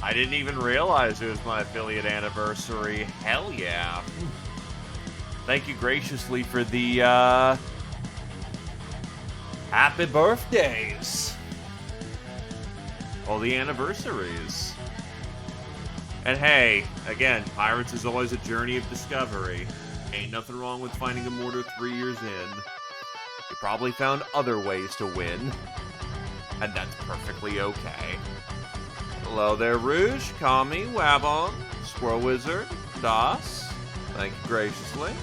I didn't even realize it was my affiliate anniversary. Hell yeah. Thank you graciously for the, happy birthdays. All the anniversaries. And hey, again, Pirates is always a journey of discovery. Ain't nothing wrong with finding a mortar 3 years in. You probably found other ways to win. And that's perfectly okay. Hello there, Rouge, Kami, Wabon, Squirrel Wizard, Das. Thank you graciously.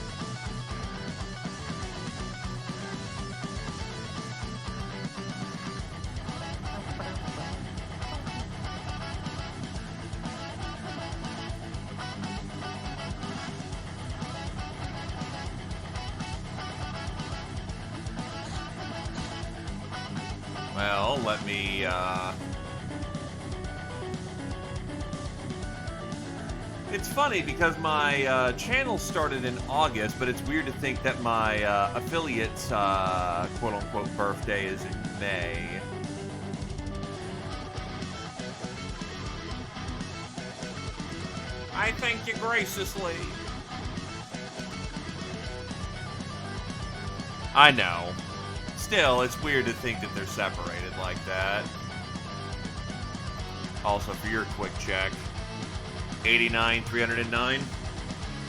Well, let me, It's funny because my channel started in August, but it's weird to think that my affiliate's quote-unquote birthday is in May. I thank you graciously. I know. Still, it's weird to think that they're separated like that. Also, for your quick check, 89, 309,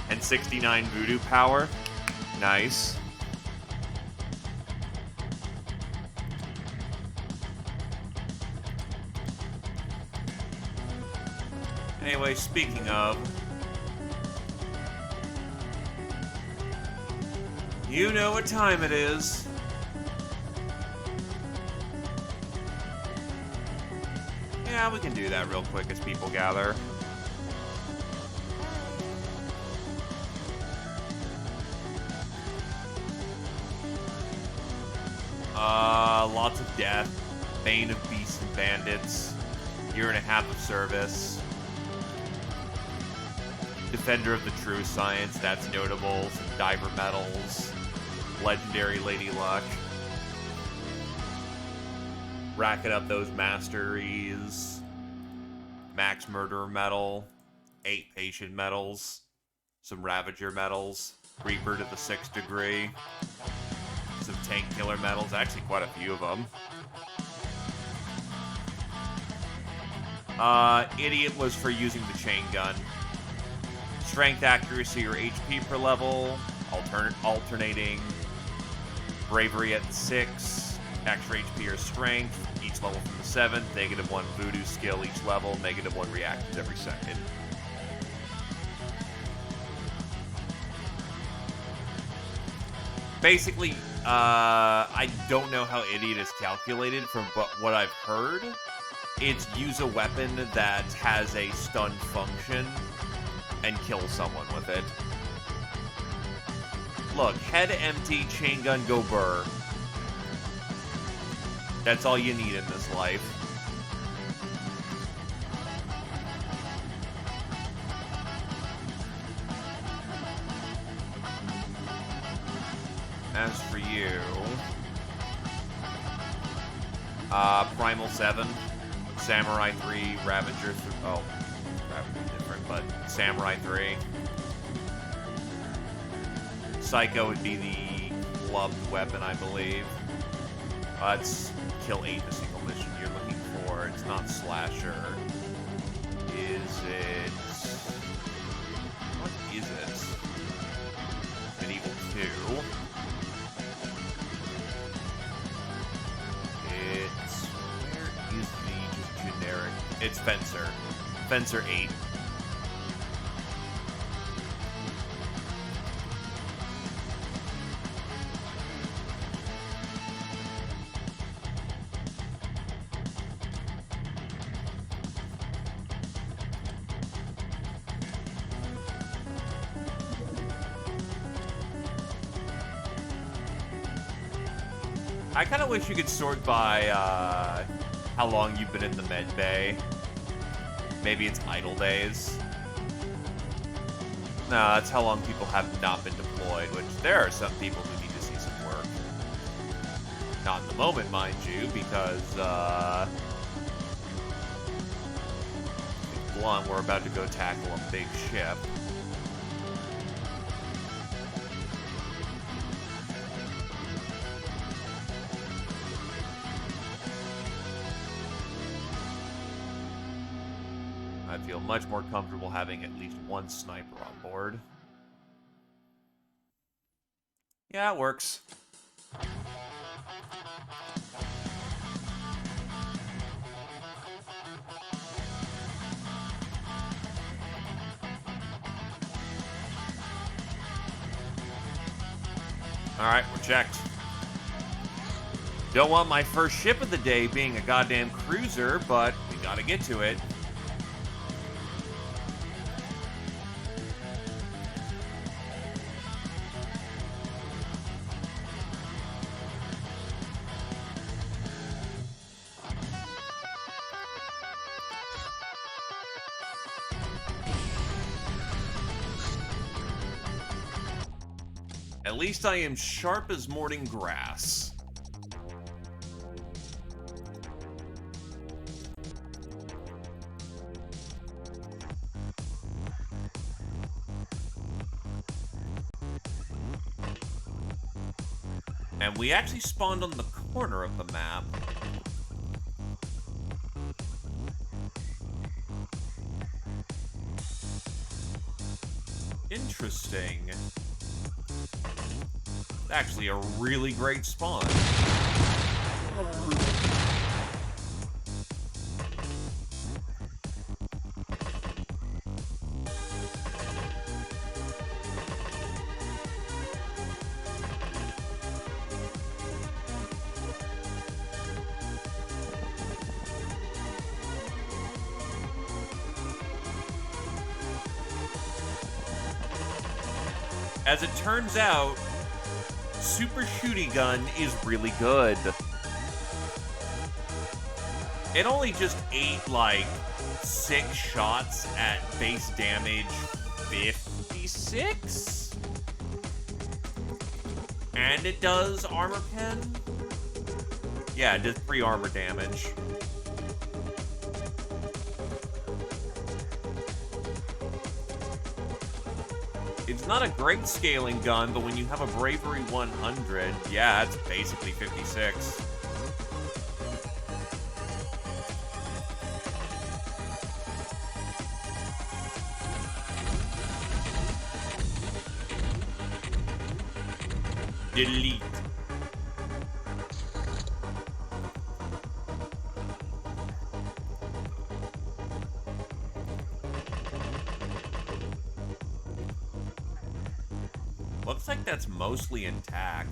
and 69 voodoo power. Nice. Anyway, speaking of, you know what time it is. Yeah, we can do that real quick as people gather. Lots of death, Bane of Beasts and Bandits, year and a half of service, Defender of the True Science, that's notable, some Diver Medals, Legendary Lady Luck, racking up those Masteries, Max Murderer Medal, 8 Patient Medals, some Ravager Medals, Reaper to the 6th degree, some Tank Killer medals, actually quite a few of them. Idiot was for using the chain gun. Strength, accuracy, or HP per level, alternating. Bravery at the 6, extra HP or strength, each level from the 7th, -1 voodoo skill each level, -1 reactions every second. Basically, I don't know how Idiot is calculated from what I've heard. It's use a weapon that has a stun function and kill someone with it. Look, head empty, chain gun, go burr. That's all you need in this life. As for you, Primal 7, Samurai 3, Ravager 3, oh, Ravager's different, but Samurai 3. Psycho would be the gloved weapon, I believe. It's kill 8 in a single mission you're looking for. It's not Slasher. Is it... What is it? Medieval 2. Where is the just generic? It's Fencer. Fencer 8. I kind of wish you could sort by how long you've been in the med bay. Maybe it's idle days. No, that's how long people have not been deployed, which there are some people who need to see some work. Not in the moment, mind you, because, blunt, we're about to go tackle a big ship. I feel much more comfortable having at least one sniper on board. Yeah, it works. Alright, we're checked. Don't want my first ship of the day being a goddamn cruiser, but we gotta get to it. At least I am sharp as morning grass. And we actually spawned on the corner of the map. Interesting. Actually a really great spawn. As it turns out, Super Shooty Gun is really good. It only just ate like 6 shots at base damage 56? And it does armor pen? Yeah, it does 3 armor damage. It's not a great scaling gun, but when you have a Bravery 100, yeah, it's basically 56. Delete. Looks like that's mostly intact.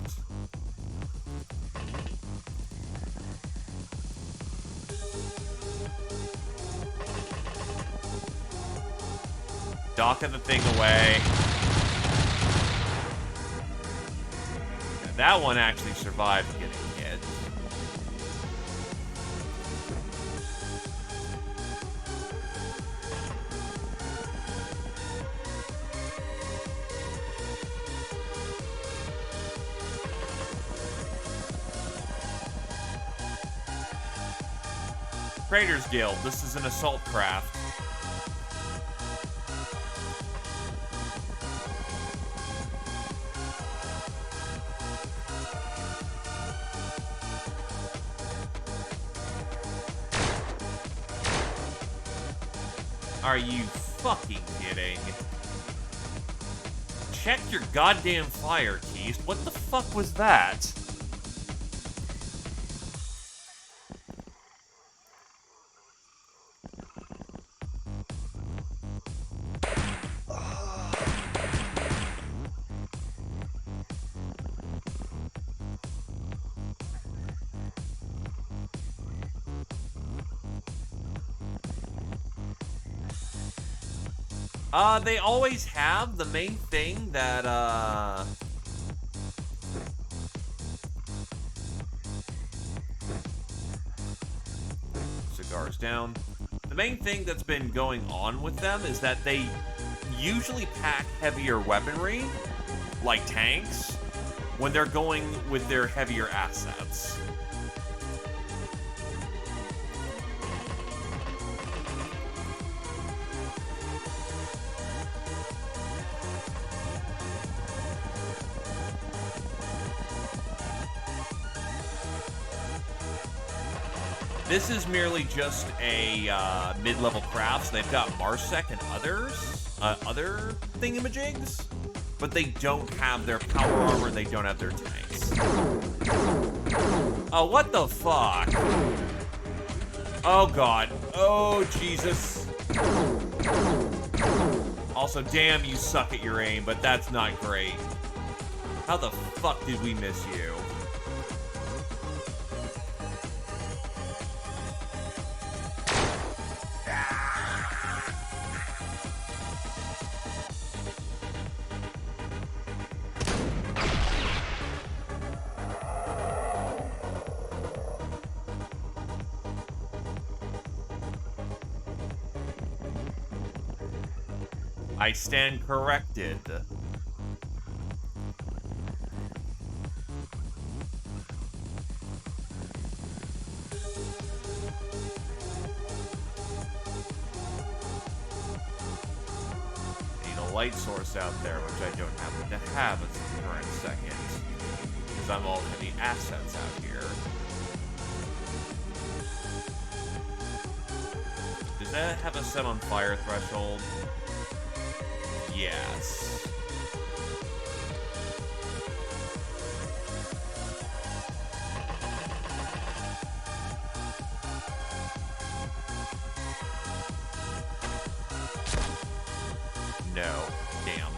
Docking the thing away. Yeah, that one actually survived getting hit. Traders Guild, this is an assault craft. Are you fucking kidding? Check your goddamn fire keys. What the fuck was that? They always have. The main thing that, cigars down. The main thing that's been going on with them is that they usually pack heavier weaponry, like tanks, when they're going with their heavier assets. This is merely just a mid-level craft, so they've got Marsec and other thingamajigs, but they don't have their power armor, they don't have their tanks. Oh, what the fuck? Oh, God. Oh, Jesus. Also, damn, you suck at your aim, but that's not great. How the fuck did we miss you? I stand corrected. Need a light source out there, which I don't happen to have at this current second, because I'm all heavy assets out here. Does that have a set on fire threshold? Yes. No. Damn.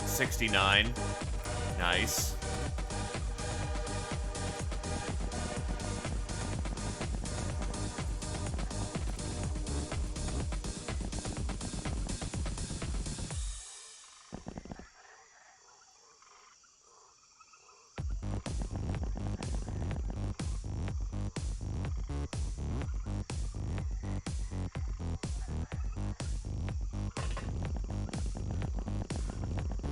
$69. Nice.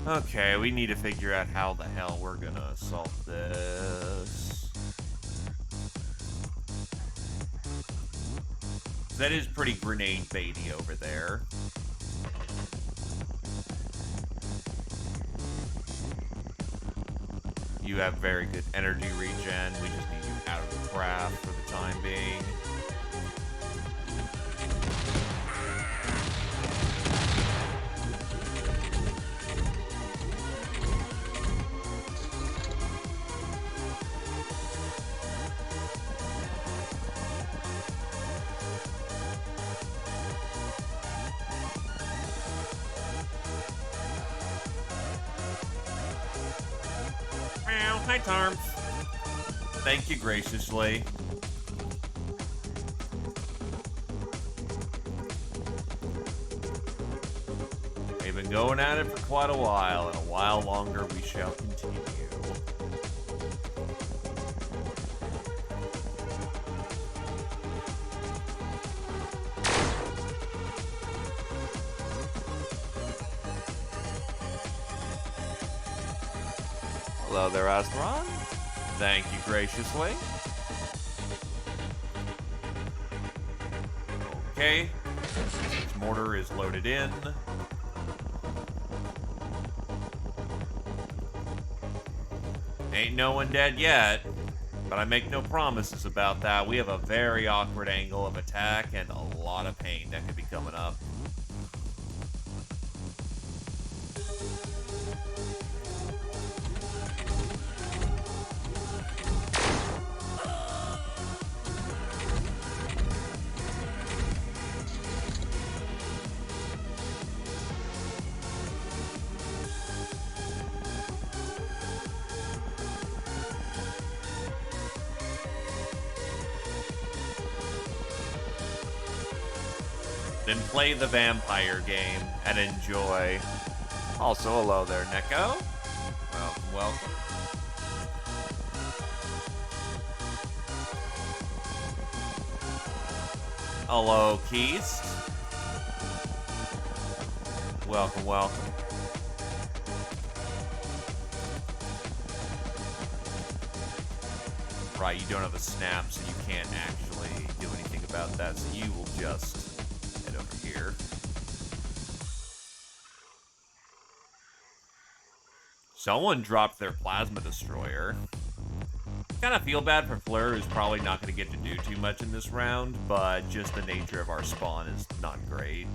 Okay, we need to figure out how the hell we're gonna solve this. That is pretty grenade baity over there. You have very good energy regen. We just need you out of the craft for the time being. Hi, Tarm. Thank you graciously. We've been going at it for quite a while, and a while longer we shall continue. Hello there, Astron. Thank you graciously. Okay. This mortar is loaded in. Ain't no one dead yet, but I make no promises about that. We have a very awkward angle of attack and a lot of pain that could be coming up. Then play the vampire game and enjoy. Also, hello there, Neko. Welcome, welcome. Hello, Keist. Welcome, welcome. Right, you don't have a snap, so you can't actually do anything about that, so you will just head over here. Someone dropped their plasma destroyer. Kind of feel bad for Fleur, who's probably not going to get to do too much in this round, but just the nature of our spawn is not great.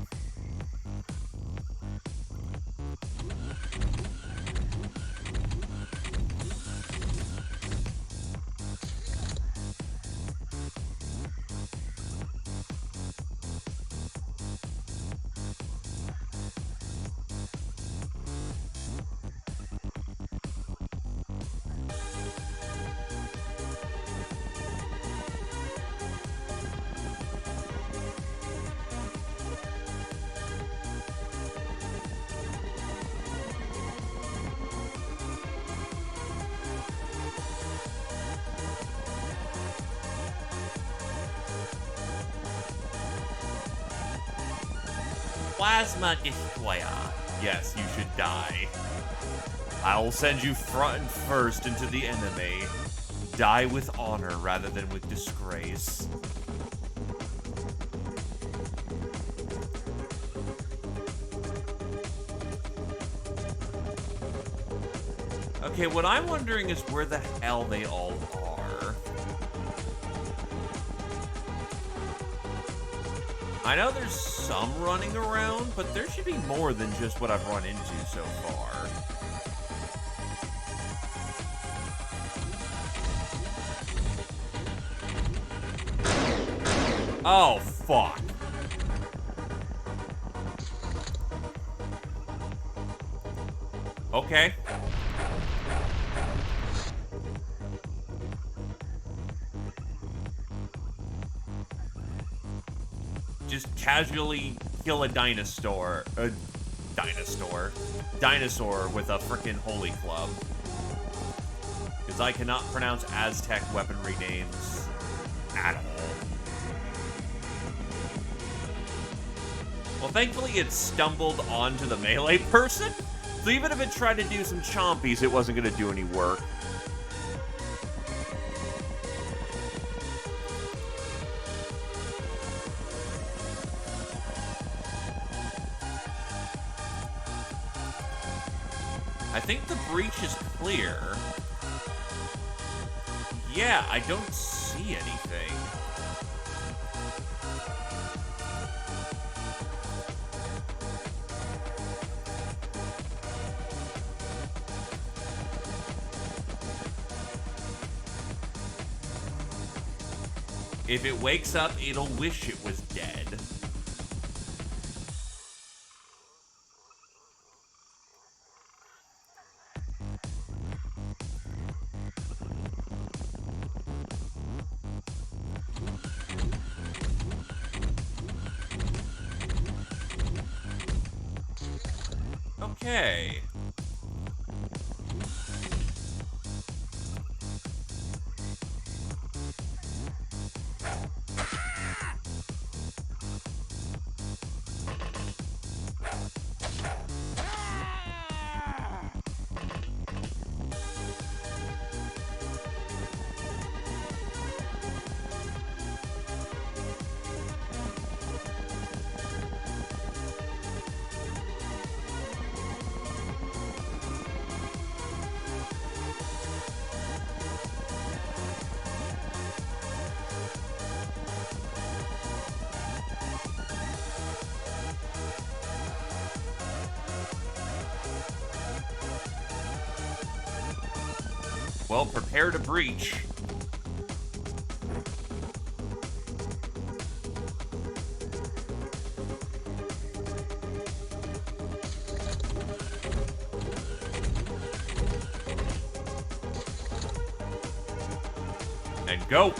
Plasma destroyer. Yes, you should die. I will send you front and first into the enemy. Die with honor rather than with disgrace. Okay, what I'm wondering is where the hell they all are. I know there's some running around, but there should be more than just what I've run into so far. Oh, fuck. Okay. Just casually kill a dinosaur with a frickin' holy club. Because I cannot pronounce Aztec weaponry names at all. Well, thankfully it stumbled onto the melee person, so even if it tried to do some chompies, it wasn't going to do any work. I think the breach is clear. Yeah, I don't see anything. If it wakes up, it'll wish it was dead. Okay. Well, prepare to breach. And go.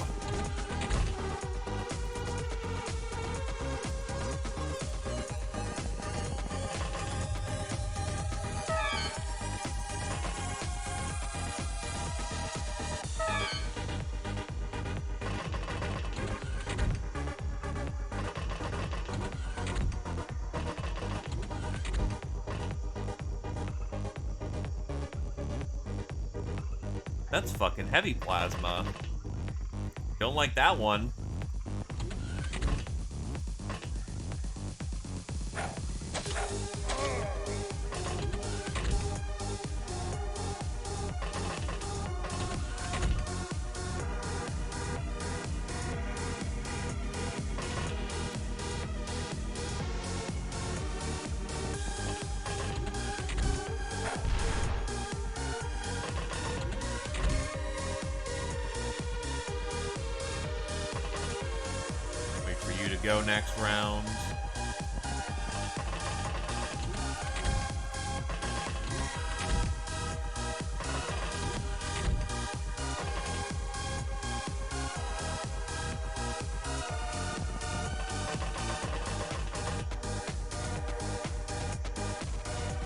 That's fucking heavy plasma. Don't like that one. Go next round.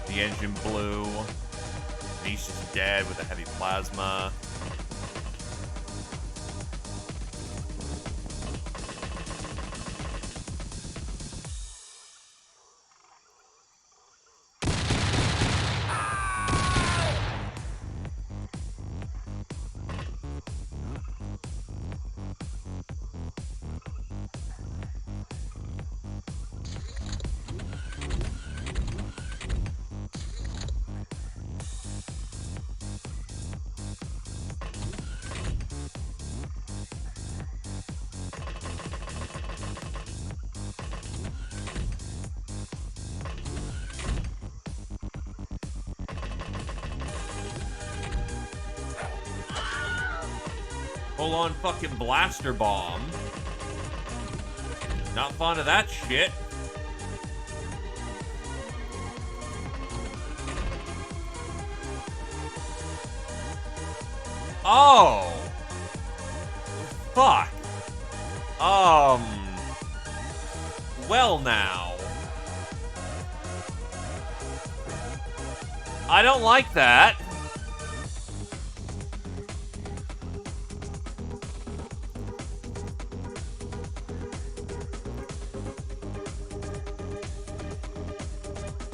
The engine blew. And he's just dead with a heavy plasma. Full on fucking blaster bomb. Not fond of that shit. Oh. Fuck. Well now. I don't like that.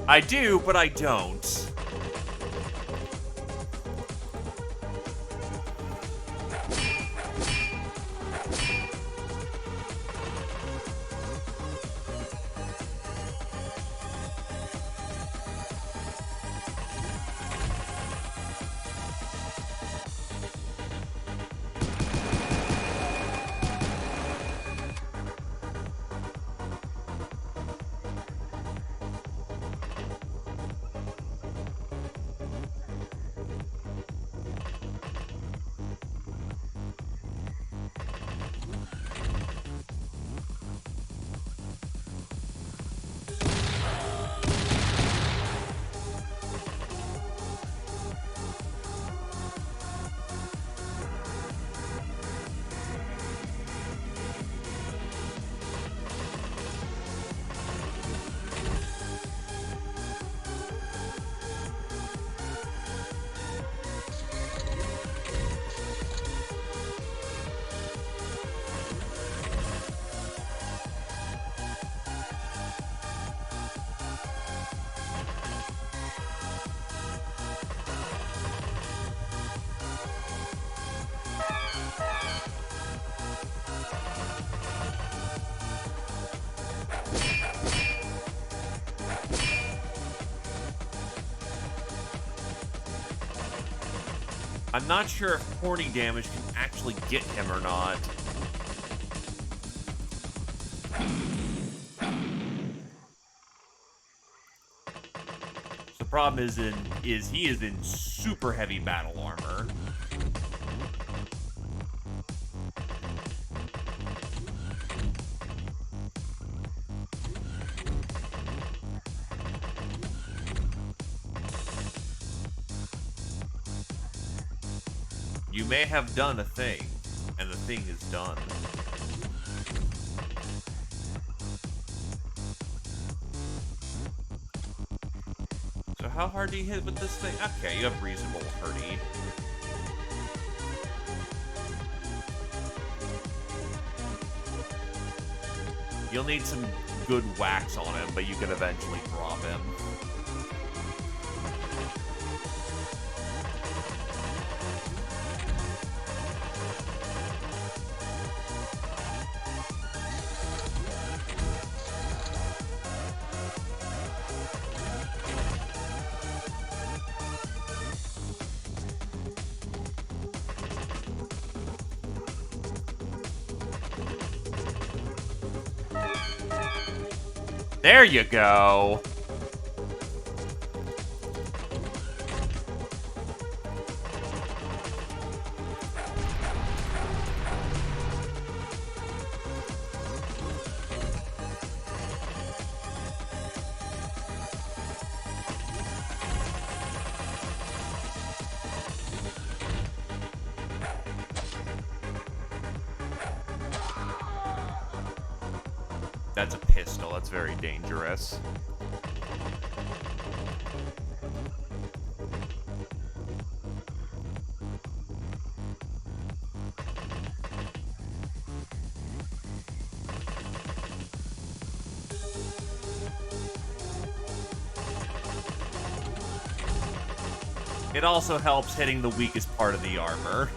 I do, but I don't. I'm not sure if horny damage can actually get him or not. The problem is he is in super heavy battle armor. You may have done a thing, and the thing is done. So how hard do you hit with this thing? Okay, you have reasonable hurdy. You'll need some good whacks on him, but you can eventually drop him. There you go. That's a pistol. That's very dangerous. It also helps hitting the weakest part of the armor.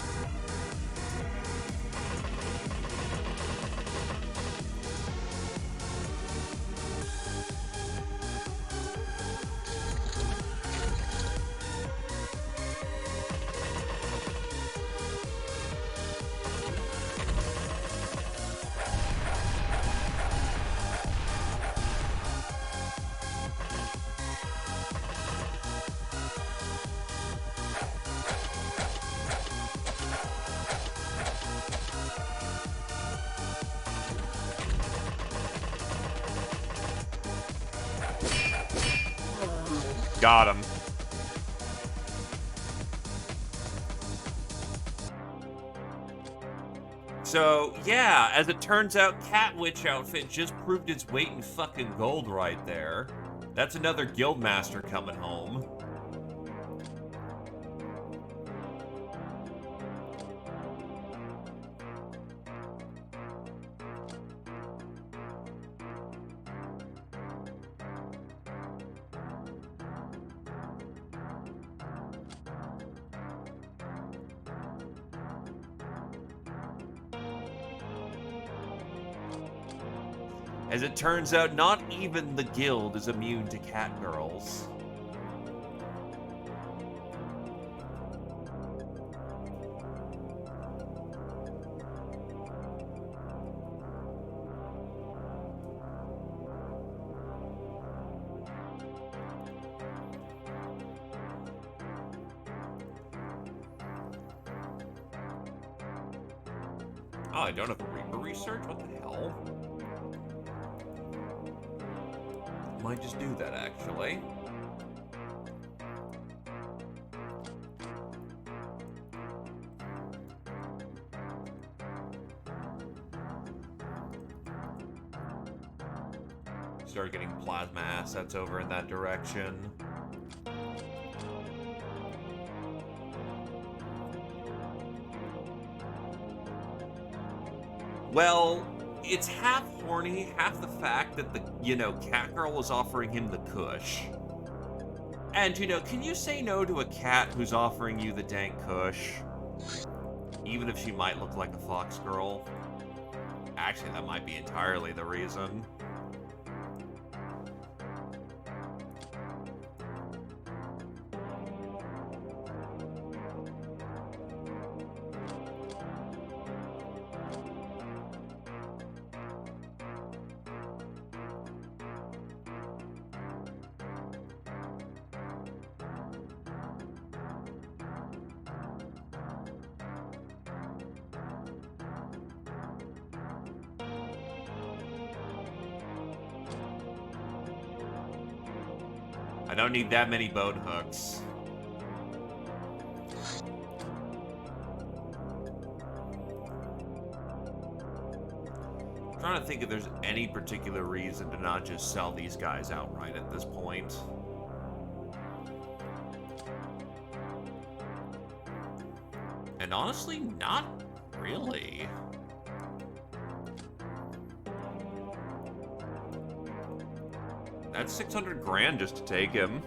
Got him. So, yeah, as it turns out, Cat Witch outfit just proved its weight in fucking gold right there. That's another guildmaster coming home. As it turns out, not even the guild is immune to cat girls. Oh, I don't have a Reaper research? What the hell? Might just do that, actually. Start getting plasma assets over in that direction. Well, it's half horny, half the fact that the, cat girl was offering him the kush. And, can you say no to a cat who's offering you the dank kush? Even if she might look like a fox girl? Actually, that might be entirely the reason. I don't need that many bone hooks. I'm trying to think if there's any particular reason to not just sell these guys outright at this point. And honestly, not really. That's 600 grand just to take him.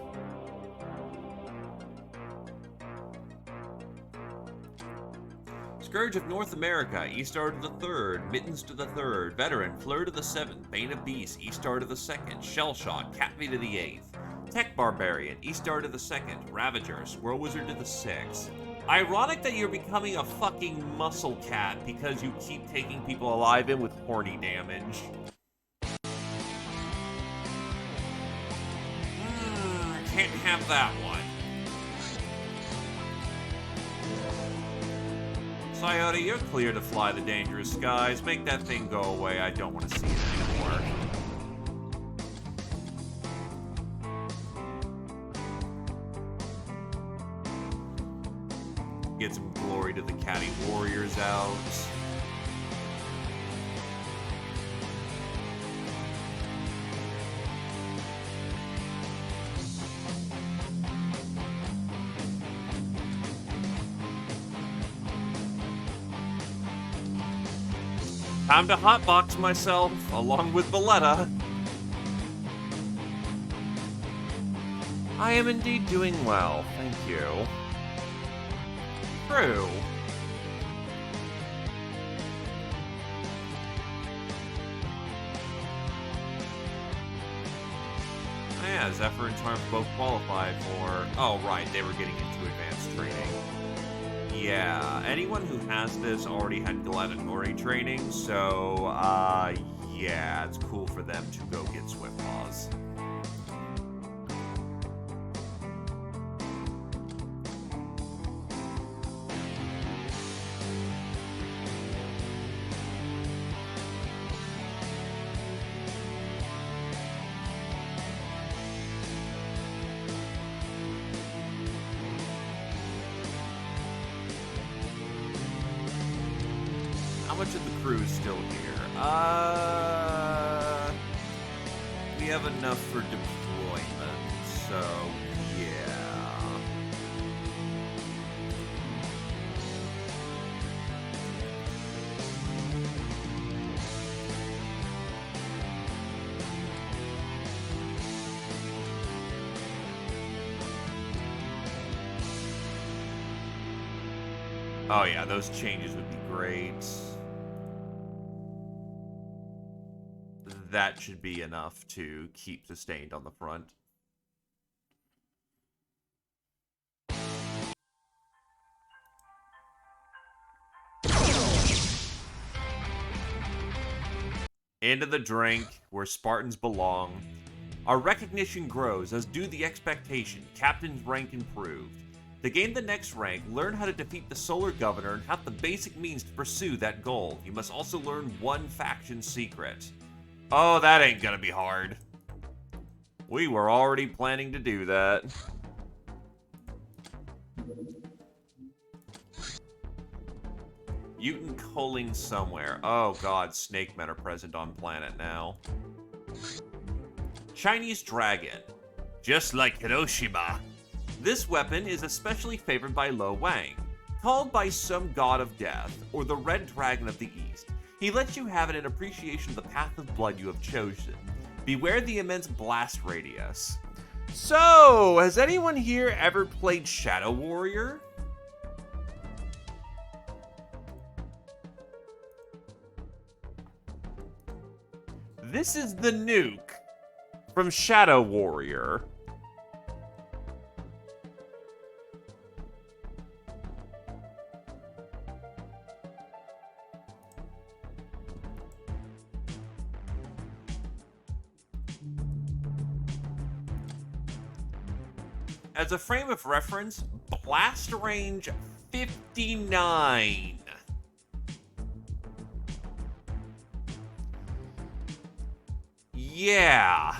Scourge of North America, Eastar to the 3rd, Mittens to the 3rd, Veteran, Fleur to the 7th, Bane of Beasts, Eastar to the 2nd, Shellshock, Catby to the 8th, Tech Barbarian, Eastar to the 2nd, Ravager, Squirrel Wizard to the 6th. Ironic that you're becoming a fucking muscle cat because you keep taking people alive in with horny damage. have that one. Coyote, you're clear to fly the dangerous skies. Make that thing go away. I don't want to see it anymore. Get some glory to the catty warriors out. Time to hotbox myself, along with Valletta. I am indeed doing well, thank you. True. Oh yeah, Zephyr and Charm both qualified for... Oh, right, they were getting into advanced training. Yeah, anyone who has this already had gladiatory training, so, yeah, it's cool for them to go get Swift Paws. How much of the crew is still here? We have enough for deployment, so yeah. Oh yeah, those changes would be great. That should be enough to keep sustained on the front. Into the drink, where Spartans belong. Our recognition grows, as do the expectation. Captain's rank improved. To gain the next rank, learn how to defeat the Solar Governor and have the basic means to pursue that goal. You must also learn one faction secret. Oh, that ain't gonna be hard. We were already planning to do that. Mutant culling somewhere. Oh god, snake men are present on planet now. Chinese dragon. Just like Hiroshima. This weapon is especially favored by Lo Wang, called by some god of death, or the Red Dragon of the East. He lets you have it in appreciation of the path of blood you have chosen. Beware the immense blast radius. So, has anyone here ever played Shadow Warrior? This is the nuke from Shadow Warrior. As a frame of reference, blast range 59. Yeah.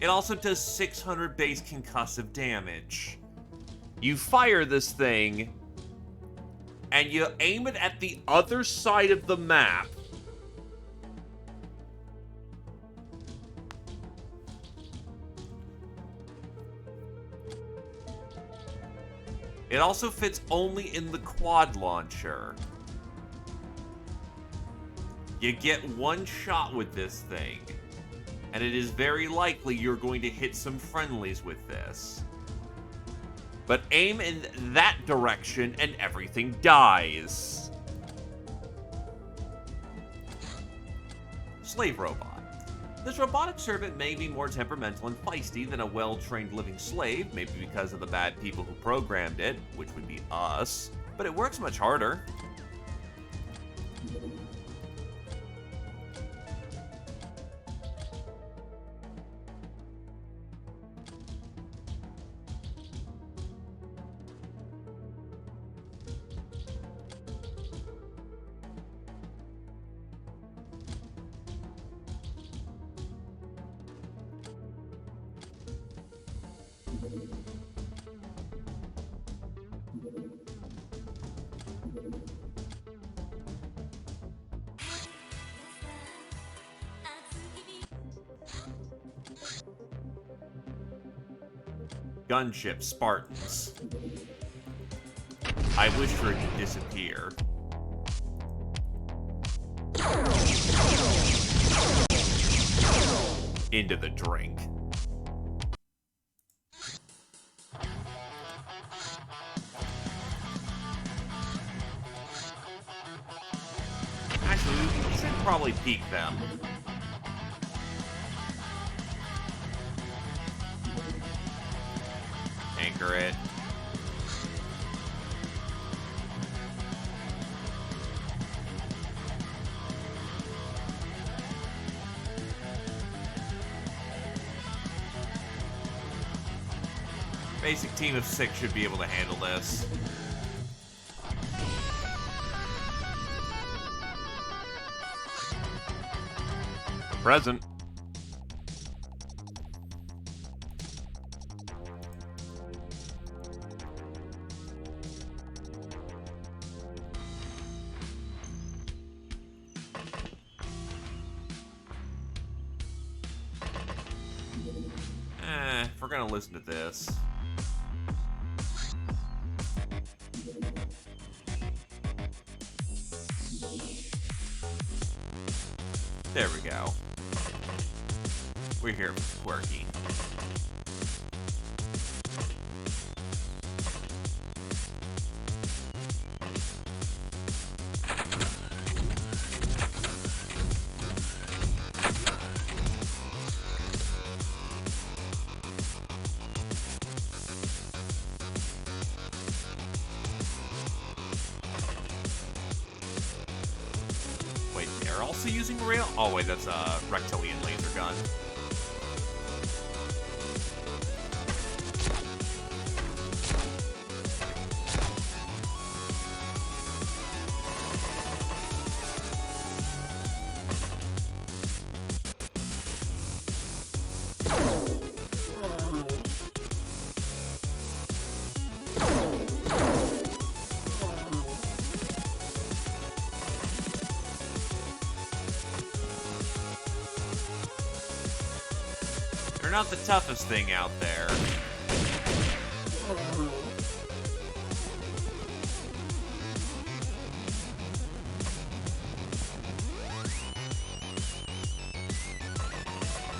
It also does 600 base concussive damage. You fire this thing, and you aim it at the other side of the map. It also fits only in the quad launcher. You get one shot with this thing, and it is very likely you're going to hit some friendlies with this. But aim in that direction and everything dies. Slave robot. This robotic servant may be more temperamental and feisty than a well-trained living slave, maybe because of the bad people who programmed it, which would be us, but it works much harder. Gunship, Spartans. I wish for it to disappear. Into the drink. Actually, we should probably peek them. Anchor it. Basic team of 6 should be able to handle this. Present. If we're gonna listen to this. There we go. We're here for Quirky. Also using rail? Oh wait, that's a reptilian laser gun. They're not the toughest thing out there.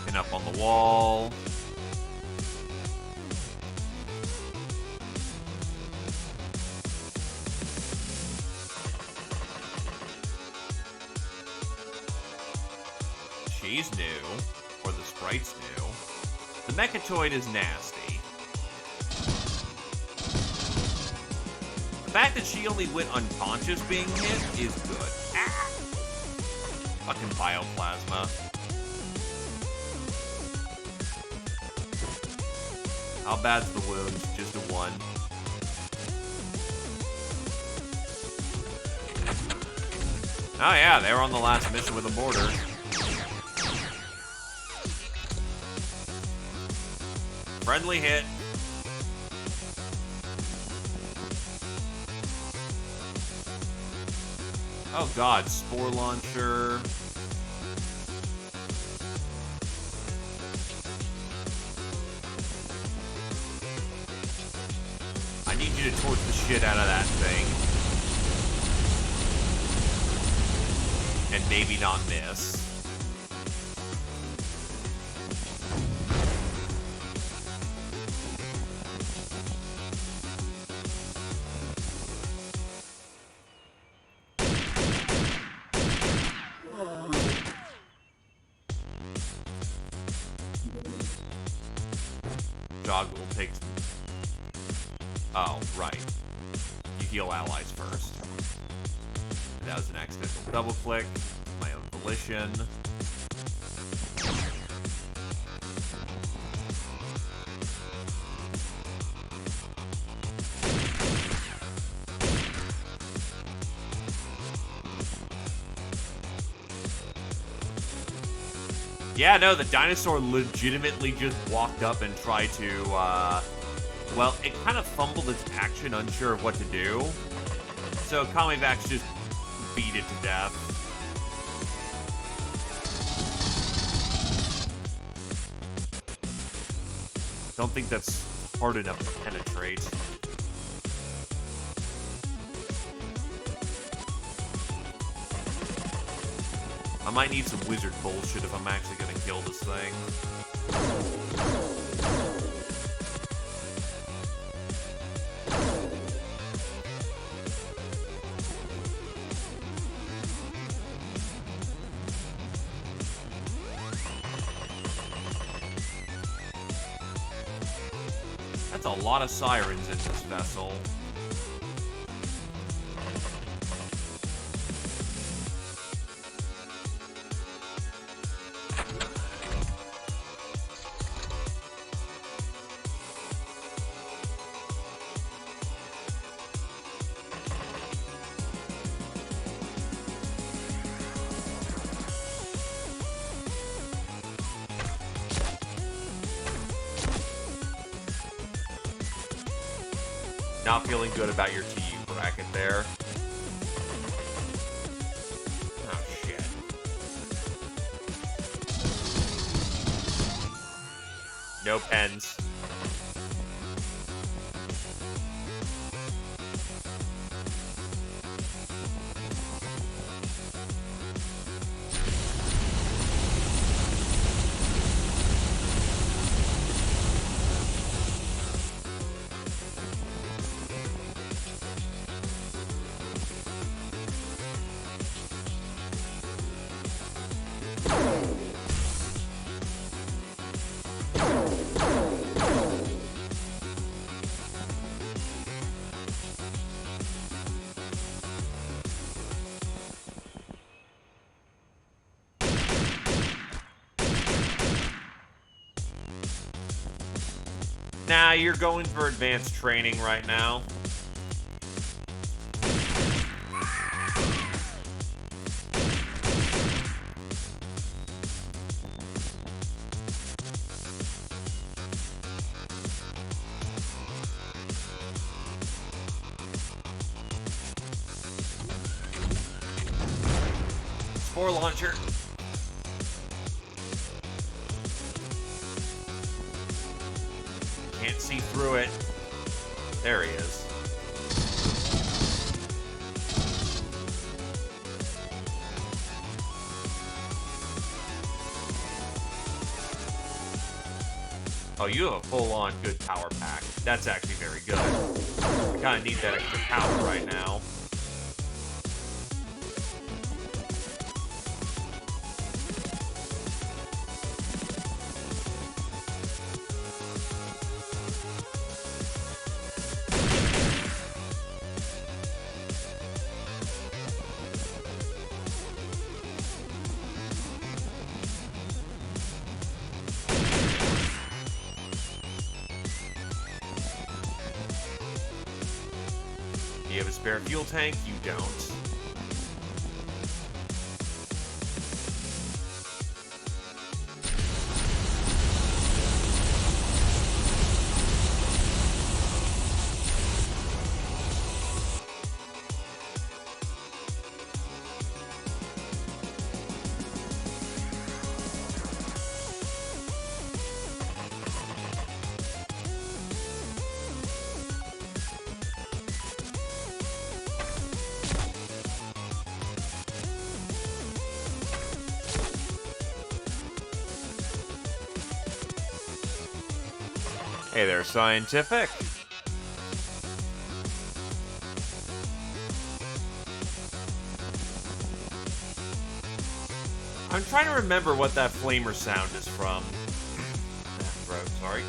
And up on the wall. She's new, or the sprite's new. The Mechatoid is nasty. The fact that she only went unconscious being hit is good. Ah! Fucking bioplasma. How bad's the wound? Just a 1. Oh yeah, they were on the last mission with a border. Friendly hit. Oh god, Spore Launcher. I need you to torch the shit out of that thing. And maybe not miss. Jog will take... Oh, right. You heal allies first. That was an accidental double click. My own volition. Yeah, no, the dinosaur legitimately just walked up and tried to, well, it kind of fumbled its action, unsure of what to do. So Kamivax just beat it to death. Don't think that's hard enough to penetrate. I might need some wizard bullshit if I'm actually gonna kill this thing. That's a lot of sirens in this vessel. Not feeling good about your TU bracket there. Oh, shit. No pens. Nah, you're going for advanced training right now. Spore launcher. Can't see through it. There he is. Oh, you have a full-on good power pack. That's actually very good. I kind of need that extra power right now. Do you have a spare fuel tank? You don't. Hey there, Scientific. I'm trying to remember what that flamer sound is from. Sorry.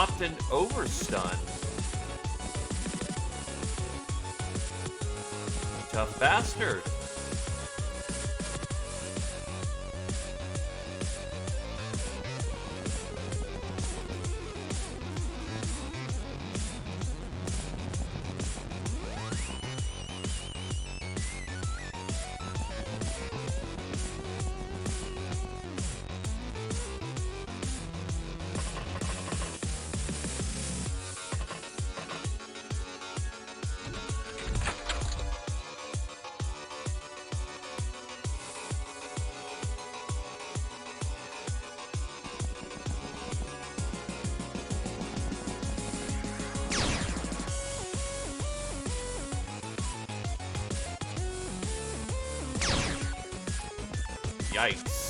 dropped an overstun. Tough bastard. Yikes.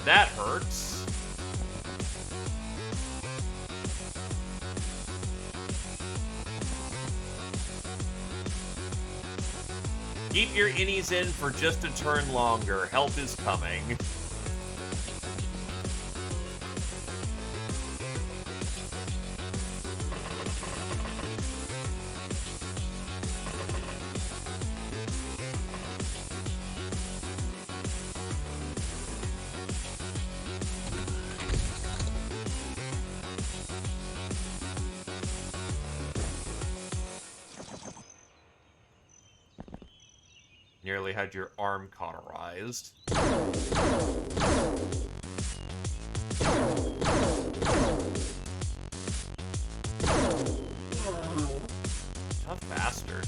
That hurts. Keep your innies in for just a turn longer. Help is coming. Nearly had your arm cauterized. Tough bastard.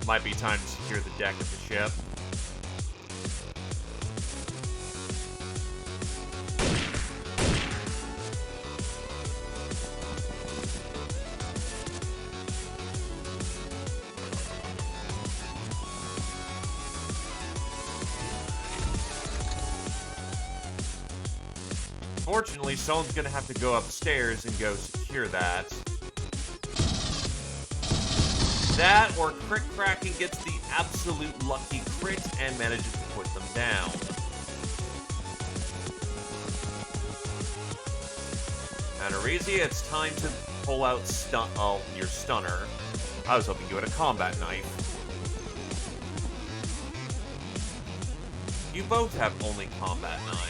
Might be time to secure the deck of the ship. Fortunately, someone's gonna have to go upstairs and go secure that. That or Crit Kraken gets the absolute lucky crit and manages to put them down. And Arisia, it's time to pull out your stunner. I was hoping you had a combat knife. You both have only combat knives.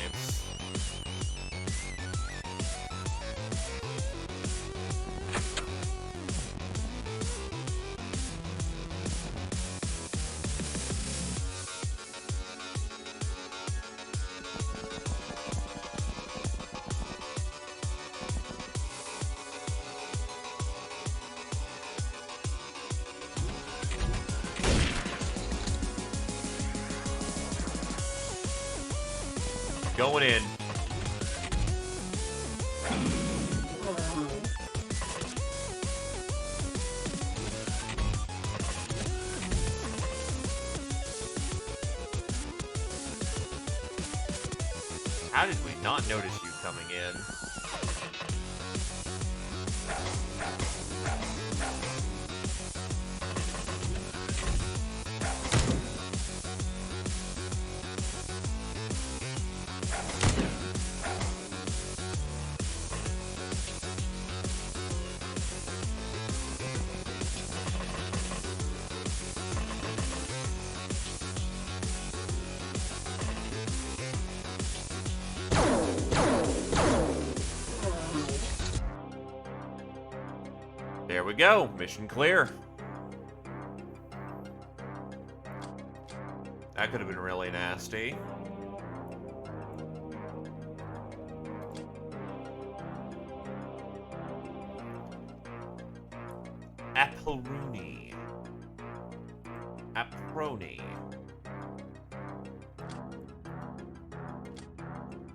Going in. How did we not notice you coming in? There we go. Mission clear. That could have been really nasty. Aproni.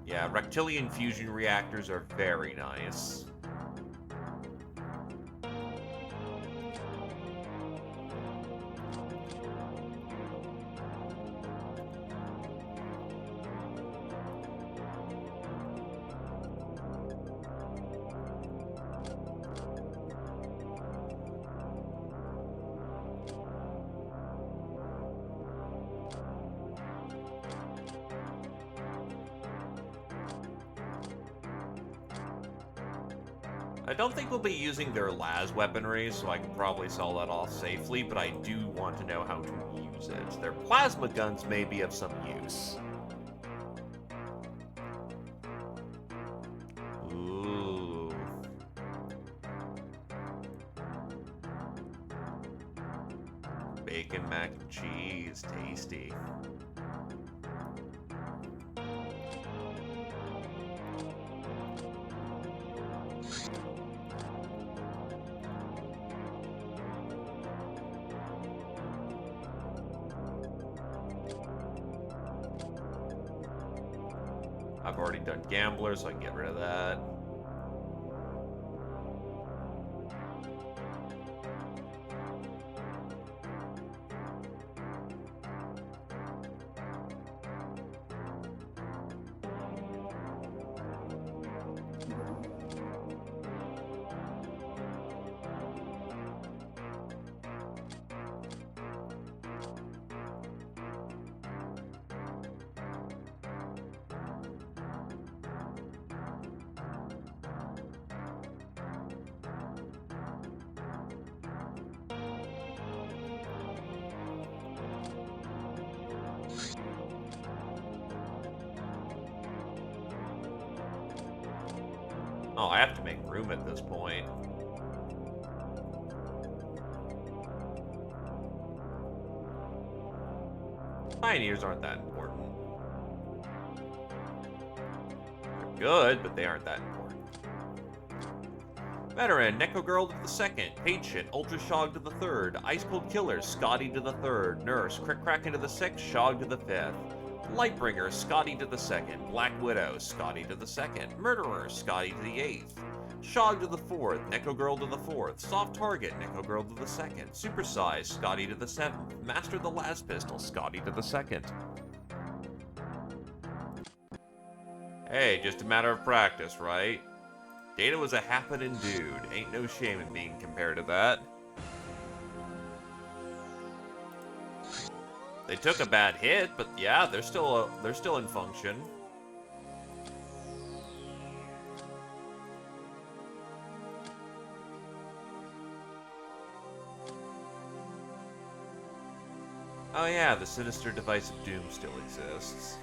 Yeah, reptilian fusion reactors are very nice. I don't think we'll be using their las weaponry, so I can probably sell that off safely, but I do want to know how to use it. Their plasma guns may be of some use. Ooh. Bacon mac and cheese, tasty. I've already done Gambler, so I can get rid of that. Oh, I have to make room at this point. Pioneers aren't that important. They're good, but they aren't that important. Veteran, Neko Girl to the second, Page Shit, Ultra Shog to the third, Ice Cold Killer, Scotty to the third, Nurse, Crick Kraken to the sixth, Shog to the fifth. Lightbringer, Scotty to the second. Black Widow, Scotty to the second. Murderer, Scotty to the eighth. Shog to the fourth. Neko Girl to the fourth. Soft Target, Neko Girl to the second. Super Size, Scotty to the seventh. Master the Last Pistol, Scotty to the second. Hey, just a matter of practice, right? Data was a happening dude. Ain't no shame in being compared to that. They took a bad hit, but yeah, they're still in function. Oh yeah, the sinister device of doom still exists.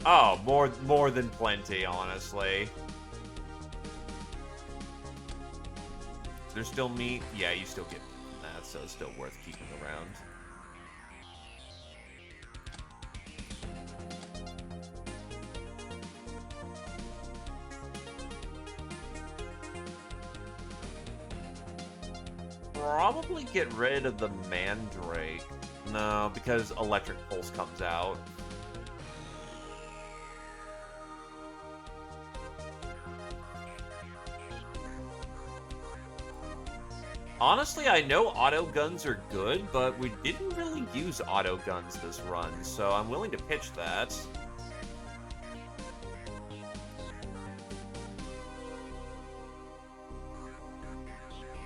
Oh, more than plenty, honestly. There's still meat? Yeah, you still get that, so it's still worth keeping around. Probably get rid of the Mandrake. No, because Electric Pulse comes out. Honestly, I know auto guns are good, but we didn't really use auto guns this run, so I'm willing to pitch that.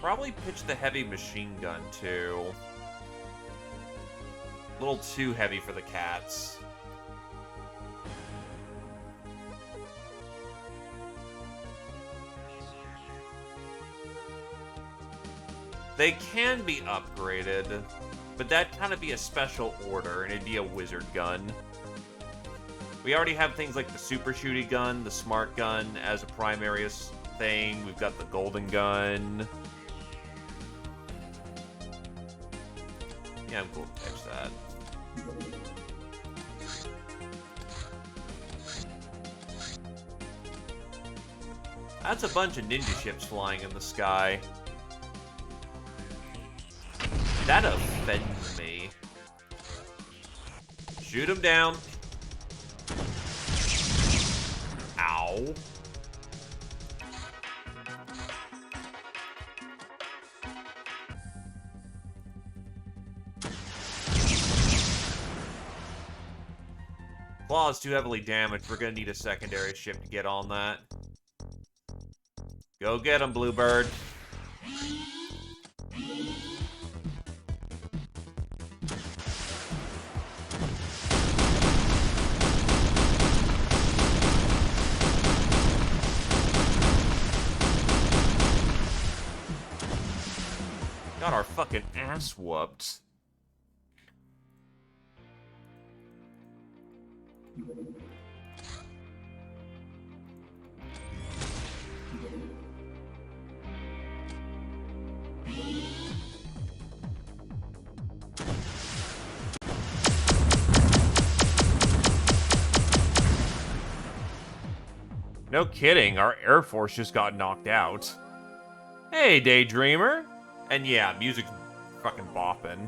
Probably pitch the heavy machine gun, too. A little too heavy for the cats. They can be upgraded, but that'd kind of be a special order, and it'd be a wizard gun. We already have things like the super shooty gun, the smart gun as a primary thing. We've got the golden gun. Yeah, I'm cool to pitch that. That's a bunch of ninja ships flying in the sky. That offends me. Shoot him down. Ow. Claw is too heavily damaged. We're gonna need a secondary ship to get on that. Go get him, Bluebird. Got our fucking ass whooped. No kidding, our Air Force just got knocked out. Hey, Daydreamer. And yeah, music's fucking bopping.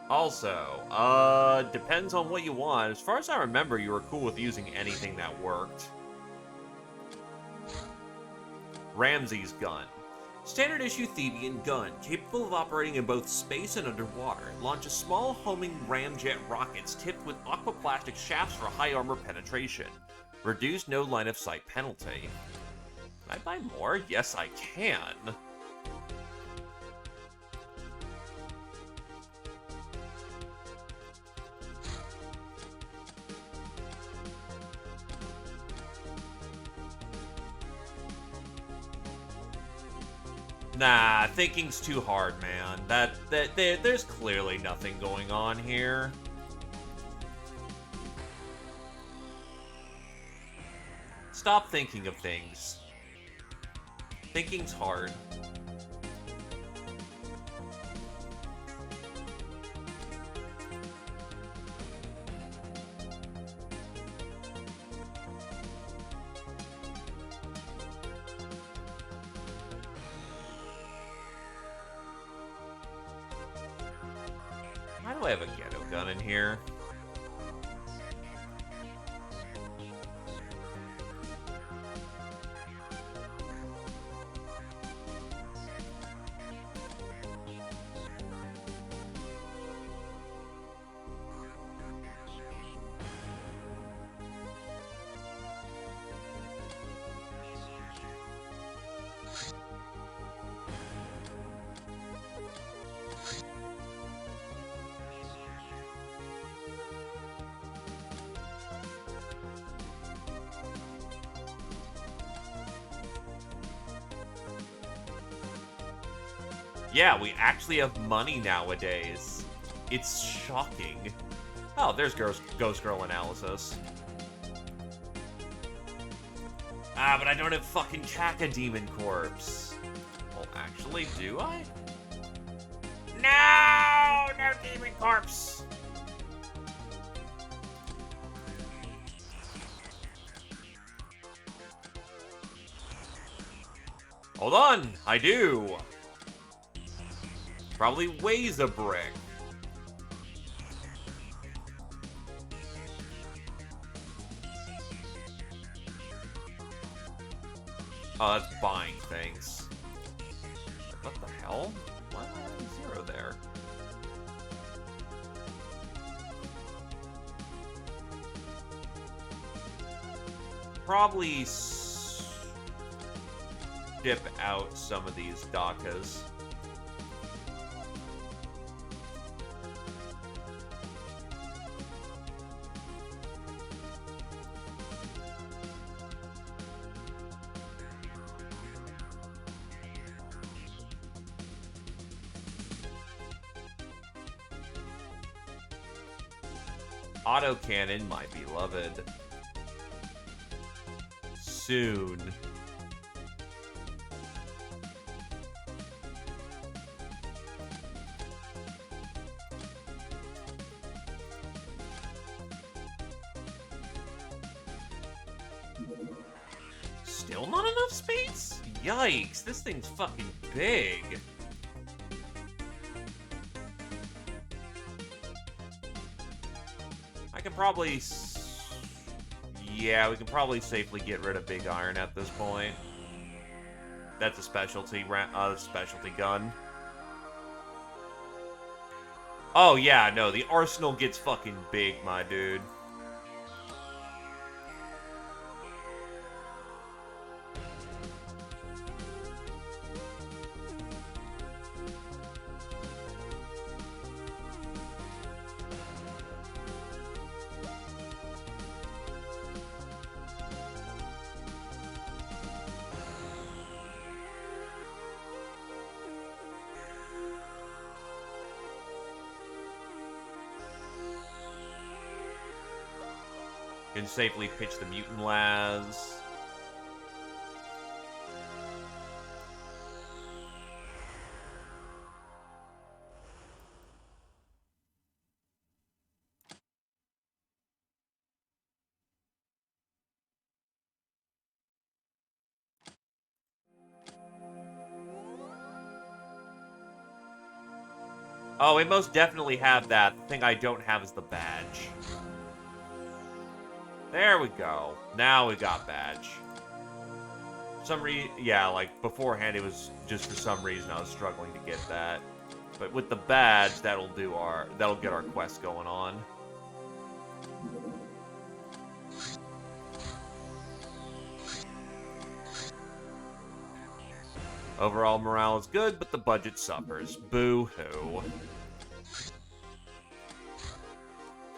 Also, depends on what you want. As far as I remember, you were cool with using anything that worked. Ramsey's gun. Standard issue Thebian gun, capable of operating in both space and underwater. Launches small homing ramjet rockets tipped with aquaplastic shafts for high armor penetration. Reduce no line of sight penalty. Can I buy more? Yes, I can. Nah, thinking's too hard, man. There's clearly nothing going on here. Stop thinking of things. Thinking's hard. Why do I have a ghetto gun in here? Yeah, we actually have money nowadays. It's shocking. Oh, there's Ghost Girl analysis. Ah, but I don't have fucking Cacodemon Corpse. Well, actually, do I? No! No Demon Corpse! Hold on, I do. Probably weighs a brick. Oh, that's buying things. What the hell? Why am I having 0 there? Probably dip out some of these Dakas. Autocannon, my beloved. Soon. Still not enough space? Yikes, this thing's fucking big. I can probably... Yeah, we can probably safely get rid of Big Iron at this point. That's a specialty gun. Oh, yeah, no, the arsenal gets fucking big, my dude. Can safely pitch the mutant las. Oh, we most definitely have that. The thing I don't have is the badge. There we go. Now we got badge. Yeah, like beforehand it was just for some reason I was struggling to get that. But with the badge, that'll get our quest going on. Overall morale is good, but the budget suffers. Boo-hoo.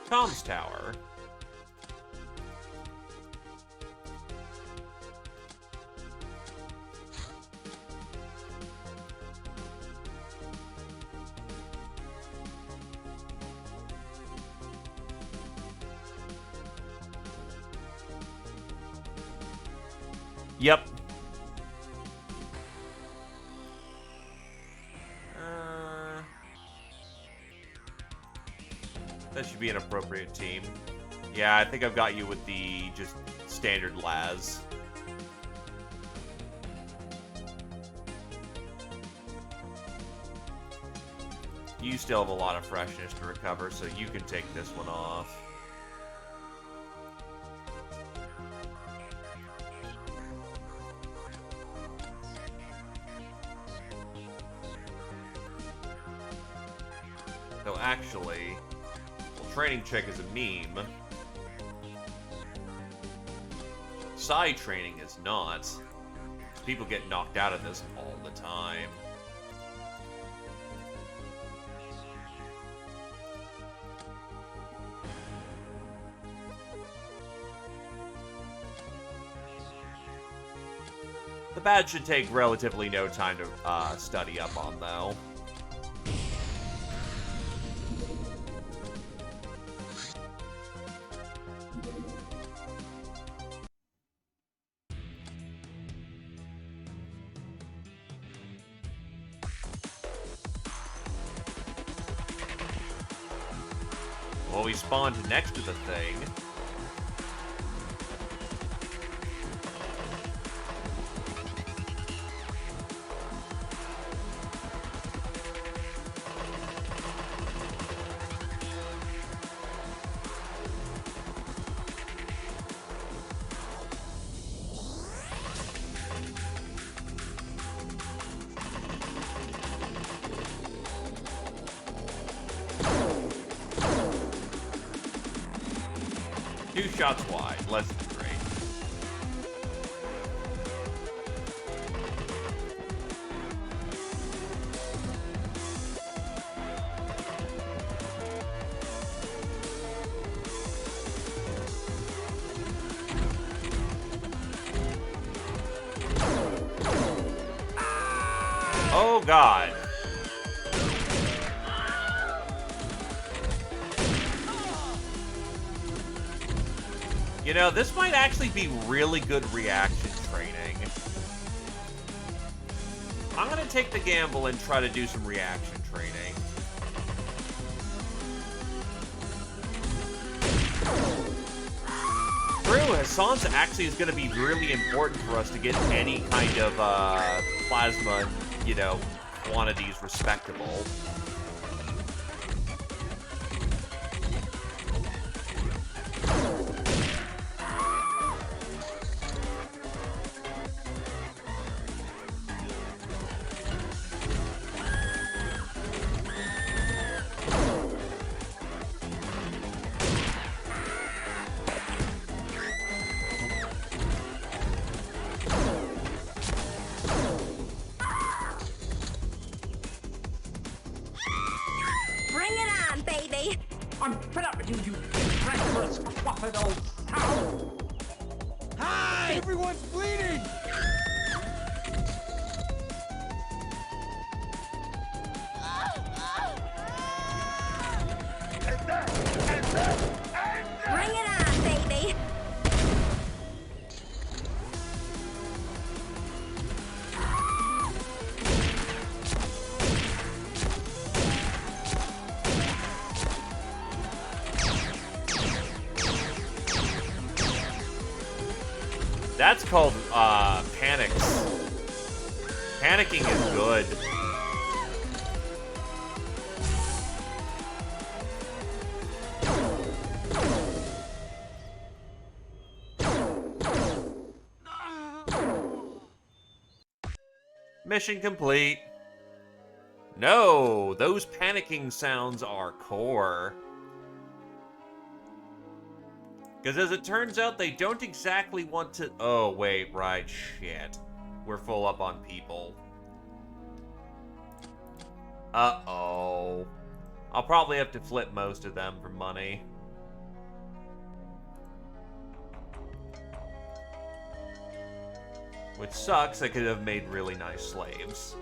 Comms tower. Yep. That should be an appropriate team. Yeah, I think I've got you with the just standard las. You still have a lot of freshness to recover, so you can take this one off. So actually, well, training check is a meme. Side training is not. People get knocked out of this all the time. The badge should take relatively no time to study up on, though. Well, we spawned next to the thing. Two shots wide, less than great. Oh, God. You know, this might actually be really good reaction training. I'm gonna take the gamble and try to do some reaction training. True, Hassan's actually is gonna be really important for us to get any kind of plasma, you know, quantities respectable. I'm fed up with you breathless, whopping old cow! Hi! Everyone's bleeding! Bring it on, baby! That's called, panics. Panicking is good. Mission complete. No, those panicking sounds are core. Because as it turns out, they don't exactly want to... Oh, wait, right, shit. We're full up on people. Uh-oh. I'll probably have to flip most of them for money. Which sucks, I could have made really nice slaves.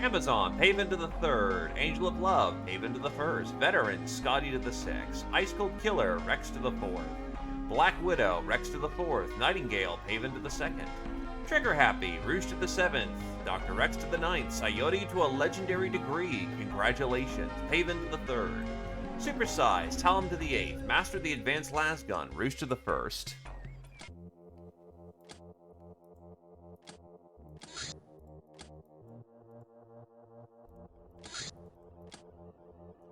Amazon, Paven to the 3rd. Angel of Love, Paven to the 1st. Veteran, Scotty to the 6th. Ice Cold Killer, Rex to the 4th. Black Widow, Rex to the 4th. Nightingale, Paven to the 2nd. Trigger Happy, Rouge to the 7th. Dr. Rex to the 9th. Sayori to a legendary degree. Congratulations. Paven to the 3rd. Supersize, Talon to the 8th. Master the Advanced Lasgun, Rouge to the 1st.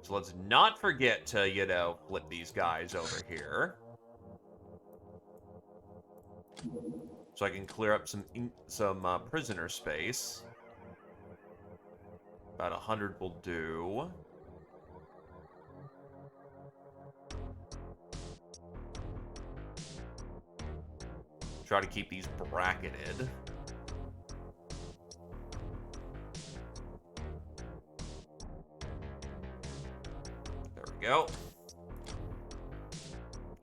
So let's not forget to, you know, flip these guys over here. So I can clear up some prisoner space. About 100 will do. Try to keep these bracketed. Go.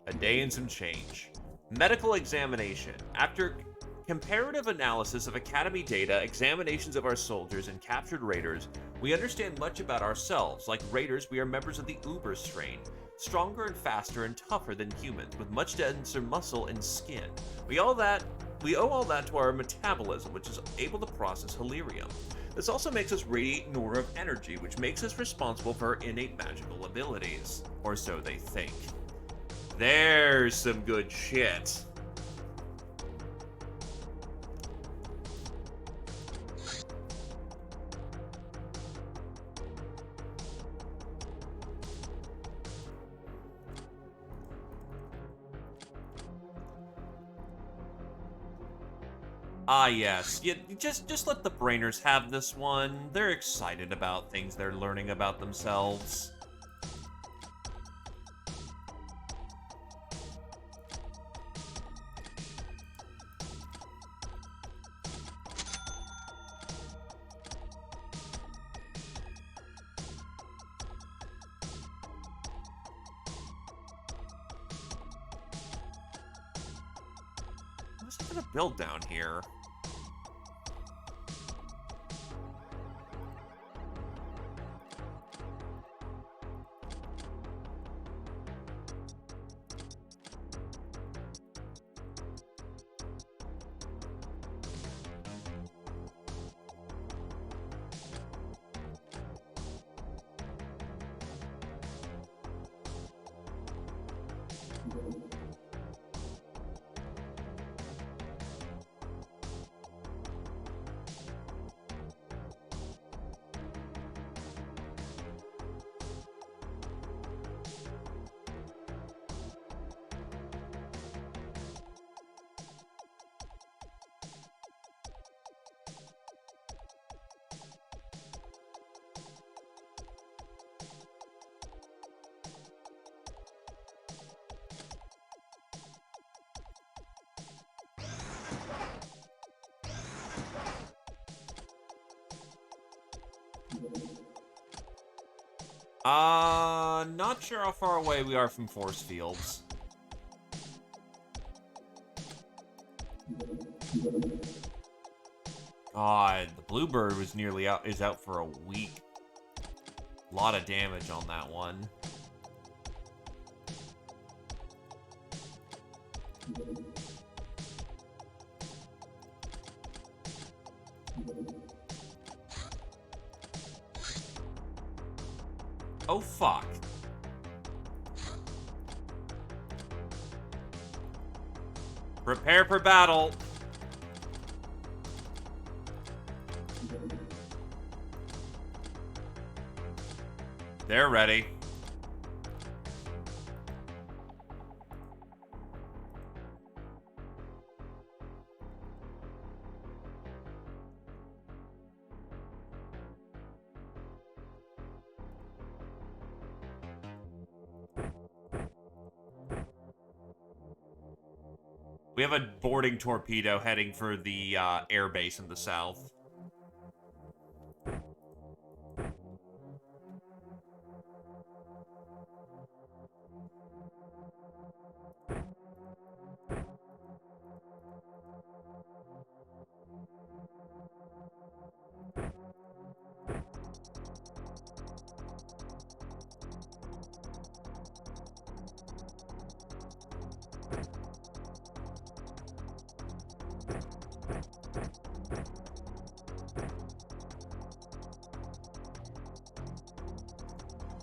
A day and some change. Medical examination. After comparative analysis of Academy data, examinations of our soldiers, and captured raiders, we understand much about ourselves. Like raiders, we are members of the Uber strain, stronger and faster and tougher than humans, with much denser muscle and skin. We owe all that to our metabolism, which is able to process Halirium. This also makes us radiate an aura of energy, which makes us responsible for our innate magical abilities. Or so they think. There's some good shit. Ah, yes. Just let the brainers have this one. They're excited about things they're learning about themselves. What's it gonna build down here? Not sure how far away we are from force fields. God, the Bluebird was nearly out, is out for a week. A lot of damage on that one. Oh, fuck. Prepare for battle. They're ready. We have a boarding torpedo heading for the air base in the south.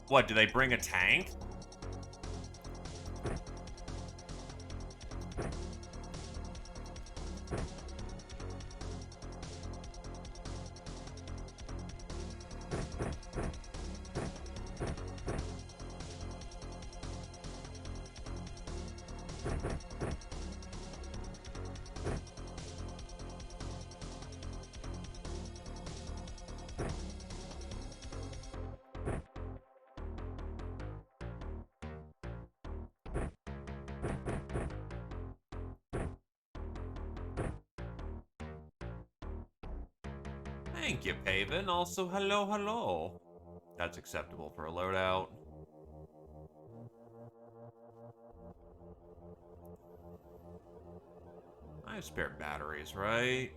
What, do they bring a tank? Thank you, Paven. Also, hello, hello. That's acceptable for a loadout. I have spare batteries, right?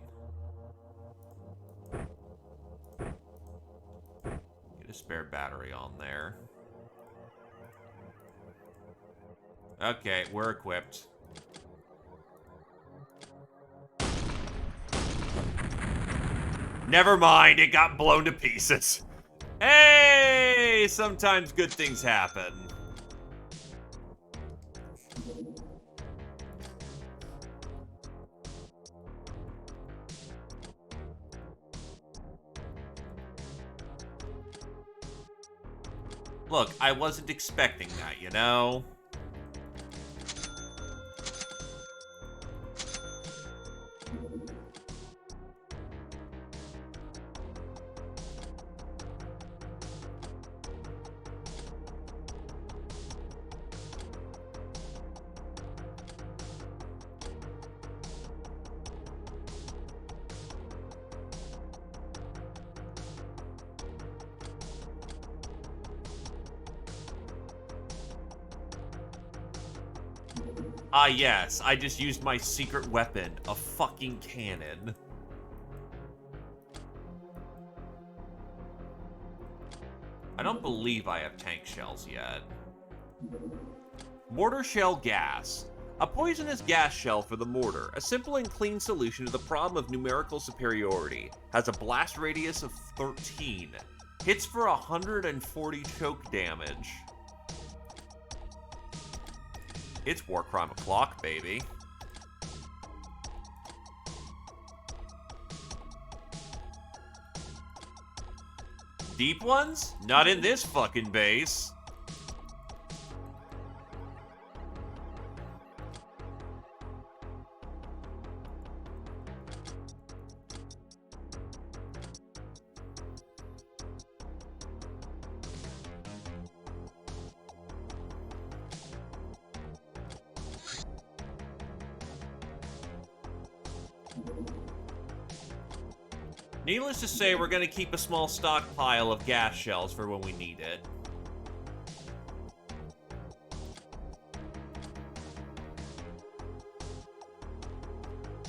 Get a spare battery on there. Okay, we're equipped. Never mind, it got blown to pieces. Hey, sometimes good things happen. Look, I wasn't expecting that, you know? Ah, yes, I just used my secret weapon, a fucking cannon. I don't believe I have tank shells yet. Mortar shell gas. A poisonous gas shell for the mortar, a simple and clean solution to the problem of numerical superiority. Has a blast radius of 13. Hits for 140 choke damage. It's war crime o'clock, baby. Deep ones? Not in this fucking base. Needless to say, we're going to keep a small stockpile of gas shells for when we need it.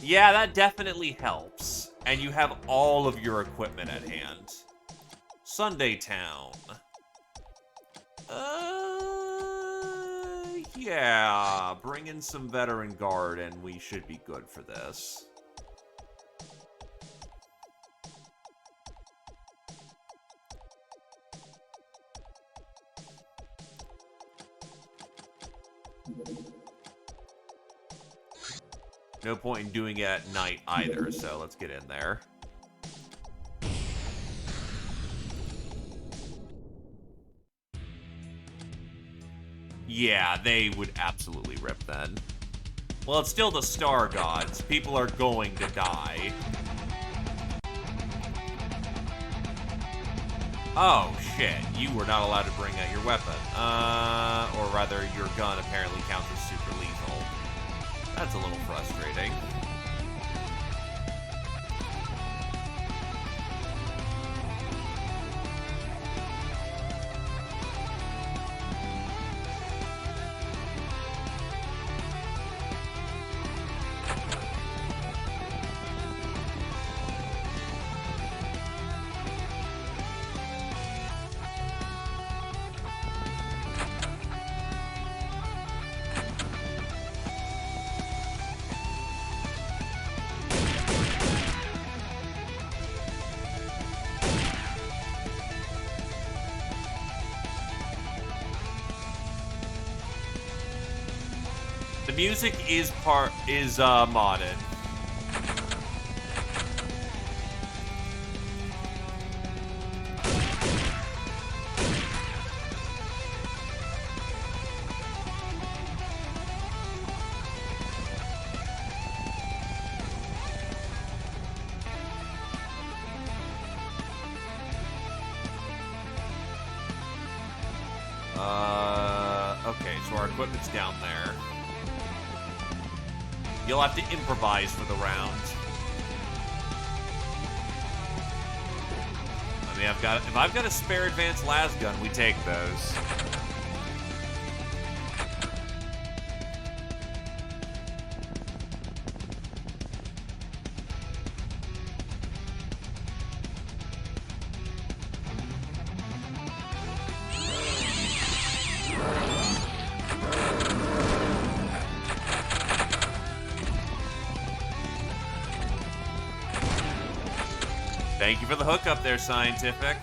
Yeah, that definitely helps. And you have all of your equipment at hand. Sunday Town. Yeah. Bring in some veteran guard and we should be good for this. No point in doing it at night either, so let's get in there. Yeah, they would absolutely rip then. Well, it's still the Star Gods. People are going to die. Oh, shit. You were not allowed to bring out your weapon. Or rather, your gun apparently counts as super lethal. That's a little frustrating. The music is modded. Okay, so our equipment's down there. You'll have to improvise for the round. I mean, if I've got a spare advanced las gun, we take those. Thank you for the hookup there, Scientific.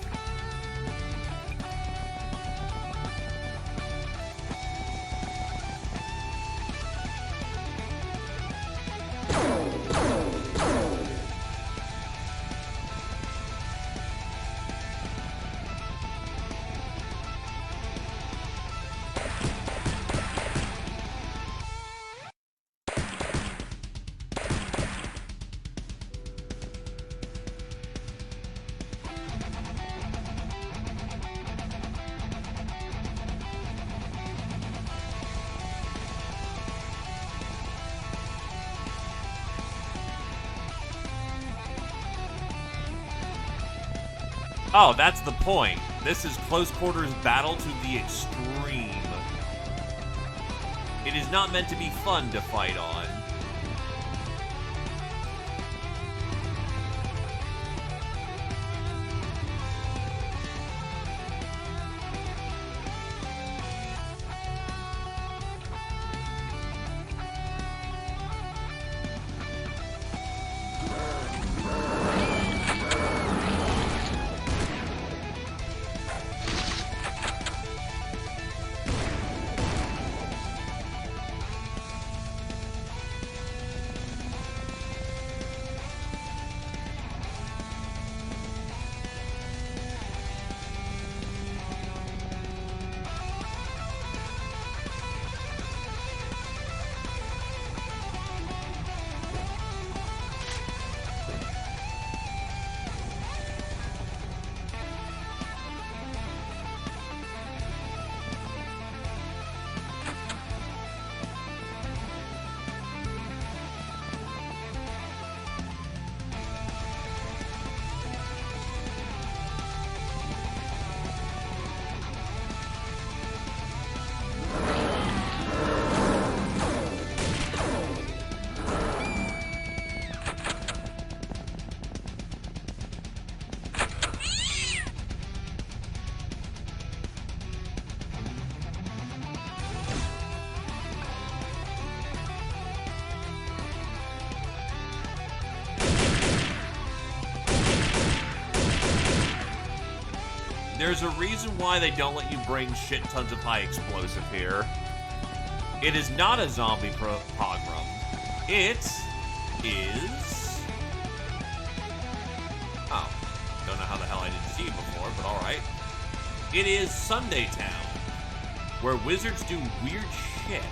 Oh, that's the point. This is close quarters battle to the extreme. It is not meant to be fun to fight on. There's a reason why they don't let you bring shit tons of high explosive here. It is not a zombie pogrom. It is... Oh. Don't know how the hell I didn't see you before, but alright. It is Sunday Town, where wizards do weird shit.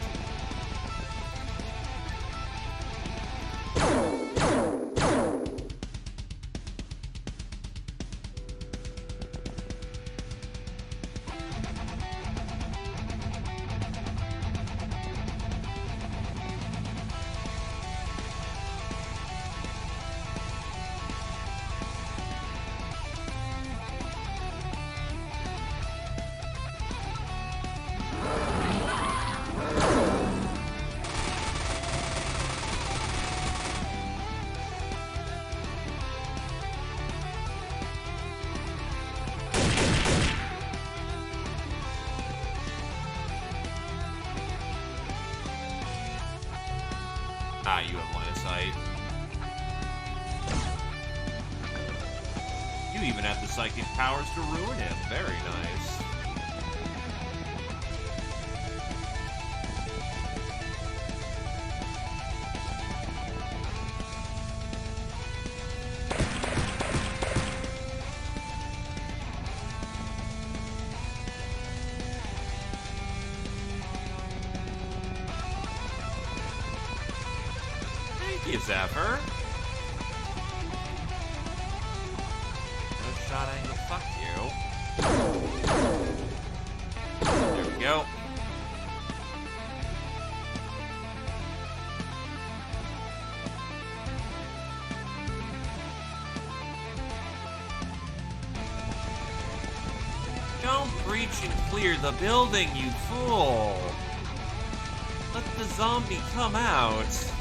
Ah, you have line of sight. You even have the psychic powers to ruin him. Very nice. Thank you, Zephyr. No shot angle, fuck you. There we go. Don't breach and clear the building, you fool! Let the zombie come out.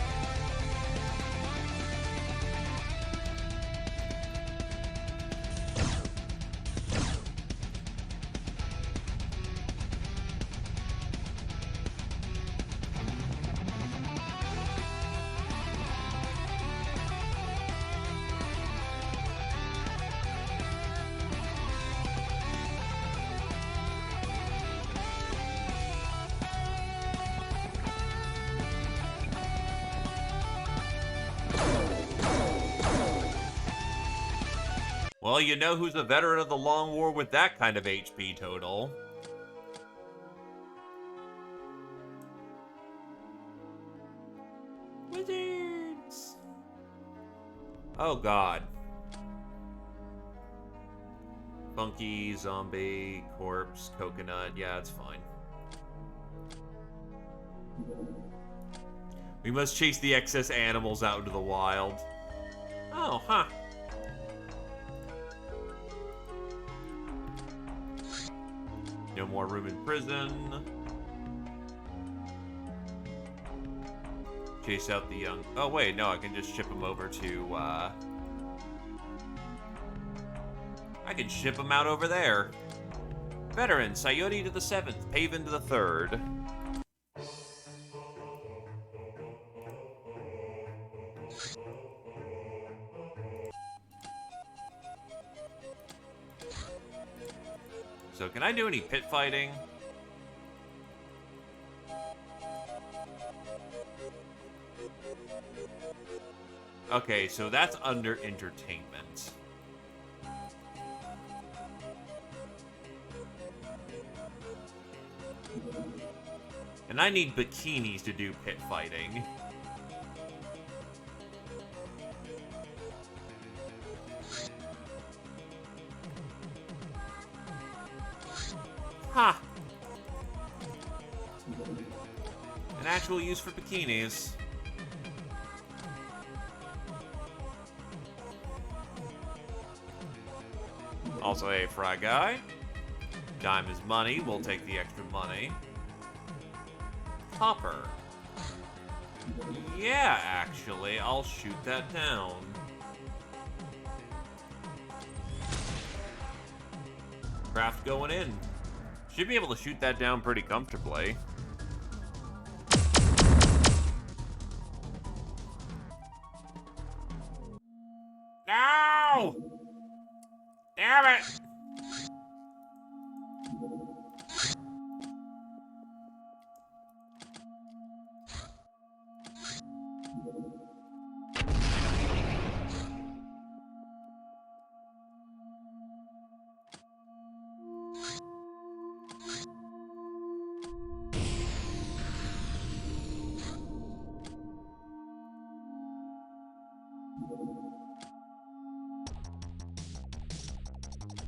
Well, you know who's a veteran of the Long War with that kind of HP total. Wizards! Oh, God. Funky, zombie, corpse, coconut. Yeah, it's fine. We must chase the excess animals out into the wild. Oh, huh. No more room in prison. Chase out the young... Oh, wait, no, I can just ship him over to, I can ship him out over there. Veteran, Sayori to the 7th, Paven to the 3rd. So, can I do any pit fighting? Okay, so that's under entertainment. And I need bikinis to do pit fighting. Ha! An actual use for bikinis. Also a fry guy. Time is money. We'll take the extra money. Hopper. Yeah, actually, I'll shoot that down. Craft going in. Should be able to shoot that down pretty comfortably. No! Damn it!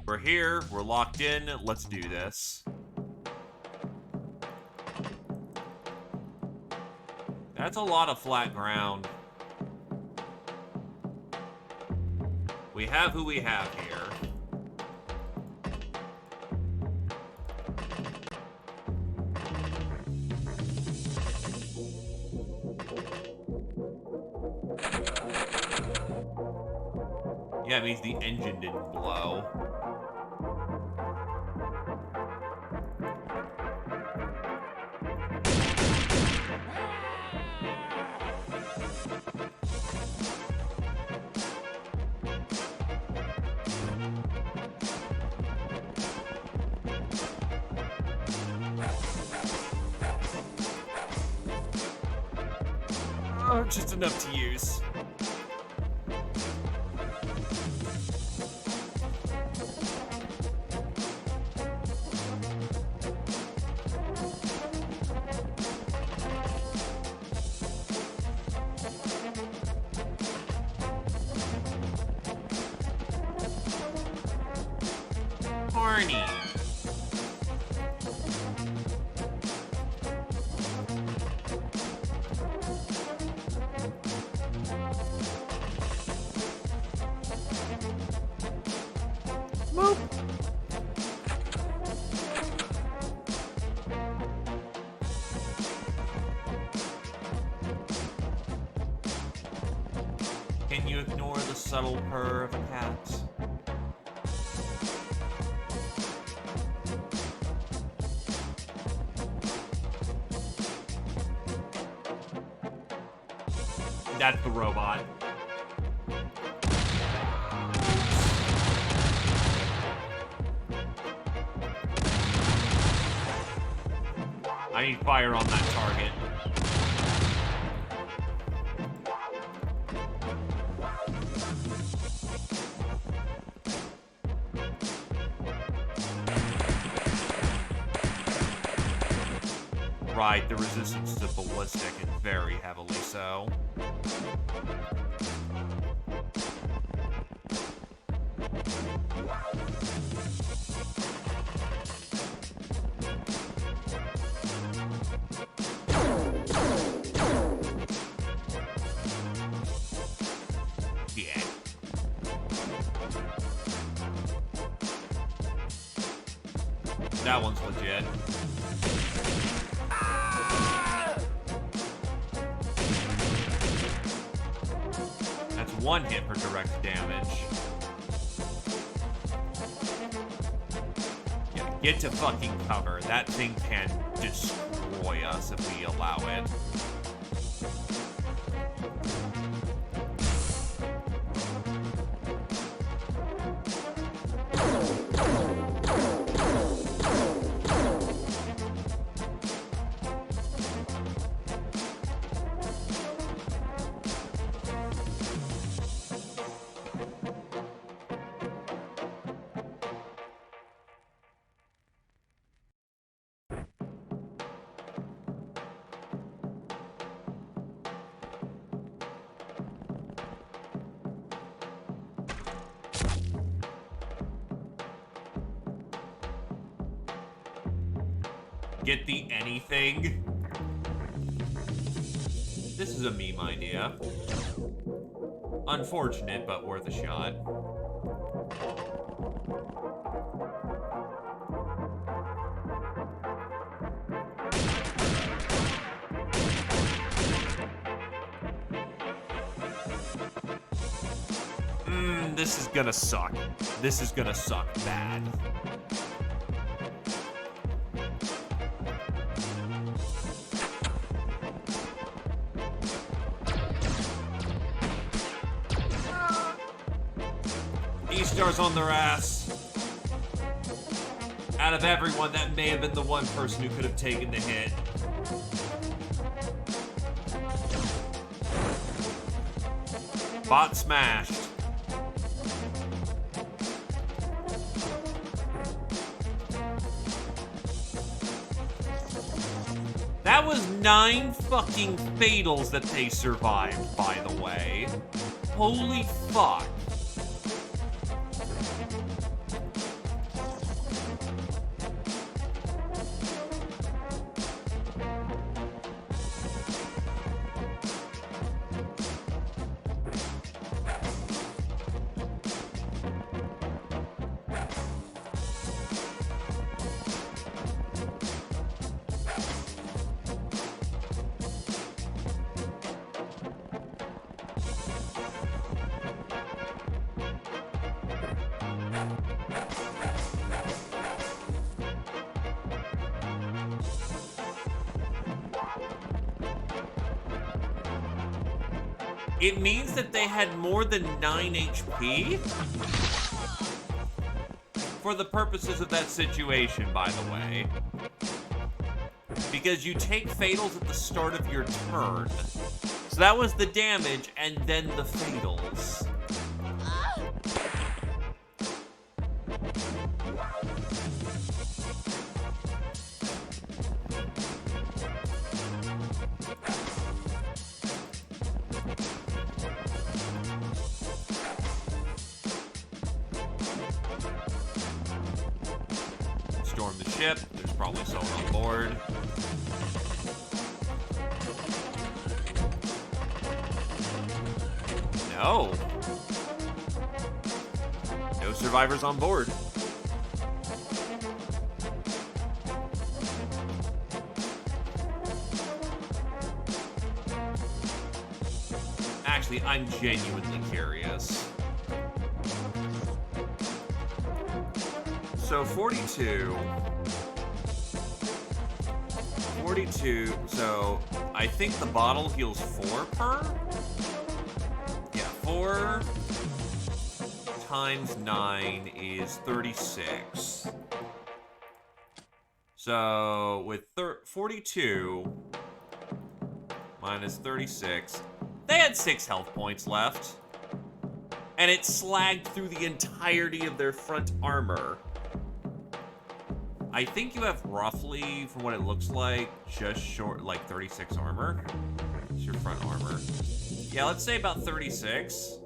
We're here, we're locked in, let's do this. That's a lot of flat ground. We have who we have here. Yeah, it means the engine didn't blow. Oh, just enough to use. Barney. Whoop. Can you ignore the subtle purr of a cat? That's the robot. I need fire on that target. Right, the resistance to ballistic is very heavily so. Yeah. That one's legit. That's one hit for direct damage. Yeah, get to fucking cover. That thing can destroy us if we allow it. Get the anything. This is a meme idea. Unfortunate, but worth a shot. This is gonna suck. This is gonna suck bad. E-Stars on their ass. Out of everyone, that may have been the one person who could have taken the hit. Bot smashed. That was 9 fucking fatals that they survived, by the way. Holy fuck. It means that they had more than 9 HP? For the purposes of that situation, by the way. Because you take fatals at the start of your turn. So that was the damage, and then the fatals. Storm the ship. There's probably someone on board. No. No survivors on board. Actually, I'm genuinely curious. So 42, so I think the bottle heals 4 per? Yeah, 4 times 9 is 36. So with 42 minus 36, they had 6 health points left. And it slagged through the entirety of their front armor. I think you have roughly, from what it looks like, just short, like 36 armor. It's your front armor. Yeah, let's say about 36.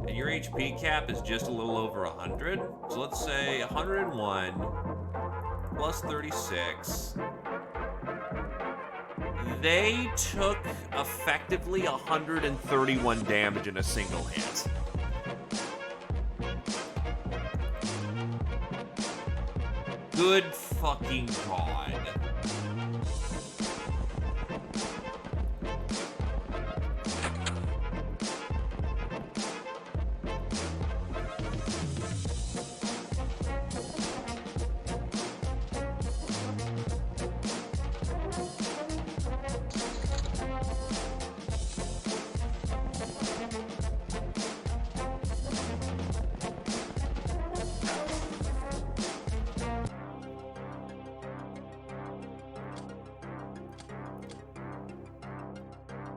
And your HP cap is just a little over 100. So let's say 101 plus 36. They took effectively 131 damage in a single hit. Good fucking God.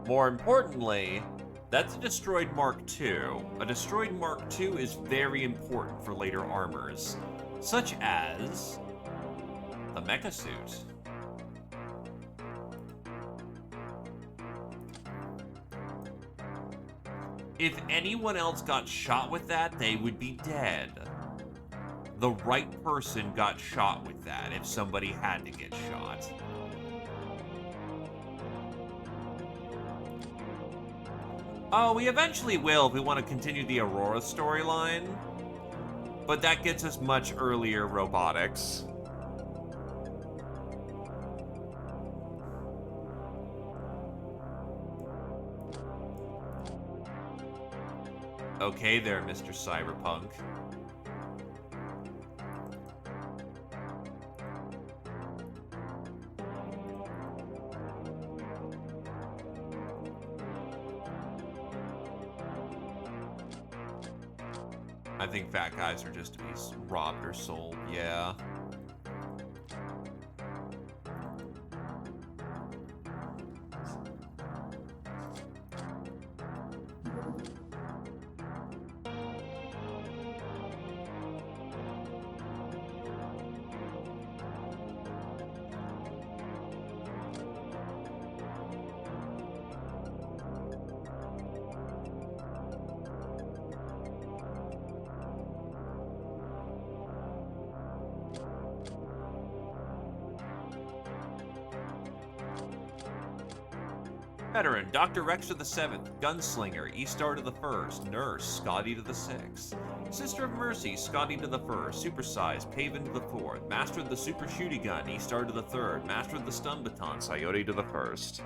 More importantly, that's a destroyed Mark II. A destroyed Mark II is very important for later armors, such as the mecha suit. If anyone else got shot with that, they would be dead. The right person got shot with that if somebody had to get shot. Oh, we eventually will if we want to continue the Aurora storyline. But that gets us much earlier robotics. Okay there, Mr. Cyberpunk. I think fat guys are just to be robbed or sold, yeah. Veteran, Dr. Rex to the 7th, Gunslinger, Eastar to the 1st, Nurse, Scotty to the 6th, Sister of Mercy, Scotty to the 1st, Supersize, Paven to the 4th, Master of the Super Shooty Gun, Eastar to the 3rd, Master of the Stun Baton, Coyote to the 1st.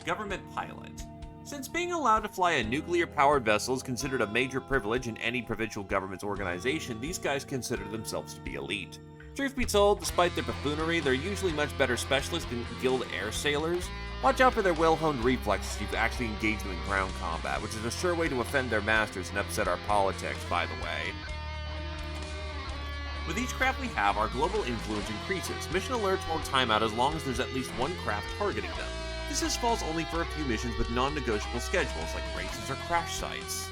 Government Pilot. Since being allowed to fly a nuclear-powered vessel is considered a major privilege in any provincial government's organization, these guys consider themselves to be elite. Truth be told, despite their buffoonery, they're usually much better specialists than guild air sailors. Watch out for their well-honed reflexes if you actually engage them in ground combat, which is a sure way to offend their masters and upset our politics, by the way. With each craft we have, our global influence increases. Mission alerts won't time out as long as there's at least one craft targeting them. This falls only for a few missions with non-negotiable schedules, like races or crash sites.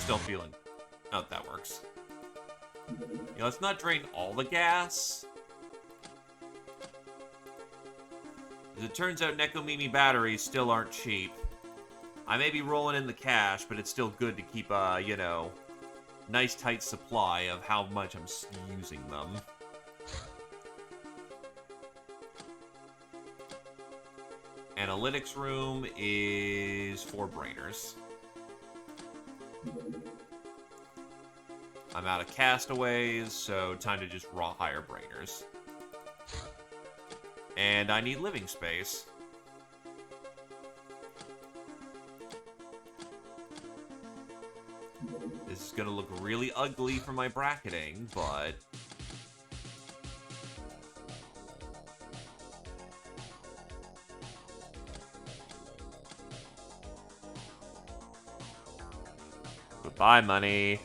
Still feeling. Oh, that works. Yeah, let's not drain all the gas. As it turns out, Nekomimi batteries still aren't cheap. I may be rolling in the cash, but it's still good to keep a, you know, nice tight supply of how much I'm using them. Analytics room is 4 brainers. I'm out of castaways, so time to just raw hire brainers. And I need living space. This is gonna look really ugly for my bracketing, but... Goodbye, money.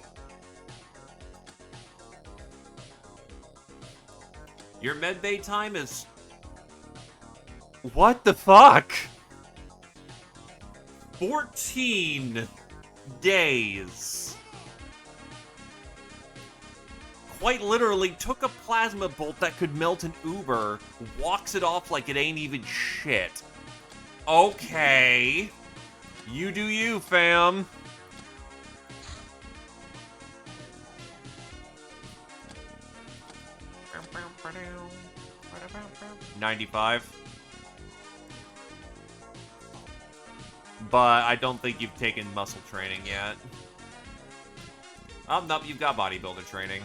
Your medbay time is... What the fuck? 14 days. Quite literally took a plasma bolt that could melt an Uber, walks it off like it ain't even shit. Okay. You do you, fam. $95. But I don't think you've taken muscle training yet. Oh, nope, you've got bodybuilder training.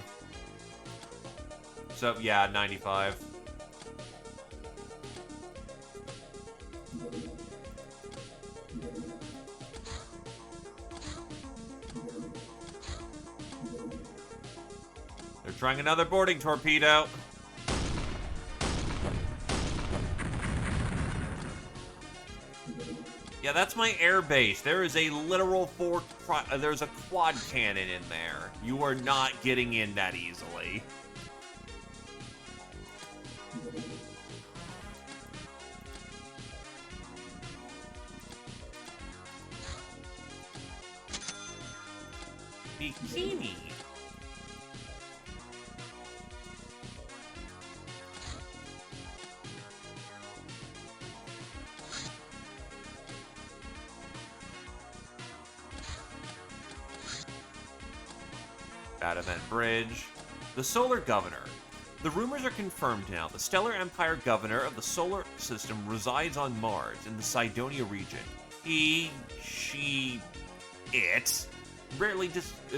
So, yeah, 95. They're trying another boarding torpedo. Yeah, that's my air base. There is a literal there's a quad cannon in there. You are not getting in that easily. Bikini. That event bridge. The Solar Governor. The rumors are confirmed now. The Stellar Empire Governor of the solar system resides on Mars in the Cydonia region. He, she, it rarely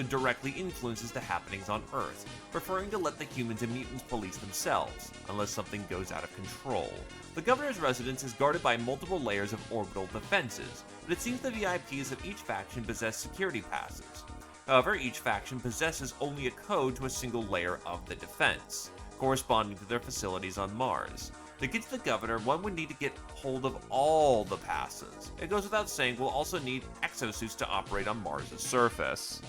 directly influences the happenings on Earth, preferring to let the humans and mutants police themselves, unless something goes out of control. The Governor's residence is guarded by multiple layers of orbital defenses, but it seems the VIPs of each faction possess security passes. However, each faction possesses only a code to a single layer of the defense, corresponding to their facilities on Mars. To get to the Governor, one would need to get hold of all the passes. It goes without saying we'll also need exosuits to operate on Mars' surface.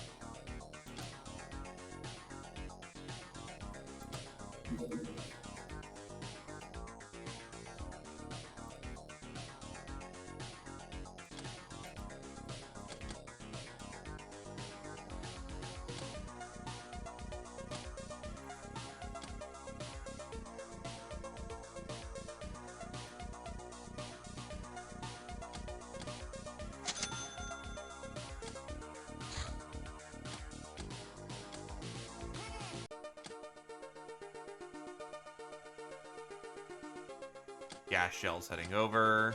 Gas shells heading over.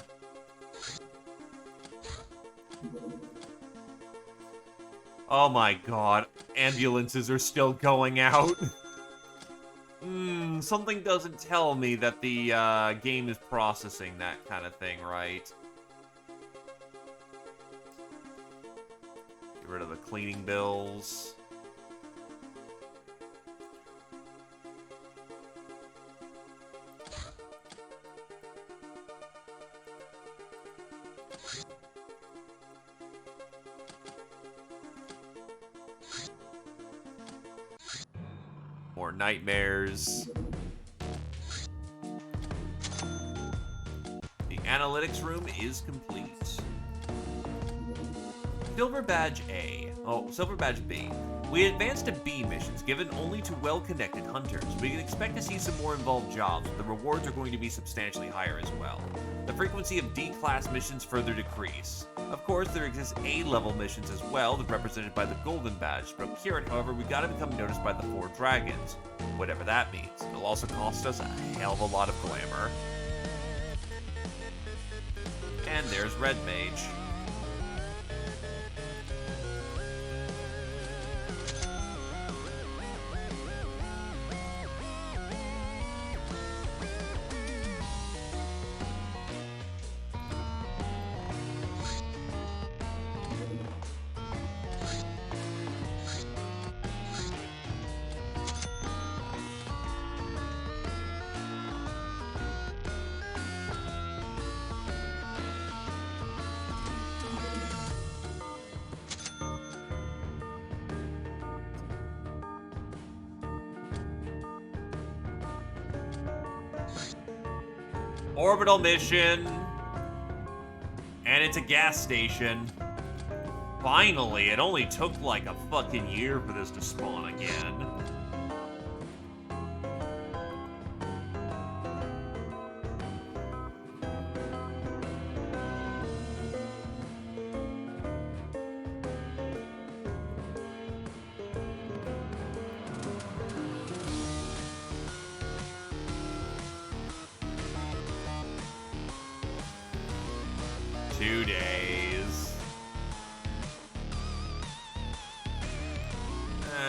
Oh my god. Ambulances are still going out. Something doesn't tell me that the game is processing that kind of thing right. Get rid of the cleaning bills. More nightmares. The analytics room is complete. Silver Badge A. Oh, Silver Badge B. We advanced to B missions given only to well-connected hunters. We can expect to see some more involved jobs, but the rewards are going to be substantially higher as well. The frequency of D-class missions further decrease. Of course, there exists A-level missions as well, that represented by the Golden Badge. To procure it, however, we gotta become noticed by the 4 dragons. Whatever that means. It'll also cost us a hell of a lot of glamour. And there's Red Mage. Orbital mission. And it's a gas station. Finally, it only took like a fucking year for this to spawn again.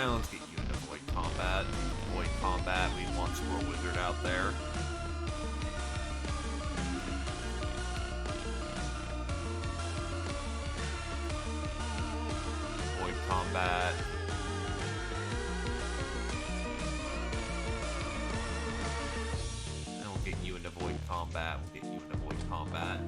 Let's get you into Void Combat. Void Combat, we want Squirrel Wizard out there. Void Combat. And we'll get you into Void Combat. We'll get you into Void Combat.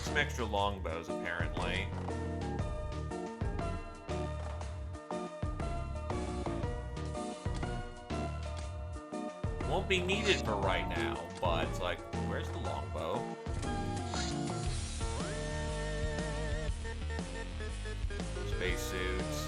Some extra longbows, apparently. Won't be needed for right now, but it's like, where's the longbow? Spacesuits.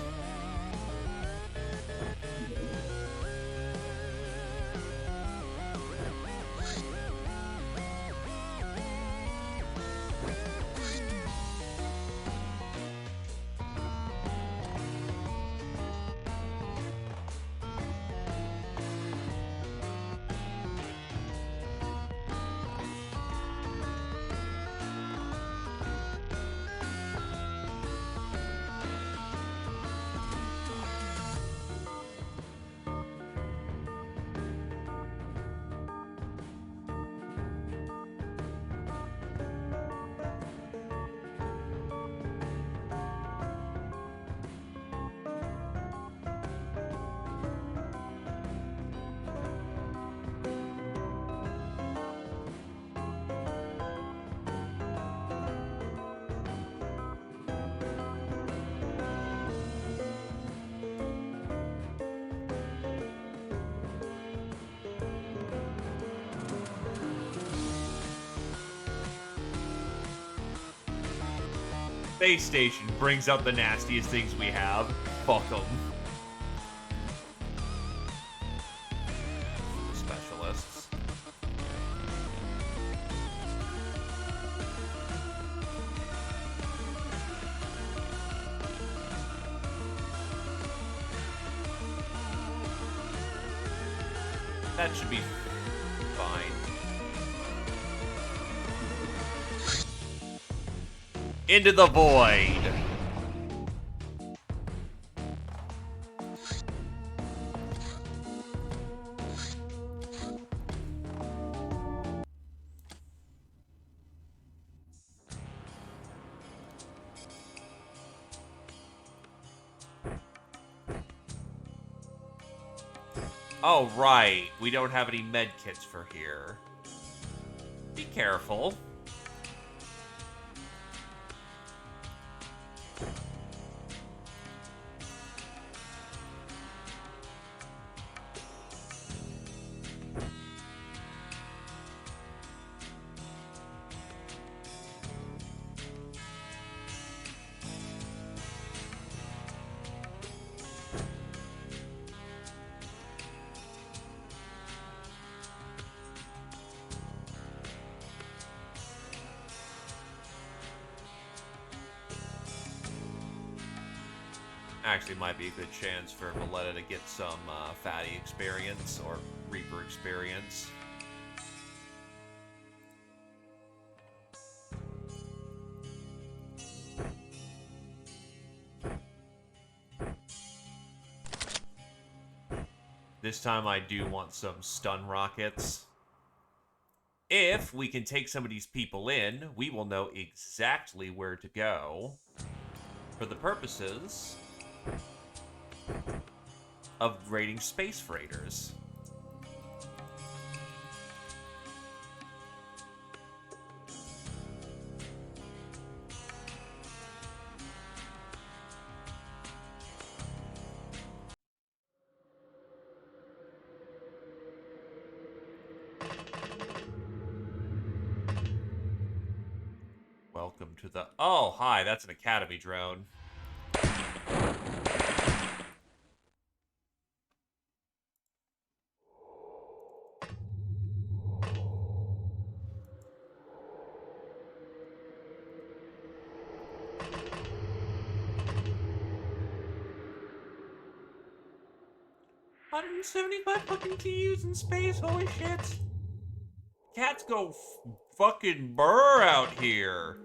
space station brings out the nastiest things we have. Fuck them. The specialists. That should be fine. Into the void. Oh, right. We don't have any med kits for here. Be careful. Actually might be a good chance for Valletta to get some fatty experience or Reaper experience. This time I do want some stun rockets. If we can take some of these people in, we will know exactly where to go for the purposes of raiding space freighters. Welcome to the... Oh, hi, that's an Academy drone. $175 fucking TUs in space, holy shit. Cats go fucking burr out here.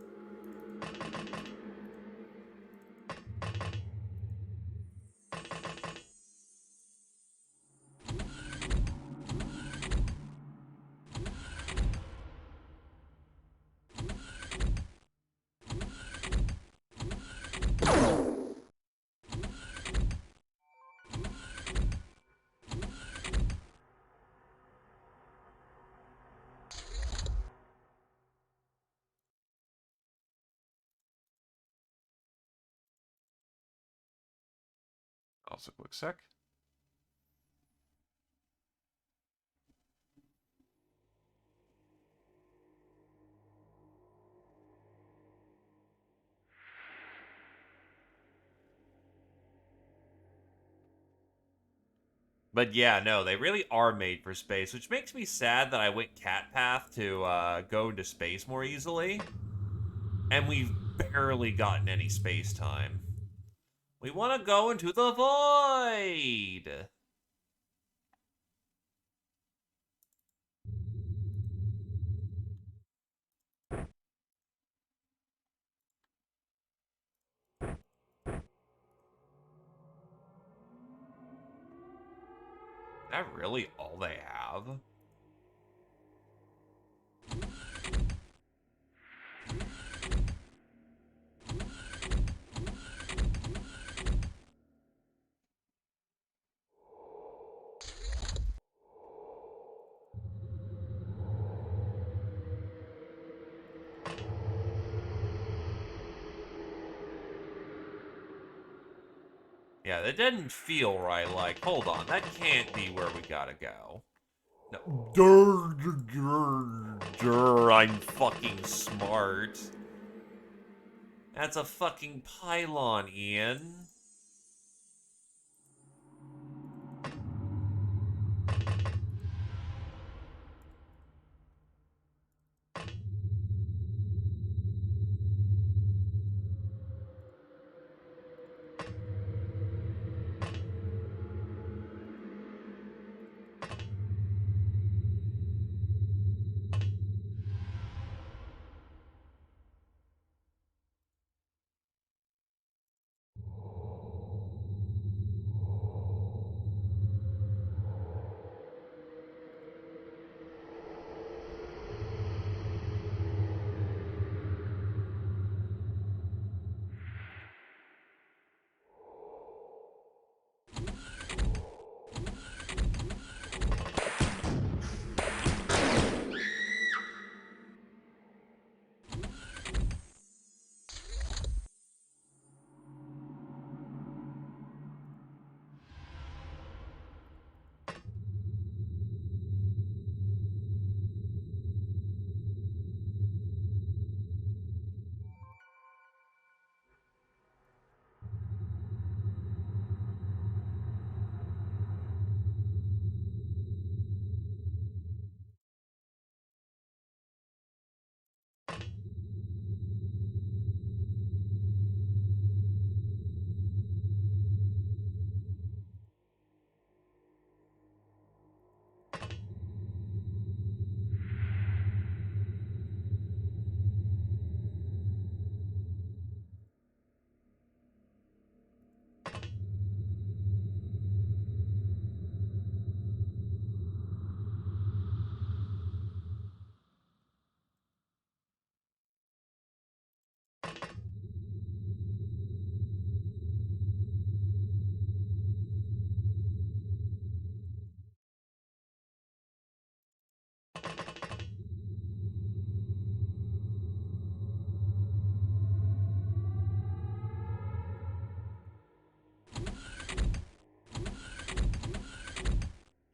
Also, quick sec. But yeah, no, they really are made for space, which makes me sad that I went cat path to go into space more easily. And we've barely gotten any space time. We want to go into the void! Is that really all they have? Yeah, that didn't feel right. Like, hold on, that can't be where we gotta go. No. I'm fucking smart. That's a fucking pylon, Ian.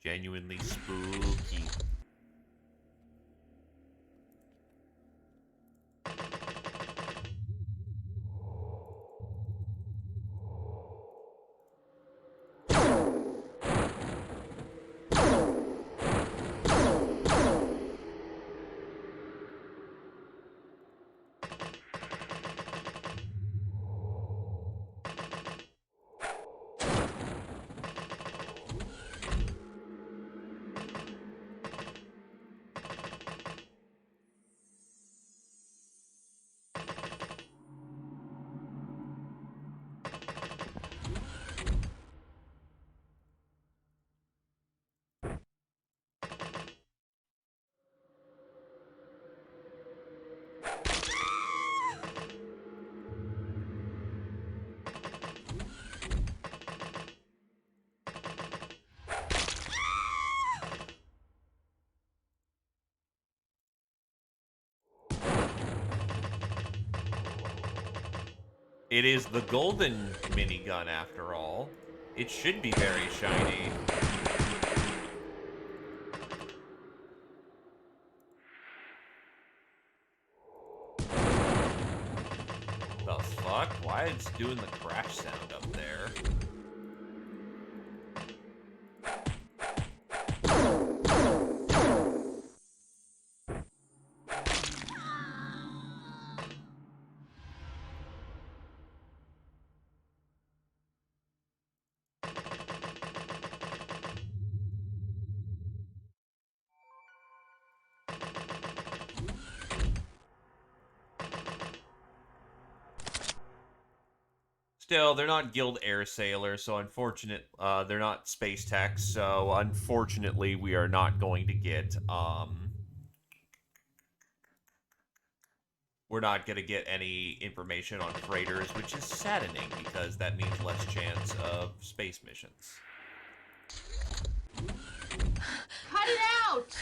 Genuinely spooky. It is the golden minigun, after all. It should be very shiny. The fuck? Why is it doing the crash sound up there? Still, they're not guild air sailors, so they're not space techs, so unfortunately we are not going to get, we're not going to get any information on freighters, which is saddening, because that means less chance of space missions. Cut it out!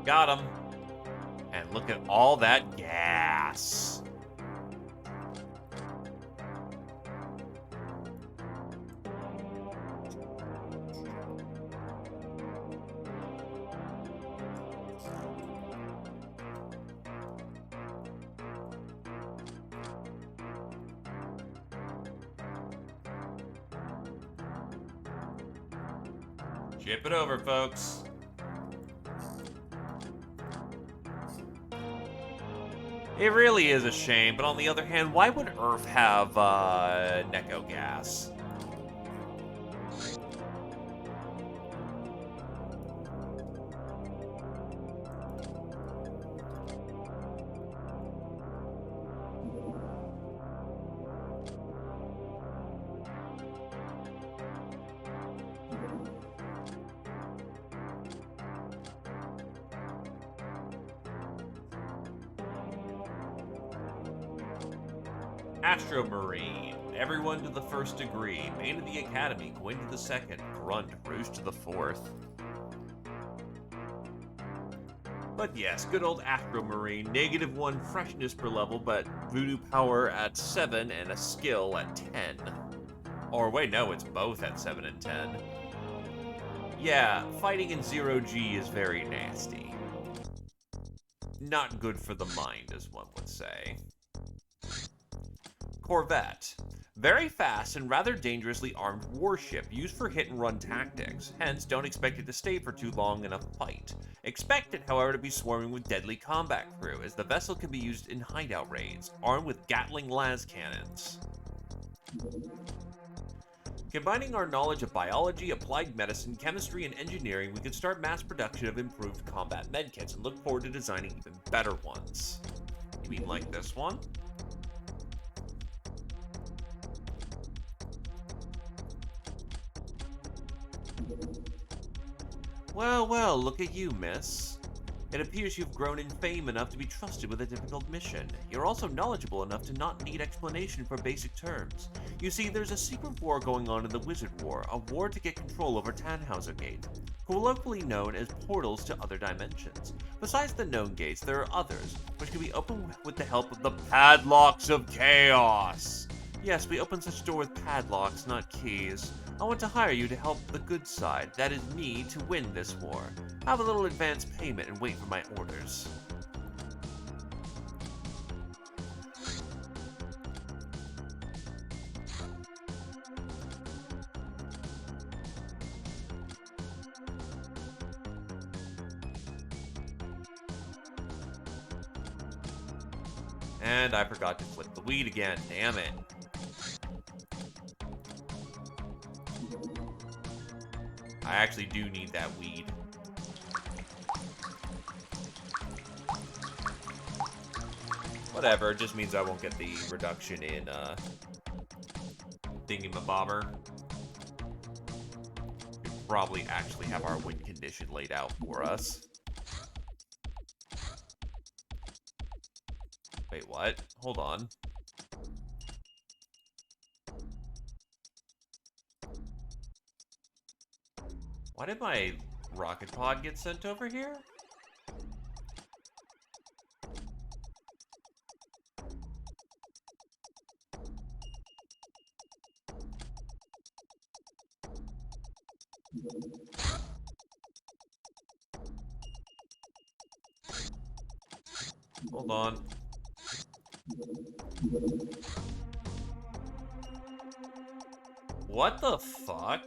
got him. And look at all that gas. Ship it over, folks. It really is a shame, but on the other hand, why would Earth have, Neko gas? Astromarine. Everyone to the first degree. Main of the Academy. Gwyn to the second. Grunt. Rouge to the fourth. But yes, good old Astromarine. -1 freshness per level, but voodoo power at 7 and a skill at 10. Or wait, no, it's both at 7 and 10. Yeah, fighting in 0G is very nasty. Not good for the mind, as one would say. Corvette. Very fast and rather dangerously armed warship used for hit-and-run tactics, hence don't expect it to stay for too long in a fight. Expect it, however, to be swarming with deadly combat crew, as the vessel can be used in hideout raids, armed with Gatling las cannons. Combining our knowledge of biology, applied medicine, chemistry, and engineering, we can start mass production of improved combat medkits and look forward to designing even better ones. You mean like this one? Well, well, look at you, miss. It appears you've grown in fame enough to be trusted with a difficult mission. You're also knowledgeable enough to not need explanation for basic terms. You see, there's a secret war going on in the Wizard War, a war to get control over Tannhauser Gate, colloquially known as portals to other dimensions. Besides the known gates, there are others, which can be opened with the help of the Padlocks of Chaos. Yes, we open such doors with padlocks, not keys. I want to hire you to help the good side, that is me, to win this war. Have a little advance payment and wait for my orders. And I forgot to flip the weed again, damn it. I actually do need that weed. Whatever, it just means I won't get the reduction in, thingamabobber. We'll probably actually have our win condition laid out for us. Wait, what? Hold on. Why did my rocket pod get sent over here? Hold on. What the fuck?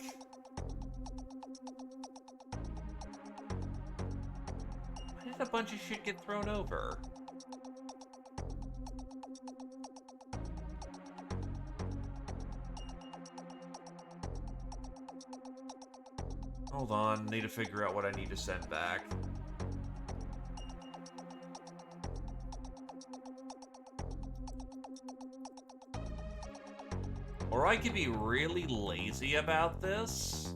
Why did a bunch of shit get thrown over? Hold on, need to figure out what I need to send back. Or I could be really lazy about this.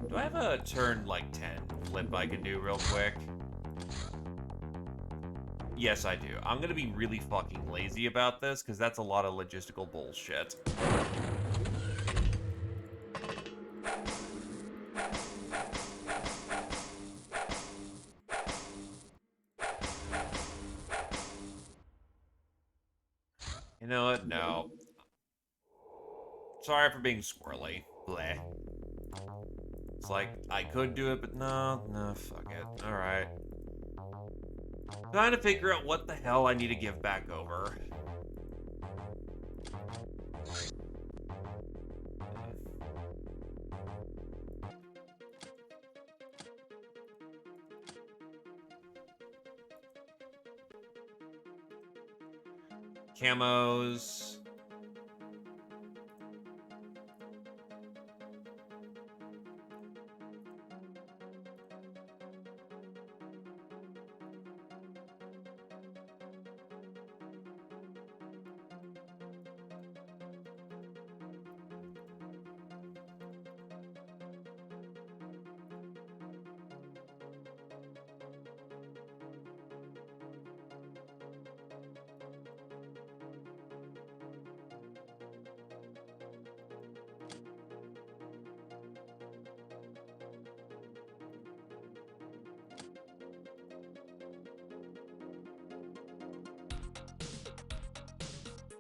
Do I have a turn like 10 flip I can do real quick? Yes, I do. I'm gonna be really fucking lazy about this because that's a lot of logistical bullshit. You know what? No. Sorry for being squirrely. Bleh. It's like, I could do it, but no, fuck it. Alright. Trying to figure out what the hell I need to give back over. Camos.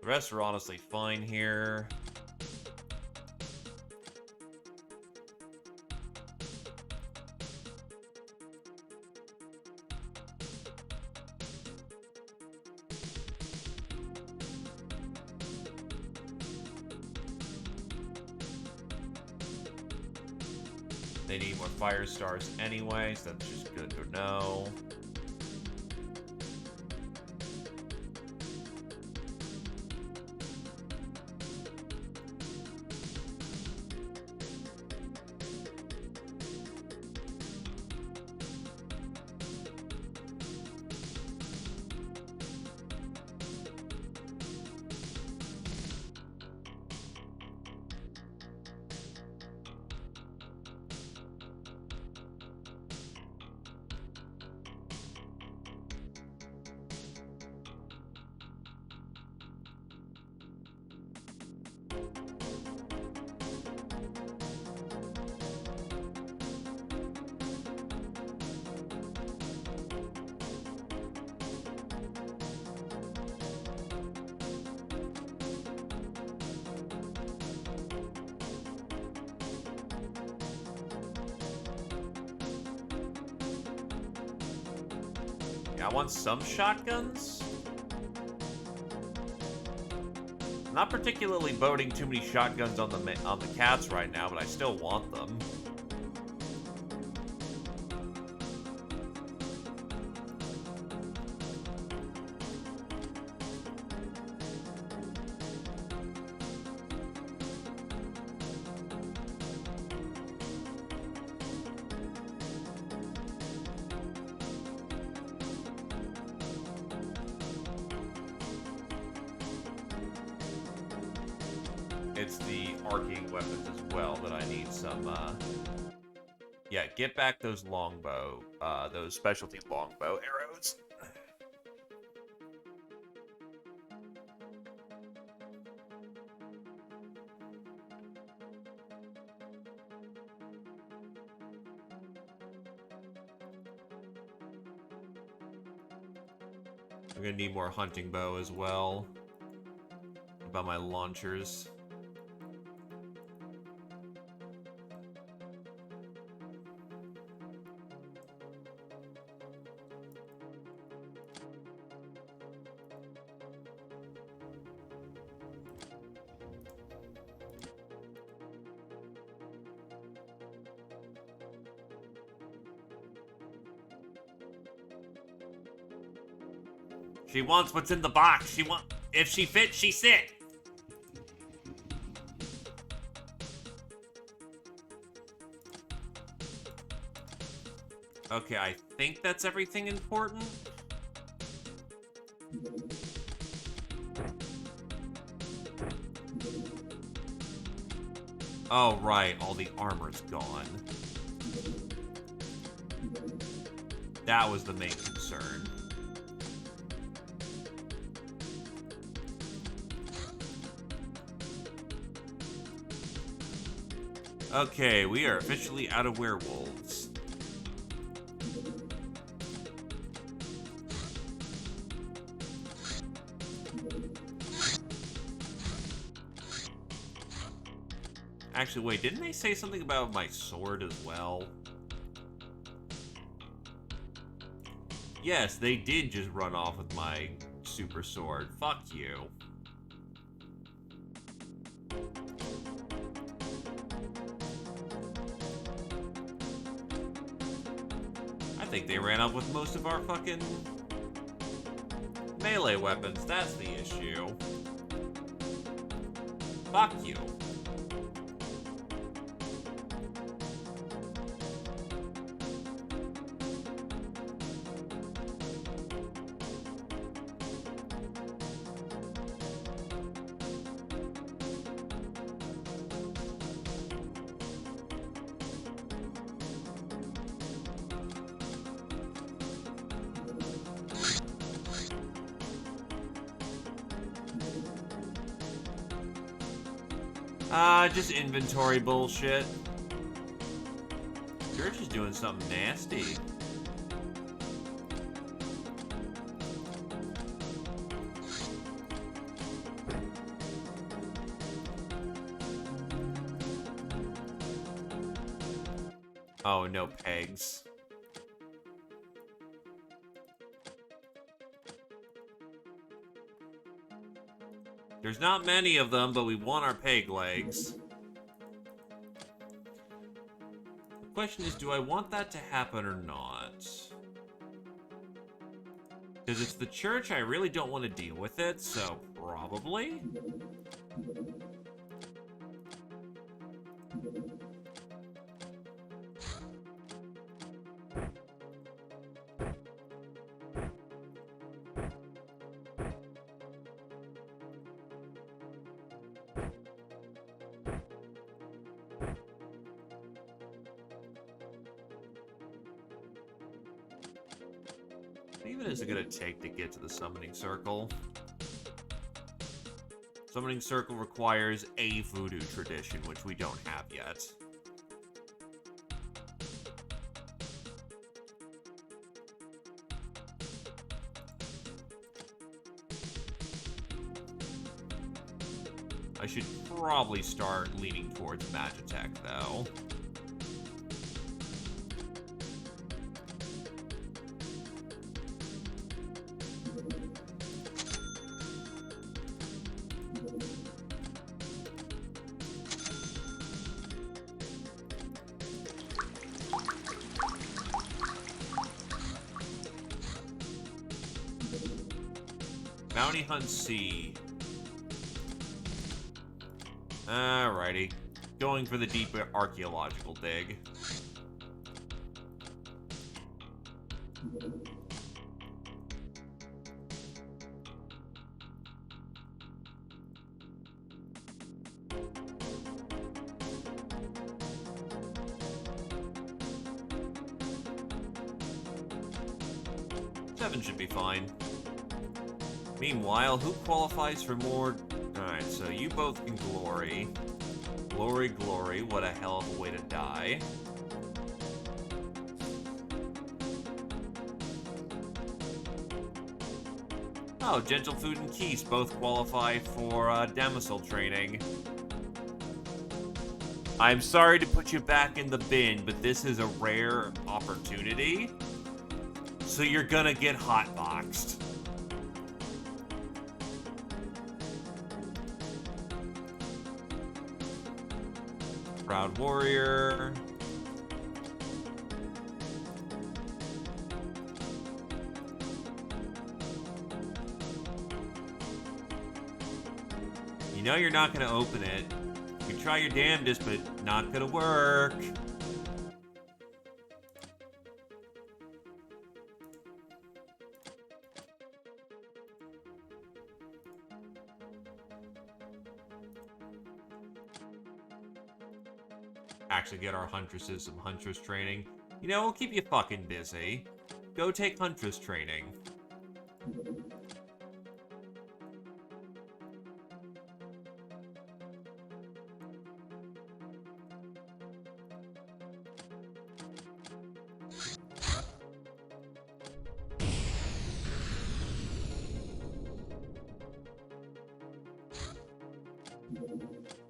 The rest are honestly fine here. They need more fire stars anyway, so that's just good to know. I want some shotguns. Not particularly boating too many shotguns on the cats right now, but I still want them. It's the arcing weapons as well that I need some, yeah, get back those longbow, those specialty longbow arrows. I'm gonna need more hunting bow as well. What about my launchers? She wants what's in the box. If she fits, she sit. Okay, I think that's everything important. Oh, right. All the armor's gone. That was the main concern. Okay, we are officially out of werewolves. Actually, wait, didn't they say something about my sword as well? Yes, they did just run off with my super sword. Fuck you. I think they ran off with most of our fucking melee weapons. That's the issue. Fuck you. Just inventory bullshit. Church is doing something nasty. Oh, no pegs. There's not many of them, but we want our peg legs. The question is, do I want that to happen or not? Because it's the church, I really don't want to deal with it, so probably. Even is it gonna take to get to the summoning circle? Summoning circle requires a voodoo tradition, which we don't have yet. I should probably start leaning towards Magitech, though. Bounty Hunt C. Alrighty. Going for the deep archaeological dig. Seven should be fine. Meanwhile, who qualifies for more? Alright, so you both can glory. Glory, glory, what a hell of a way to die. Oh, Gentle Food and Keys both qualify for Damisel training. I'm sorry to put you back in the bin, but this is a rare opportunity. So you're gonna get hotboxed. Proud Warrior. You know you're not gonna open it. You try your damnedest, but not gonna work. Actually get our huntresses some huntress training. You know, we'll keep you fucking busy. Go take huntress training.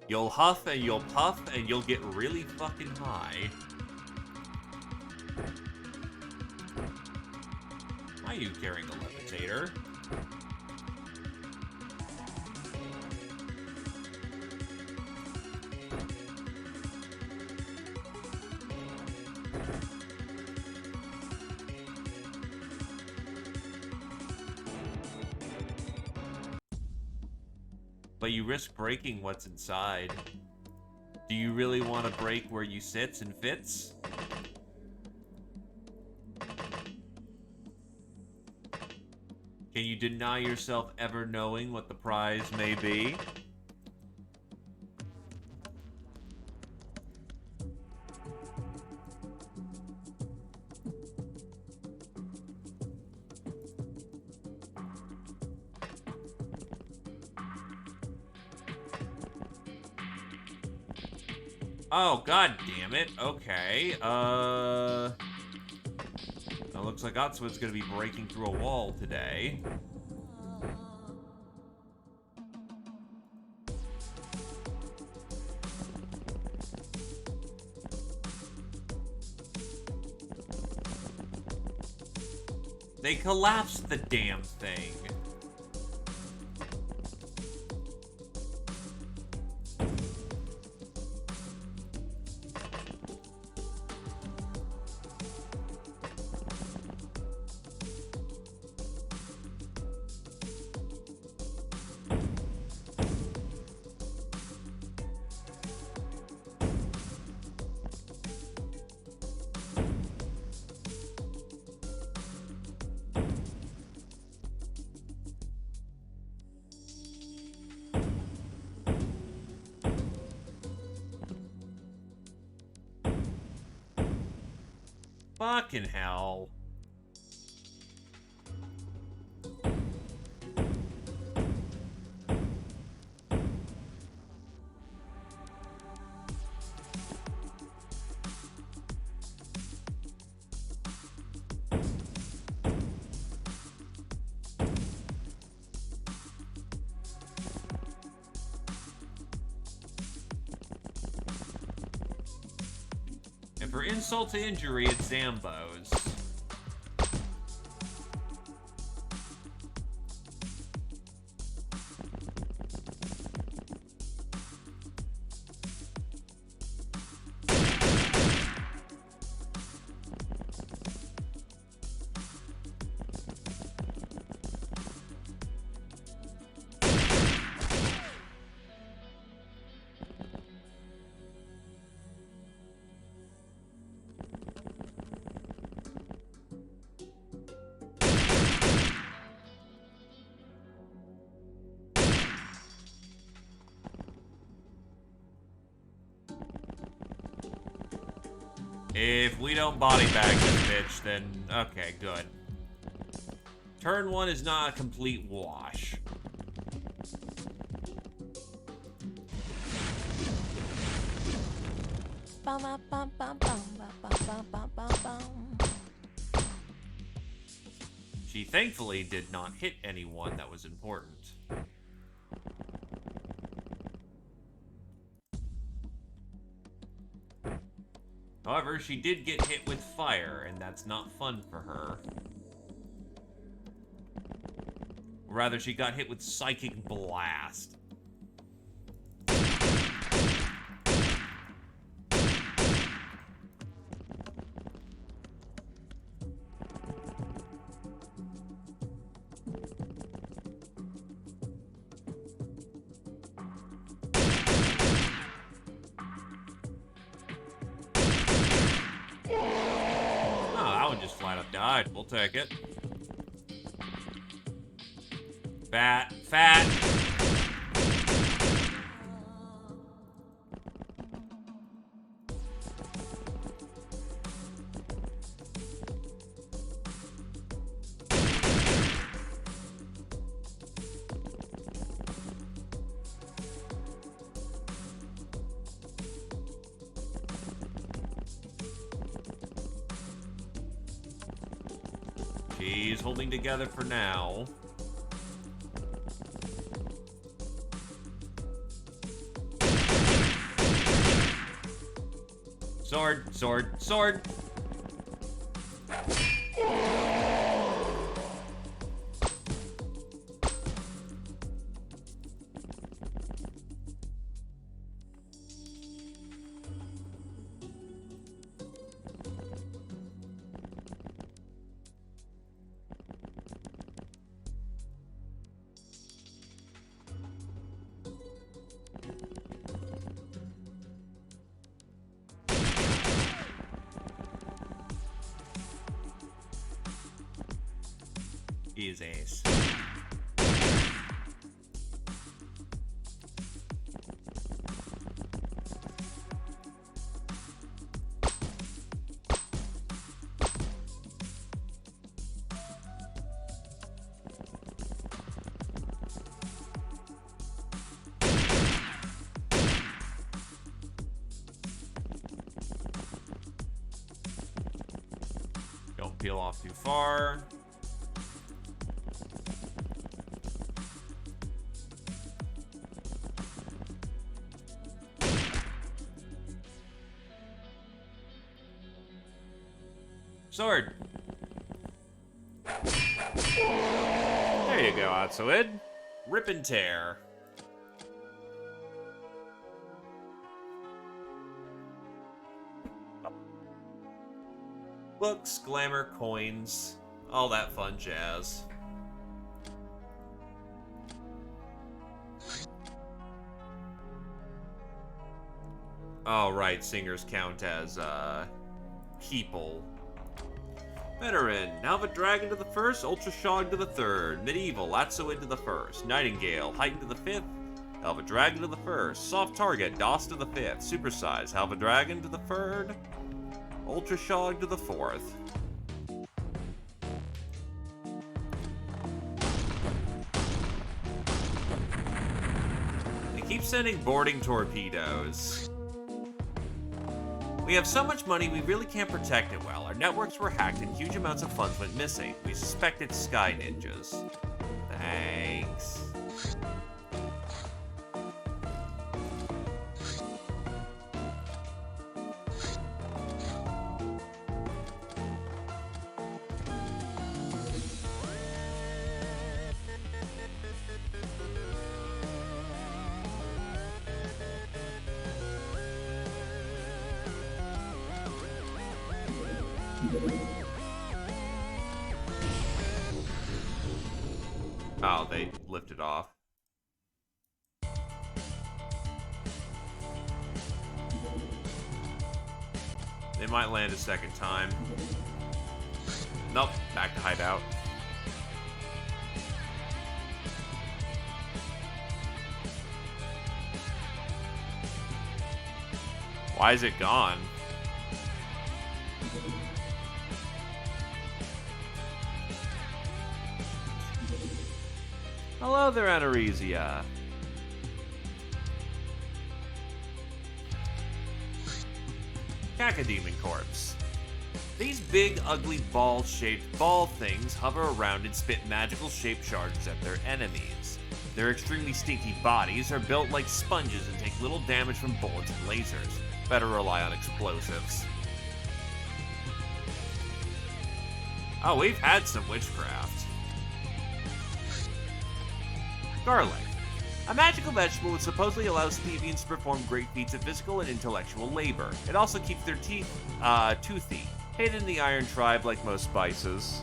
You'll huff and you'll puff and you'll get really fucking high. Why are you carrying a levitator? But you risk breaking what's inside. Do you really want to break where you sits and fits? Can you deny yourself ever knowing what the prize may be? Oh, god damn it. Okay, it looks like Otswood's gonna be breaking through a wall today. They collapsed the damn thing. Fucking hell. And for insult to injury, it's Zambo's. If we don't body bag this bitch, then okay, good. Turn 1 is not a complete wash. She thankfully did not hit anyone that was important. However, she did get hit with fire, and that's not fun for her. Rather, she got hit with Psychic Blast. Died. We'll take it. Fat. She's holding together for now. Sword, sword, sword. His ace. Don't peel off too far. Sword. There you go, Atsuid. Rip and tear. Books, glamour, coins, all that fun jazz. Oh, right, singers count as, people. Veteran, Alva Dragon to the first, Ultra Shog to the third, Medieval, Atsuid to the first, Nightingale, Heighten to the fifth, Alva Dragon to the first, Soft Target, DOS to the fifth, Supersize, Alva Dragon to the third, Ultra Shog to the fourth. They keep sending boarding torpedoes. We have so much money, we really can't protect it well. Our networks were hacked and huge amounts of funds went missing. We suspect it's Sky Ninjas. Thanks. Oh, they lifted off. They might land a second time. Nope, back to hideout. Why is it gone? Hello there, Anaresia. Cacodemon Corpse. These big, ugly, ball-shaped ball things hover around and spit magical shaped charges at their enemies. Their extremely stinky bodies are built like sponges and take little damage from bullets and lasers. Better rely on explosives. Oh, we've had some witchcraft. Garlic. A magical vegetable that supposedly allows Thevians to perform great feats of physical and intellectual labor. It also keeps their teeth, toothy, hidden in the Iron Tribe like most spices.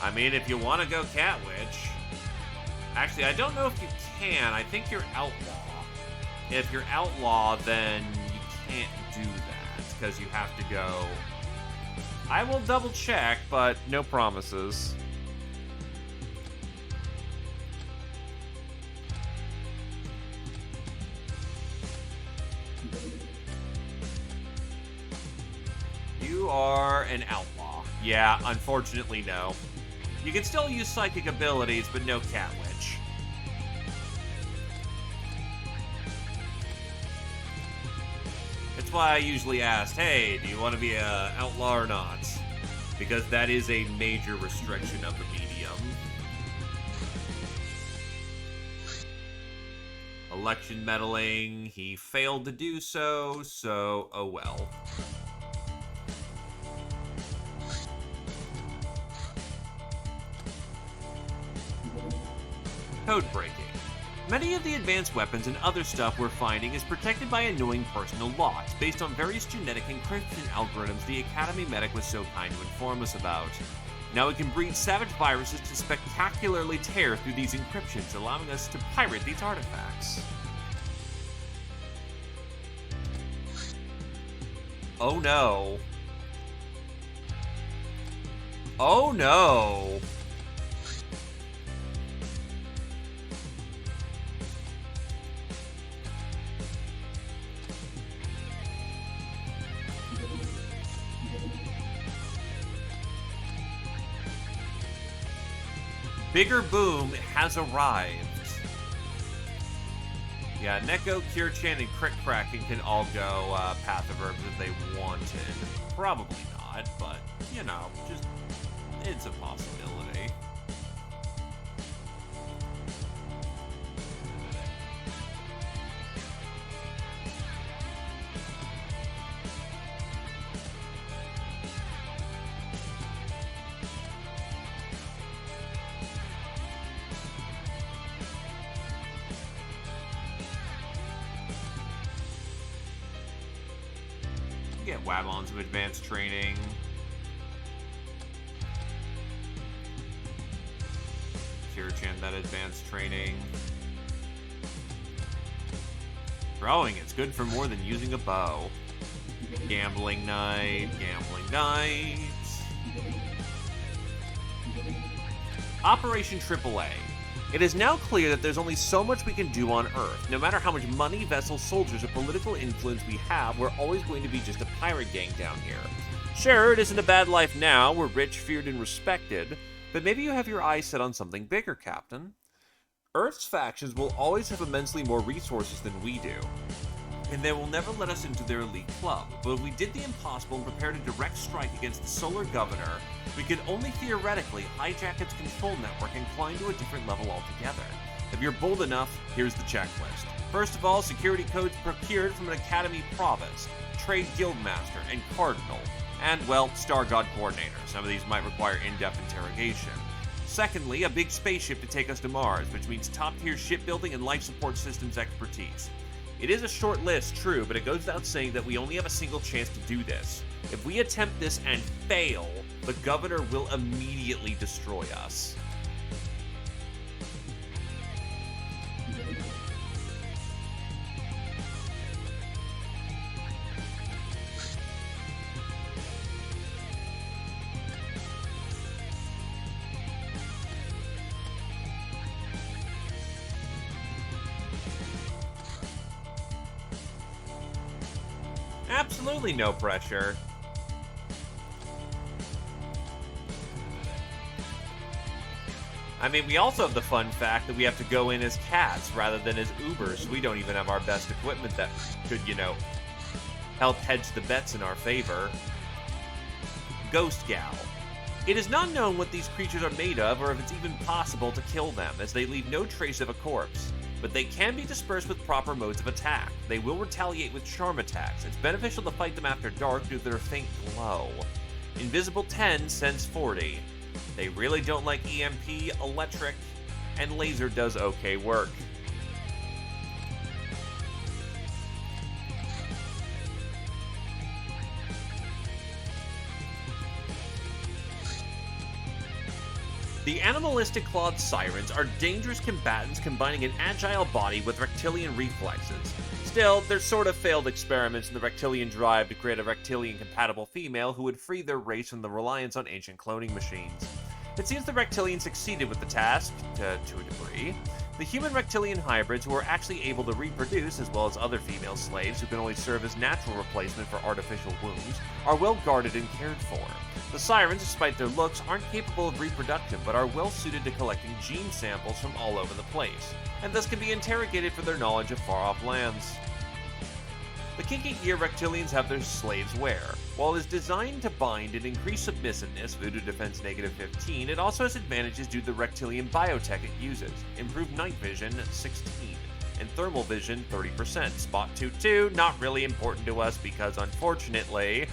I mean, if you want to go Cat Witch... Actually, I don't know if you can. I think you're Outlaw. If you're Outlaw, then you can't do that, because you have to go... I will double check, but no promises. You are an outlaw. Yeah, unfortunately, no. You can still use psychic abilities, but no Cat Witch. That's why I usually ask, hey, do you want to be an outlaw or not? Because that is a major restriction of the medium. Election meddling, he failed to do so, so oh well. Code breaking. Many of the advanced weapons and other stuff we're finding is protected by annoying personal locks based on various genetic encryption algorithms the Academy medic was so kind to inform us about. Now it can breed savage viruses to spectacularly tear through these encryptions, allowing us to pirate these artifacts. Oh no. Oh no. Bigger Boom has arrived. Yeah, Neko, Cure-chan, and Crick Kraken can all go Path of Herbs if they wanted. Probably not, but, you know, just, it's a possibility. Get Wabon some advanced training. Cure-chan that advanced training. Throwing, it's good for more than using a bow. Gambling night, gambling night. Operation AAA. It is now clear that there's only so much we can do on Earth. No matter how much money, vessels, soldiers, or political influence we have, we're always going to be just a pirate gang down here. Sure, it isn't a bad life now, we're rich, feared, and respected, but maybe you have your eyes set on something bigger, Captain. Earth's factions will always have immensely more resources than we do, and they will never let us into their elite club. But if we did the impossible and prepared a direct strike against the Solar Governor, we could only theoretically hijack its control network and climb to a different level altogether. If you're bold enough, here's the checklist. First of all, security codes procured from an Academy Provost, Trade Guildmaster, and Cardinal, and, well, Star God Coordinator. Some of these might require in-depth interrogation. Secondly, a big spaceship to take us to Mars, which means top-tier shipbuilding and life support systems expertise. It is a short list, true, but it goes without saying that we only have a single chance to do this. If we attempt this and fail, the Governor will immediately destroy us. Absolutely no pressure. I mean, we also have the fun fact that we have to go in as cats rather than as Ubers. We don't even have our best equipment that could, you know, help hedge the bets in our favor. Ghost Gal. It is not known what these creatures are made of or if it's even possible to kill them, as they leave no trace of a corpse. But they can be dispersed with proper modes of attack. They will retaliate with charm attacks. It's beneficial to fight them after dark due to their faint glow. Invisible 10, Sense 40. They really don't like EMP, electric, and laser does okay work. The animalistic clawed sirens are dangerous combatants combining an agile body with reptilian reflexes. Still, they're sort of failed experiments in the reptilian drive to create a reptilian-compatible female who would free their race from the reliance on ancient cloning machines. It seems the reptilians succeeded with the task, to a degree. The human-reptilian hybrids, who are actually able to reproduce, as well as other female slaves who can only serve as natural replacement for artificial wombs, are well guarded and cared for. The sirens, despite their looks, aren't capable of reproduction, but are well suited to collecting gene samples from all over the place, and thus can be interrogated for their knowledge of far-off lands. The kinky gear reptilians have their slaves wear. While it is designed to bind and increase submissiveness, Voodoo Defense -15, it also has advantages due to the reptilian biotech it uses. Improved night vision, 16. and thermal vision 30%. Spot 2-2, not really important to us because unfortunately,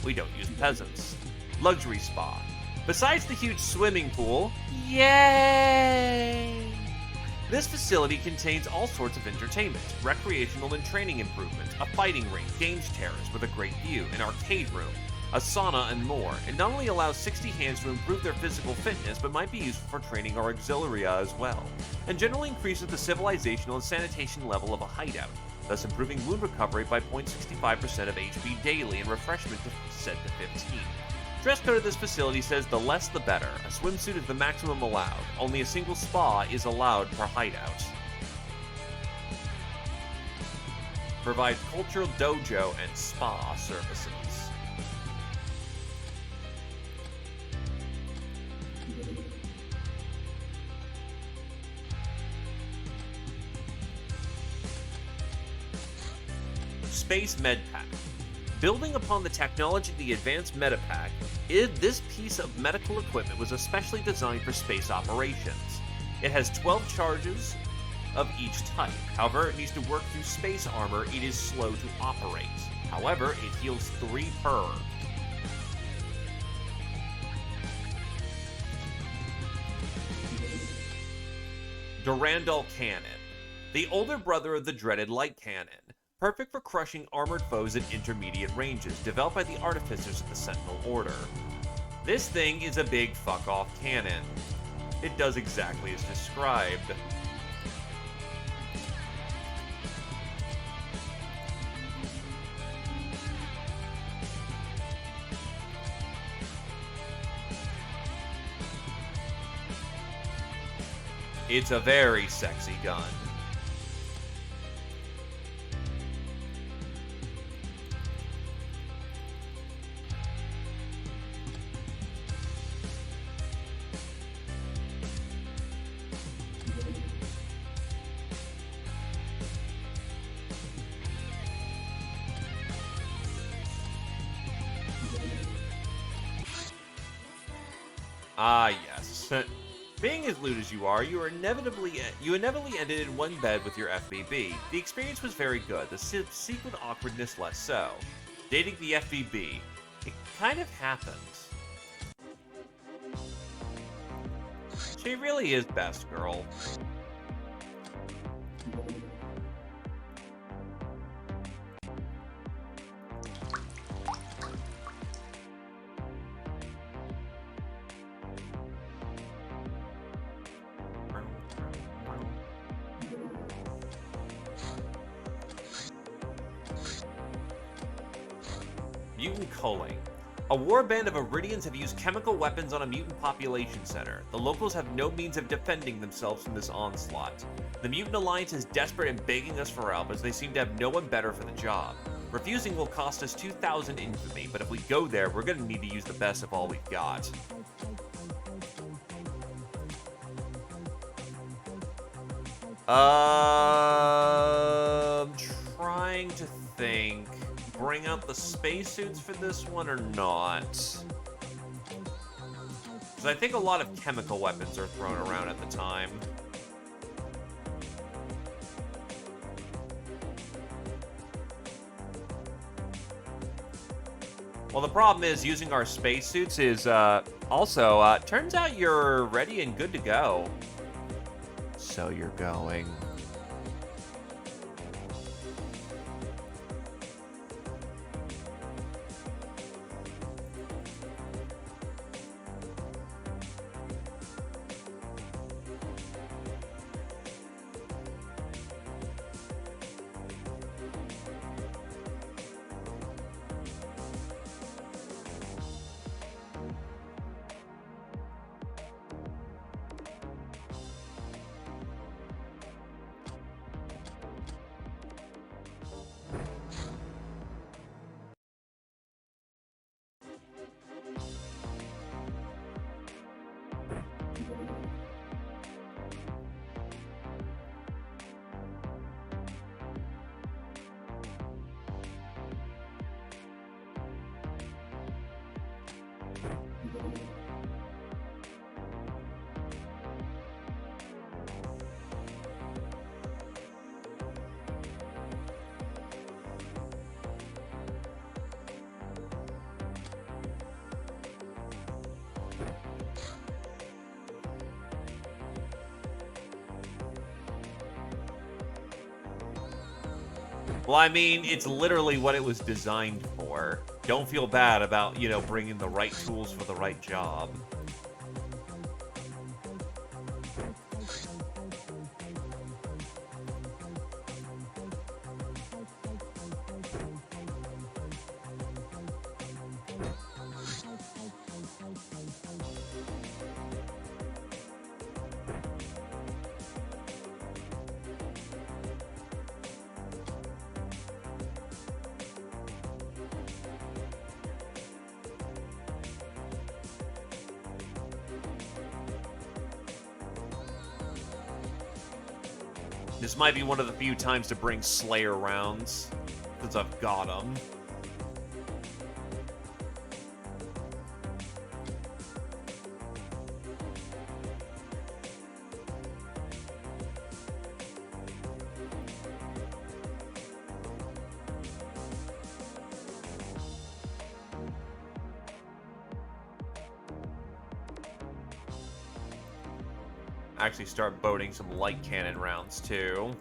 we don't use peasants. Luxury spa. Besides the huge swimming pool, yay! This facility contains all sorts of entertainment, recreational and training improvement, a fighting ring, games terrace with a great view, an arcade room, a sauna, and more. It not only allows 60 hands to improve their physical fitness, but might be useful for training our auxilia as well, and generally increases the civilizational and sanitation level of a hideout, thus improving wound recovery by 0.65% of HP daily and refreshment set to 15. Dress code of this facility says the less the better. A swimsuit is the maximum allowed. Only a single spa is allowed per hideout. Provides cultural dojo and spa services. Space Med Pack. Building upon the technology of the advanced Medipack, this piece of medical equipment was especially designed for space operations. It has 12 charges of each type. However, it needs to work through space armor. It is slow to operate. However, it heals 3 per. Durandal Cannon. The older brother of the dreaded Light Cannon. Perfect for crushing armored foes at intermediate ranges, developed by the artificers of the Sentinel Order. This thing is a big fuck-off cannon. It does exactly as described. It's a very sexy gun. Ah, yes. Being as lewd as you are, you inevitably ended in one bed with your FBB. The experience was very good, the subsequent awkwardness less so. Dating the FBB. It kind of happens. She really is best, girl. Mutant culling. A warband of Iridians have used chemical weapons on a mutant population center. The locals have no means of defending themselves from this onslaught. The Mutant Alliance is desperate and begging us for help as they seem to have no one better for the job. Refusing will cost us 2,000 infamy, but if we go there, we're gonna need to use the best of all we've got. Trying to think. Bring out the spacesuits for this one or not? Because I think a lot of chemical weapons are thrown around at the time. Well, the problem is using our spacesuits is also, turns out you're ready and good to go. So you're going. Well, I mean, it's literally what it was designed for. Don't feel bad about, you know, bringing the right tools for the right job. This might be one of the few times to bring Slayer rounds, since I've got them. Actually start boating some light cannon rounds too.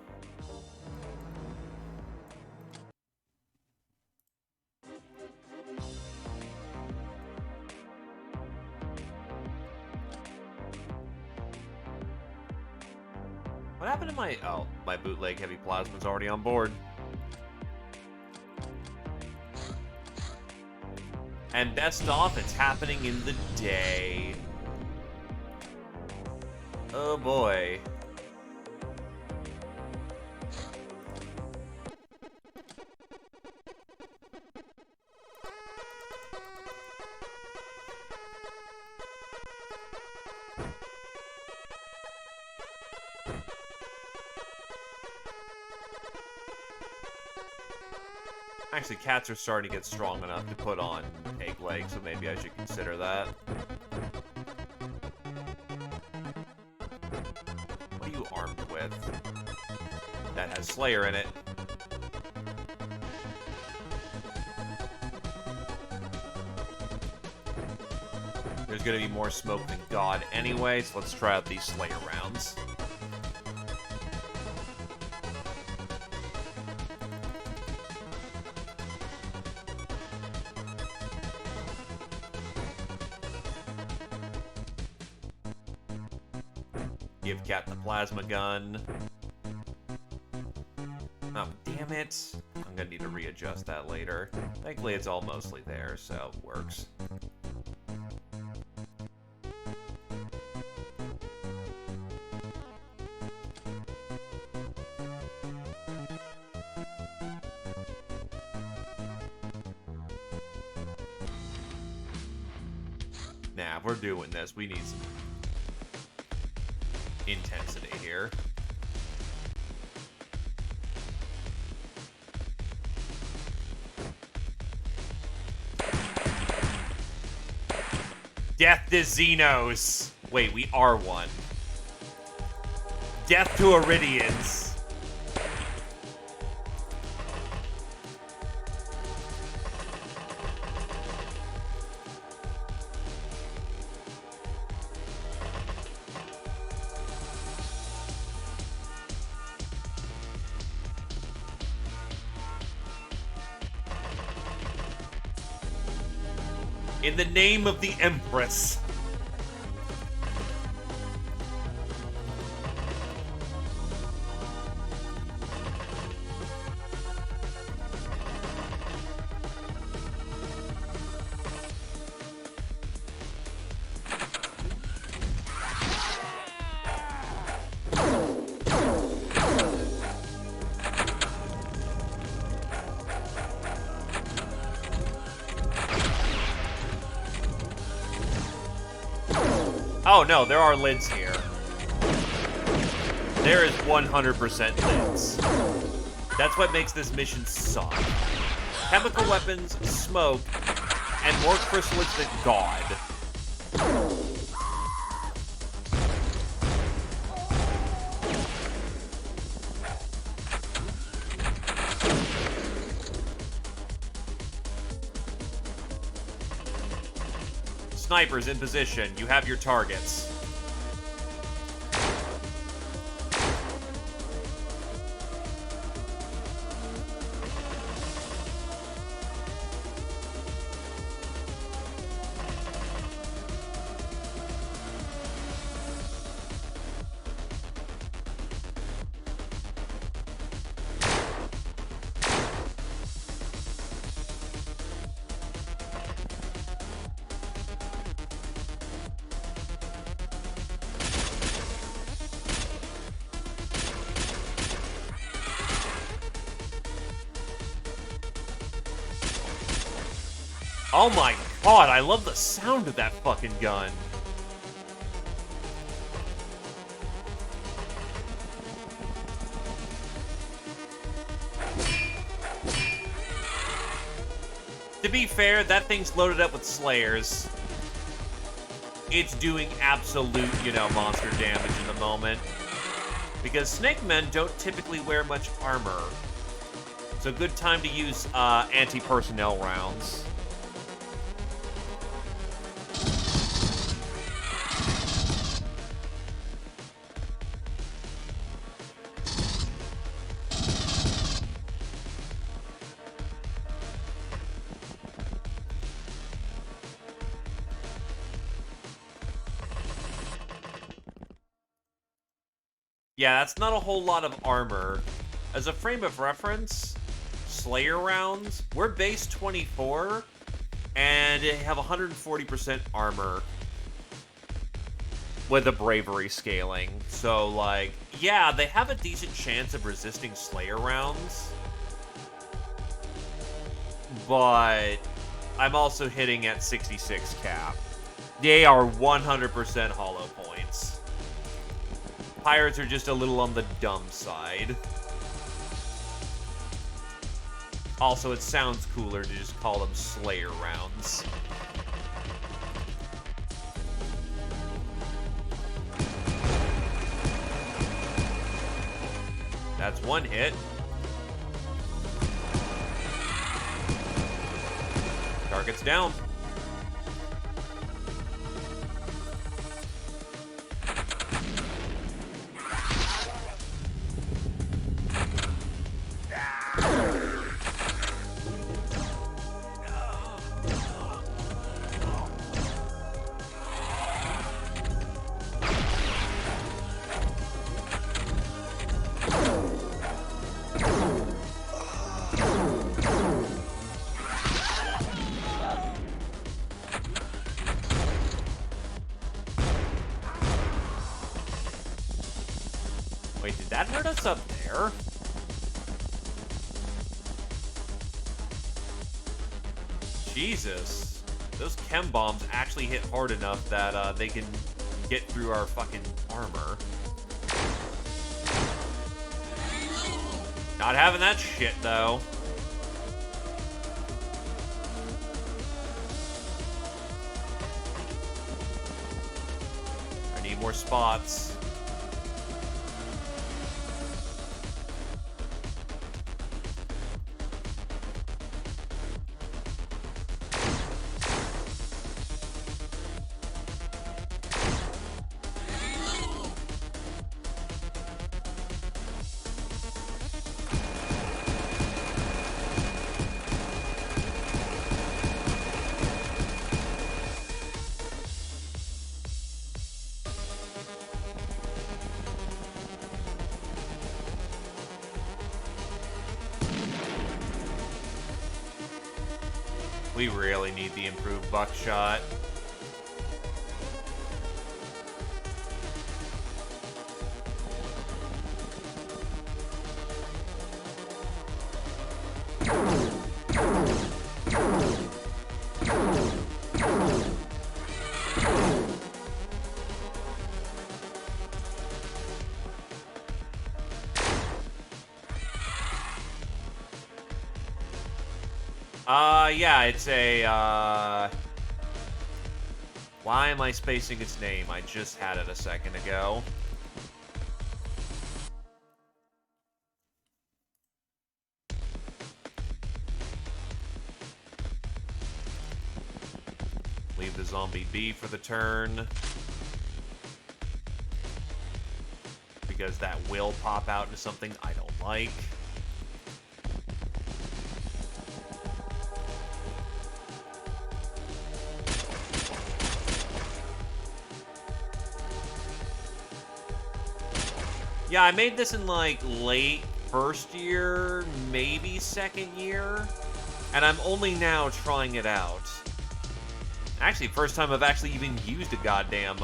What happened to my... Oh, my bootleg heavy plasma's already on board. And best off, it's happening in the day. Oh boy. Actually, cats are starting to get strong enough to put on egg legs, so maybe I should consider that. What are you armed with? That has Slayer in it. There's gonna be more smoke than God anyway, so let's try out these Slayer rounds. Give Cat the plasma gun. Oh, damn it. I'm gonna need to readjust that later. Thankfully, it's all mostly there, so it works. Nah, if we're doing this, we need some intensity here. Death to Xenos. Wait, we are one. Death to Iridians. In the name of the Empress. Oh no, there are lids here. There is 100% lids. That's what makes this mission suck. Chemical weapons, smoke, and more chrysalids than God. Snipers in position. You have your targets. Oh my god, I love the sound of that fucking gun. To be fair, that thing's loaded up with Slayers. It's doing absolute, monster damage in the moment. Because Snake Men don't typically wear much armor. So good time to use anti-personnel rounds. Yeah, that's not a whole lot of armor. As a frame of reference, Slayer rounds, we're base 24, and they have 140% armor with a bravery scaling. So, like, yeah, they have a decent chance of resisting Slayer rounds, but I'm also hitting at 66 cap. They are 100% hollow points. Pirates are just a little on the dumb side. Also, it sounds cooler to just call them Slayer rounds. That's one hit. Target's down. Wait, did that hurt us up there? Jesus. Those chem bombs actually hit hard enough that they can get through our fucking armor. Not having that shit, though. I need more spots. We really need the improved buckshot. Yeah, it's a, Why am I spacing its name? I just had it a second ago. Leave the zombie be for the turn. Because that will pop out into something I don't like. Yeah, I made this in, like, late first year, maybe second year, and I'm only now trying it out. Actually, first time I've actually even used a goddamn,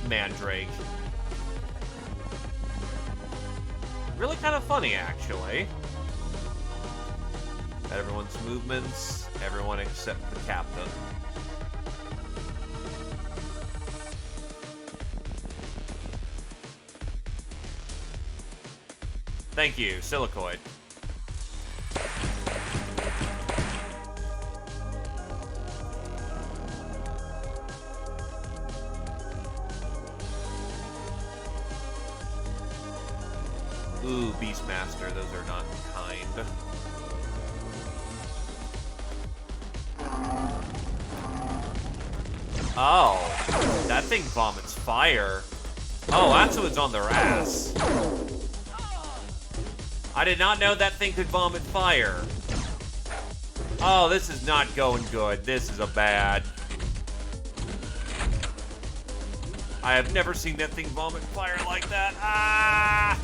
Mandrake. Really kind of funny, actually. Everyone's movements, everyone except the captain. Thank you, Silicoid. Ooh, Beastmaster, those are not kind. Oh, that thing vomits fire. Oh, that's what's on their ass. I did not know that thing could vomit fire. Oh, this is not going good. This is a bad. I have never seen that thing vomit fire like that. Ah!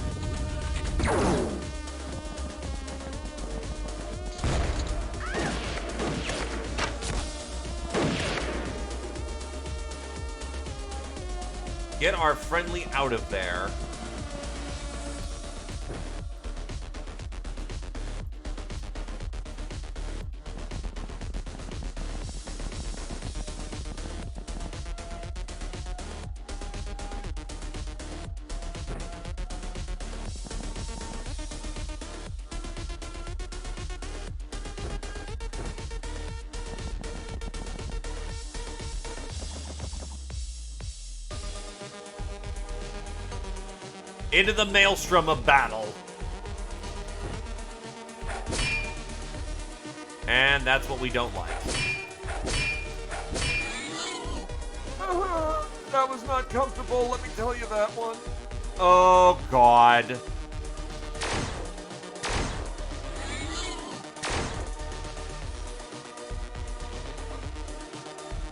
Get our friendly out of there. Into the maelstrom of battle. And that's what we don't like. That was not comfortable, let me tell you that one. Oh, God.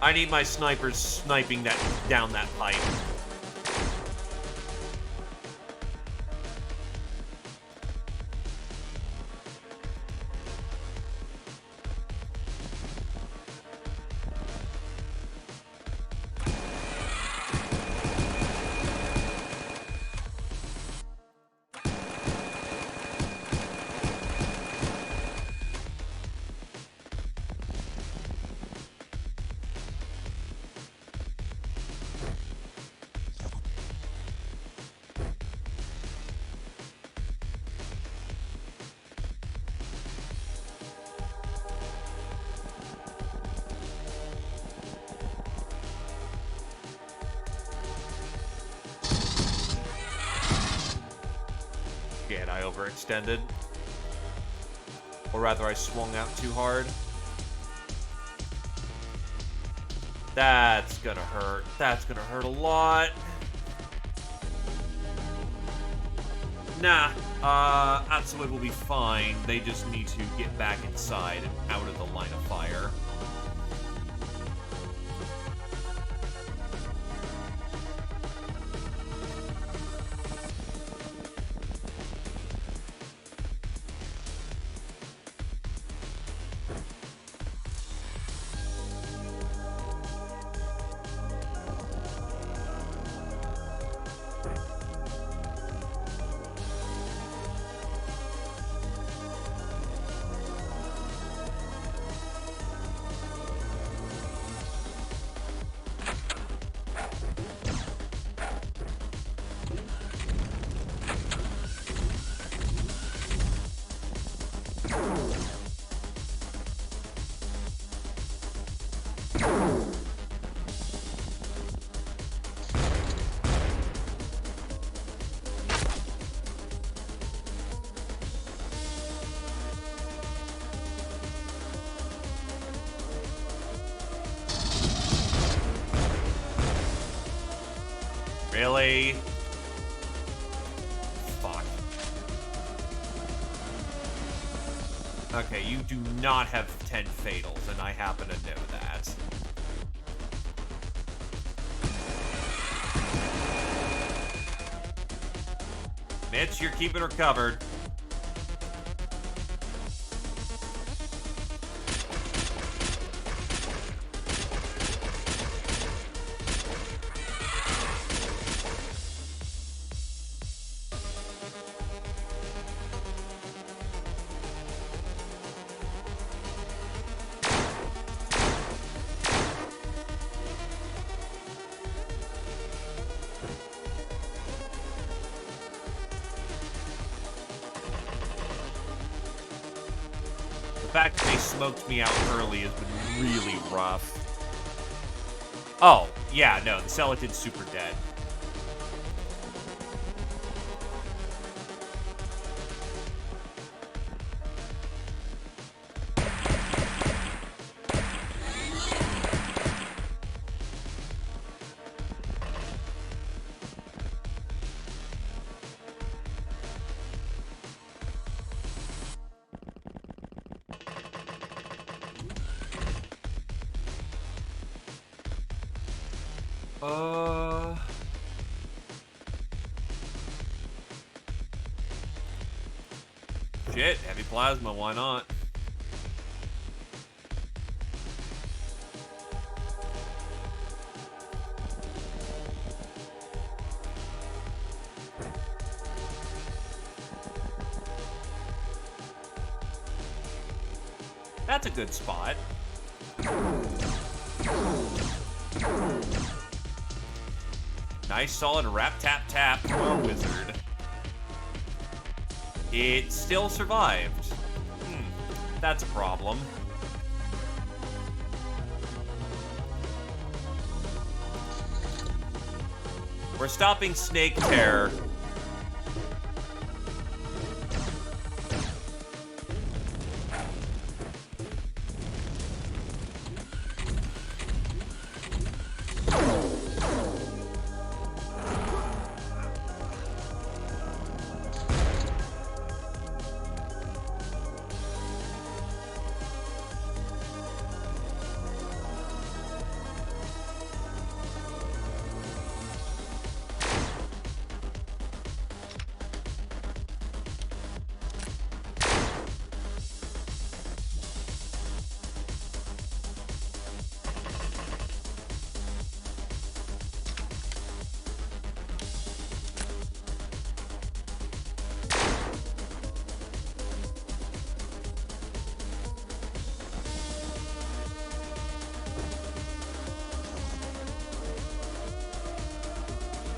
I need my snipers sniping that down that pipe. Shit, I overextended. Or rather, I swung out too hard. That's gonna hurt. That's gonna hurt a lot. Nah, Atsuid will be fine. They just need to get back inside and out of the line of fire. Really? Fuck. Okay, you do not have 10 fatals, and I happen to know that. Mitch, you're keeping her covered. fact that they smoked me out early has been really rough. Oh, yeah, no, the Celatid's super dead. Shit, heavy plasma, why not? That's a good spot. Nice solid rap tap tap from our wizard. It still survived. That's a problem. We're stopping Snake Terror.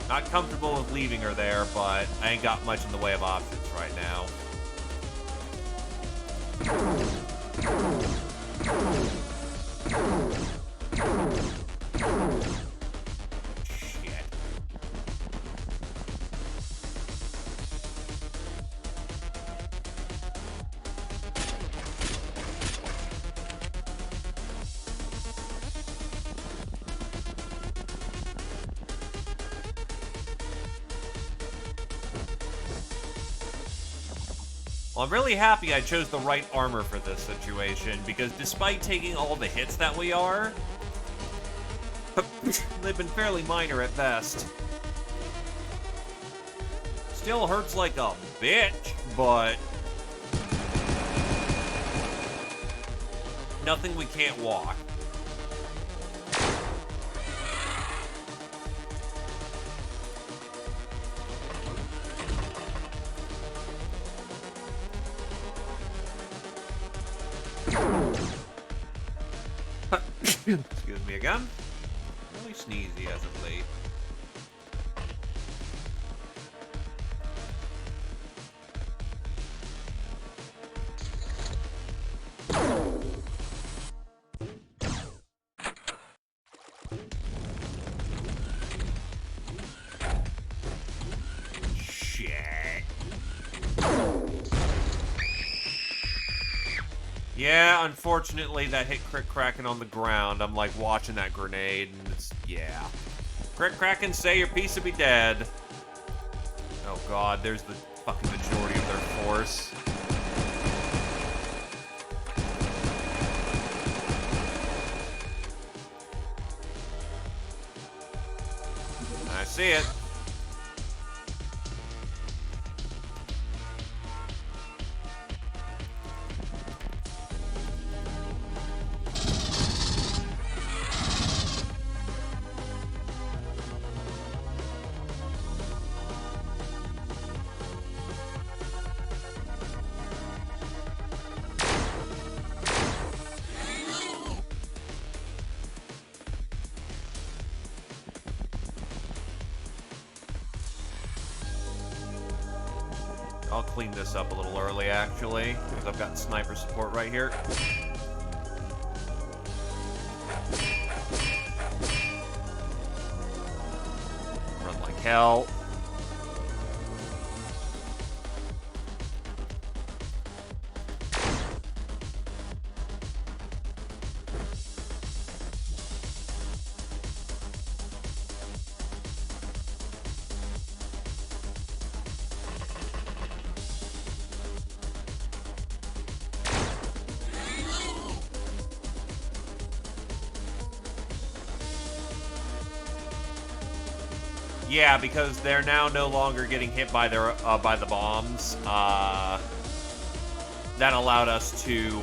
Not comfortable with leaving her there, but I ain't got much in the way of options right now. Shit. Well, I'm really happy I chose the right armor for this situation, because despite taking all the hits that we are, they've been fairly minor at best. Still hurts like a bitch, but nothing we can't walk. Excuse me again. Really sneezy as of late. Yeah, unfortunately, that hit Crick Kraken on the ground. I'm like watching that grenade, and it's, yeah. Crick Kraken, say your piece to be dead. Oh god, there's the fucking majority of their force. I see it. I'll clean this up a little early, actually, because I've got sniper support right here. Run like hell. Yeah, because they're now no longer getting hit by their by the bombs. That allowed us to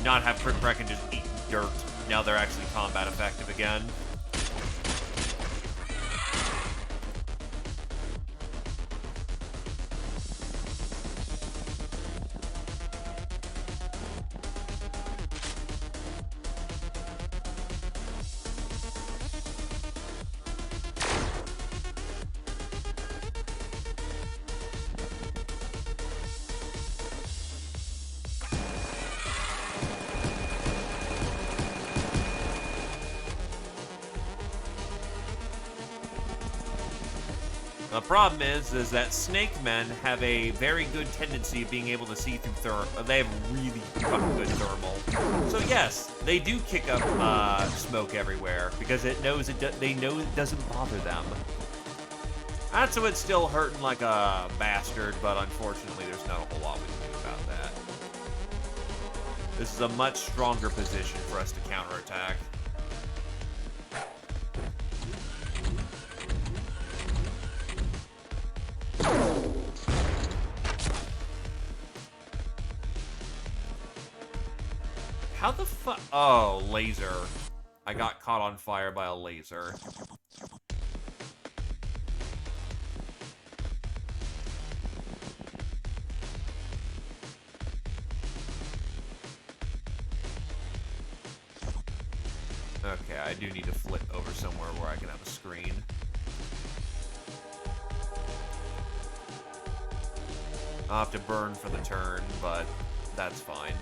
not have Crit Wreck and just eat dirt. Now they're actually combat effective again. The problem is that snake men have a very good tendency of being able to see through thermal. They have really fucking good thermal. So yes, they do kick up smoke everywhere because they know it doesn't bother them. That's so it's still hurting like a bastard, but unfortunately, there's not a whole lot we can do about that. This is a much stronger position for us to counterattack. How the fuck? Oh, laser. I got caught on fire by a laser. Okay, I do need to flip over somewhere where I can have a screen. I'll have to burn for the turn, but that's fine.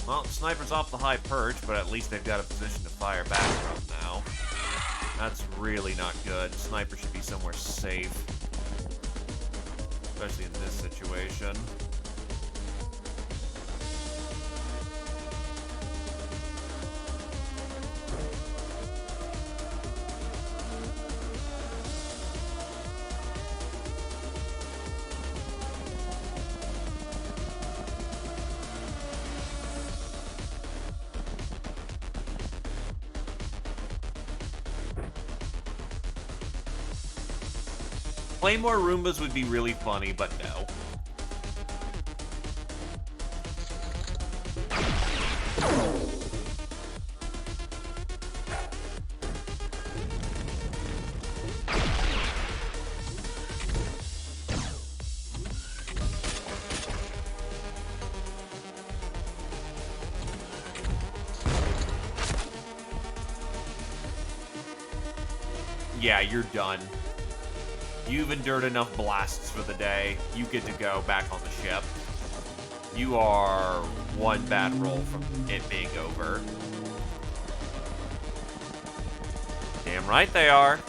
Well, sniper's off the high perch, but at least they've got a position to fire back from now. That's really not good. Sniper should be somewhere safe. Especially in this situation. Play more Roombas would be really funny, but no. Yeah, you're done. You've endured enough blasts for the day. You get to go back on the ship. You are one bad roll from it being over. Damn right they are.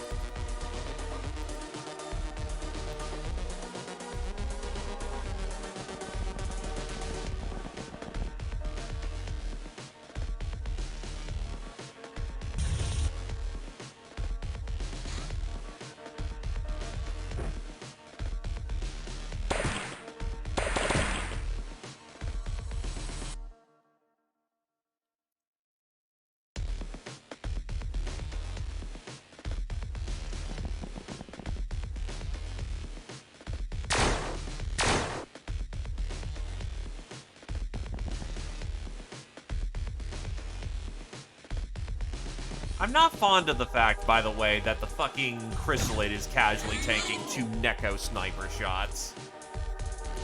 I'm not fond of the fact, by the way, that the fucking Chrysalid is casually tanking 2 Neko sniper shots.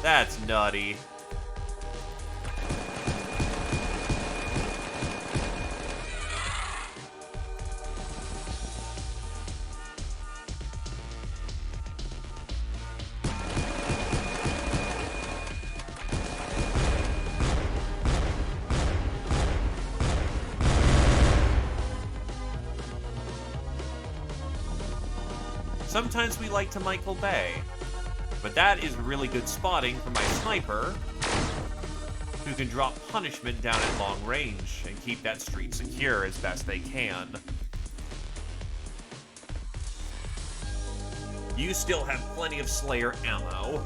That's nutty. Sometimes we like to Michael Bay, but that is really good spotting for my sniper, who can drop punishment down at long range and keep that street secure as best they can. You still have plenty of Slayer ammo.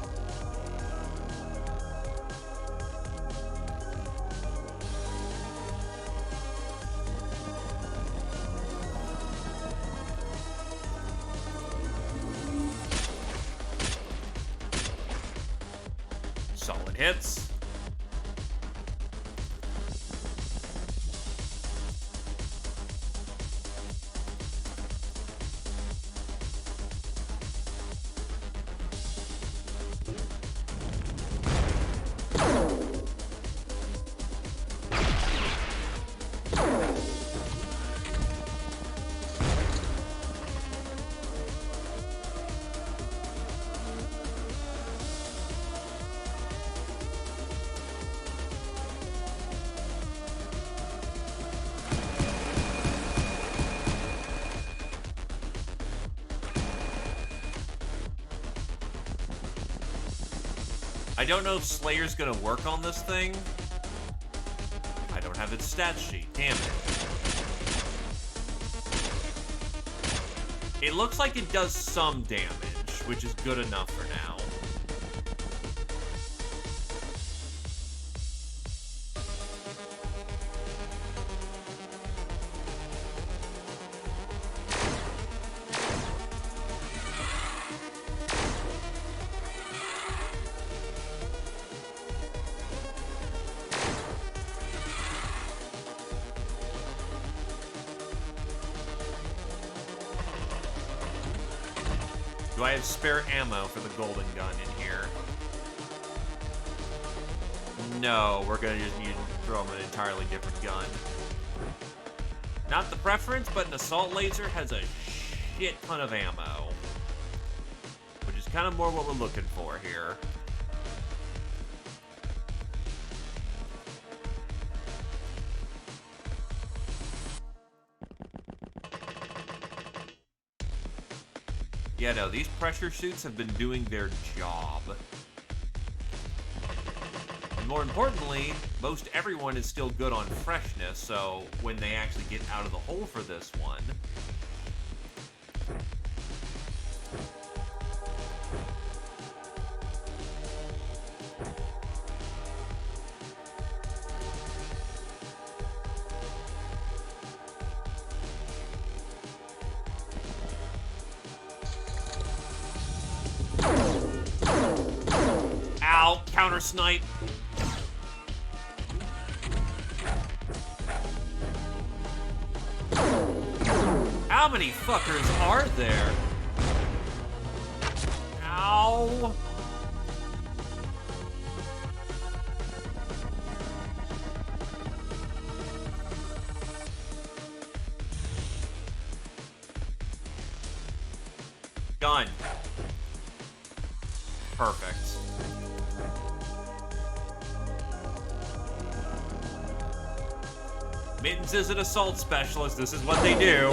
Solid hits. I don't know if Slayer's gonna work on this thing. I don't have its stat sheet, damn it. It looks like it does some damage, which is good enough for now. Do I have spare ammo for the golden gun in here? No, we're gonna just need to throw him an entirely different gun. Not the preference, but an assault laser has a shit ton of ammo. Which is kind of more what we're looking for here. Yeah, no, these pressure suits have been doing their job. And more importantly, most everyone is still good on freshness, so when they actually get out of the hole for this one... Ow! Counter snipe! How many fuckers are there? Ow! Done. Perfect. Mittens is an assault specialist. This is what they do.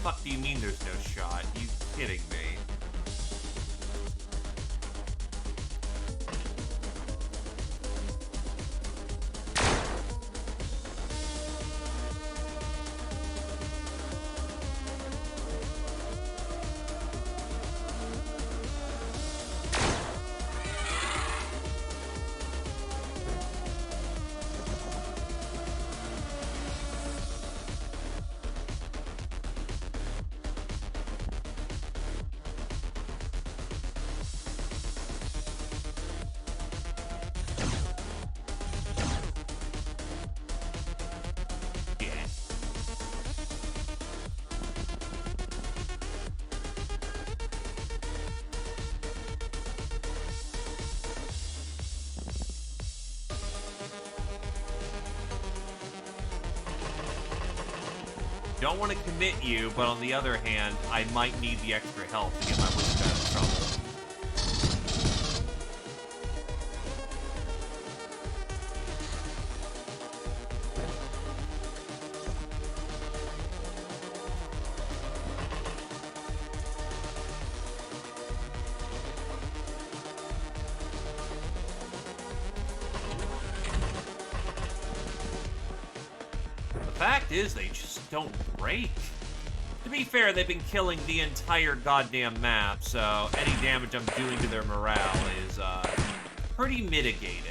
fuck do you mean there's no shot? You kidding me? Don't want to commit you, but on the other hand, I might need the extra help to get my Witchcraft in trouble. The fact is, they just don't break. To be fair, they've been killing the entire goddamn map, so any damage I'm doing to their morale is, pretty mitigated.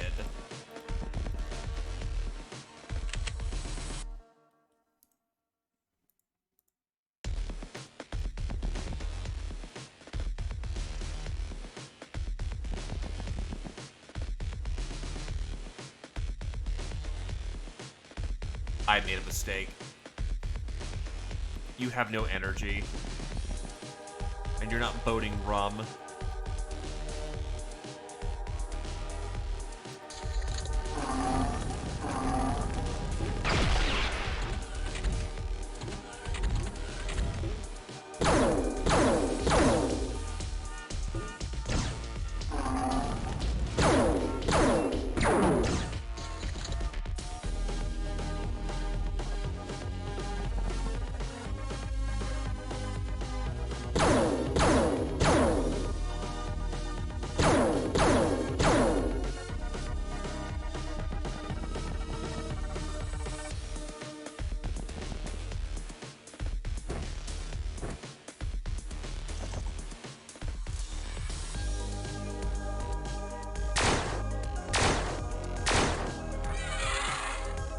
I made a mistake. You have no energy. And you're not boating rum.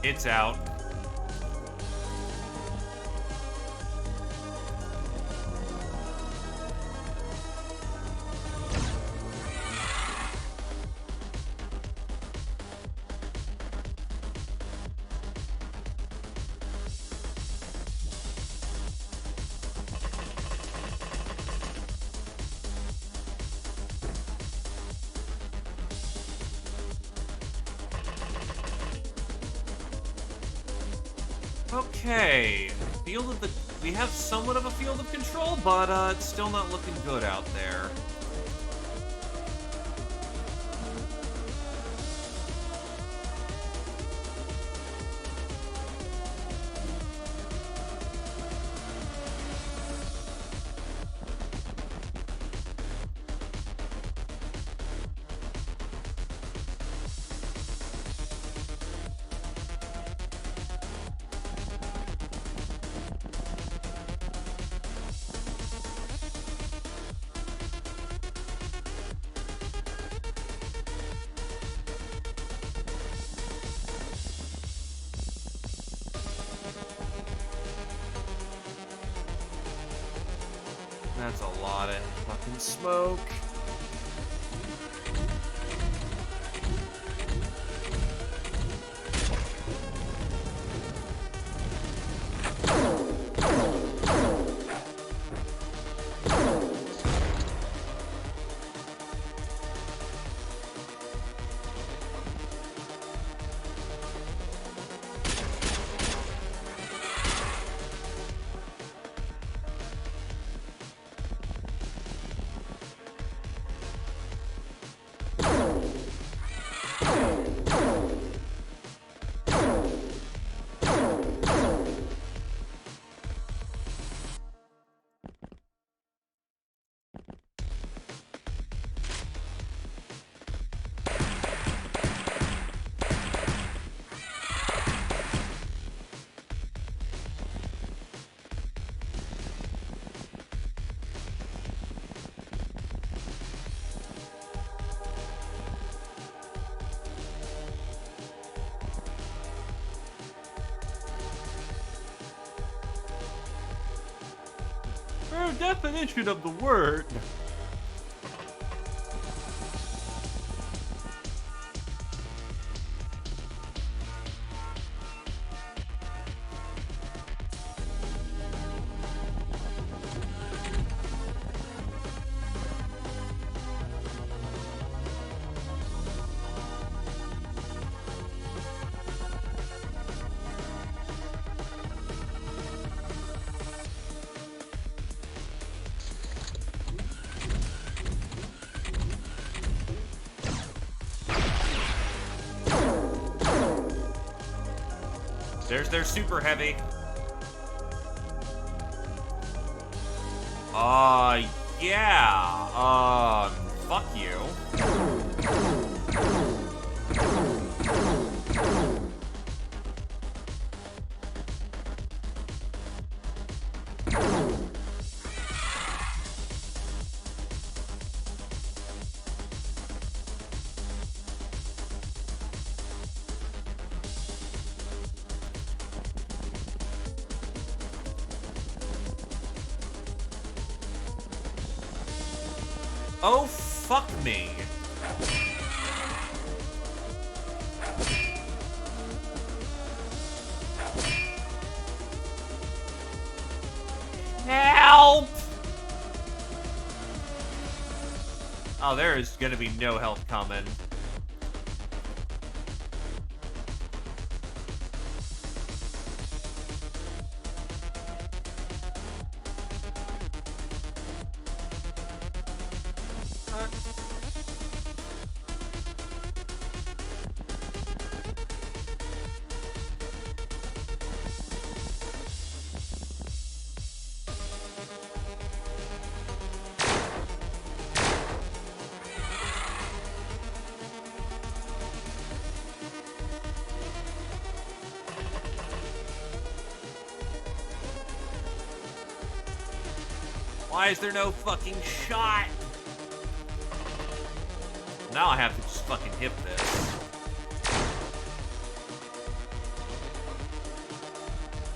It's out. Okay, we have somewhat of a field of control, but it's still not looking good out there. That's a lot of fucking smoke. true definition of the word. There's their super heavy. Yeah. Fuck you. Oh, fuck me. Help! Oh, there is gonna be no health coming. Why is there no fucking shot? Now I have to just fucking hit this.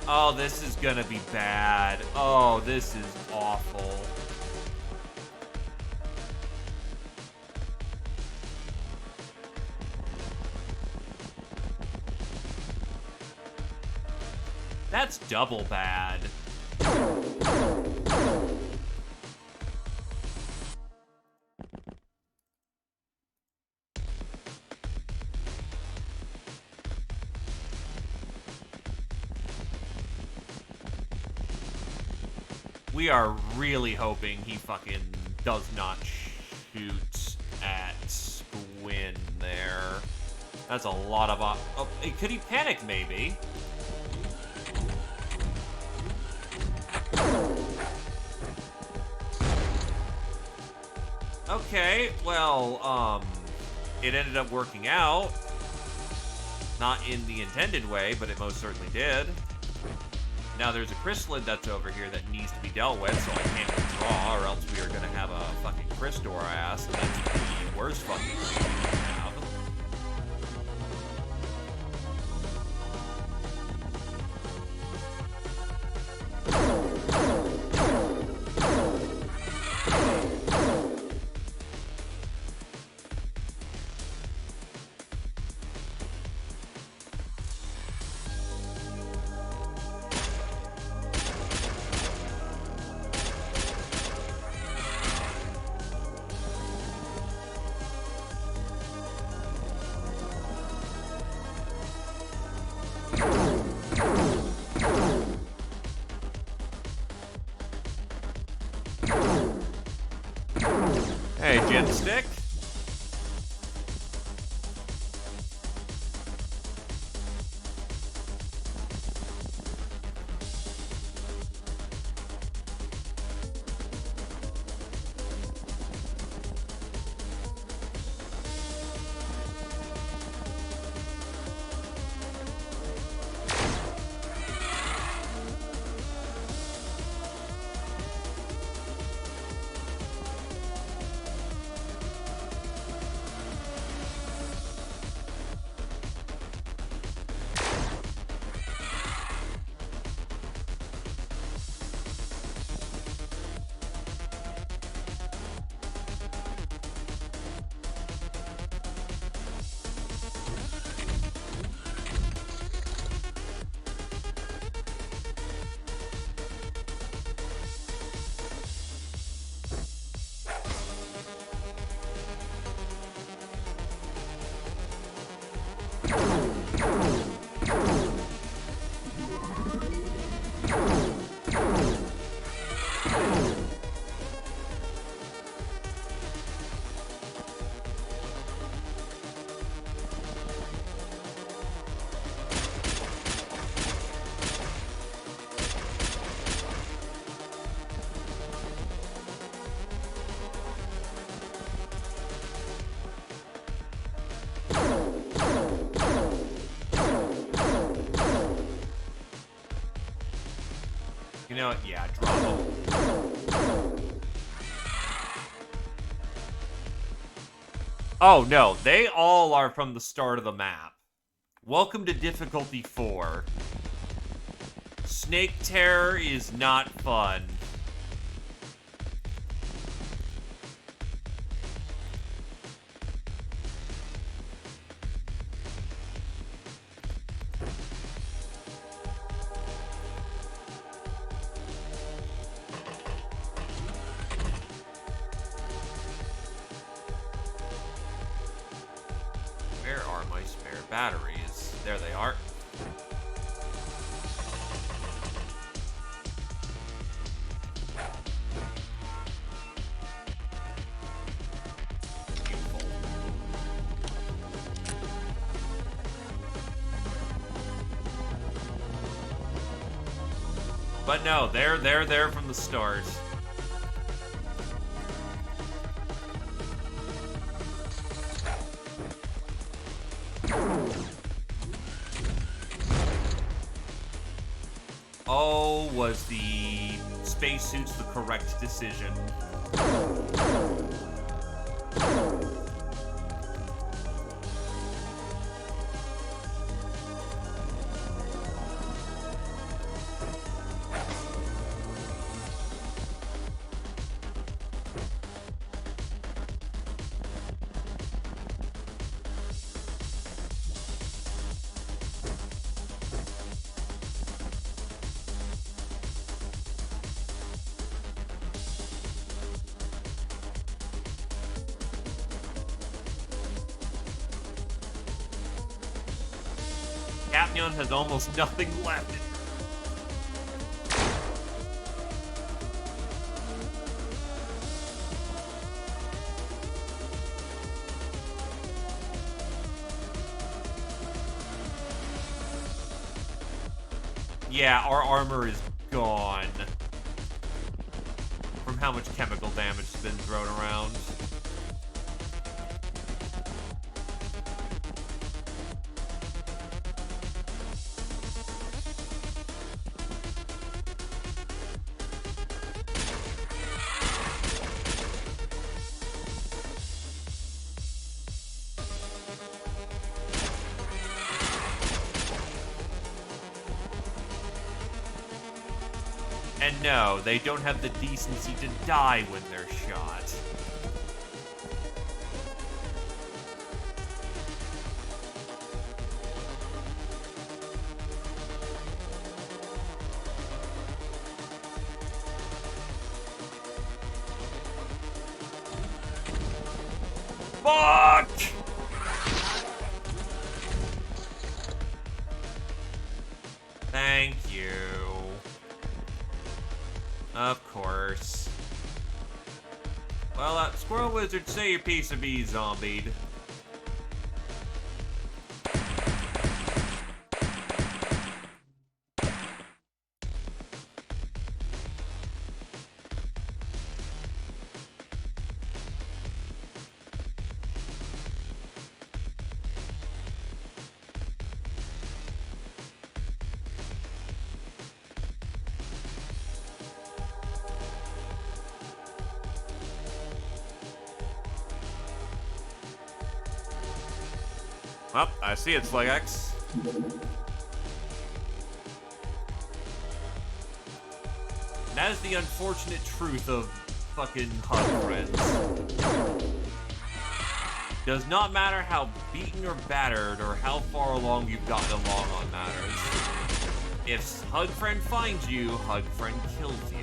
Oh, this is gonna be bad. Oh, this is awful. That's double bad. We are really hoping he fucking does not shoot at Gwyn there. That's a lot of... Oh, could he panic, maybe? Okay, well, it ended up working out. Not in the intended way, but it most certainly did. Now there's a chrysalid that's over here that needs to be dealt with, so I can't withdraw, or else we are gonna have a fucking crystal our ass, and that's the worst fucking thing we can have. Hey, Jetstick. You know what? Yeah, drop them. Oh, no. They all are from the start of the map. Welcome to difficulty 4. Snake Terror is not fun. Where are my spare batteries? There they are. Beautiful. But no, they're there from the start. Oh, was the spacesuits the correct decision? Capnion has almost nothing left. Yeah, our armor is gone from how much chemical damage has been thrown around. And no, they don't have the decency to die when they're shot. Fuck! Thank you. Of course. Well, Squirrel Wizard, say your piece of be zombied. Well, I see it, Slug-X. That is the unfortunate truth of fucking HUD friends. Does not matter how beaten or battered or how far along you've gotten along on matters. If HUD friend finds you, HUD friend kills you.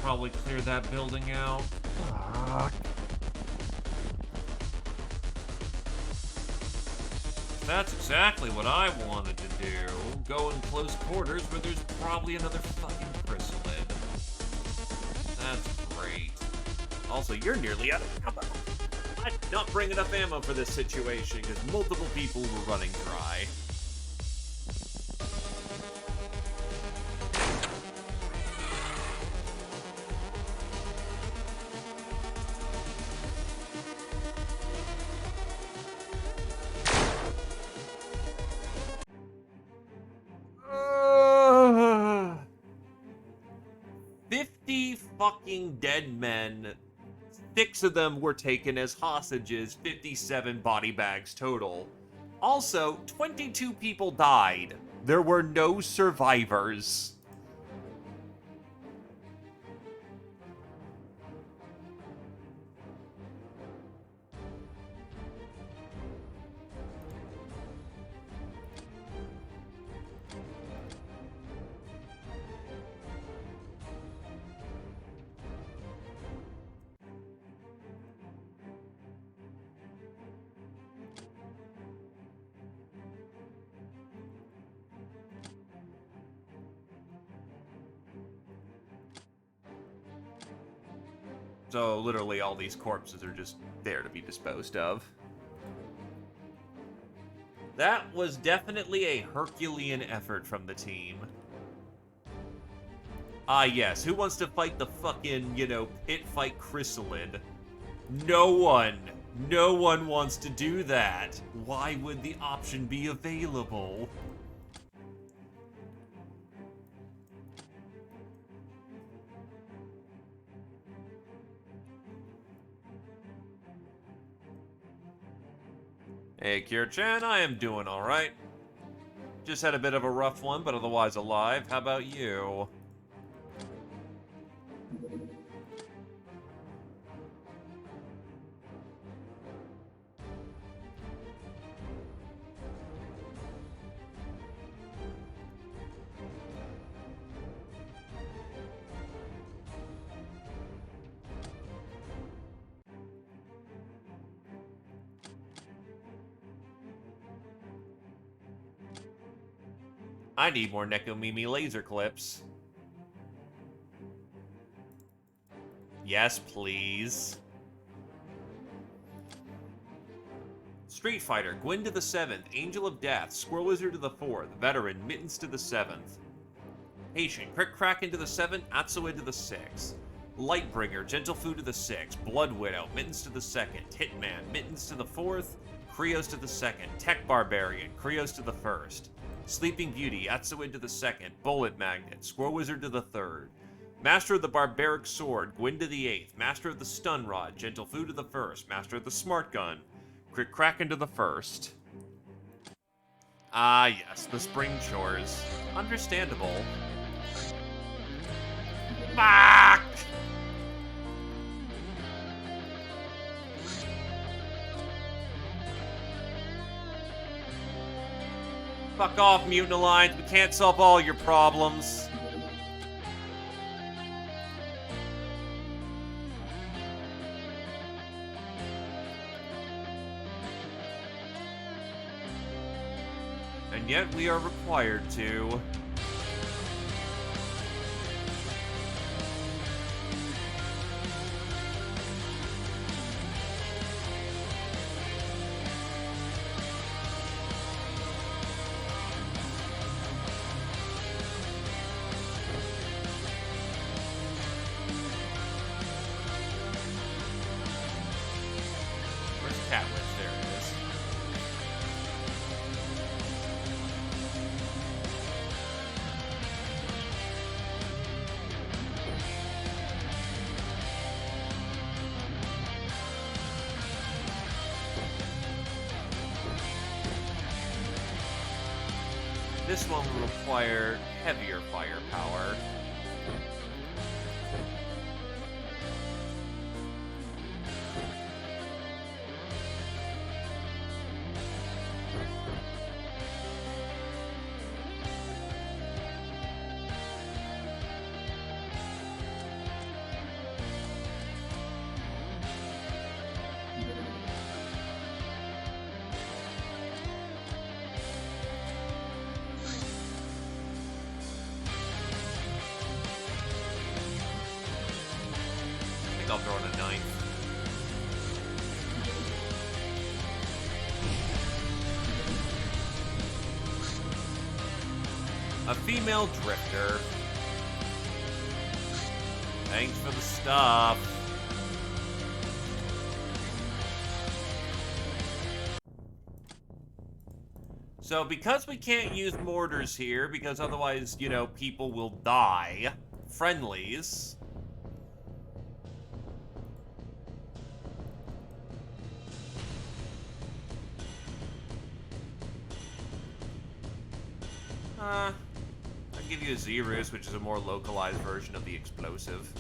probably clear that building out. Fuck. That's exactly what I wanted to do. Go in close quarters where there's probably another fucking chrysalid. That's great. Also, you're nearly out of ammo. I did not bring enough ammo for this situation because multiple people were running dry. Uh, 50 fucking dead men. 6 of them were taken as hostages, 57 body bags total. Also, 22 people died. There were no survivors. So literally all these corpses are just there to be disposed of. That was definitely a Herculean effort from the team. Ah yes, who wants to fight the fucking, pit fight chrysalid? No one. No one wants to do that. Why would the option be available? Hey, Kier-chan, I am doing alright. Just had a bit of a rough one, but otherwise alive. How about you? I need more Nekomimi laser clips. Yes, please. Street Fighter, Gwyn to the 7th, Angel of Death, Squirrel Wizard to the 4th, Veteran, Mittens to the 7th. Patient, Crick Kraken to the 7th, Atsuid to the 6th. Lightbringer, Gentle Food to the 6th, Blood Widow, Mittens to the 2nd, Hitman, Mittens to the 4th, Krios to the 2nd, Tech Barbarian, Krios to the 1st. Sleeping Beauty, Atsuid to the 2nd, Bullet Magnet, Squirrel Wizard to the 3rd. Master of the Barbaric Sword, Gwyn to the 8th, Master of the Stun Rod, Gentle Food to the 1st, Master of the Smart Gun, Crick Kraken to the 1st. Ah yes, the spring chores. Understandable. Fuck! Fuck off, Mutant Alliance. We can't solve all your problems. And yet we are required to. This one will require heavier firepower. think I'll throw in a ninth. A female drifter. Thanks for the stuff. So, because we can't use mortars here, because otherwise, you know, people will die. Friendlies. I'll give you a Xerus, which is a more localized version of the explosive.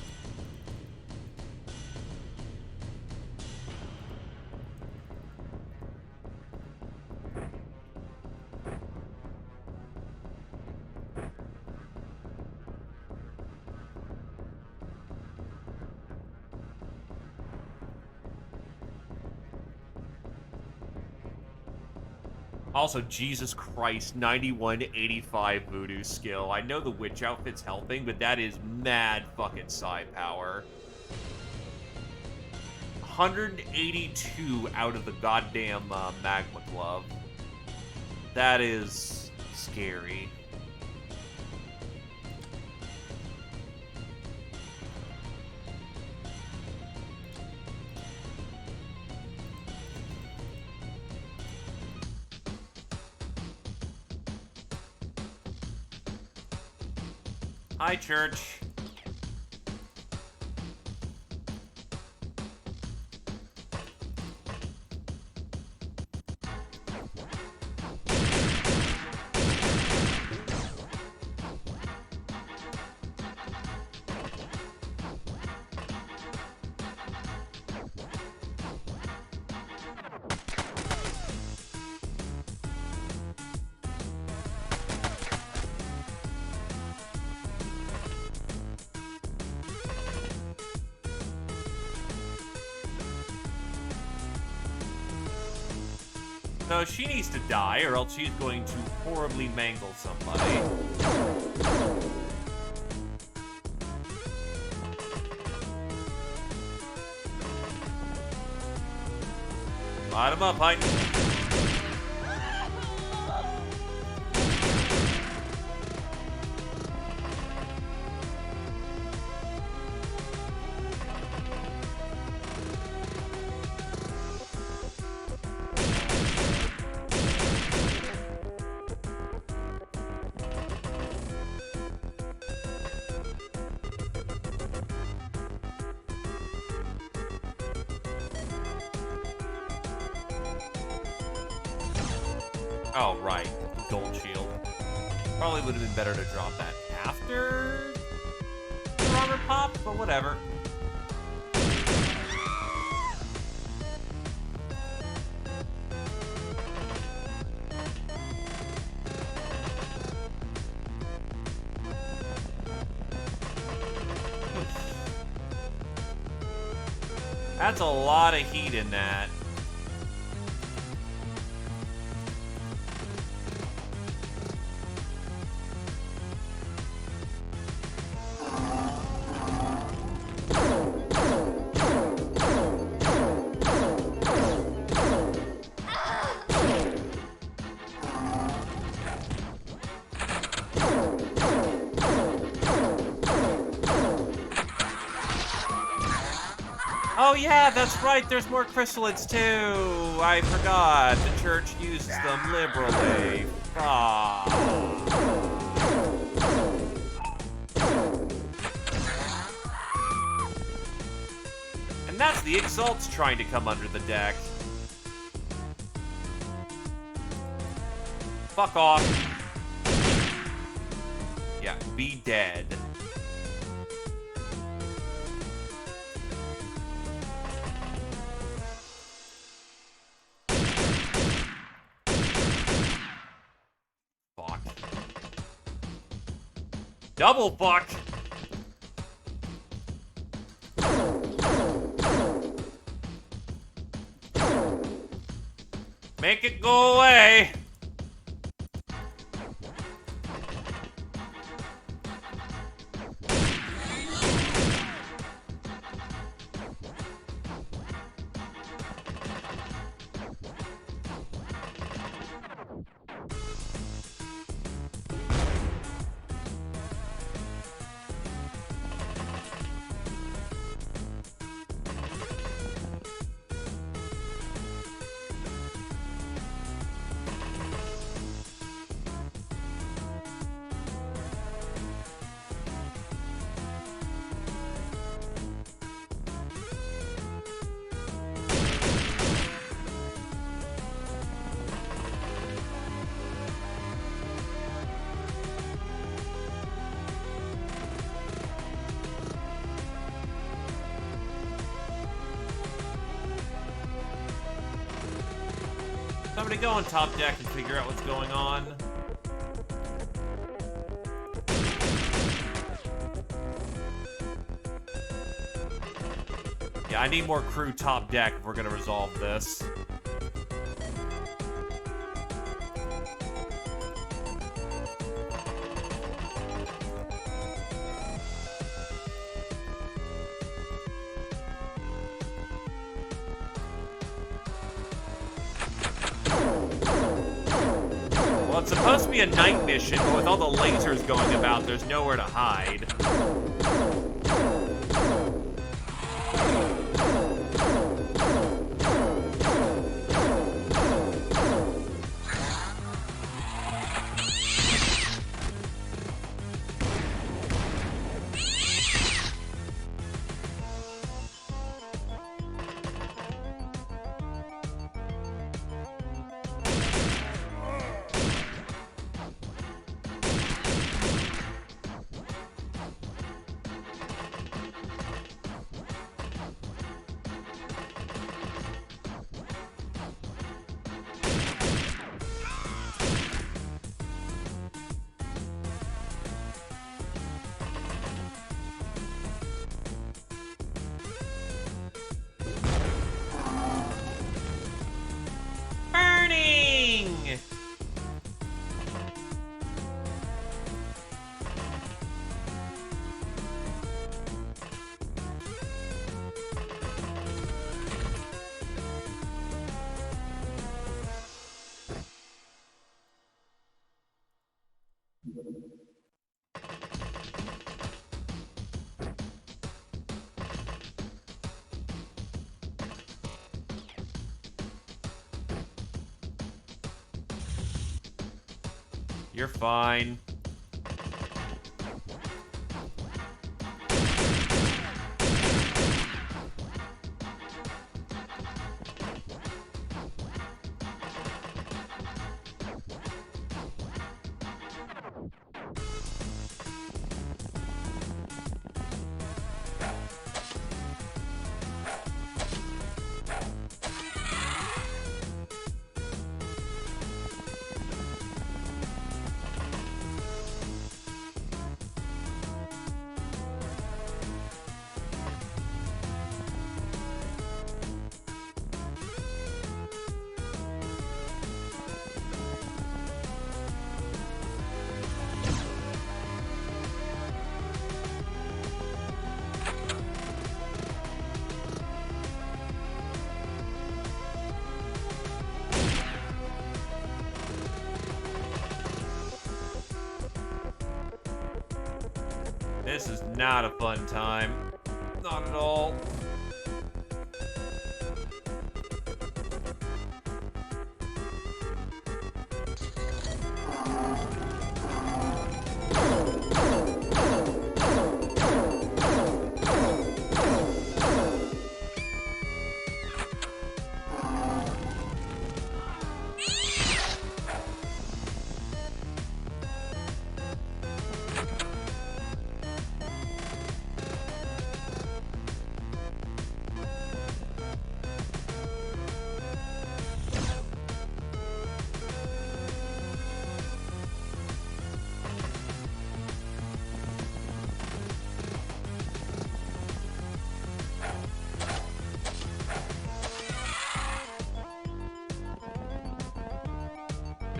Also, Jesus Christ, 9185 voodoo skill. I know the witch outfit's helping, but that is mad fucking side power. 182 out of the goddamn magma glove. That is scary. Hi, church. No, she needs to die, or else she's going to horribly mangle somebody. Light him up, Height. Oh, right. Gold shield. Probably would have been better to drop that after the armor pop, but whatever. That's a lot of heat in that. Oh yeah, that's right, there's more chrysalids too! I forgot, the church uses them liberally. Ah. And that's the Exalts trying to come under the deck. Fuck off. Yeah, be dead. Double fuck! Make it go away! I'm gonna go on top deck and figure out what's going on. Yeah, I need more crew top deck if we're gonna resolve this. Well, it's supposed to be a night mission, but with all the lasers going about, there's nowhere to hide. Burning! You're fine. This is not a fun time. Not at all.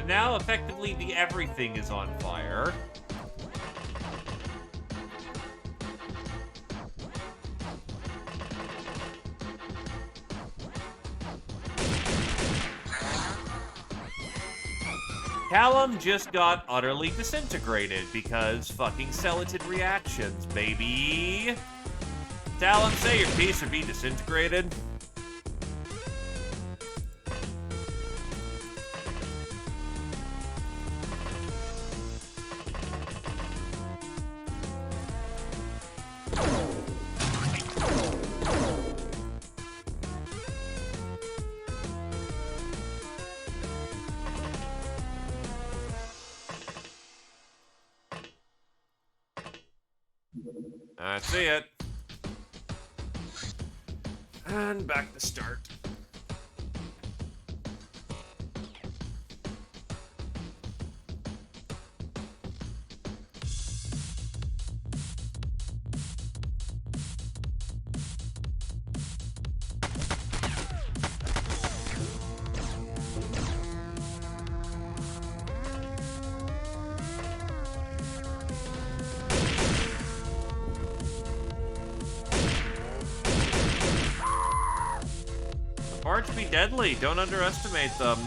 Now, effectively, the everything is on fire. Callum just got utterly disintegrated because fucking skeleton reactions, baby. Callum, say your piece or be disintegrated. I see it. And back to start. Parts be deadly. Don't underestimate them.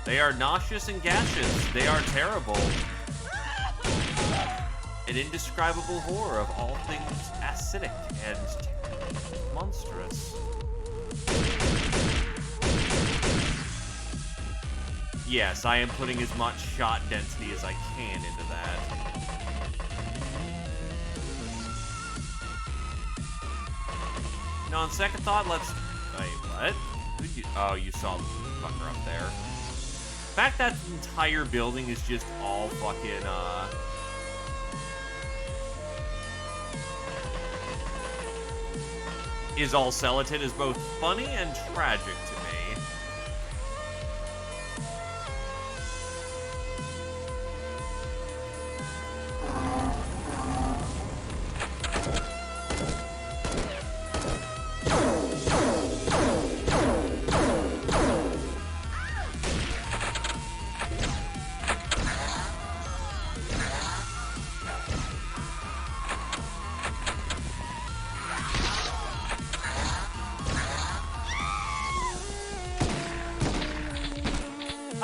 They are nauseous and gaseous. They are terrible. An indescribable horror of all things acidic and monstrous. Yes, I am putting as much shot density as I can into that. No, on second thought, let's... Wait, what? Oh, you saw the fucker up there. The fact that entire building is just all fucking, is all skeleton is both funny and tragic to me.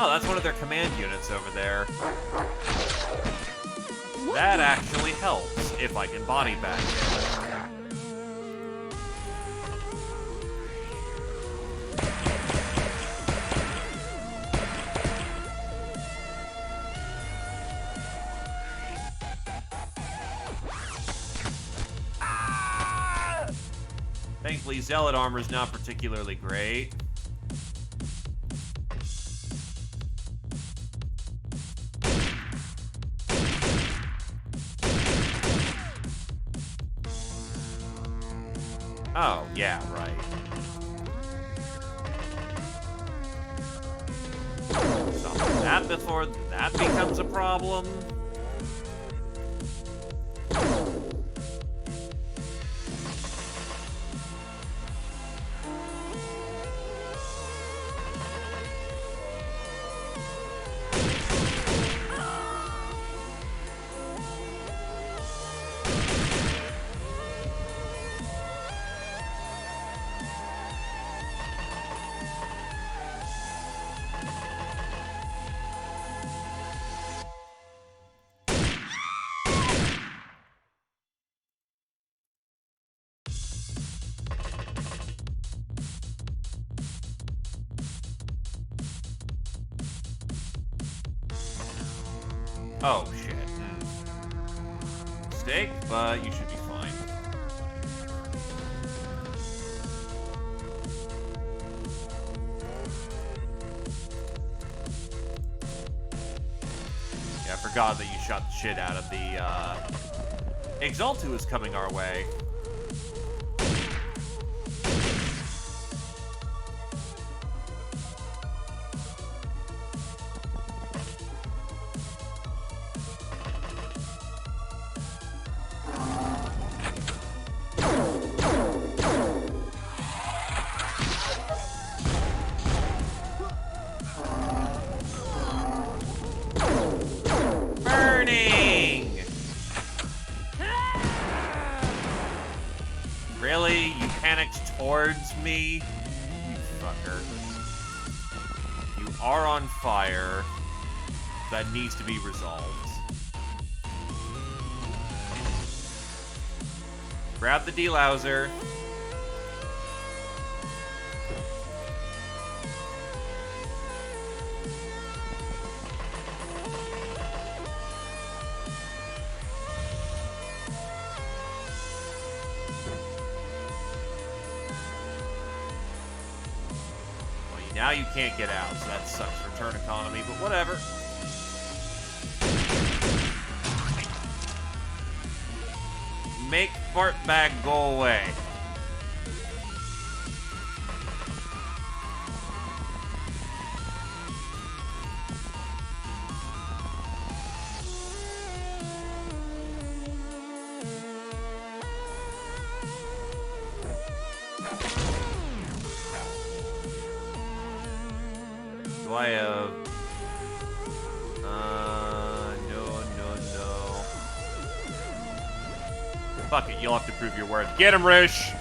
Oh, that's one of their command units over there. That actually helps, if I can body bag it. Thankfully, Zealot armor is not particularly great. Oh, yeah, right. Stop that before that becomes a problem. Oh, shit. Mistake, but you should be fine. Yeah, I forgot that you shot the shit out of the, Exalt, who is coming our way. Really? You panicked towards me? You fucker. You are on fire. That needs to be resolved. Grab the delouser. Now you can't get out, so that sucks for turn economy, but whatever. Make fart bag go away. So I have... No. Fuck it, you'll have to prove your worth. Get him, Rish!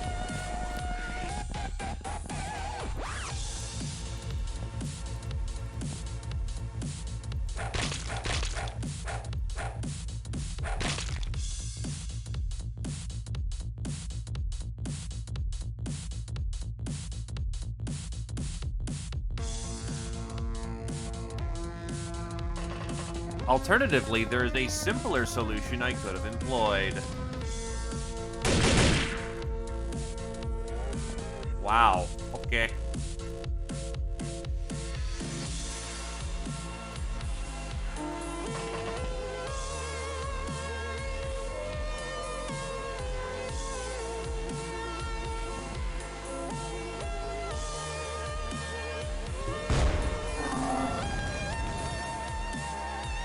Alternatively, there is a simpler solution I could have employed. Wow. Okay.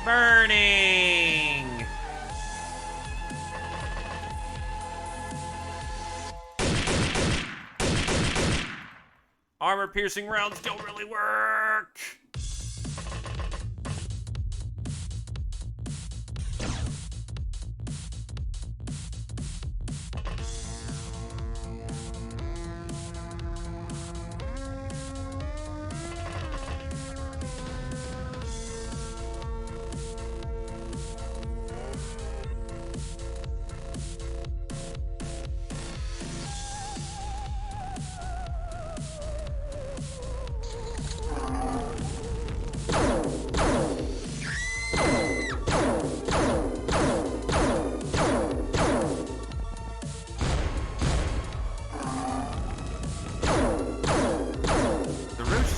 Burning! Armor-piercing rounds don't really work!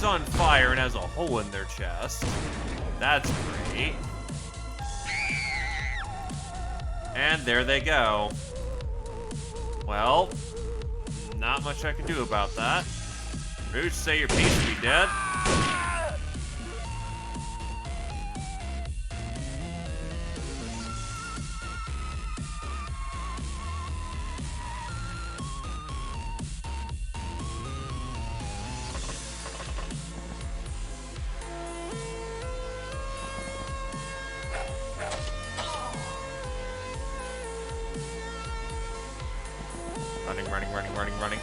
On fire and has a hole in their chest. That's great. And there they go. Well, not much I can do about that. Roosh, say your piece to be dead. Running.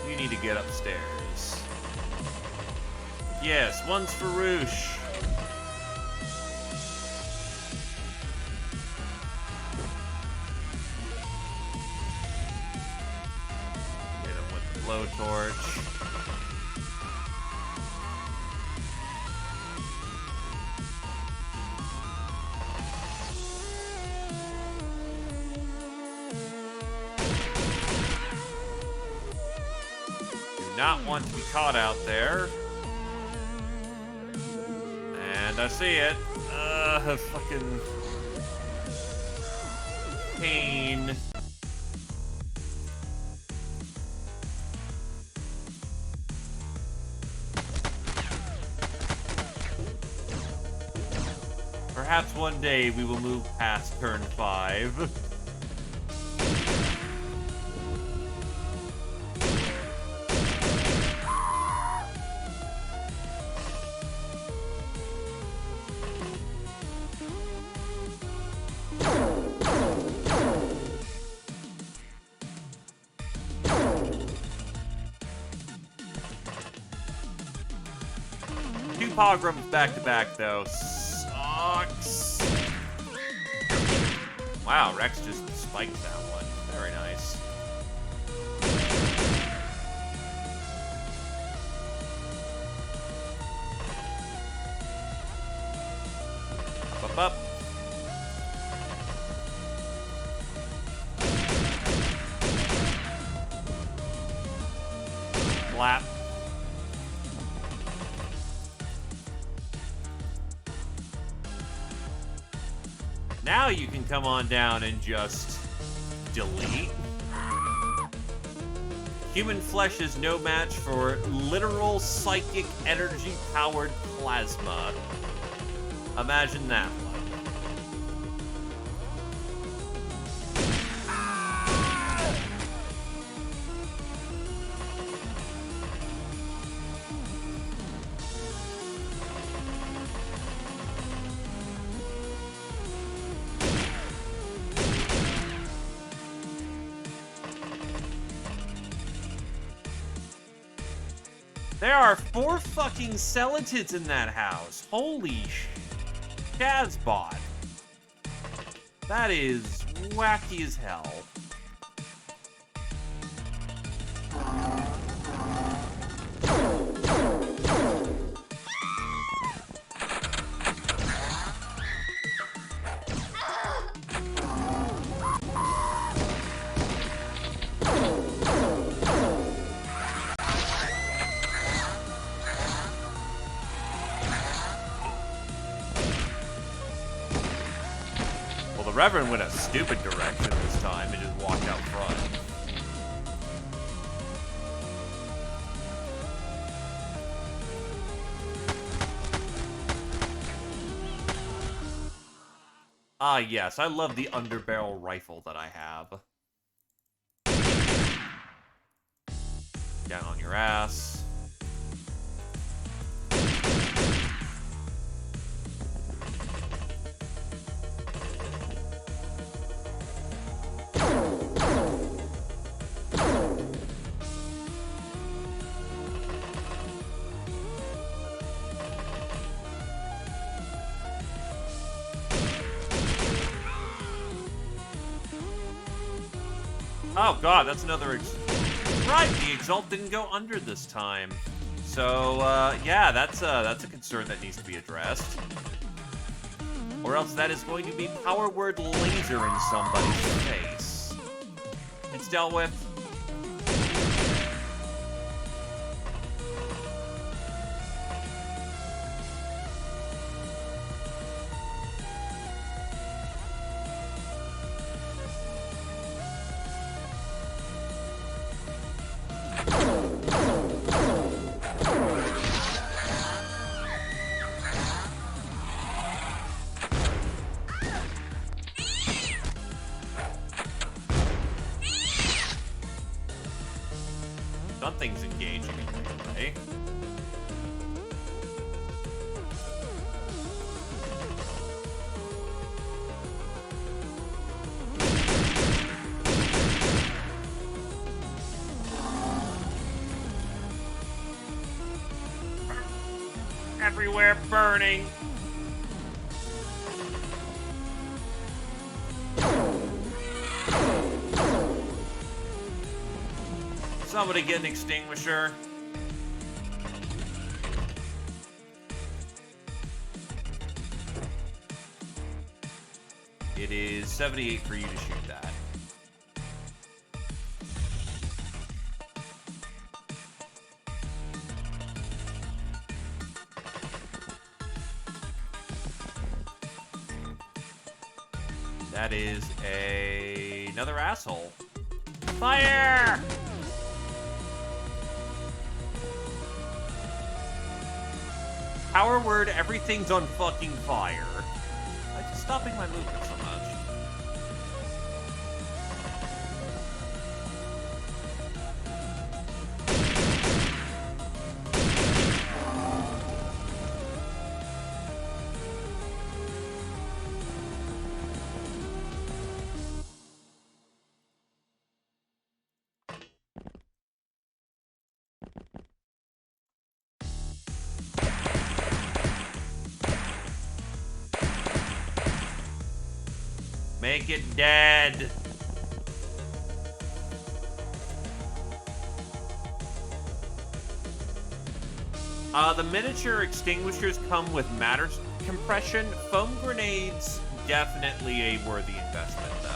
You need to get upstairs. Yes, one's for Roosh. Hit him with the blowtorch. Not want to be caught out there. And I see it. Fucking pain. Perhaps one day we will move past turn 5. Pogroms back to back though sucks. Wow, Rex just spiked that one. Very nice. Up. Slap. Now you can come on down and just delete. Human flesh is no match for literal psychic energy-powered plasma. Imagine that one. There are 4 fucking skeletons in that house. Holy Shazbot. That is wacky as hell. The Reverend went a stupid direction this time and just walked out front. Ah, yes, I love the underbarrel rifle that I have. Down on your ass. Oh god, that's another right, the Exalt didn't go under this time. So, yeah, that's a concern that needs to be addressed. Or else that is going to be power word laser in somebody's face. It's dealt with. Something's engaging in melee. Everywhere burning. Somebody get an extinguisher. It is 78 for you to shoot that. That is another asshole. Fire! Power word, everything's on fucking fire. Why is it stopping my movement so much? Make it dead. The miniature extinguishers come with matter compression. Foam grenades, definitely a worthy investment, though.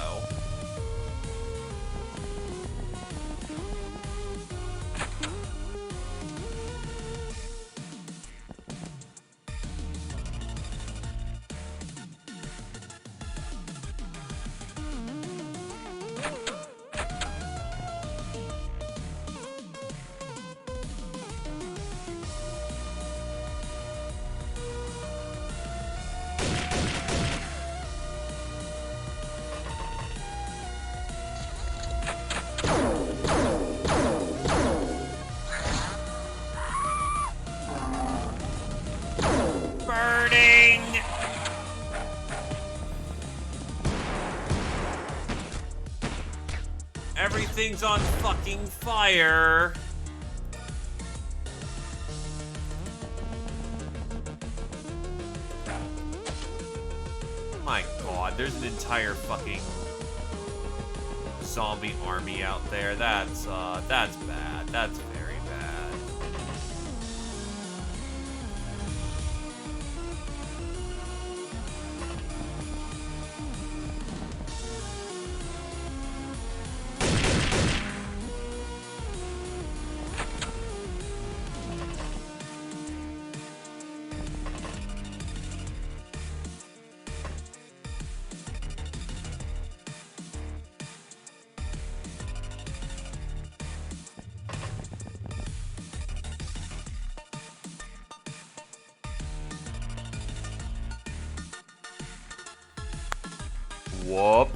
Everything's on fucking fire. My god, there's an entire fucking zombie army out there. That's bad. That's very bad. Whoop.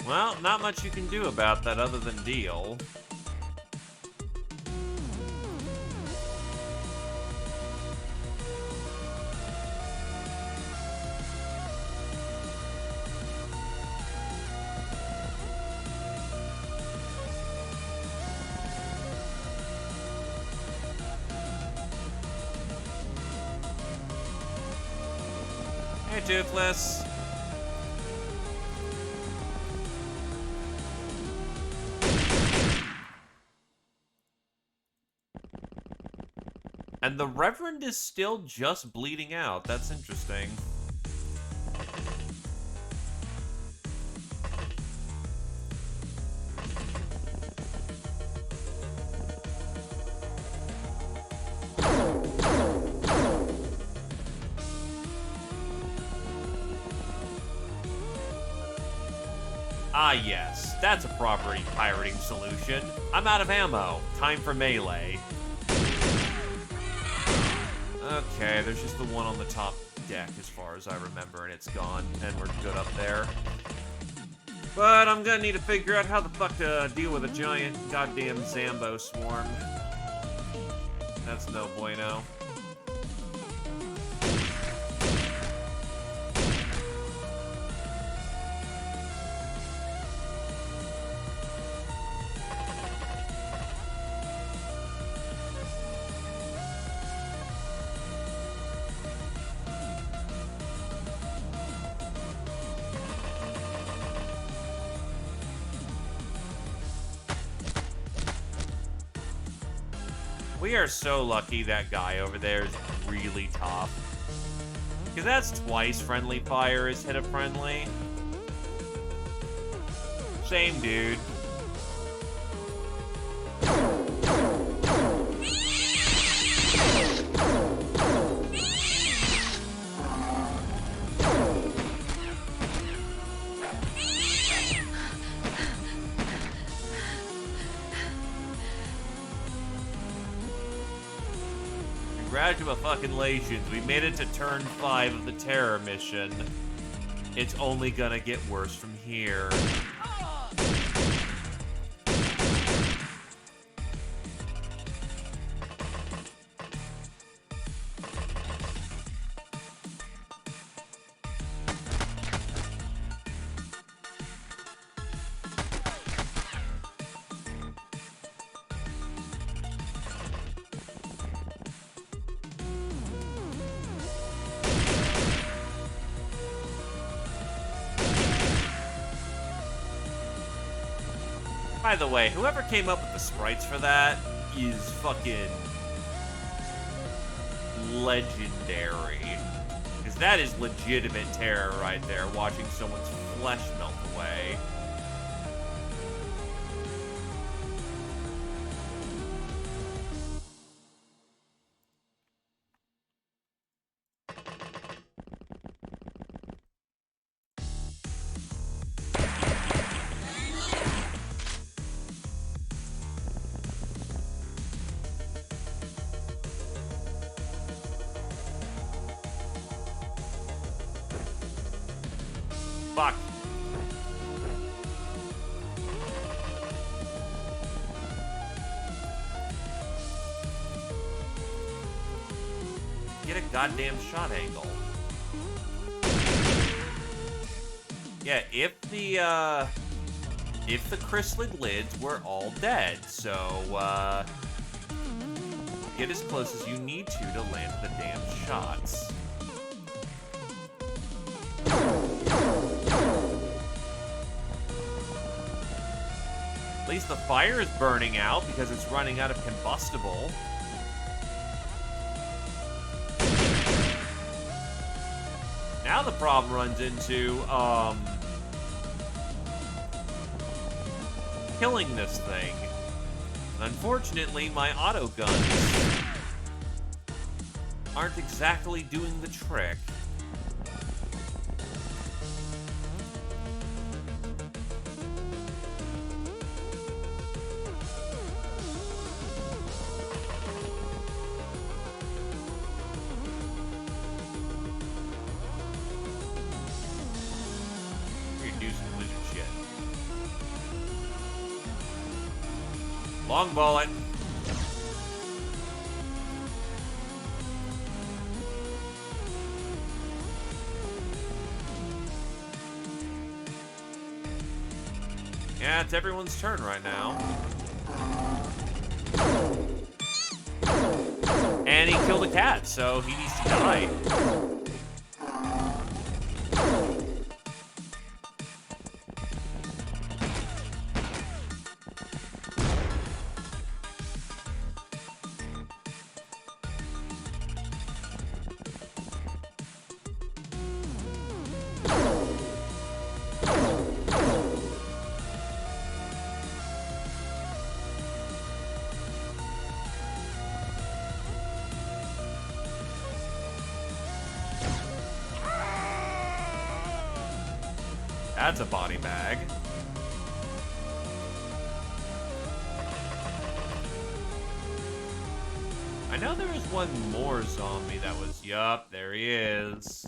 Well, not much you can do about that other than deal. Hey, Toothless. And the Reverend is still just bleeding out. That's interesting. Ah, yes. That's a proper pirating solution. I'm out of ammo. Time for melee. Okay, there's just the one on the top deck as far as I remember, and it's gone, and we're good up there. But I'm gonna need to figure out how the fuck to deal with a giant goddamn Zambo swarm. That's no bueno. We are so lucky that guy over there is really tough. Because that's twice friendly fire instead of friendly. Same dude. Congratulations, we made it to turn 5 of the terror mission. It's only gonna get worse from here. By the way, whoever came up with the sprites for that is fucking legendary. Because that is legitimate terror right there, watching someone's flesh melt away. Fuck. Get a goddamn shot angle. Yeah, if the chrysalid lids were all dead, so get as close as you need to land the damn shots. least the fire is burning out because it's running out of combustible. Now the problem runs into, killing this thing. Unfortunately, my auto guns aren't exactly doing the trick. Long bullet. Yeah, it's everyone's turn right now. And he killed a cat, so he needs to die. That's a body bag. I know there was one more zombie that was... Yup, there he is.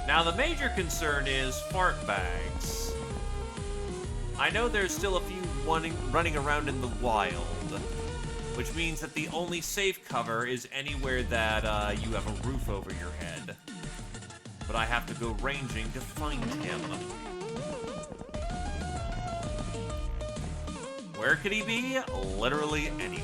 Now, the major concern is fart bags. I know there's still a few running around in the wild, which means that the only safe cover is anywhere that you have a roof over your head. But I have to go ranging to find him. Where could he be? Literally anywhere.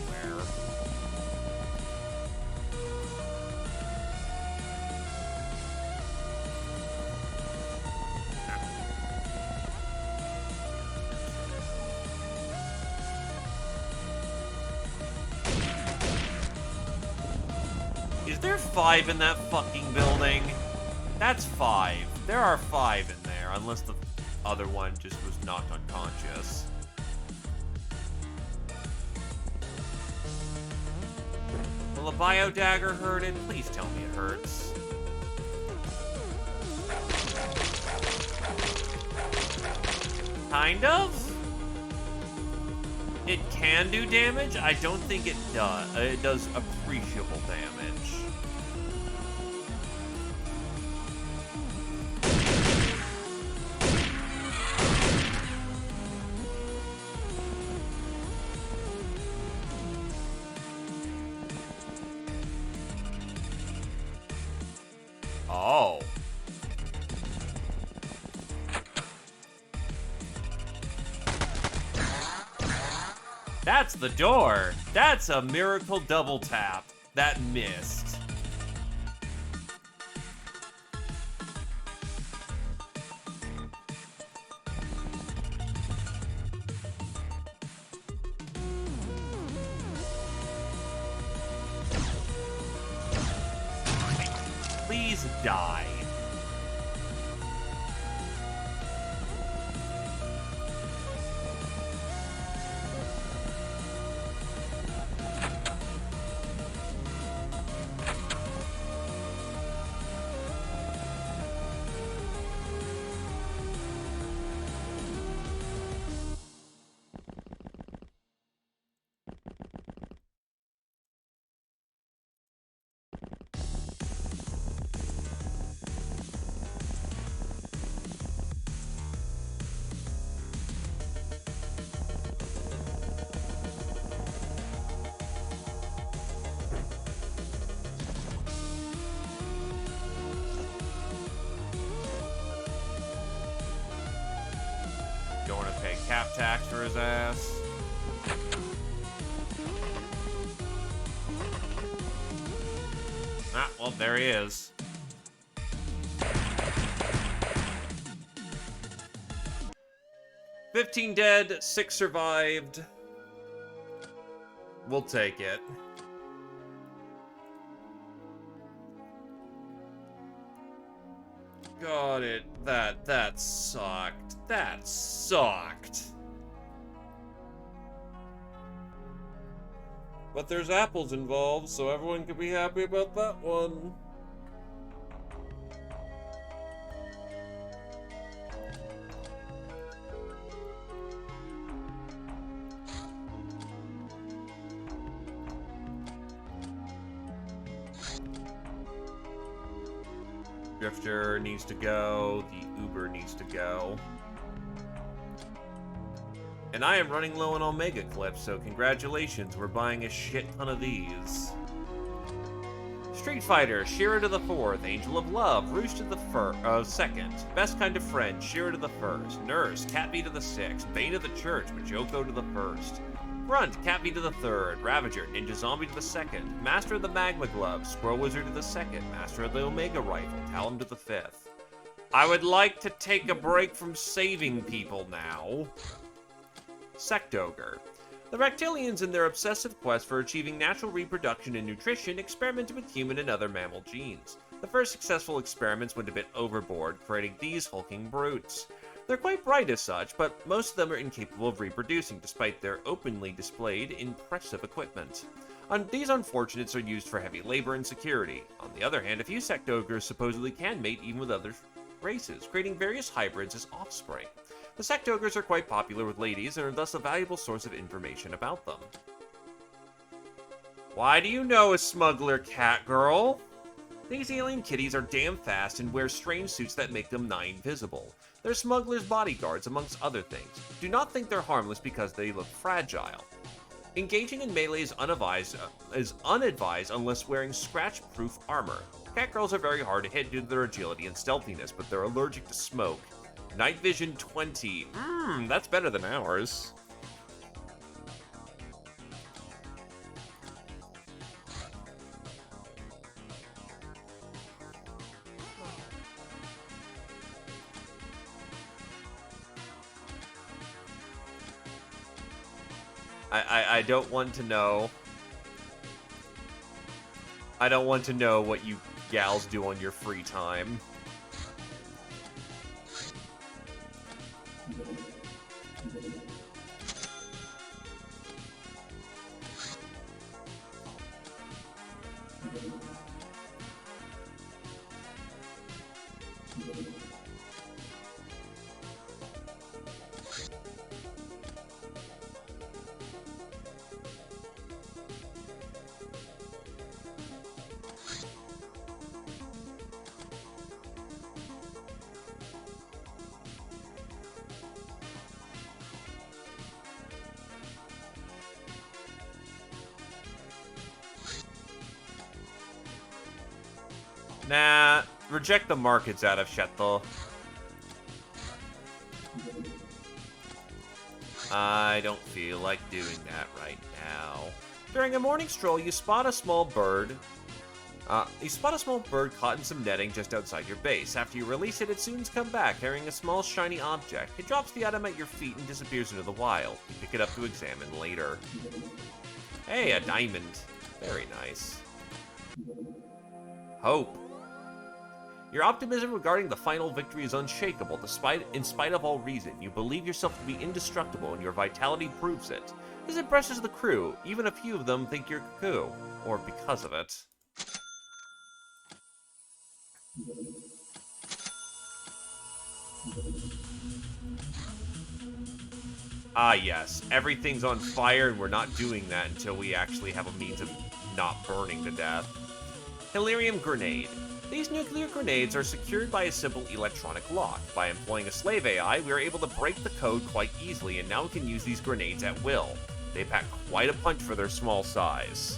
Is there 5 in that fucking building? That's 5. There are 5 in there, unless the other one just was knocked unconscious. Will a bio dagger hurt it? Please tell me it hurts. Kind of? It can do damage? I don't think it does. It does appreciable damage. Oh. That's the door. That's a miracle double tap. That missed. Please die. attacks for his ass. Ah, well, there he is. "15 dead, 6 survived. We'll take it. Got it. That sucked. That sucked. But there's apples involved, so everyone can be happy about that one. Drifter needs to go. The Uber needs to go. And I am running low on Omega clips, so congratulations, we're buying a shit ton of these. Street Fighter, Shira to the 4th, Angel of Love, Rouge to the 2nd, Best Kind of Friend, Shira to the 1st, Nurse, Cat to the 6th, Bane of the Church, Majoko to the 1st, Grunt, Cat to the 3rd, Ravager, Ninja Zombie to the 2nd, Master of the Magma Glove, Squirrel Wizard to the 2nd, Master of the Omega Rifle, Talon to the 5th. I would like to take a break from saving people now. Sect Ogre. The Reptilians, in their obsessive quest for achieving natural reproduction and nutrition, experimented with human and other mammal genes. The first successful experiments went a bit overboard, creating these hulking brutes. They're quite bright as such, but most of them are incapable of reproducing despite their openly displayed impressive equipment. These unfortunates are used for heavy labor and security. On the other hand, a few Sect Ogres supposedly can mate even with other races, creating various hybrids as offspring. The Sect Ogres are quite popular with ladies and are thus a valuable source of information about them. Why do you know a smuggler, cat girl? These alien kitties are damn fast and wear strange suits that make them nigh invisible. They're smugglers' bodyguards, amongst other things. Do not think they're harmless because they look fragile. Engaging in melee is unadvised unless wearing scratch-proof armor. Cat girls are very hard to hit due to their agility and stealthiness, but they're allergic to smoke. Night vision 20. That's better than ours. I don't want to know. I don't want to know what you gals do on your free time. Nah, reject the markets out of Shettel. I don't feel like doing that right now. During a morning stroll, you spot a small bird. Caught in some netting just outside your base. After you release it, it soon comes back carrying a small shiny object. It drops the item at your feet and disappears into the wild. You pick it up to examine later. Hey, a diamond. Very nice. Hope. Your optimism regarding the final victory is unshakable, in spite of all reason. You believe yourself to be indestructible, and your vitality proves it. This impresses the crew. Even a few of them think you're cuckoo, or because of it. Ah, yes. Everything's on fire, and we're not doing that until we actually have a means of not burning to death. Helium Grenade. These nuclear grenades are secured by a simple electronic lock. By employing a slave AI, we are able to break the code quite easily, and now we can use these grenades at will. They pack quite a punch for their small size.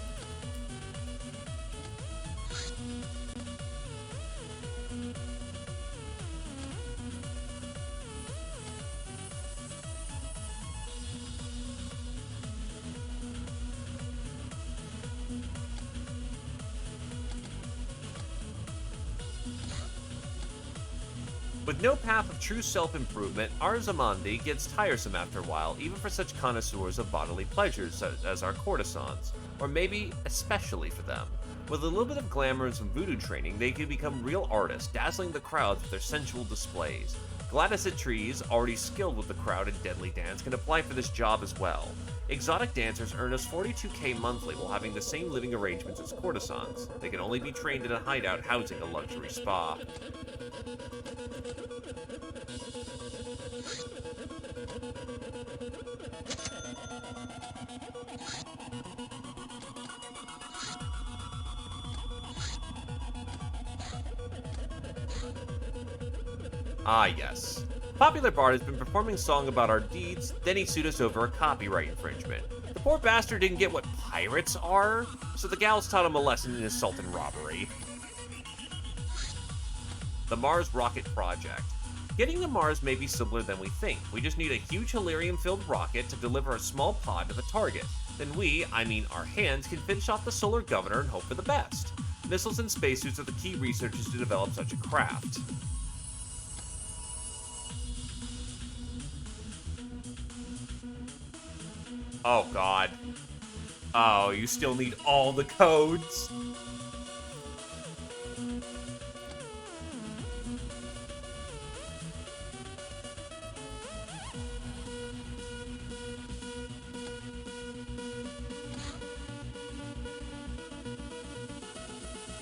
With no path of true self-improvement, Arzamandi gets tiresome after a while, even for such connoisseurs of bodily pleasures as our courtesans, or maybe especially for them. With a little bit of glamour and some voodoo training, they can become real artists, dazzling the crowds with their sensual displays. Gladys at Trees, already skilled with the crowd in deadly dance, can apply for this job as well. Exotic dancers earn us 42k monthly while having the same living arrangements as courtesans. They can only be trained in a hideout housing a luxury spa. Ah, yes. Popular Bard has been performing a song about our deeds, then he sued us over a copyright infringement. The poor bastard didn't get what pirates are, so the gals taught him a lesson in assault and robbery. The Mars Rocket Project. Getting to Mars may be simpler than we think. We just need a huge helium-filled rocket to deliver a small pod to the target. Then we, I mean our hands, can finish off the solar governor and hope for the best. Missiles and spacesuits are the key researchers to develop such a craft. Oh god. Oh, you still need all the codes?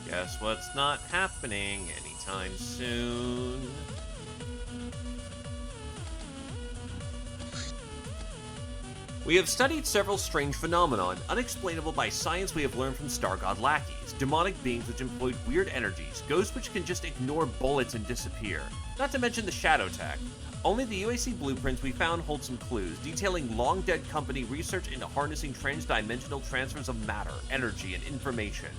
Guess what's not happening anytime soon? We have studied several strange phenomena, unexplainable by science we have learned from Star God lackeys, demonic beings which employed weird energies, ghosts which can just ignore bullets and disappear, not to mention the shadow tech. Only the UAC blueprints we found hold some clues, detailing long-dead company research into harnessing trans-dimensional transfers of matter, energy, and information.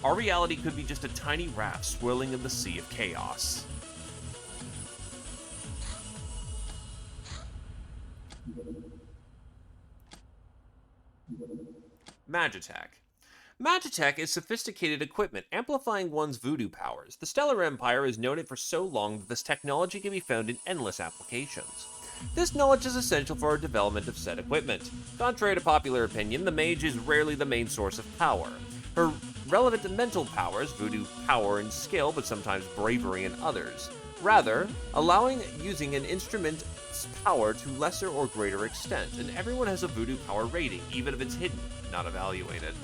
Our reality could be just a tiny raft swirling in the sea of chaos. Magitech. Magitech is sophisticated equipment amplifying one's voodoo powers. The Stellar Empire has known it for so long that this technology can be found in endless applications. This knowledge is essential for our development of said equipment. Contrary to popular opinion, the mage is rarely the main source of power. Her relevant mental powers, voodoo power and skill, but sometimes bravery in others. Rather, allowing using an instrument's power to lesser or greater extent, and everyone has a voodoo power rating, even if it's hidden, not evaluated.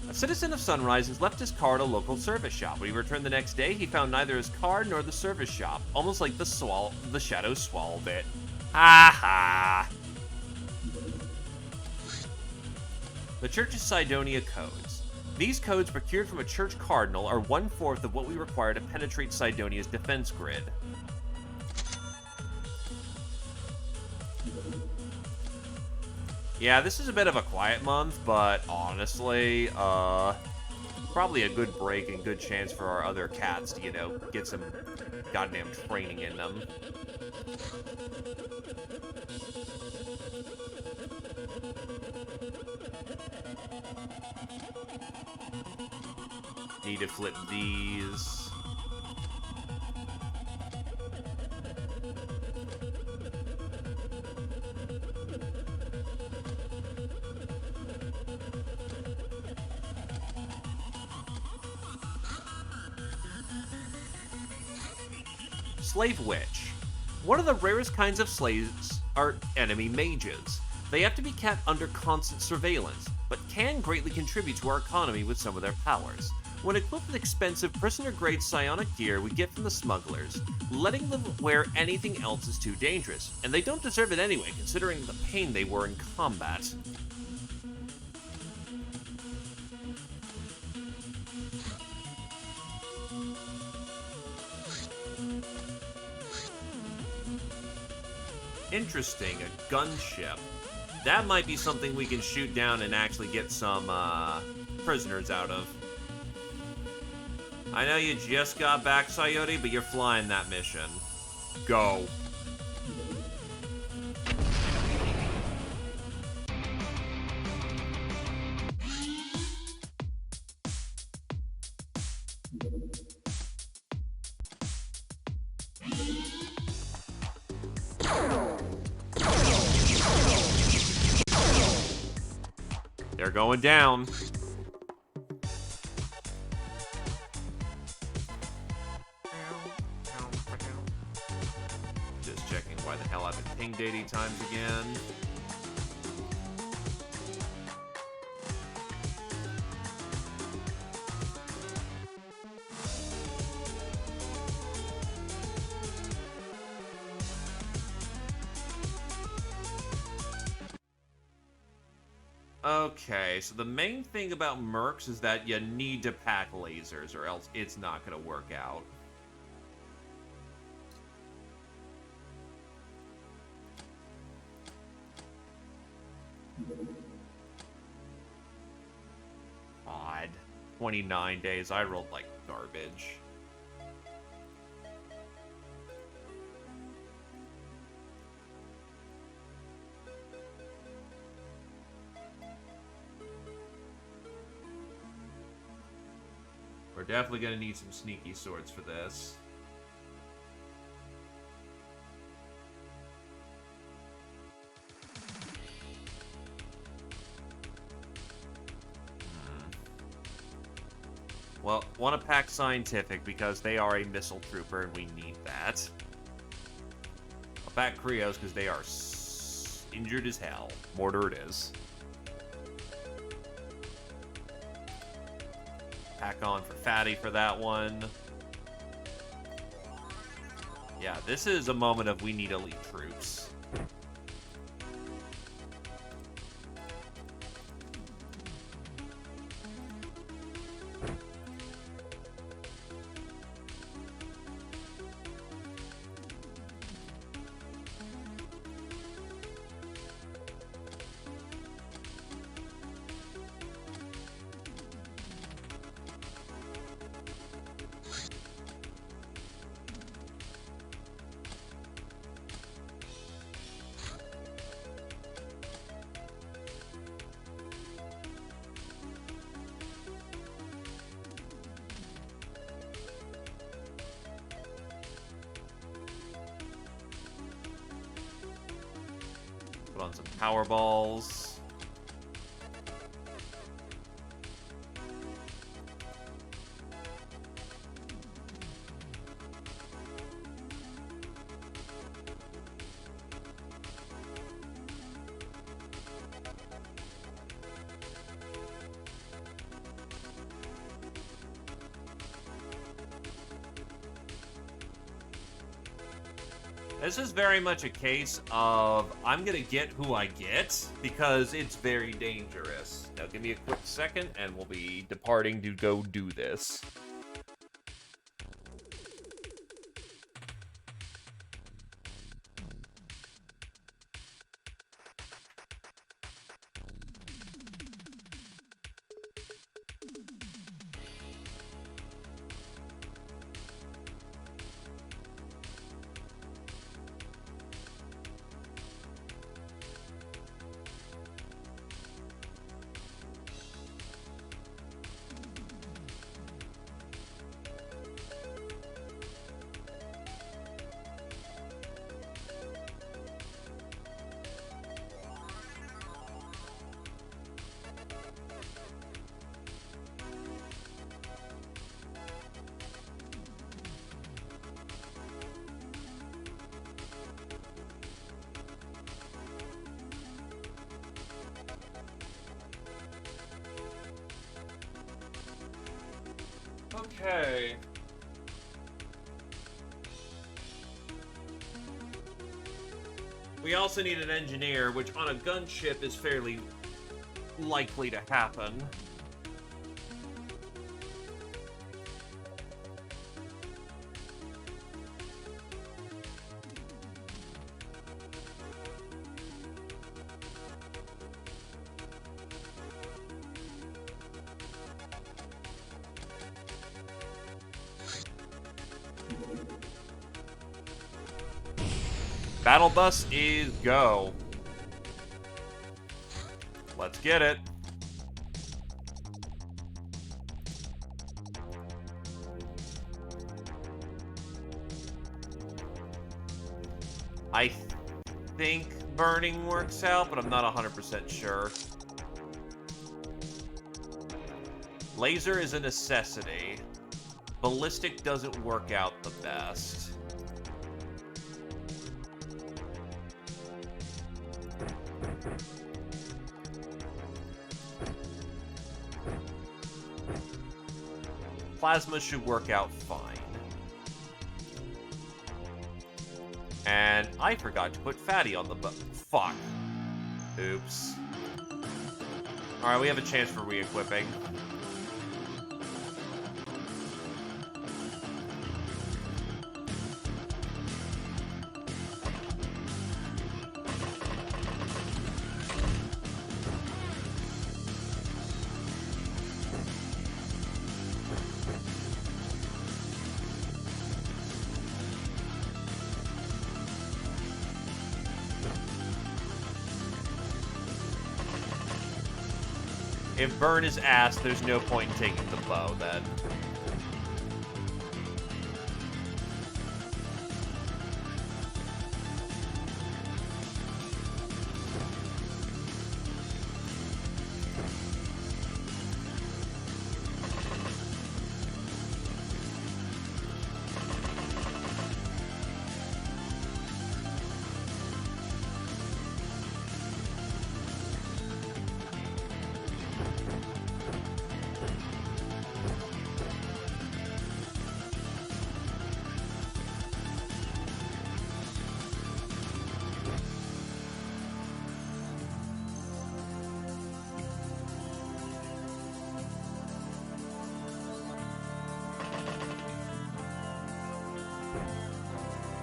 A citizen of Sunrise has left his car at a local service shop. When he returned the next day, he found neither his car nor the service shop, almost like the shadow swallowed it. Ha ha! The Church's Cydonia codes. These codes, procured from a church cardinal, are 1/4 of what we require to penetrate Cydonia's defense grid. Yeah, this is a bit of a quiet month, but honestly, probably a good break and good chance for our other cats to, you know, get some goddamn training in them. Need to flip these. Slave Witch. One of the rarest kinds of slaves are enemy mages. They have to be kept under constant surveillance, but can greatly contribute to our economy with some of their powers. When equipped with expensive prisoner-grade psionic gear we get from the smugglers, letting them wear anything else is too dangerous, and they don't deserve it anyway, considering the pain they were in combat. Interesting, a gunship. That might be something we can shoot down and actually get some prisoners out of. I know you just got back, Coyote, but you're flying that mission. Go. They're going down. Just checking why the hell I've been pinged 80 times again. Okay, so the main thing about mercs is that you need to pack lasers or else it's not going to work out. Odd. 29 days, I rolled like garbage. We're definitely going to need some sneaky swords for this. Well, want to pack scientific because they are a missile trooper and we need that. I'll pack Krios because they are injured as hell. Mortar it is. Pack on for Fatty for that one. Yeah, this is a moment of we need elite troops. Put on some power balls. This is very much a case of I'm gonna get who I get because it's very dangerous. Now give me a quick second and we'll be departing to go do this. Okay. We also need an engineer, which on a gunship is fairly likely to happen. Battle bus is go. Let's get it. I think burning works out, but I'm not 100% sure. Laser is a necessity. Ballistic doesn't work out the best. Plasma should work out fine. And I forgot to put Fatty on the fuck. Oops. Alright, we have a chance for re-equipping. If burn is ass, there's no point in taking the bow, then.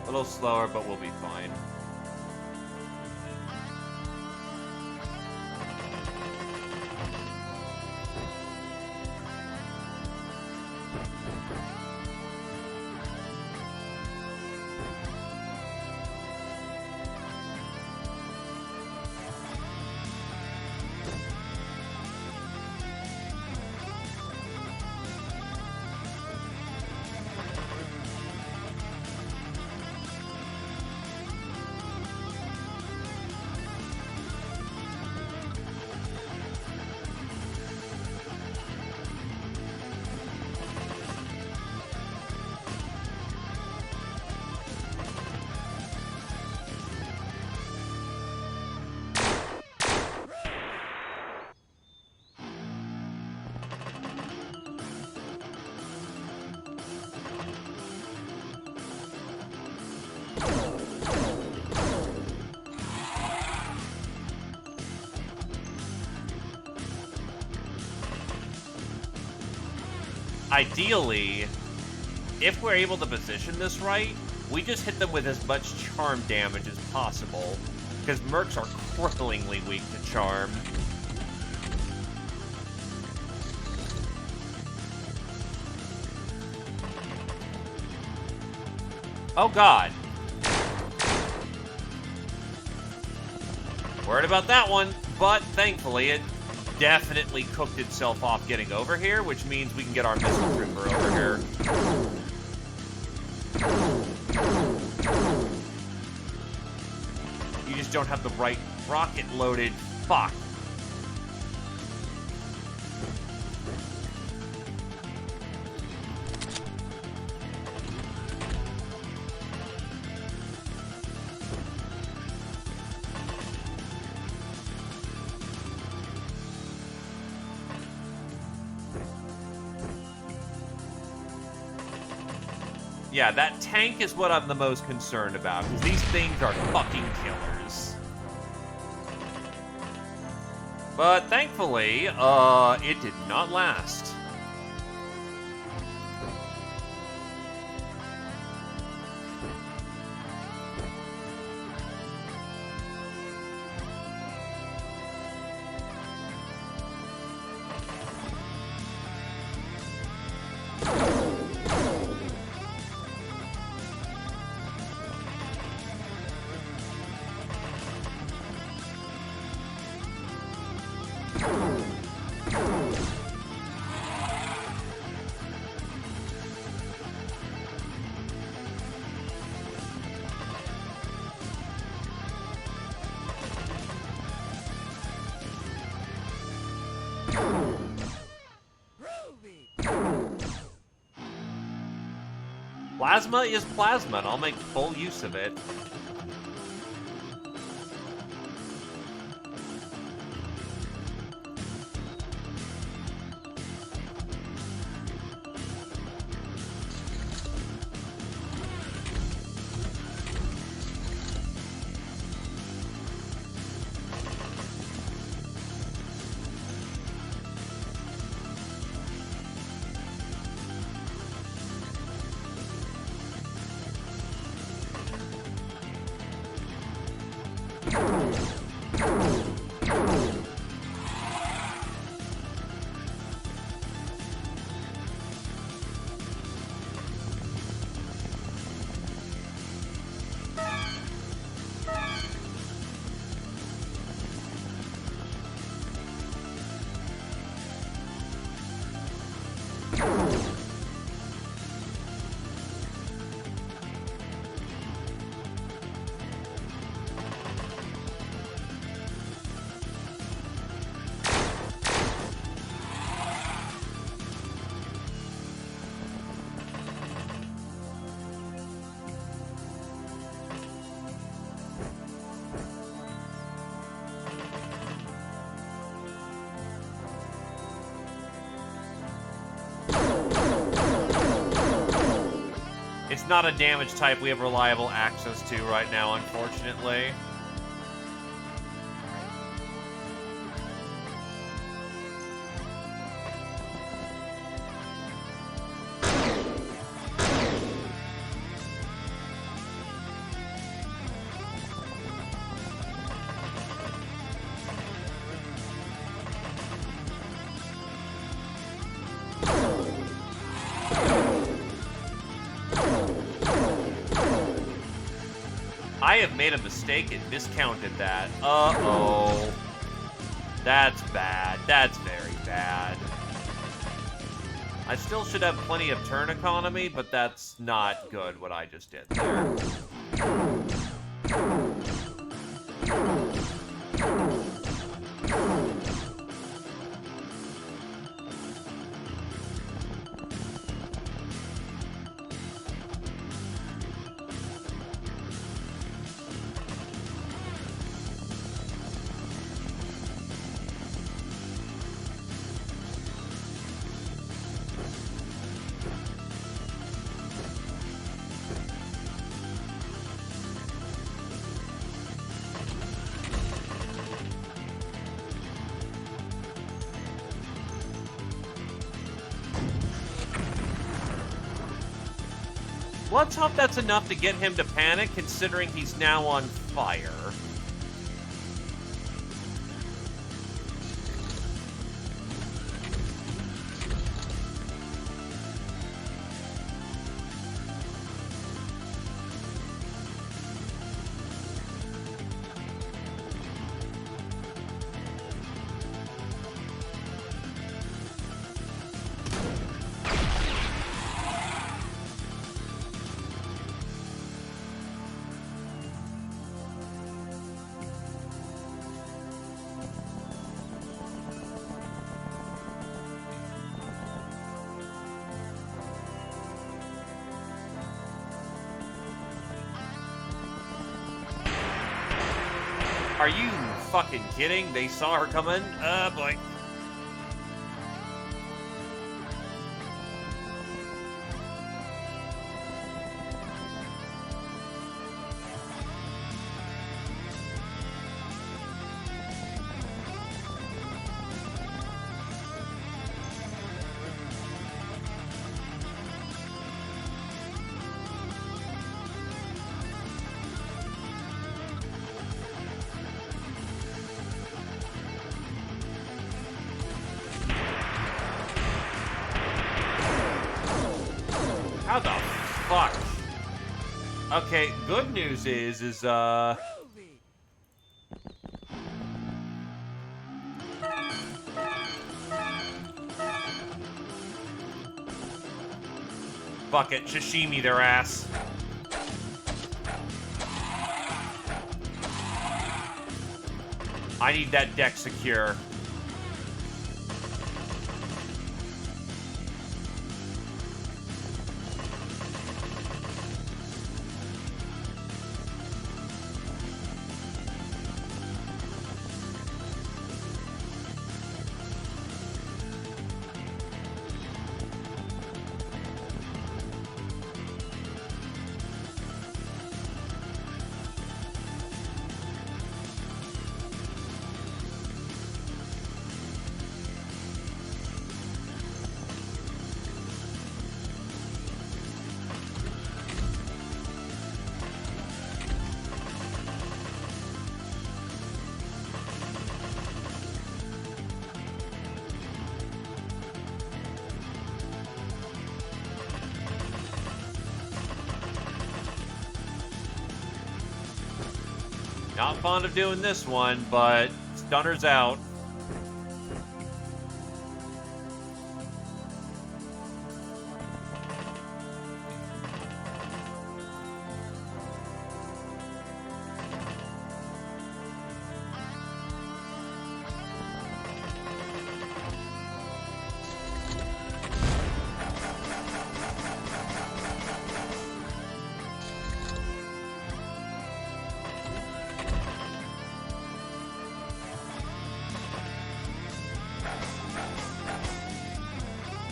A little slower, but we'll be fine. Ideally, if we're able to position this right, we just hit them with as much charm damage as possible, because mercs are cripplingly weak to charm. Oh god. Worried about that one, but thankfully it definitely cooked itself off getting over here, which means we can get our missile trooper over here. You just don't have the right rocket loaded. Fuck. Yeah, that tank is what I'm the most concerned about, because these things are fucking killers. But thankfully, it did not last. Plasma is plasma, and I'll make full use of it. It's not a damage type we have reliable access to right now, unfortunately. I have made a mistake and miscounted that. Uh-oh. That's bad. That's very bad. I still should have plenty of turn economy, but that's not good what I just did there. Let's hope that's enough to get him to panic, considering he's now on fire. Are you fucking kidding? They saw her coming? Boy. How the fuck? Okay, good news is fuck it, sashimi their ass. I need that deck secure. fond of doing this one, but Stunner's out.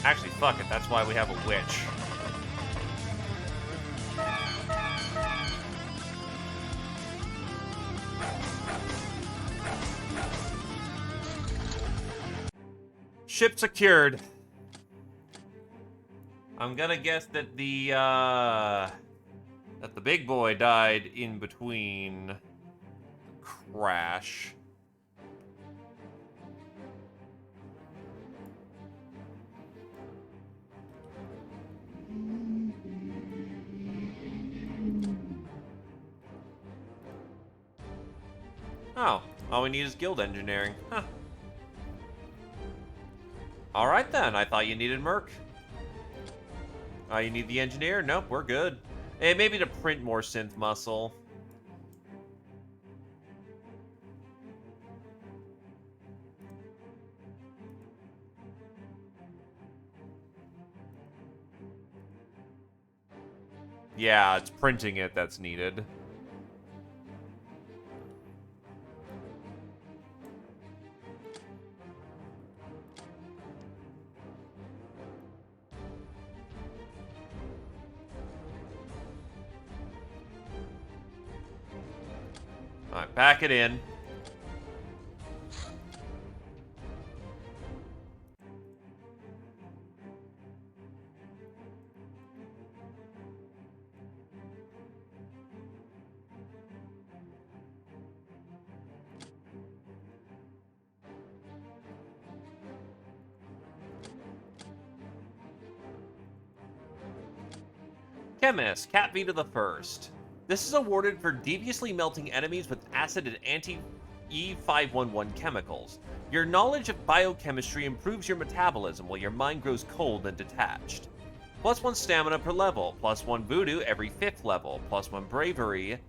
Actually, fuck it. That's why we have a witch. Ship secured. I'm gonna guess that the big boy died in between crash. Oh, all we need is guild engineering. Huh. Alright then, I thought you needed Merc. You need the engineer? Nope, we're good. Hey, maybe to print more synth muscle. Yeah, it's printing it that's needed. Alright, pack it in. Chemist, Cat Vita the First. This is awarded for deviously melting enemies with acid and anti-E511 chemicals. Your knowledge of biochemistry improves your metabolism while your mind grows cold and detached. +1 stamina per level, +1 voodoo every 5th level, +1 bravery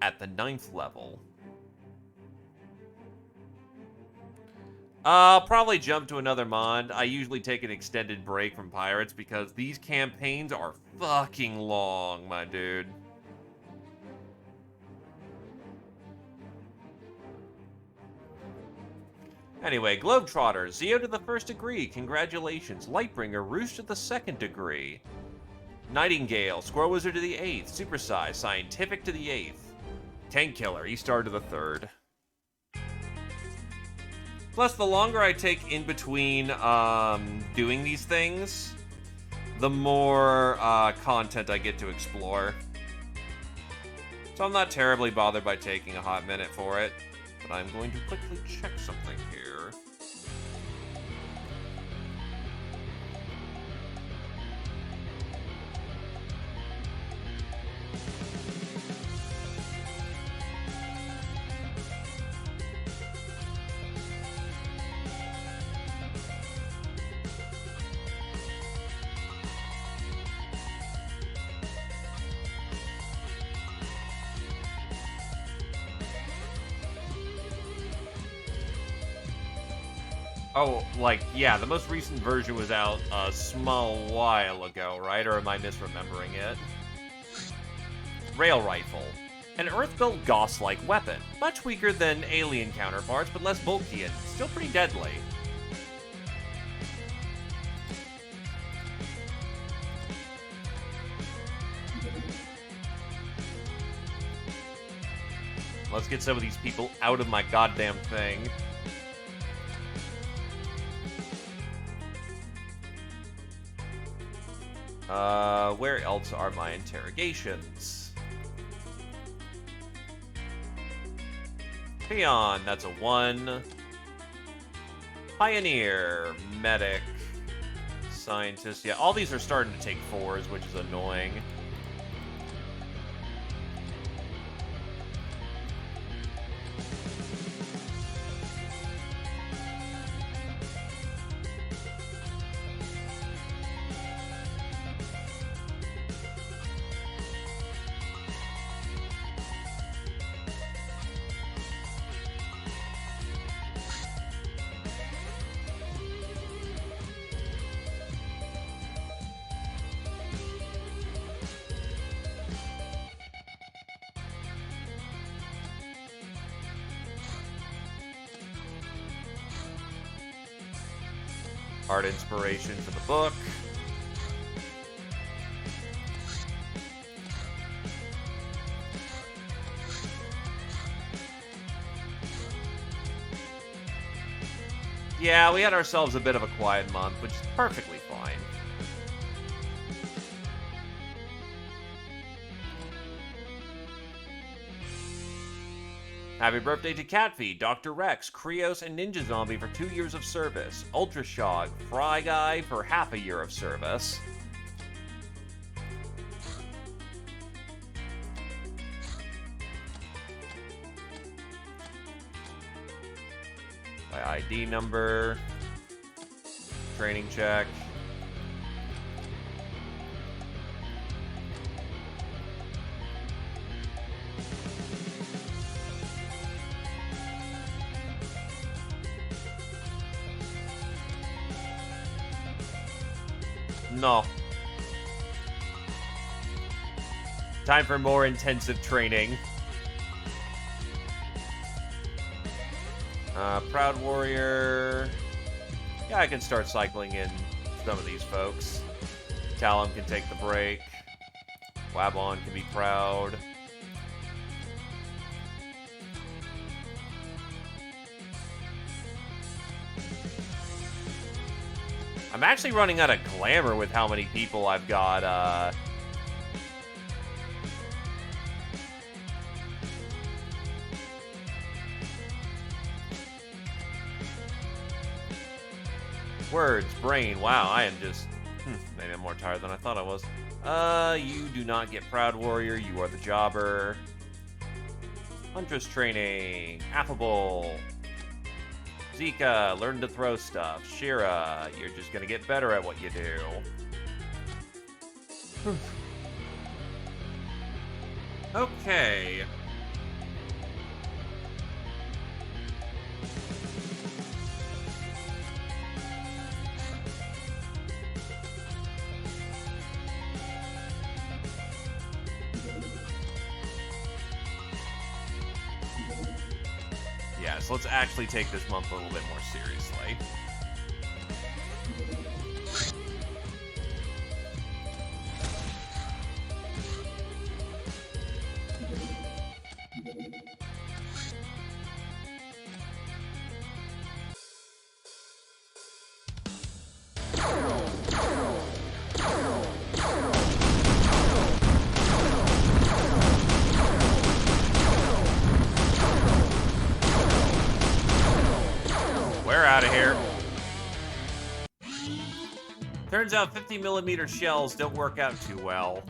at the 9th level. I'll probably jump to another mod. I usually take an extended break from Pirates because these campaigns are fucking long, my dude. Anyway, Globetrotter, Zeo to the 1st degree, congratulations. Lightbringer, Roost to the 2nd degree. Nightingale, Squirrel Wizard to the 8th. Supersize, Scientific to the 8th. Tank Killer, E-Star to the 3rd. Plus, the longer I take in between doing these things, the more content I get to explore. So I'm not terribly bothered by taking a hot minute for it. But I'm going to quickly check something here. Oh, like, yeah, the most recent version was out a small while ago, right? Or am I misremembering it? Rail Rifle. An Earth-built Gauss-like weapon. Much weaker than alien counterparts, but less bulky and still pretty deadly. Let's get some of these people out of my goddamn thing. Where else are my interrogations? Peon, that's a 1. Pioneer, Medic, Scientist. Yeah, all these are starting to take 4s, which is annoying. Art inspiration for the book. Yeah, we had ourselves a bit of a quiet month, which is perfectly fine. Happy birthday to Catfeed, Dr. Rex, Krios, and Ninja Zombie for 2 years of service. Ultra Shog, Fry Guy for half a year of service. My ID number. Training check. No. Time for more intensive training. Proud Warrior. Yeah, I can start cycling in some of these folks. Talon can take the break. Wabon can be proud. I'm actually running out of glamour with how many people I've got, Words, brain, wow, I am just... maybe I'm more tired than I thought I was. You do not get Proud Warrior, you are the jobber. Huntress training, affable. Zika, learn to throw stuff. Shira, you're just gonna get better at what you do. Okay. Yeah, so let's actually take this month a little bit more seriously. We're out of here. Turns out 50mm shells don't work out too well.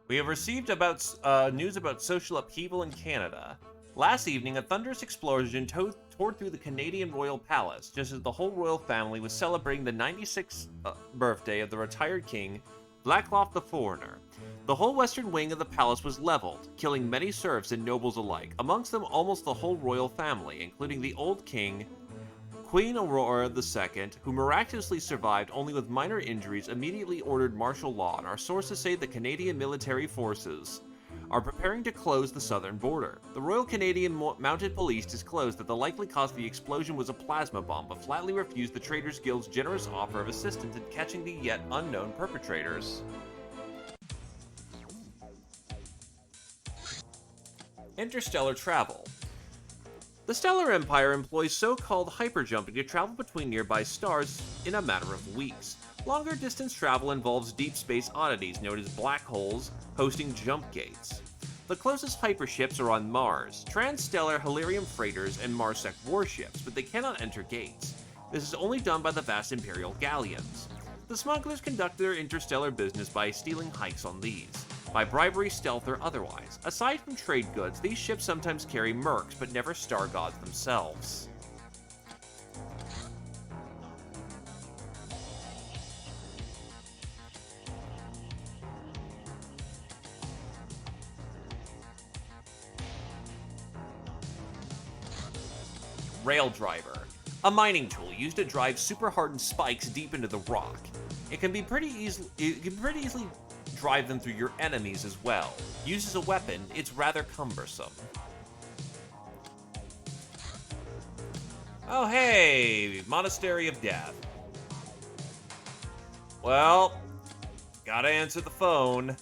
We have received news about social upheaval in Canada. Last evening, a thunderous explosion tore through the Canadian Royal Palace, just as the whole royal family was celebrating the 96th birthday of the retired king, Blackcloth the Foreigner. The whole western wing of the palace was leveled, killing many serfs and nobles alike, amongst them almost the whole royal family, including the old king, Queen Aurora II, who miraculously survived only with minor injuries, immediately ordered martial law, and our sources say the Canadian military forces are preparing to close the southern border. The Royal Canadian Mounted Police disclosed that the likely cause of the explosion was a plasma bomb, but flatly refused the Traders Guild's generous offer of assistance in catching the yet unknown perpetrators. Interstellar travel. The Stellar Empire employs so-called hyperjumping to travel between nearby stars in a matter of weeks. Longer distance travel involves deep space oddities known as black holes, hosting jump gates. The closest hyperships are on Mars, transstellar Hilarium freighters and Marsec warships, but they cannot enter gates. This is only done by the vast Imperial galleons. The smugglers conduct their interstellar business by stealing hikes on these, by bribery, stealth, or otherwise. Aside from trade goods, these ships sometimes carry mercs, but never star gods themselves. Rail Driver, a mining tool used to drive super hardened spikes deep into the rock. It can pretty easily drive them through your enemies as well. Used as a weapon, it's rather cumbersome. Oh hey, Monastery of Death. Well, gotta answer the phone.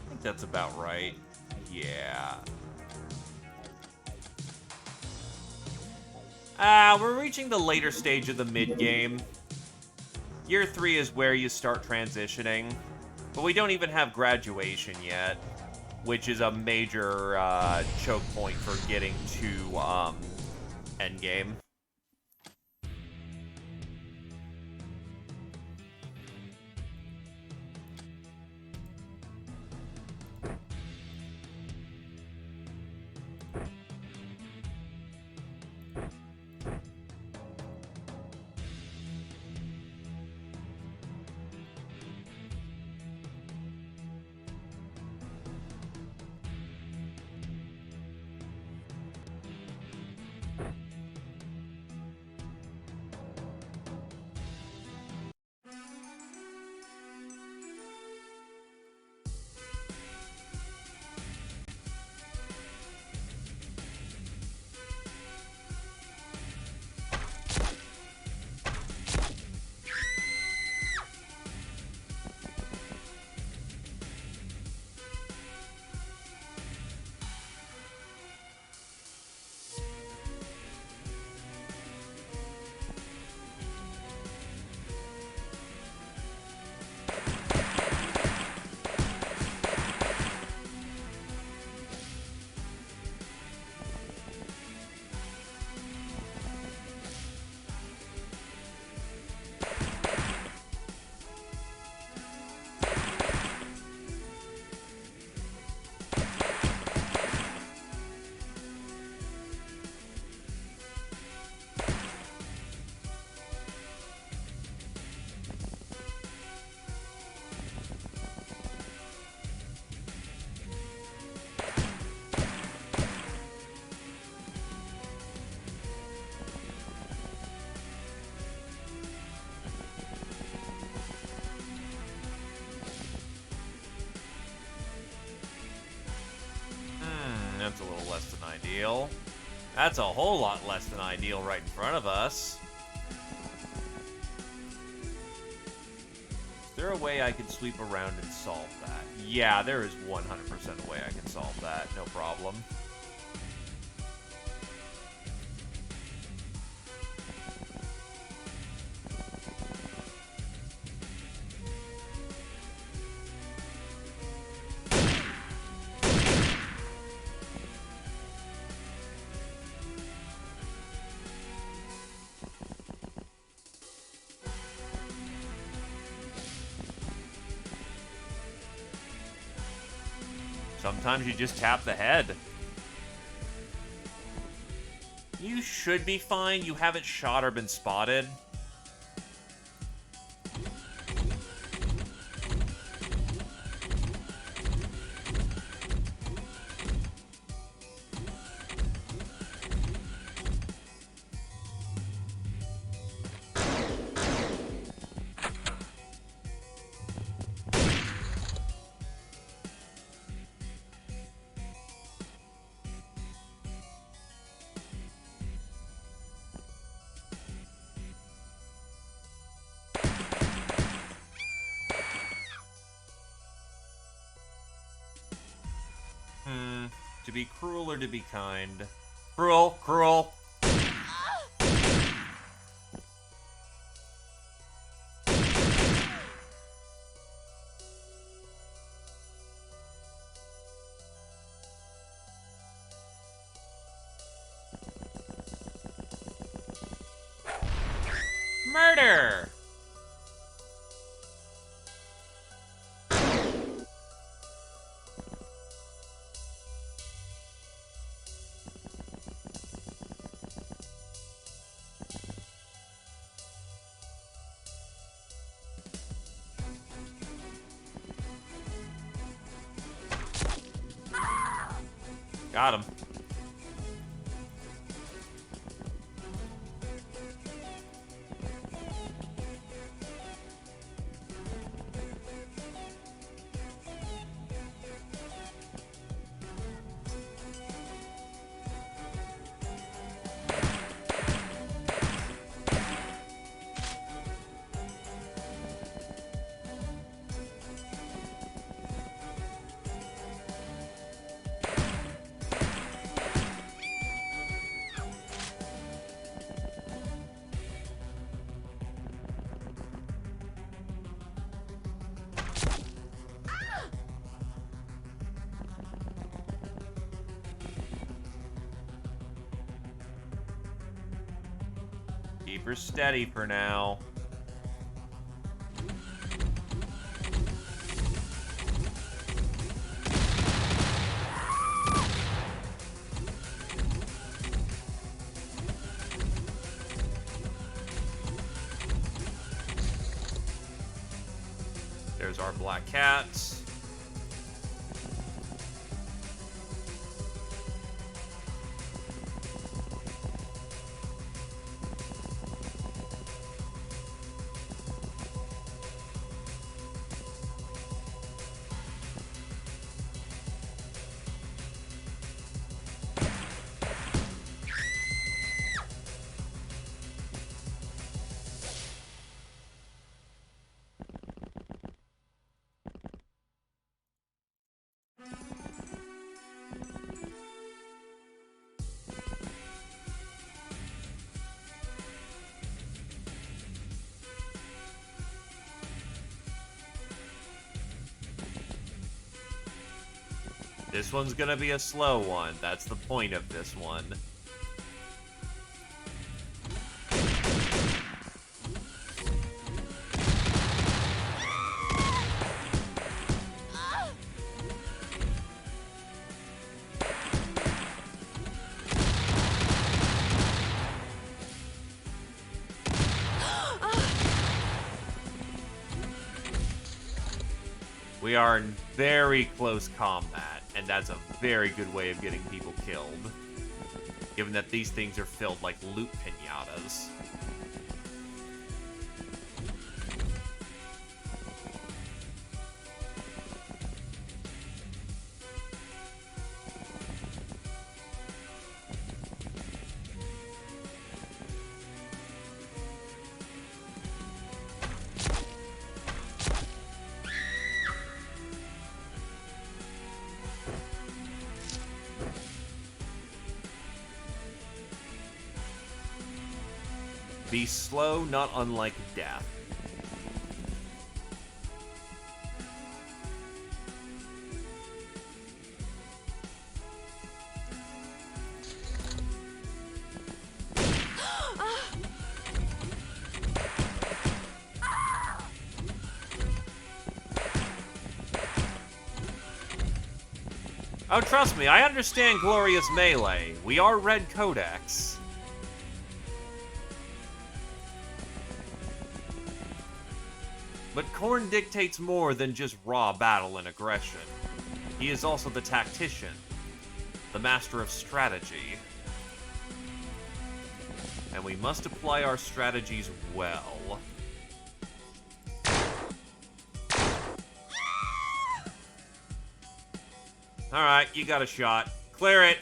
I think that's about right. Yeah. We're reaching the later stage of the mid-game. Year 3 is where you start transitioning, but we don't even have graduation yet, which is a major choke point for getting to endgame. That's a little less than ideal. That's a whole lot less than ideal right in front of us. Is there a way I can sweep around and solve that? Yeah, there is 100% a way I can solve that. No problem. Sometimes you just tap the head. You should be fine. You haven't shot or been spotted. To be cruel or to be kind? Cruel, cruel. Murder! Got him. Keep her steady for now. There's our black cats. This one's gonna be a slow one. That's the point of this one. We are in very close combat, and that's a very good way of getting people killed, given that these things are filled like loot pinatas. Be slow, not unlike death. Oh, trust me, I understand Glorious Melee. We are Red Codex. But Khorne dictates more than just raw battle and aggression. He is also the tactician, the master of strategy. And we must apply our strategies well. Alright, you got a shot. Clear it!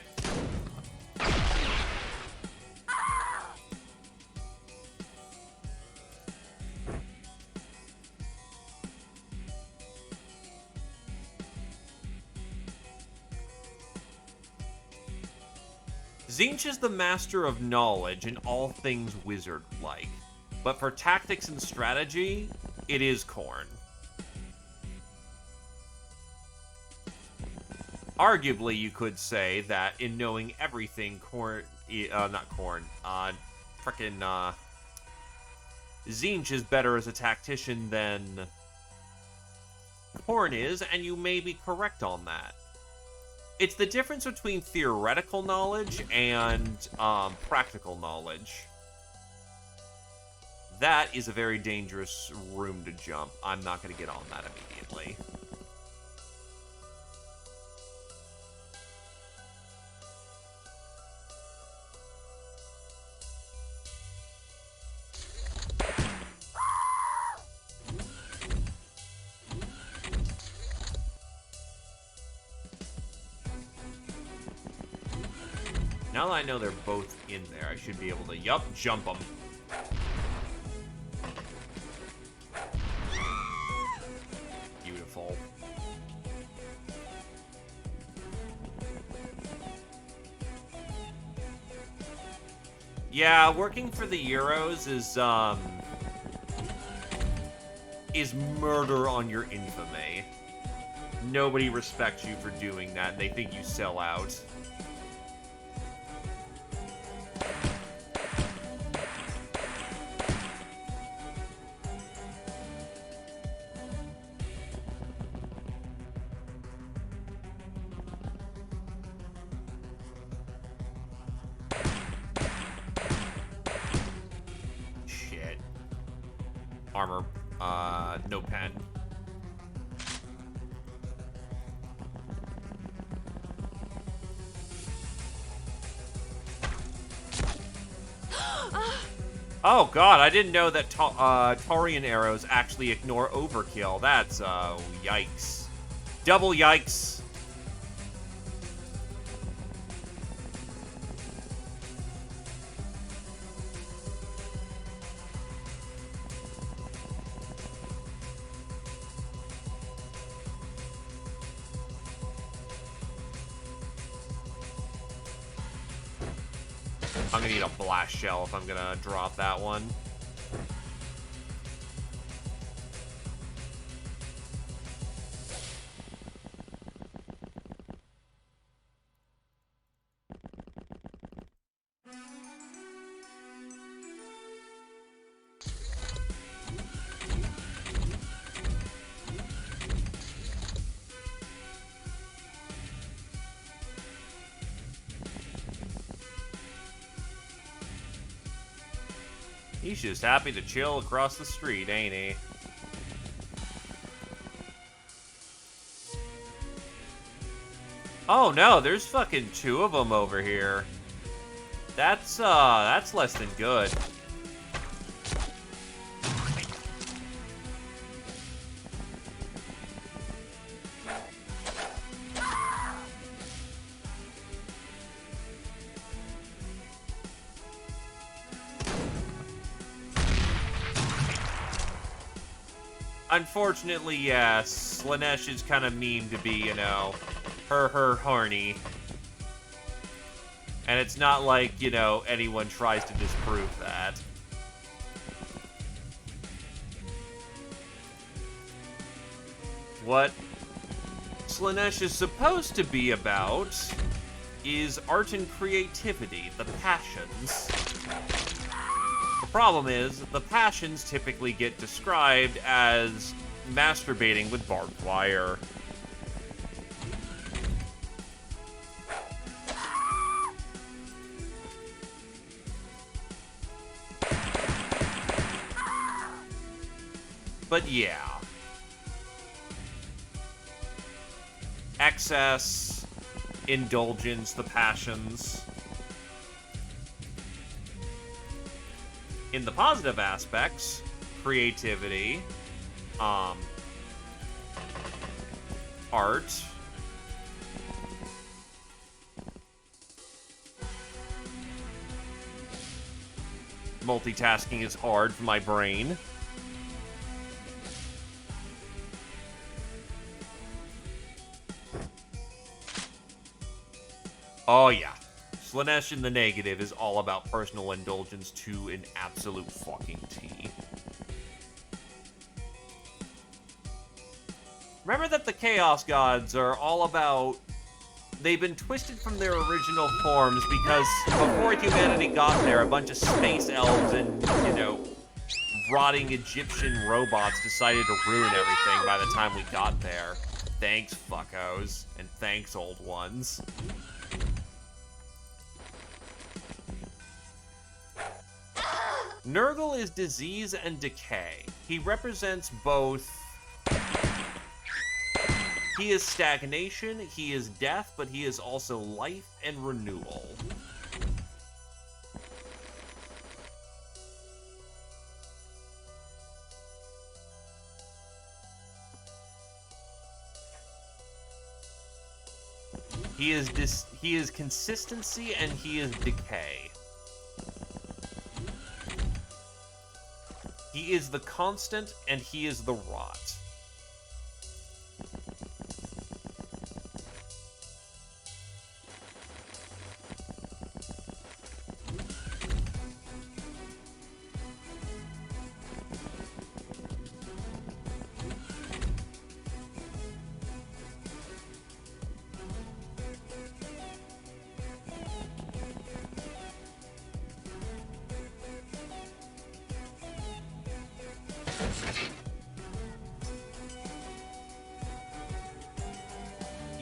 Tzeentch is the master of knowledge in all things wizard-like, but for tactics and strategy, it is Khorne. Arguably, you could say that in knowing everything, Tzeentch is better as a tactician than Khorne is, and you may be correct on that. It's the difference between theoretical knowledge and practical knowledge. That is a very dangerous room to jump. I'm not going to get on that immediately. now that I know they're both in there, I should be able to, yup, jump them. Beautiful. Yeah, working for the Euros is murder on your infamy. Nobody respects you for doing that, and they think you sell out. Shit. Armor. No pen. Oh god, I didn't know that Taurian arrows actually ignore overkill. That's, yikes. Double yikes. I'm gonna need a blast shell if I'm gonna drop that one. He's just happy to chill across the street, ain't he? Oh no, there's fucking 2 of them over here. That's less than good. Unfortunately, yes, Slanesh is kind of memed to be, you know, her horny. And it's not like, you know, anyone tries to disprove that. What Slanesh is supposed to be about is art and creativity, the passions. The problem is, the passions typically get described as masturbating with barbed wire. But yeah. Excess, indulgence, the passions. In the positive aspects, creativity, art, multitasking is hard for my brain. Oh yeah. Slanesh in the negative is all about personal indulgence to an absolute fucking T. Remember that the Chaos Gods are all about... They've been twisted from their original forms because before humanity got there, a bunch of space elves and, you know, rotting Egyptian robots decided to ruin everything by the time we got there. Thanks, fuckos. And thanks, old ones. Nurgle is disease and decay. He represents both... He is stagnation, he is death, but he is also life and renewal. He is consistency and he is decay. He is the constant and he is the rot.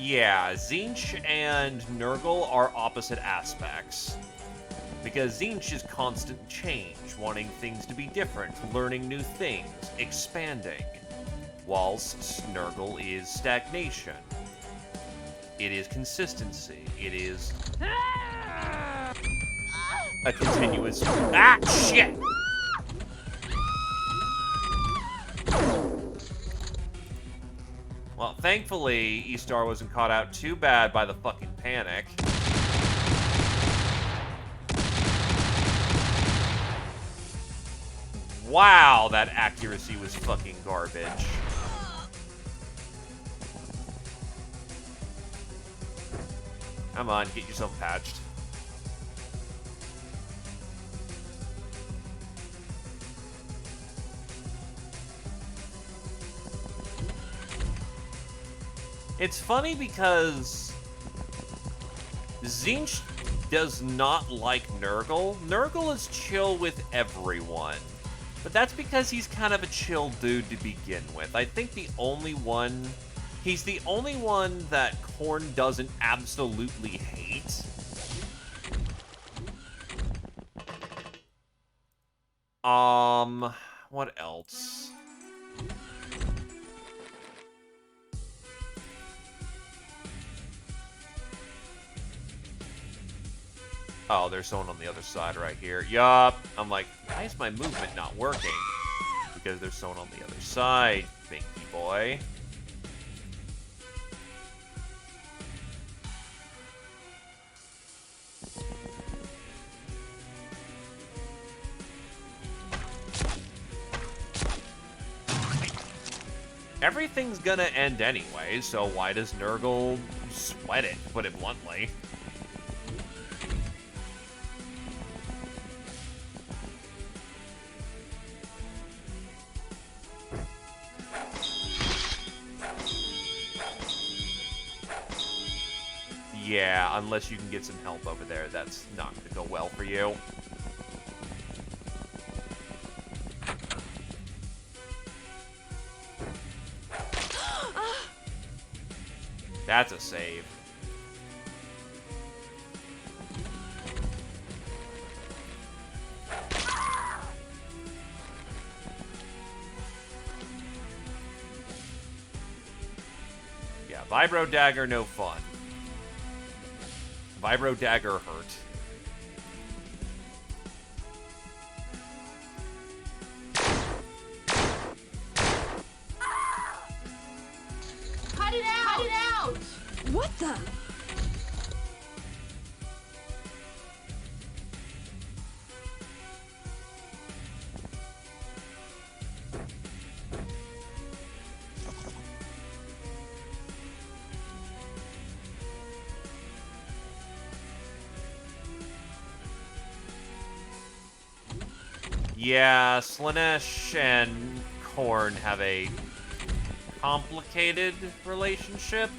Yeah, Tzeentch and Nurgle are opposite aspects. Because Tzeentch is constant change, wanting things to be different, learning new things, expanding. Whilst Nurgle is stagnation. It is consistency. It is a continuous... Ah, shit! Well, thankfully, E-Star wasn't caught out too bad by the fucking panic. Wow, that accuracy was fucking garbage. Come on, get yourself patched. It's funny because Tzeentch does not like Nurgle. Nurgle is chill with everyone. But that's because he's kind of a chill dude to begin with. I think he's the only one that Khorne doesn't absolutely hate. What else? Oh, there's someone on the other side right here. Yup. I'm like, why is my movement not working? Because there's someone on the other side, Binky boy. Everything's gonna end anyway, so why does Nurgle sweat it, to put it bluntly? Yeah, unless you can get some help over there, that's not going to go well for you. That's a save. Yeah, Vibro Dagger, no fun. Vibro Dagger hurt. Cut it out! Cut it out! What the? Yeah, Slaanesh and Khorne have a complicated relationship.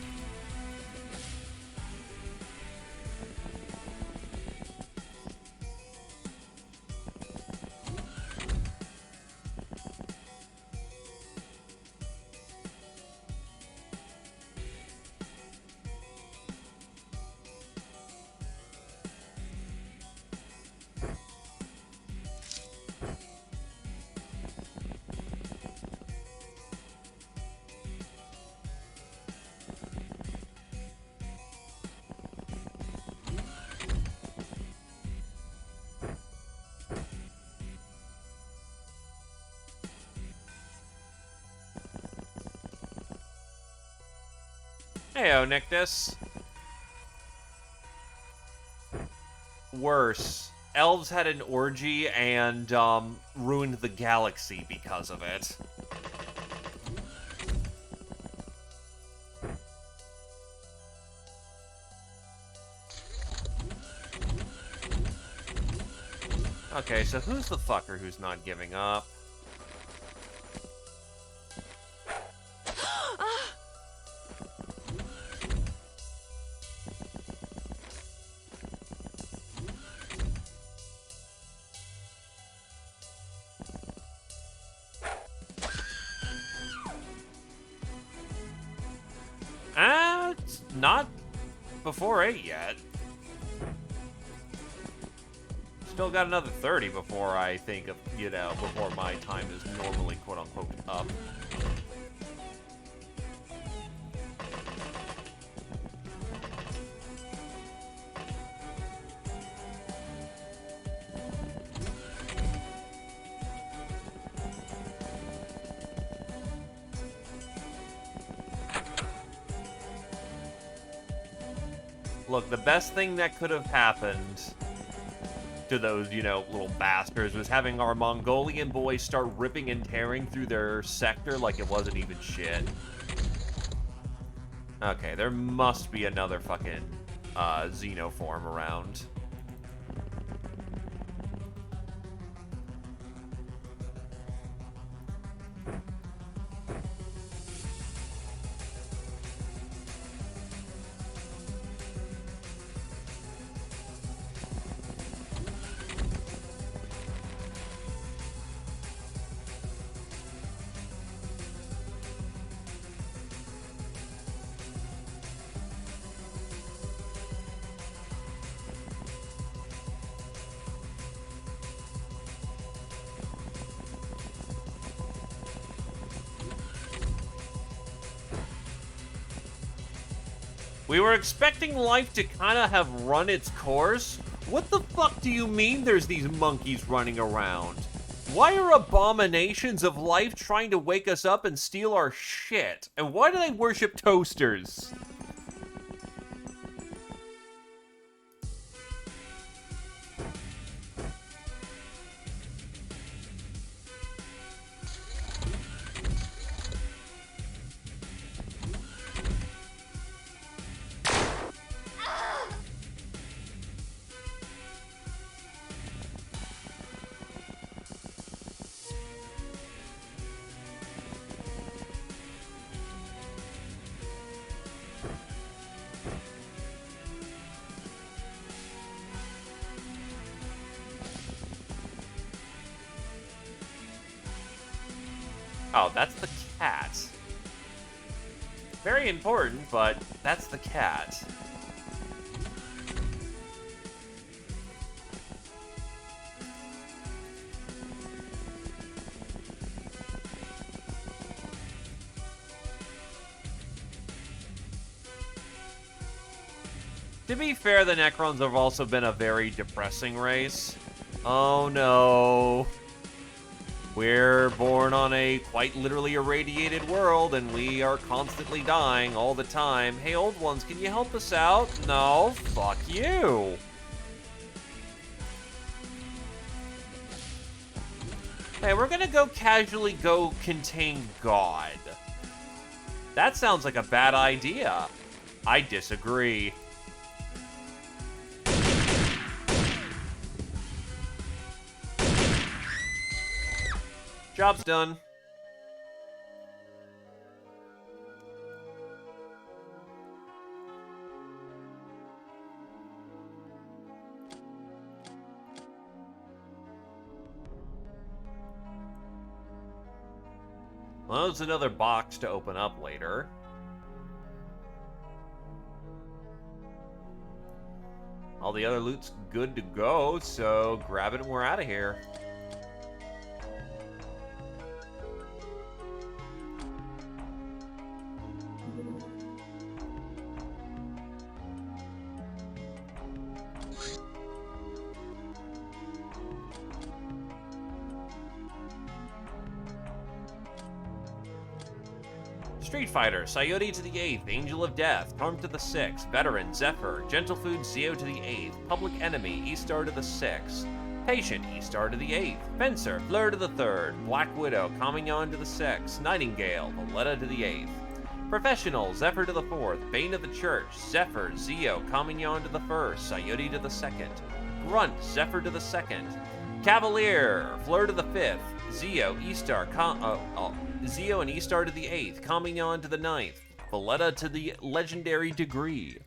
Heyo, Nictus. worse. Elves had an orgy and ruined the galaxy because of it. Okay, so who's the fucker who's not giving up? It's not before 8 yet. Still got another 30 before I think of, you know, before my time is normally quote-unquote up. Look, the best thing that could have happened to those, you know, little bastards was having our Mongolian boys start ripping and tearing through their sector like it wasn't even shit. Okay, there must be another fucking xenoform around. We were expecting life to kind of have run its course. What the fuck do you mean there's these monkeys running around? Why are abominations of life trying to wake us up and steal our shit? And why do they worship toasters? Oh, that's the cat. Very important, but that's the cat. To be fair, the Necrons have also been a very depressing race. Oh no. We're born on a quite literally irradiated world, and we are constantly dying all the time. Hey, old ones, can you help us out? No, fuck you. Hey, we're gonna go casually go contain God. That sounds like a bad idea. I disagree. Job's done. Well, there's another box to open up later. All the other loot's good to go, so grab it and we're out of here. Street Fighter, Sayori to the 8th, Angel of Death, Torm to the 6th, Veteran, Zephyr, Gentle Food, Zio to the 8th, Public Enemy, E-Star to the 6th, Patient, E-Star to the 8th, Fencer, Fleur to the 3rd, Black Widow, Kamignon to the 6th, Nightingale, Valletta to the 8th, Professional, Zephyr to the 4th, Bane of the Church, Zephyr, Zio, Kamignon to the 1st, Sayori to the 2nd, Grunt, Zephyr to the 2nd, Cavalier, Fleur to the 5th, Zio, E-Star, Zio and E-Star to the 8th, Kamignon to the 9th, Valletta to the legendary degree.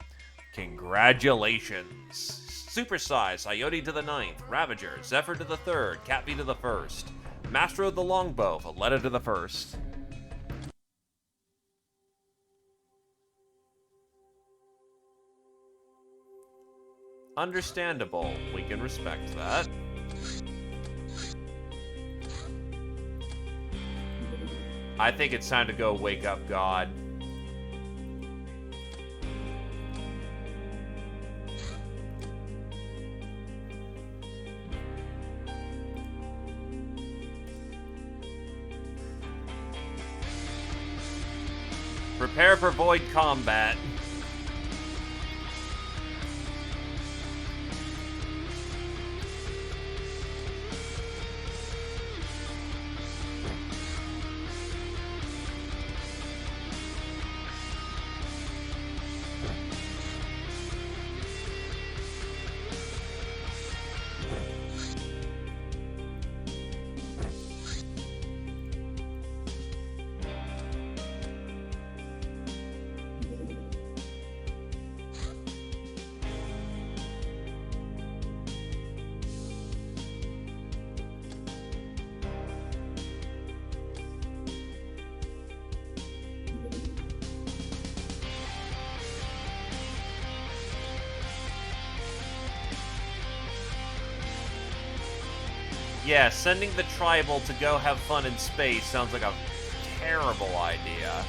Congratulations. Supersize, Sayori to the 9th, Ravager, Zephyr to the 3rd, Catby to the 1st, Master of the Longbow, Valletta to the 1st. Understandable. We can respect that. I think it's time to go wake up God. Prepare for void combat. Yeah, sending the tribal to go have fun in space sounds like a terrible idea.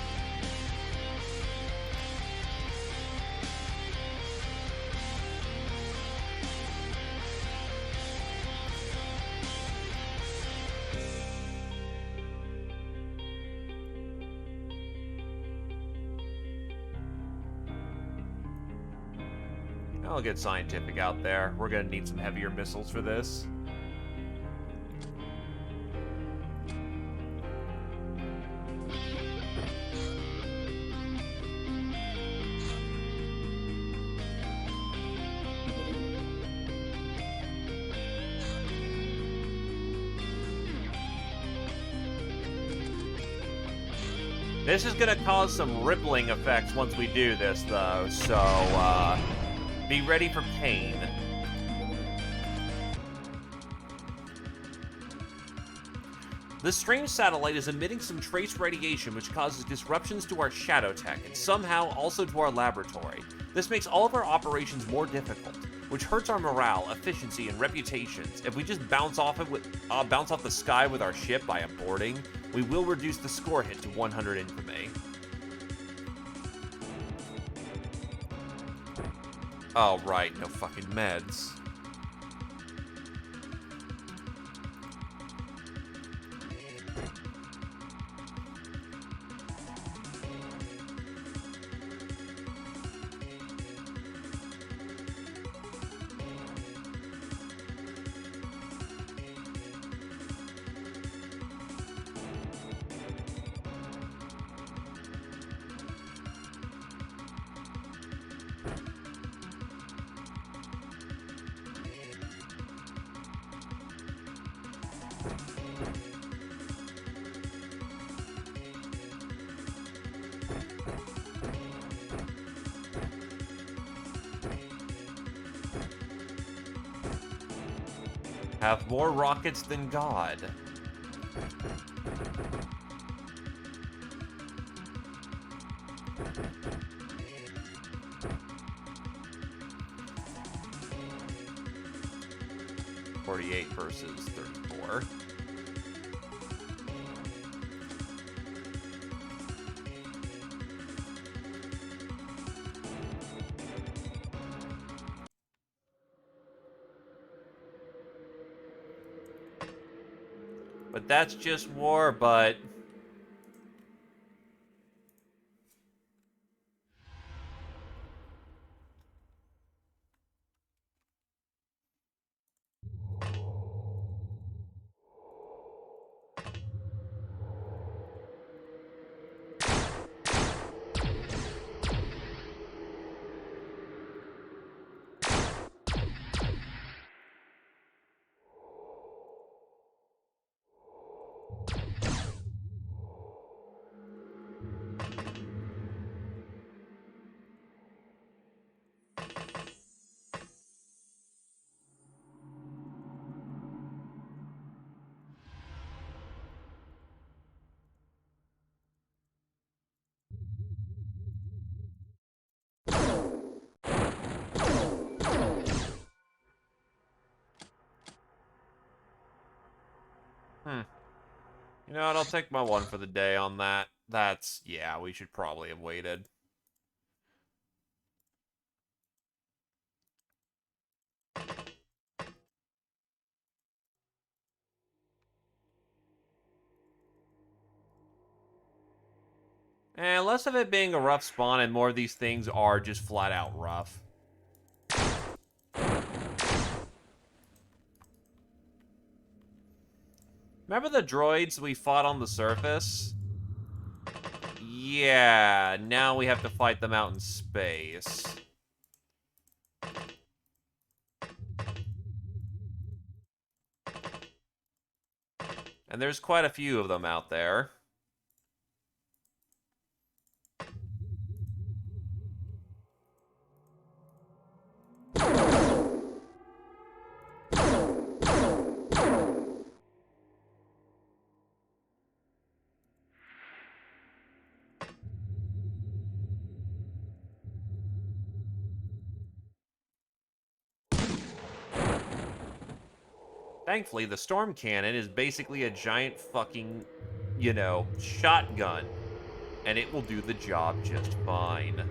I'll get scientific out there. We're gonna need some heavier missiles for this. This is gonna cause some rippling effects once we do this, though, so, be ready for pain. The strange satellite is emitting some trace radiation which causes disruptions to our shadow tech and somehow also to our laboratory. This makes all of our operations more difficult, which hurts our morale, efficiency, and reputations. If we just bounce off the sky with our ship by aborting, we will reduce the score hit to 100 infamy. Oh, right, no fucking meds. Have more rockets than God. $48 versus 34. But that's just war, but You know what, I'll take my one for the day on that. That's, yeah, we should probably have waited. And less of it being a rough spawn and more of these things are just flat out rough. Remember the droids we fought on the surface? Yeah, now we have to fight them out in space. And there's quite a few of them out there. Thankfully, the storm cannon is basically a giant fucking, you know, shotgun. And it will do the job just fine.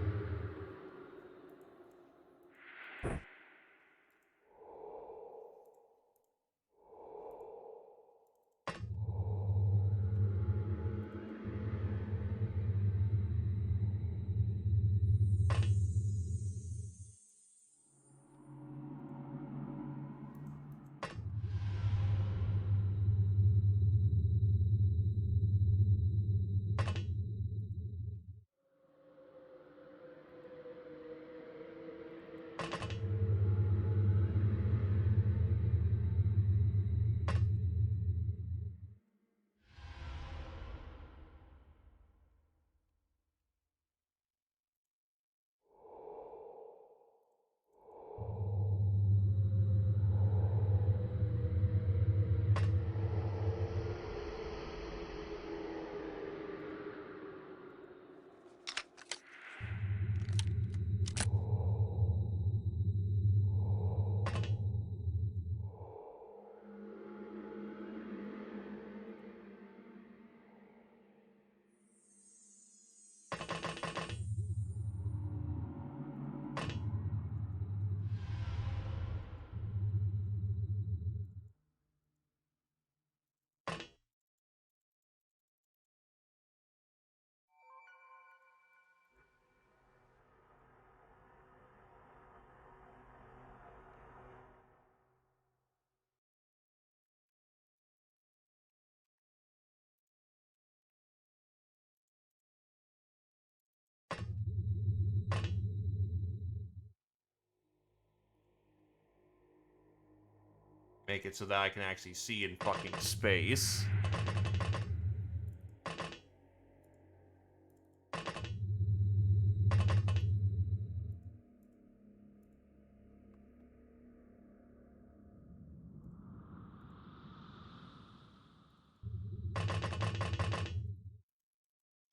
Make it so that I can actually see in fucking space.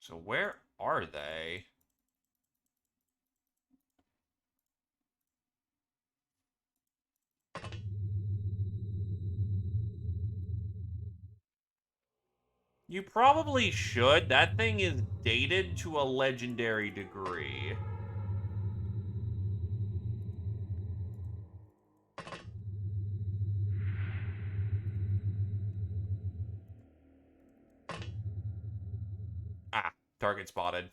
So where are they? You probably should. That thing is dated to a legendary degree. Ah, target spotted.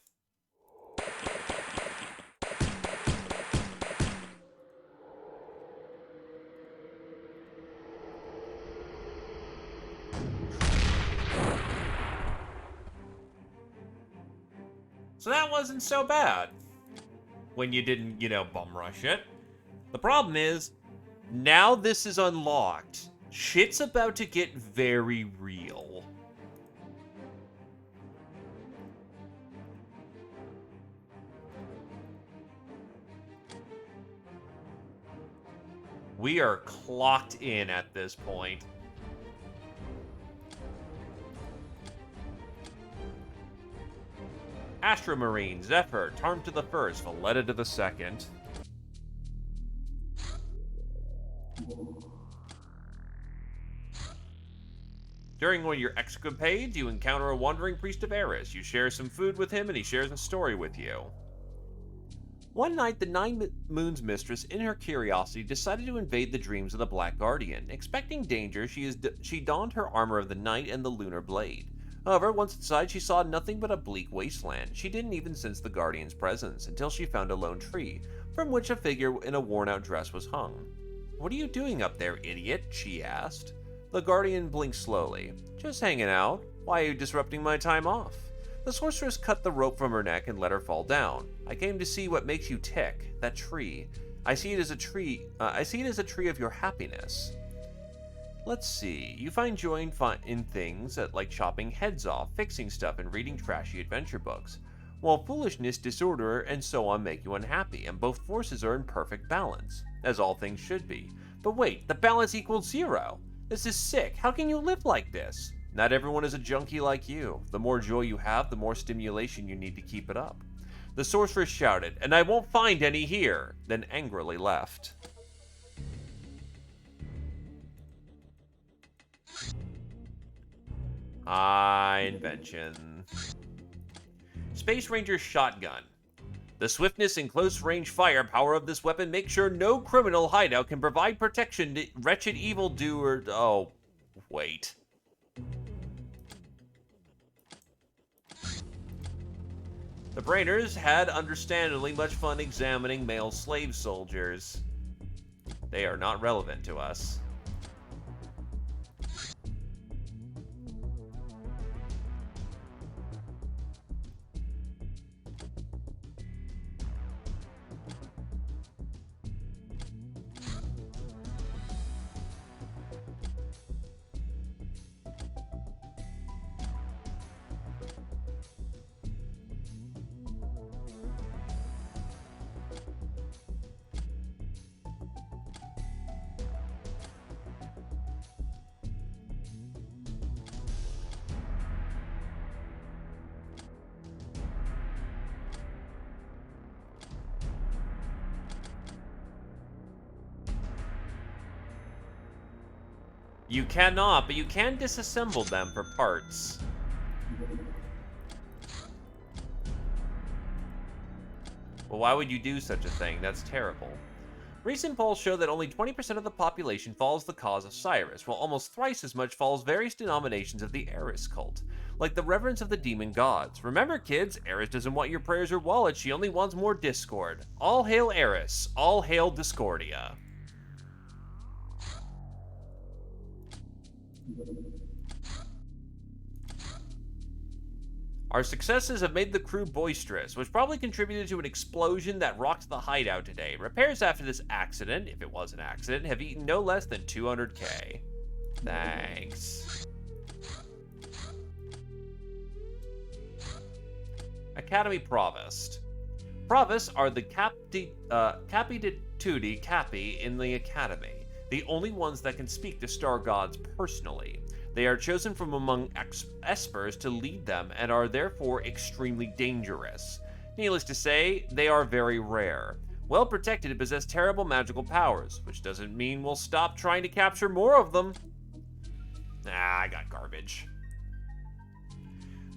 So that wasn't so bad. When you didn't, you know, bum rush it. The problem is, now this is unlocked. Shit's about to get very real. We are clocked in at this point. Astromarine, Zephyr, Tarm to the first, Valletta to the second. During one of your escapades, you encounter a wandering priest of Eris. You share some food with him and he shares a story with you. One night, the Nine Moons Mistress, in her curiosity, decided to invade the dreams of the Black Guardian. Expecting danger, she donned her armor of the night and the lunar blade. However, once inside, she saw nothing but a bleak wasteland. She didn't even sense the Guardian's presence, until she found a lone tree, from which a figure in a worn-out dress was hung. "What are you doing up there, idiot?" she asked. The Guardian blinked slowly. "Just hanging out. Why are you disrupting my time off?" The sorceress cut the rope from her neck and let her fall down. "I came to see what makes you tick. That tree. I see it as a tree of your happiness." Let's see. You find joy in things that like chopping heads off, fixing stuff, and reading trashy adventure books. While foolishness, disorder, and so on make you unhappy, and both forces are in perfect balance, as all things should be. But wait, the balance equals 0. This is sick. How can you live like this? Not everyone is a junkie like you. The more joy you have, the more stimulation you need to keep it up. The sorceress shouted, "And I won't find any here," then angrily left. Invention. Space Ranger Shotgun. The swiftness and close-range firepower of this weapon makes sure no criminal hideout can provide protection to wretched evildoer. Oh, wait. The Brainers had understandably much fun examining male slave soldiers. They are not relevant to us. You cannot, but you can disassemble them for parts. Well, why would you do such a thing? That's terrible. Recent polls show that only 20% of the population follows the cause of Cyrus, while almost thrice as much follows various denominations of the Eris cult, like the reverence of the demon gods. Remember, kids, Eris doesn't want your prayers or wallets, she only wants more discord. All hail Eris, all hail Discordia. Our successes have made the crew boisterous, which probably contributed to an explosion that rocked the hideout today. Repairs after this accident, if it was an accident, have eaten no less than 200k. Thanks. Academy Provost. Provosts are the Capitudi Capi in the Academy, the only ones that can speak to star gods personally. They are chosen from among espers to lead them and are therefore extremely dangerous. Needless to say, they are very rare. Well protected and possess terrible magical powers, which doesn't mean we'll stop trying to capture more of them. I got garbage.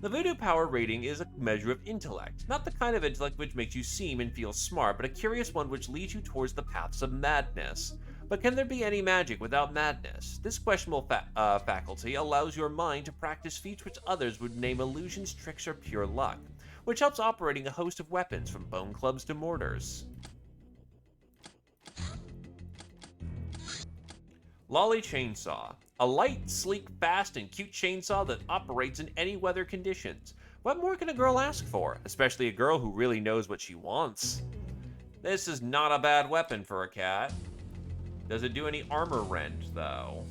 The voodoo power rating is a measure of intellect, not the kind of intellect which makes you seem and feel smart, but a curious one which leads you towards the paths of madness. But can there be any magic without madness? This questionable faculty allows your mind to practice feats which others would name illusions, tricks, or pure luck, which helps operating a host of weapons from bone clubs to mortars. Lolly Chainsaw. A light, sleek, fast, and cute chainsaw that operates in any weather conditions. What more can a girl ask for? Especially a girl who really knows what she wants. This is not a bad weapon for a cat. Does it do any armor rend, though?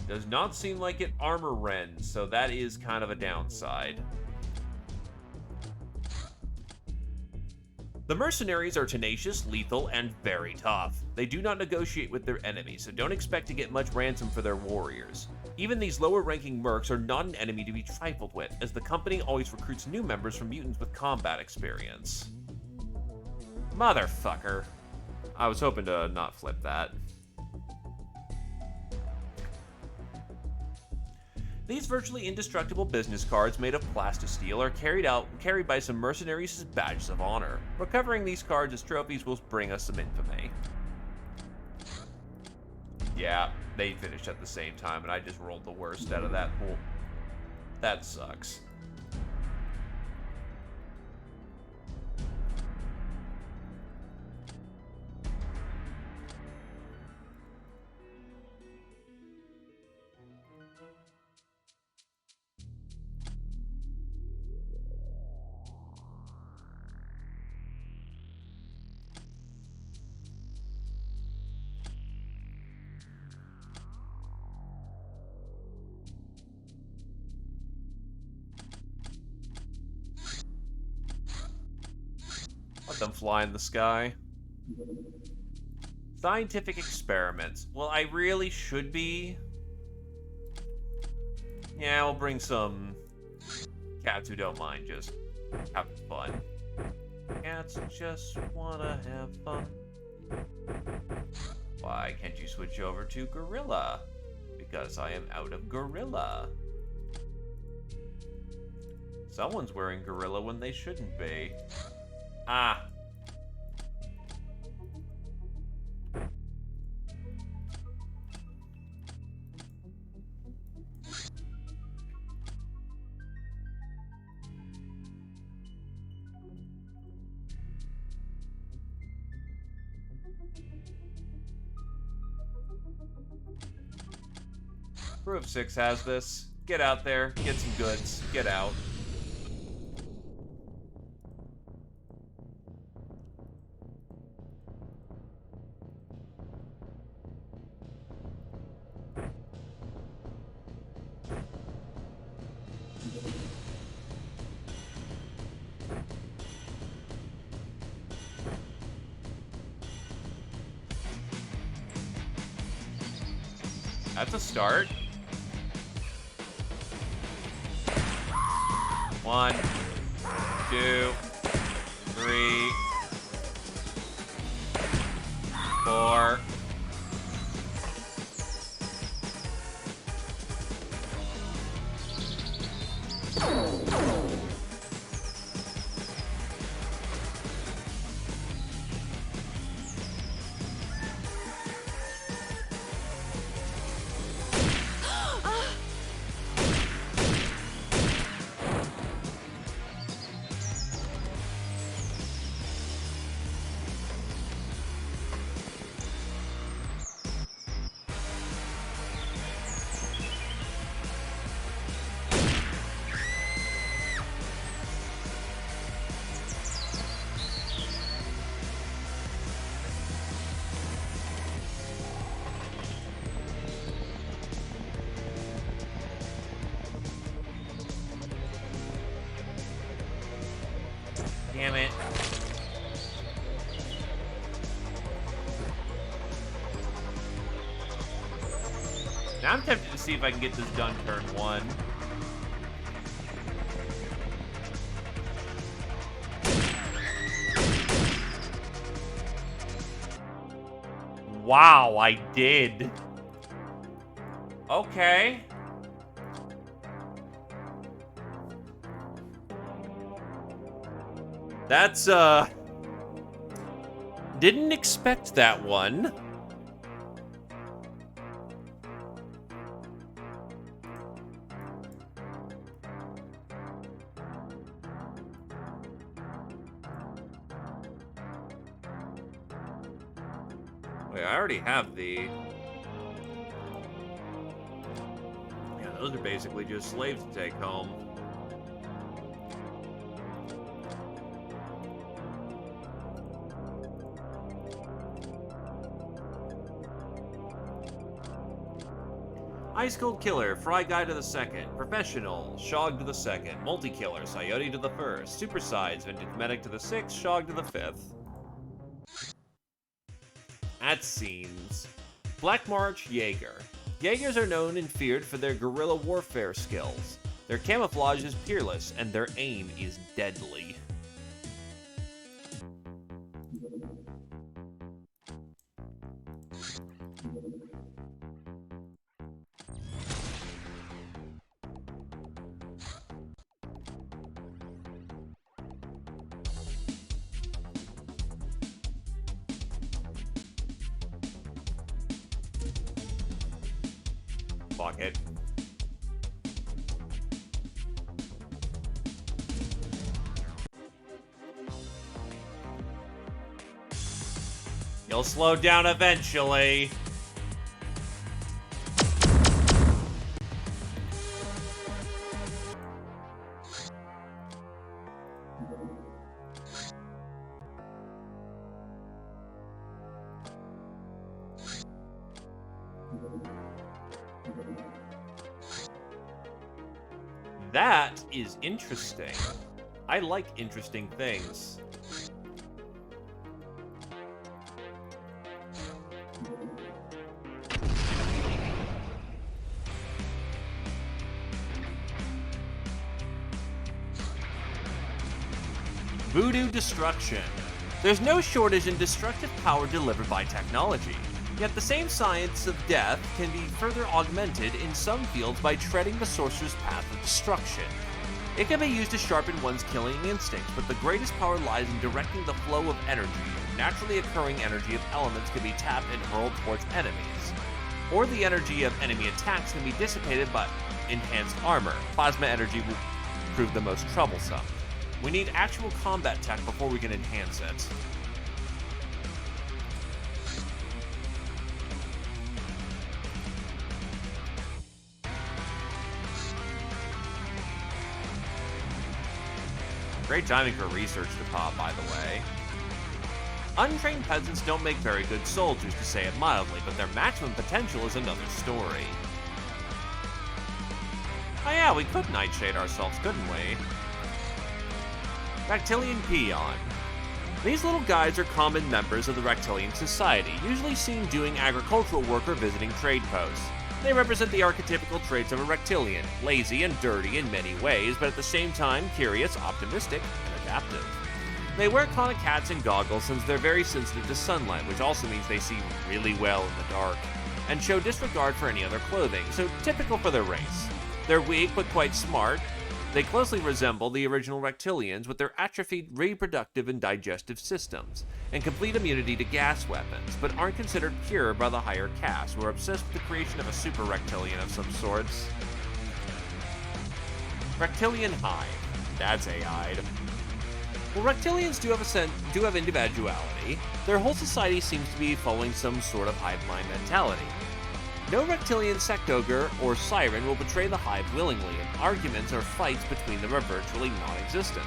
Does not seem like it armor rends, so that is kind of a downside. The mercenaries are tenacious, lethal, and very tough. They do not negotiate with their enemies, so don't expect to get much ransom for their warriors. Even these lower-ranking mercs are not an enemy to be trifled with, as the company always recruits new members from mutants with combat experience. Motherfucker. I was hoping to not flip that. These virtually indestructible business cards made of plastisteel are carried by some mercenaries as badges of honor. Recovering these cards as trophies will bring us some infamy. Yeah, they finished at the same time, and I just rolled the worst out of that pool. That sucks. Let them fly in the sky. Scientific experiments. Well, I really should be. Yeah, we'll bring some cats who don't mind just having fun. Cats just wanna have fun. Why can't you switch over to gorilla? Because I am out of gorilla. Someone's wearing gorilla when they shouldn't be. Ah. Crew of 6 has this. Get out there, get some goods, get out. That's a start. 1, 2, 3, 4. Damn it. Now I'm tempted to see if I can get this done turn 1. Wow, I did. Okay. That's, didn't expect that one. Wait, I already have the... Yeah, those are basically just slaves to take home. Ice Cold Killer, Fry Guy to the second, Professional, Shog to the second, Multi-Killer, Coyote to the first, Supersides, Vintage Medic to the sixth, Shog to the fifth. At scenes. Black March Jaeger. Jaegers are known and feared for their guerrilla warfare skills. Their camouflage is peerless, and their aim is deadly. Fuck it. You'll slow down eventually. That is interesting. I like interesting things. Voodoo destruction. There's no shortage in destructive power delivered by technology. Yet the same science of death can be further augmented in some fields by treading the sorcerer's path of destruction. It can be used to sharpen one's killing instincts, but the greatest power lies in directing the flow of energy. Naturally occurring energy of elements can be tapped and hurled towards enemies. Or the energy of enemy attacks can be dissipated by enhanced armor. Plasma energy will prove the most troublesome. We need actual combat tech before we can enhance it. Great timing for research to pop, by the way. Untrained peasants don't make very good soldiers, to say it mildly, but their maximum potential is another story. Oh yeah, we could nightshade ourselves, couldn't we? Reptilian Peon. These little guys are common members of the Reptilian Society, usually seen doing agricultural work or visiting trade posts. They represent the archetypical traits of a Reptilian, lazy and dirty in many ways, but at the same time curious, optimistic, and adaptive. They wear conic hats and goggles since they're very sensitive to sunlight, which also means they see really well in the dark, and show disregard for any other clothing, so typical for their race. They're weak but quite smart. They closely resemble the original Reptilians with their atrophied reproductive and digestive systems, and complete immunity to gas weapons, but aren't considered pure by the higher caste, who are obsessed with the creation of a super Reptilian of some sorts. Reptilian Hive. That's AI'd. Well, Reptilians do have individuality. Their whole society seems to be following some sort of hive mind mentality. No Reptilian sect ogre or siren will betray the hive willingly, and arguments or fights between them are virtually non-existent.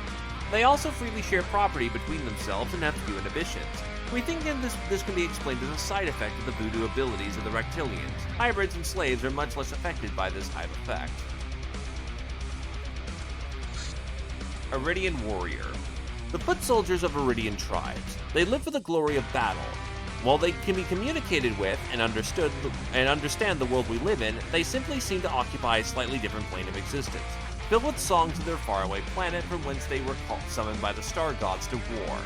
They also freely share property between themselves and have few inhibitions. We think that this can be explained as a side effect of the voodoo abilities of the Reptilians. Hybrids and slaves are much less affected by this hive effect. Iridian Warrior. The foot soldiers of Iridian tribes. They live for the glory of battle. While they can be communicated with and understand the world we live in, they simply seem to occupy a slightly different plane of existence, filled with songs of their faraway planet from whence they were summoned by the star gods to war.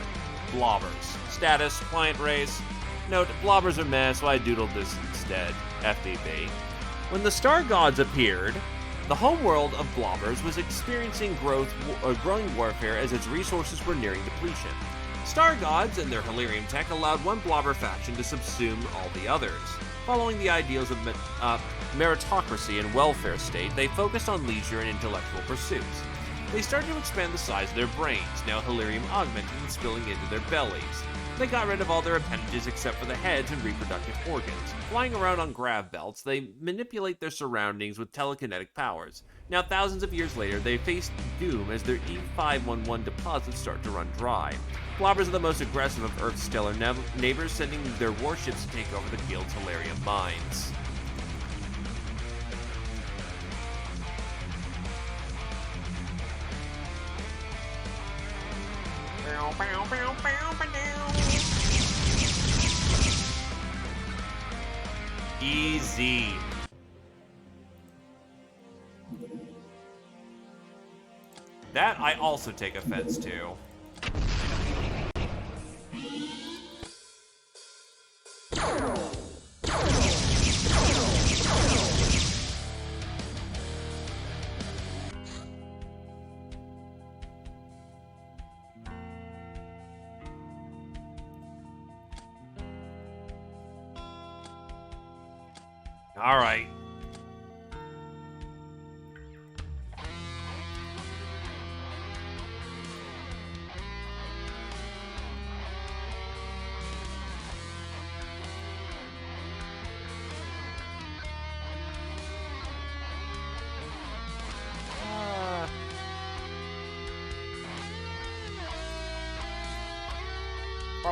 Blobbers. Status, client race. Note, blobbers are meh, so I doodled this instead. FDB. When the star gods appeared, the homeworld of blobbers was experiencing growing warfare as its resources were nearing depletion. Star gods and their Hilarium tech allowed one blobber faction to subsume all the others. Following the ideals of meritocracy and welfare state, they focused on leisure and intellectual pursuits. They started to expand the size of their brains, now Hilarium augmented and spilling into their bellies. They got rid of all their appendages except for the heads and reproductive organs. Flying around on grav belts, they manipulate their surroundings with telekinetic powers. Now, thousands of years later, they face doom as their E511 deposits start to run dry. Blobbers are the most aggressive of Earth's stellar neighbors, sending their warships to take over the Guild's Hilarium mines. Easy. That I also take offense to. All right.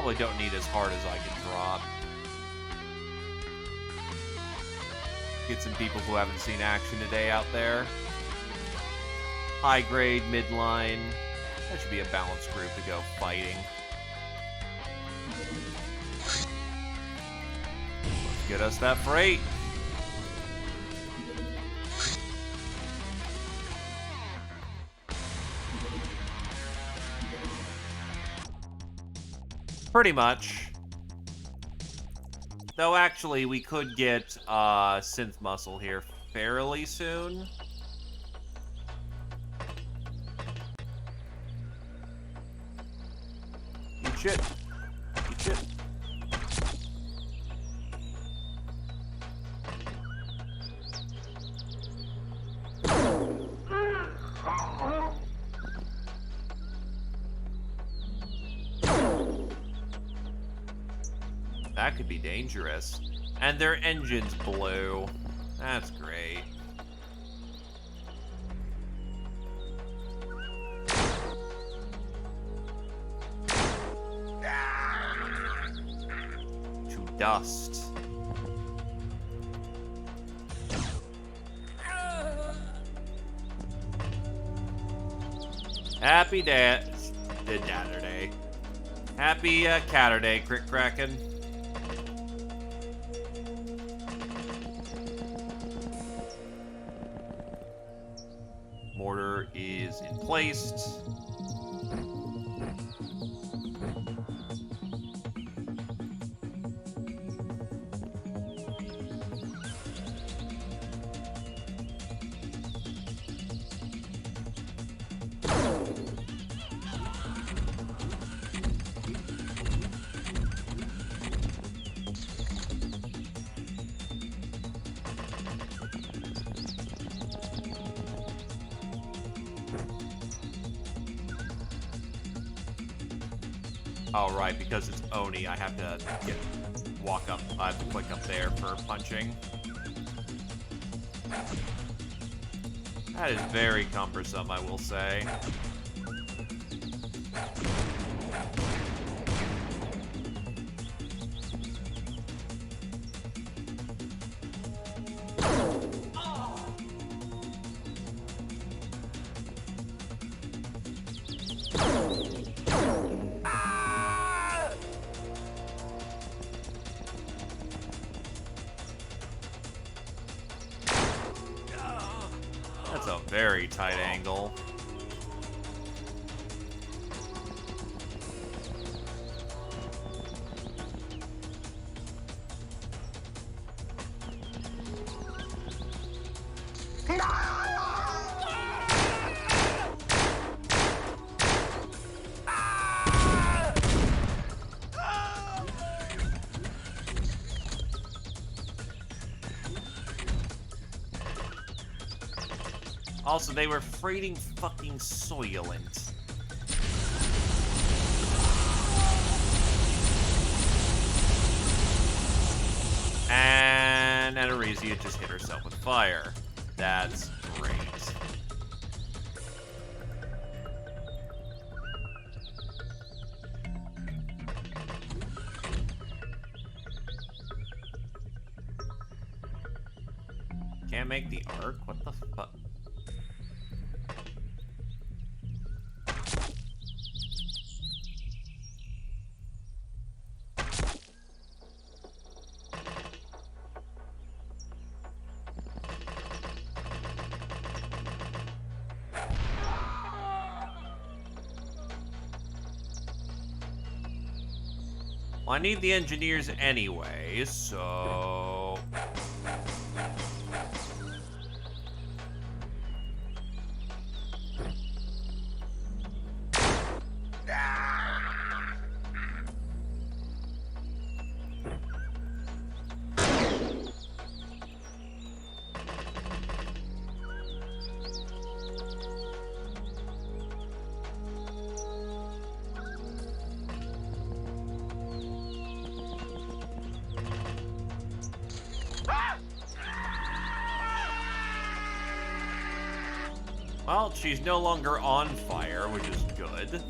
Probably don't need as hard as I can drop. Get some people who haven't seen action today out there. High grade, midline. That should be a balanced group to go fighting. Let's get us that freight. Pretty much. Though actually, we could get synth muscle here fairly soon. Eat shit. Eat shit. That could be dangerous. And their engines blew. That's great. To dust. Happy Caturday. Happy Caturday, Crick Kraken. Mortar is in place. Oh, right, because it's Oni, I have to walk up, I have to click up there for punching. That is very cumbersome, I will say. That's a very tight angle. Also, they were freighting fucking Soylent. And Anaresia just hit herself with fire. That's great. Can't make the arc? What the fuck? Well, I need the engineers anyway, so... Well, she's no longer on fire, which is good.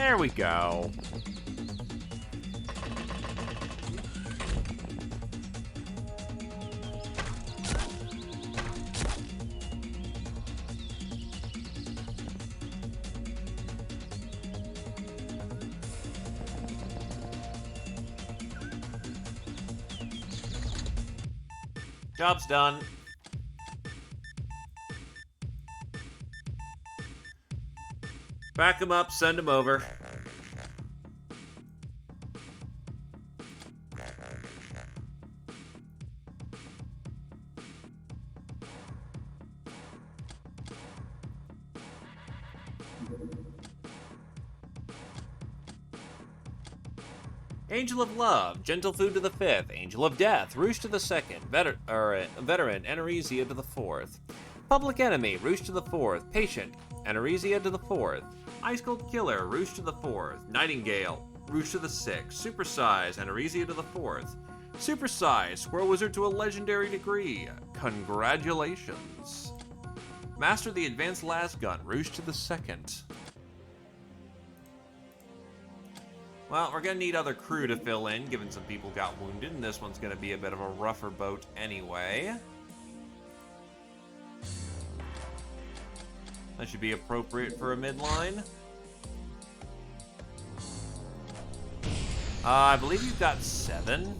There we go. Job's done. Back him up, send him over. Angel of Love, Gentle Food to the 5th, Angel of Death, Roosh to the 2nd, Veteran, Anorexia to the 4th, Public Enemy, Roosh to the 4th, Patient, Anorexia to the 4th, Ice Cold Killer, Roosh to the 4th, Nightingale, Roosh to the 6th, Supersize, Anorexia to the 4th, Supersize, Squirrel Wizard to a legendary degree, congratulations. Master the Advanced Lasgun, Roosh to the 2nd. Well, we're going to need other crew to fill in, given some people got wounded, and this one's going to be a bit of a rougher boat anyway. That should be appropriate for a midline. I believe you've got 7.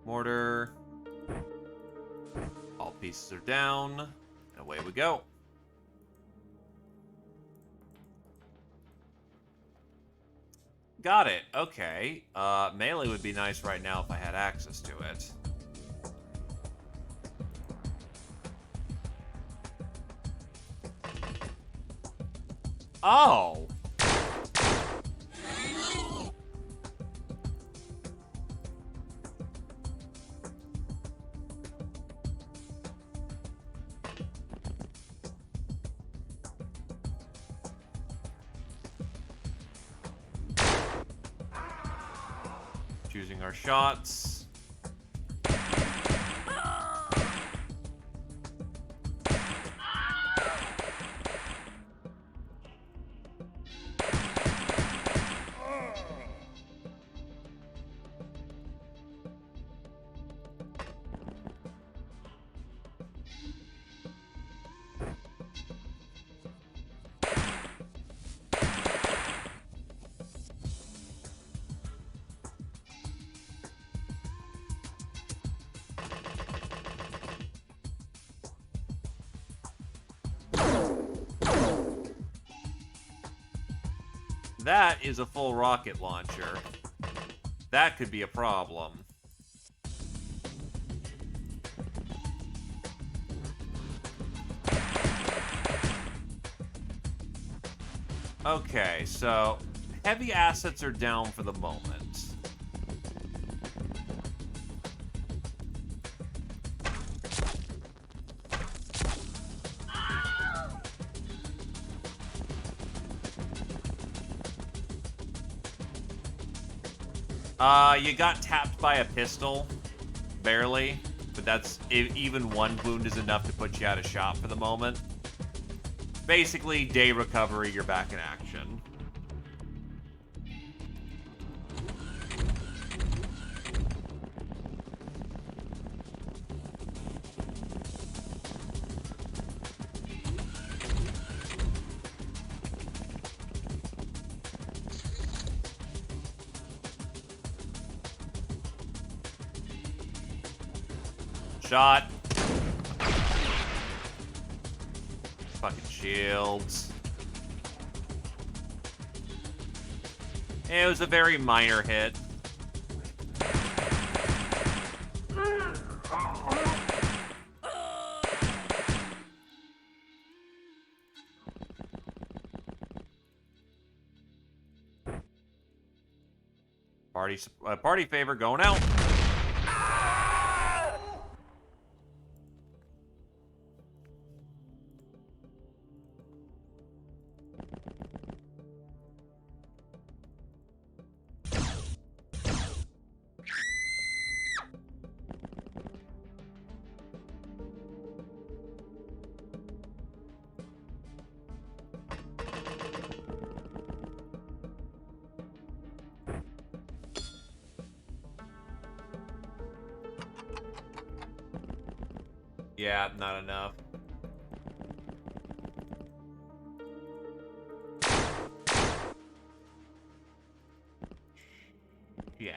Mortar. All pieces are down. And away we go. Got it. Okay. Melee would be nice right now if I had access to it. Oh! Choosing our shots. That is a full rocket launcher. That could be a problem. Okay, so heavy assets are down for the moment. You got tapped by a pistol. Barely. But that's... even one wound is enough to put you out of shot for the moment. Basically, day recovery, you're back in action. Shot. Fucking shields. It was a very minor hit. Party favor going out. Yeah, not enough. Shit.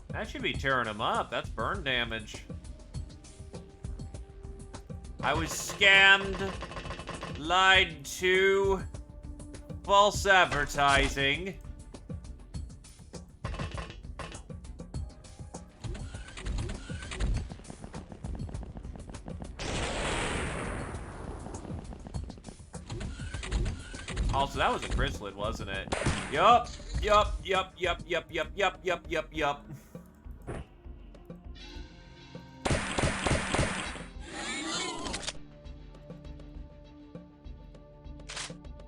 That should be tearing him up. That's burn damage. I was scammed, lied to, false advertising. Also, that was a chrysalid, wasn't it? Yup.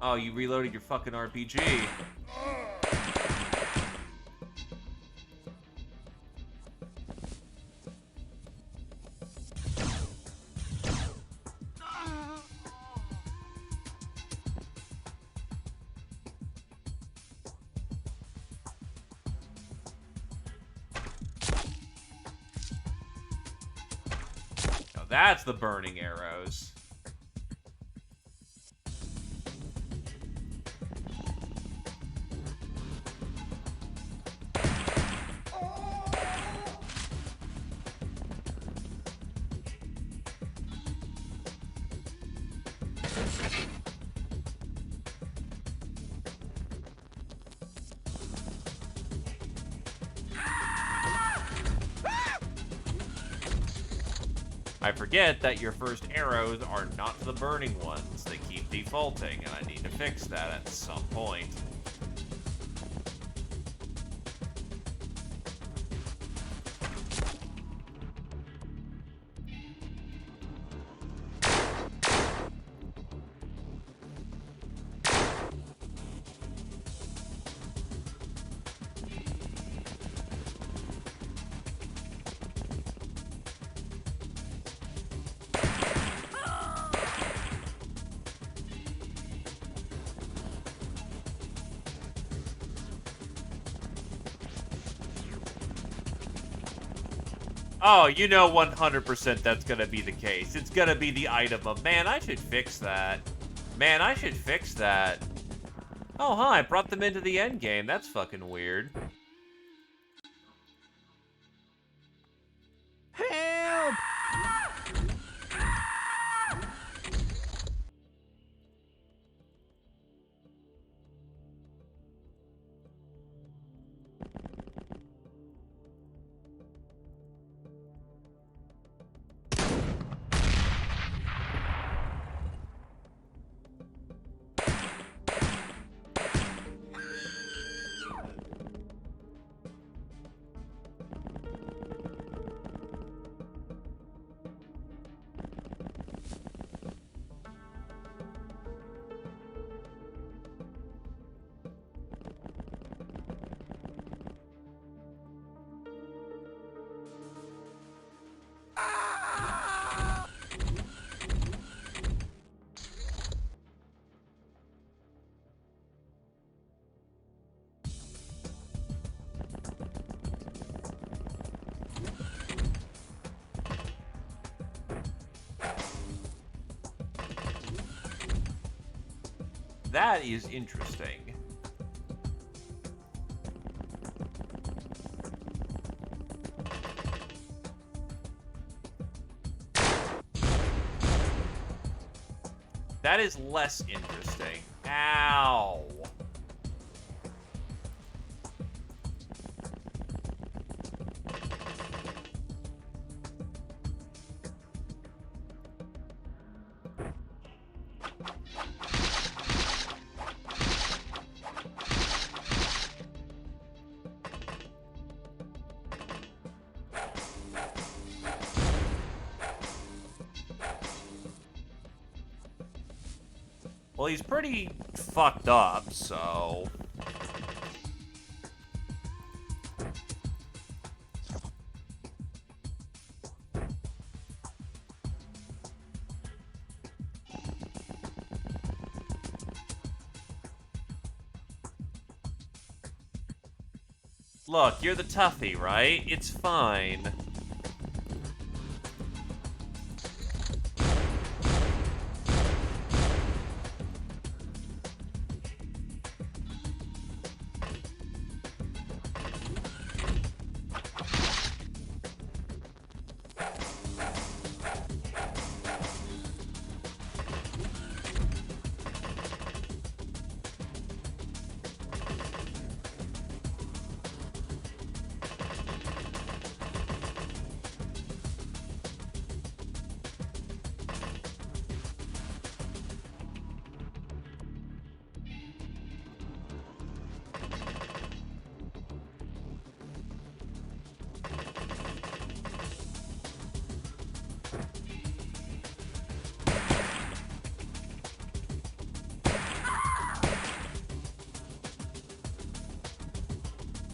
Oh, you reloaded your fucking RPG. Now that's the burning arrows. I forget that your first arrows are not the burning ones. They keep defaulting, and I need to fix that at some point. Oh, you know 100% that's gonna be the case. It's gonna be the item of, man, I should fix that. Man, I should fix that. Oh, huh, I brought them into the end game. That's fucking weird. Help! That is interesting. That is less interesting. Ow. Well, he's pretty fucked up, so... Look, you're the toughie, right? It's fine.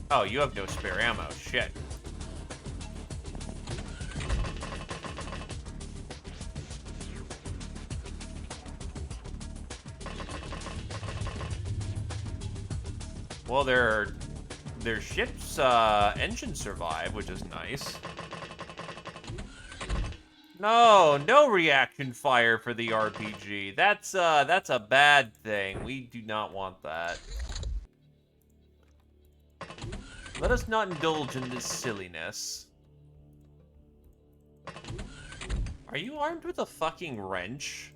Oh, you have no spare ammo. Shit. Well, their ship's engine survived, which is nice. No reaction fire for the RPG. That's a bad thing. We do not want that. Let us not indulge in this silliness. Are you armed with a fucking wrench?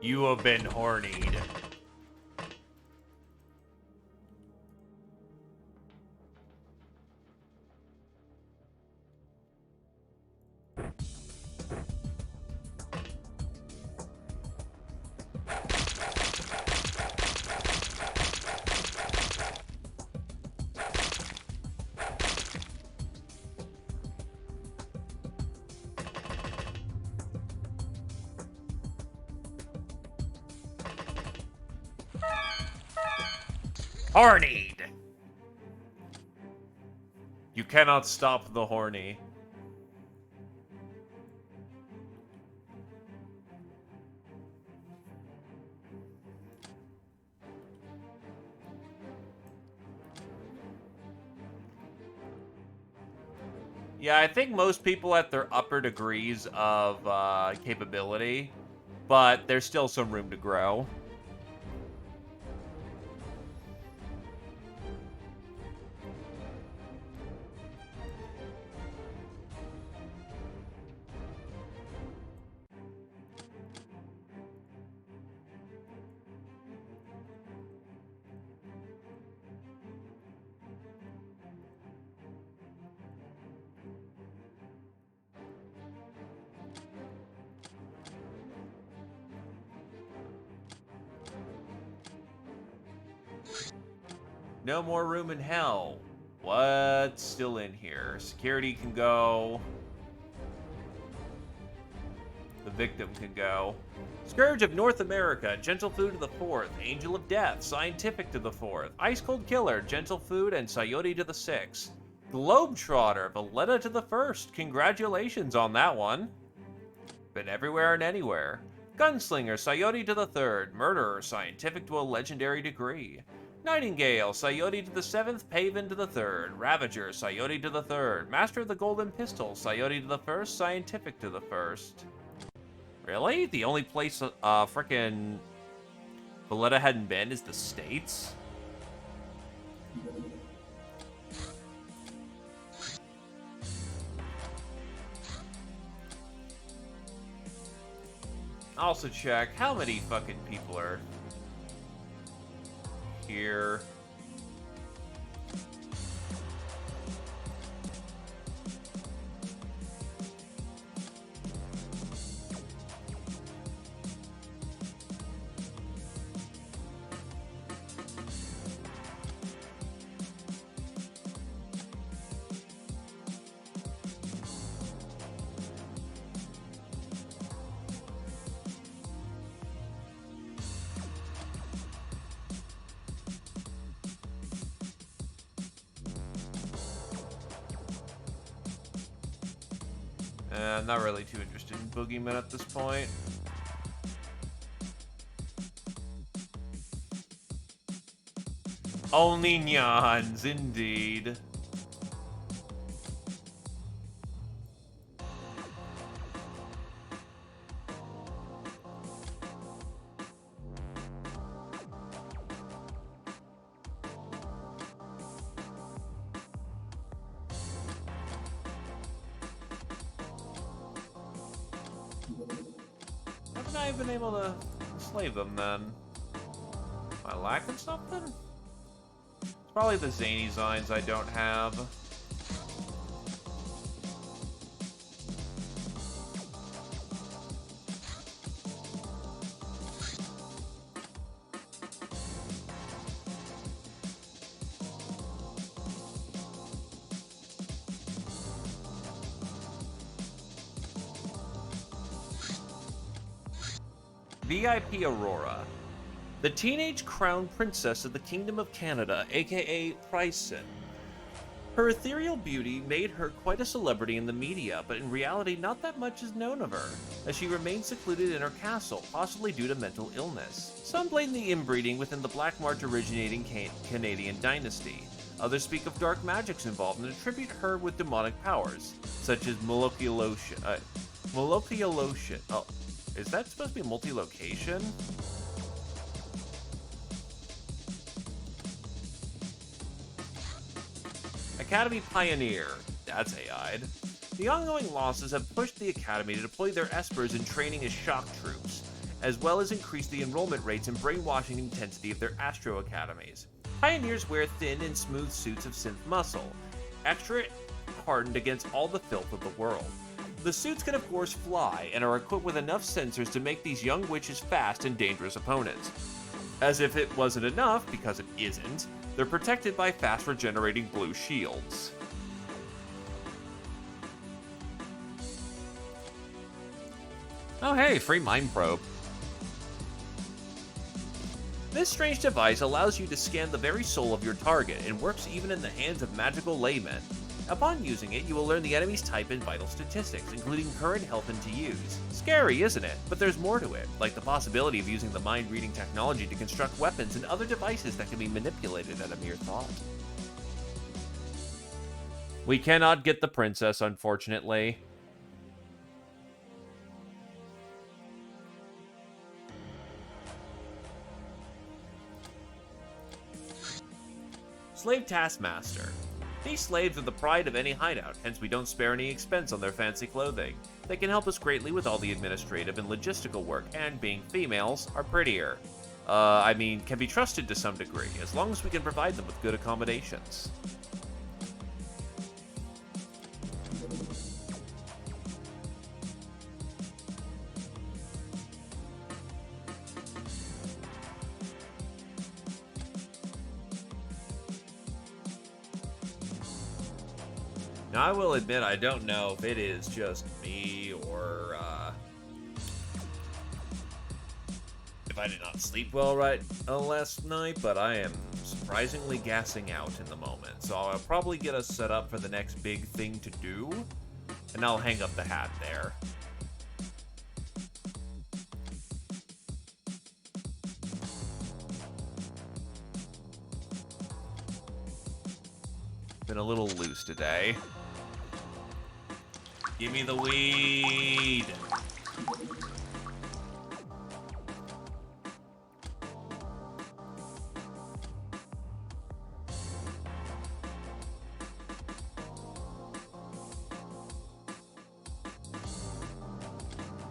You have been hornied. Hornied! You cannot stop the horny. Yeah, I think most people at their upper degrees of capability, but there's still some room to grow. No more room in hell. What's still in here? Security can go. the victim can go. Scourge of North America, Gentle Food to the 4th, Angel of Death, Scientific to the 4th, Ice Cold Killer, Gentle Food, and Coyote to the 6th. Globetrotter, Valletta to the 1st. Congratulations on that one. Been everywhere and anywhere. Gunslinger, Coyote to the 3rd, Murderer, Scientific to a legendary degree. Nightingale, Coyote to the 7th, Paven to the 3rd, Ravager, Coyote to the 3rd, Master of the Golden Pistol, Coyote to the 1st, Scientific to the 1st. Really? The only place, frickin' Valletta hadn't been is the States? Also check how many fucking people are here. I'm not really too interested in Boogeyman at this point. Only Nyans, indeed. Haven't I been able to slave them then? Am I lacking something? It's probably the zany Zines I don't have. VIP Aurora, the teenage crown princess of the Kingdom of Canada, aka Pryson. Her ethereal beauty made her quite a celebrity in the media, but in reality not that much is known of her, as she remains secluded in her castle, possibly due to mental illness. Some blame the inbreeding within the Black March originating Canadian dynasty. Others speak of dark magics involved and attribute her with demonic powers, such as multilocation. Oh, is that supposed to be multi-location? Academy Pioneer. That's AI'd. The ongoing losses have pushed the Academy to deploy their espers in training as shock troops, as well as increase the enrollment rates and brainwashing intensity of their Astro Academies. Pioneers wear thin and smooth suits of synth muscle, extra hardened against all the filth of the world. The suits can of course fly, and are equipped with enough sensors to make these young witches fast and dangerous opponents. As if it wasn't enough, because it isn't, they're protected by fast regenerating blue shields. Oh hey, free mind probe. This strange device allows you to scan the very soul of your target and works even in the hands of magical laymen. Upon using it, you will learn the enemy's type and vital statistics, including current health and to use. Scary, isn't it? But there's more to it, like the possibility of using the mind-reading technology to construct weapons and other devices that can be manipulated at a mere thought. We cannot get the princess, unfortunately. Slave Taskmaster. These slaves are the pride of any hideout, hence we don't spare any expense on their fancy clothing. They can help us greatly with all the administrative and logistical work, and being females, are prettier. Can be trusted to some degree, as long as we can provide them with good accommodations. Now, I will admit I don't know if it is just me or I did not sleep well last night, but I am surprisingly gassing out in the moment. So I'll probably get us set up for the next big thing to do, and I'll hang up the hat there. Been a little loose today. Give me the weed!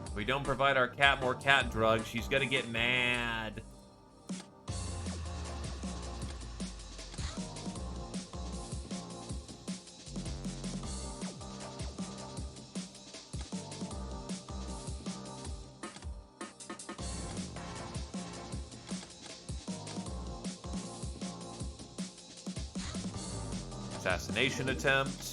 If we don't provide our cat more cat drugs, she's gonna get mad. Assassination attempt.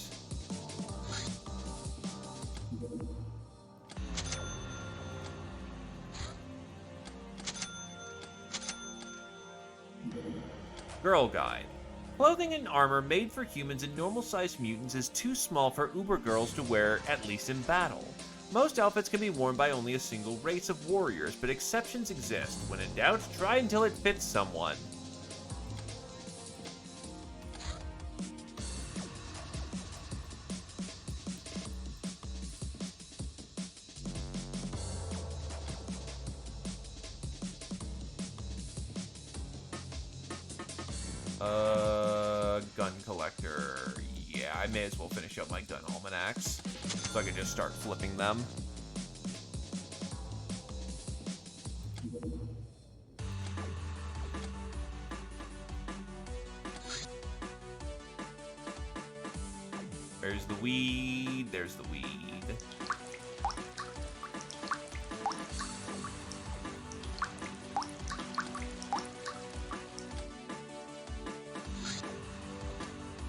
Girl Guide. Clothing and armor made for humans and normal-sized mutants is too small for Uber girls to wear, at least in battle. Most outfits can be worn by only a single race of warriors, but exceptions exist. When in doubt, try until it fits someone. Gun collector. Yeah, I may as well finish up my gun almanacs so I can just start flipping them. There's the weed. There's the weed.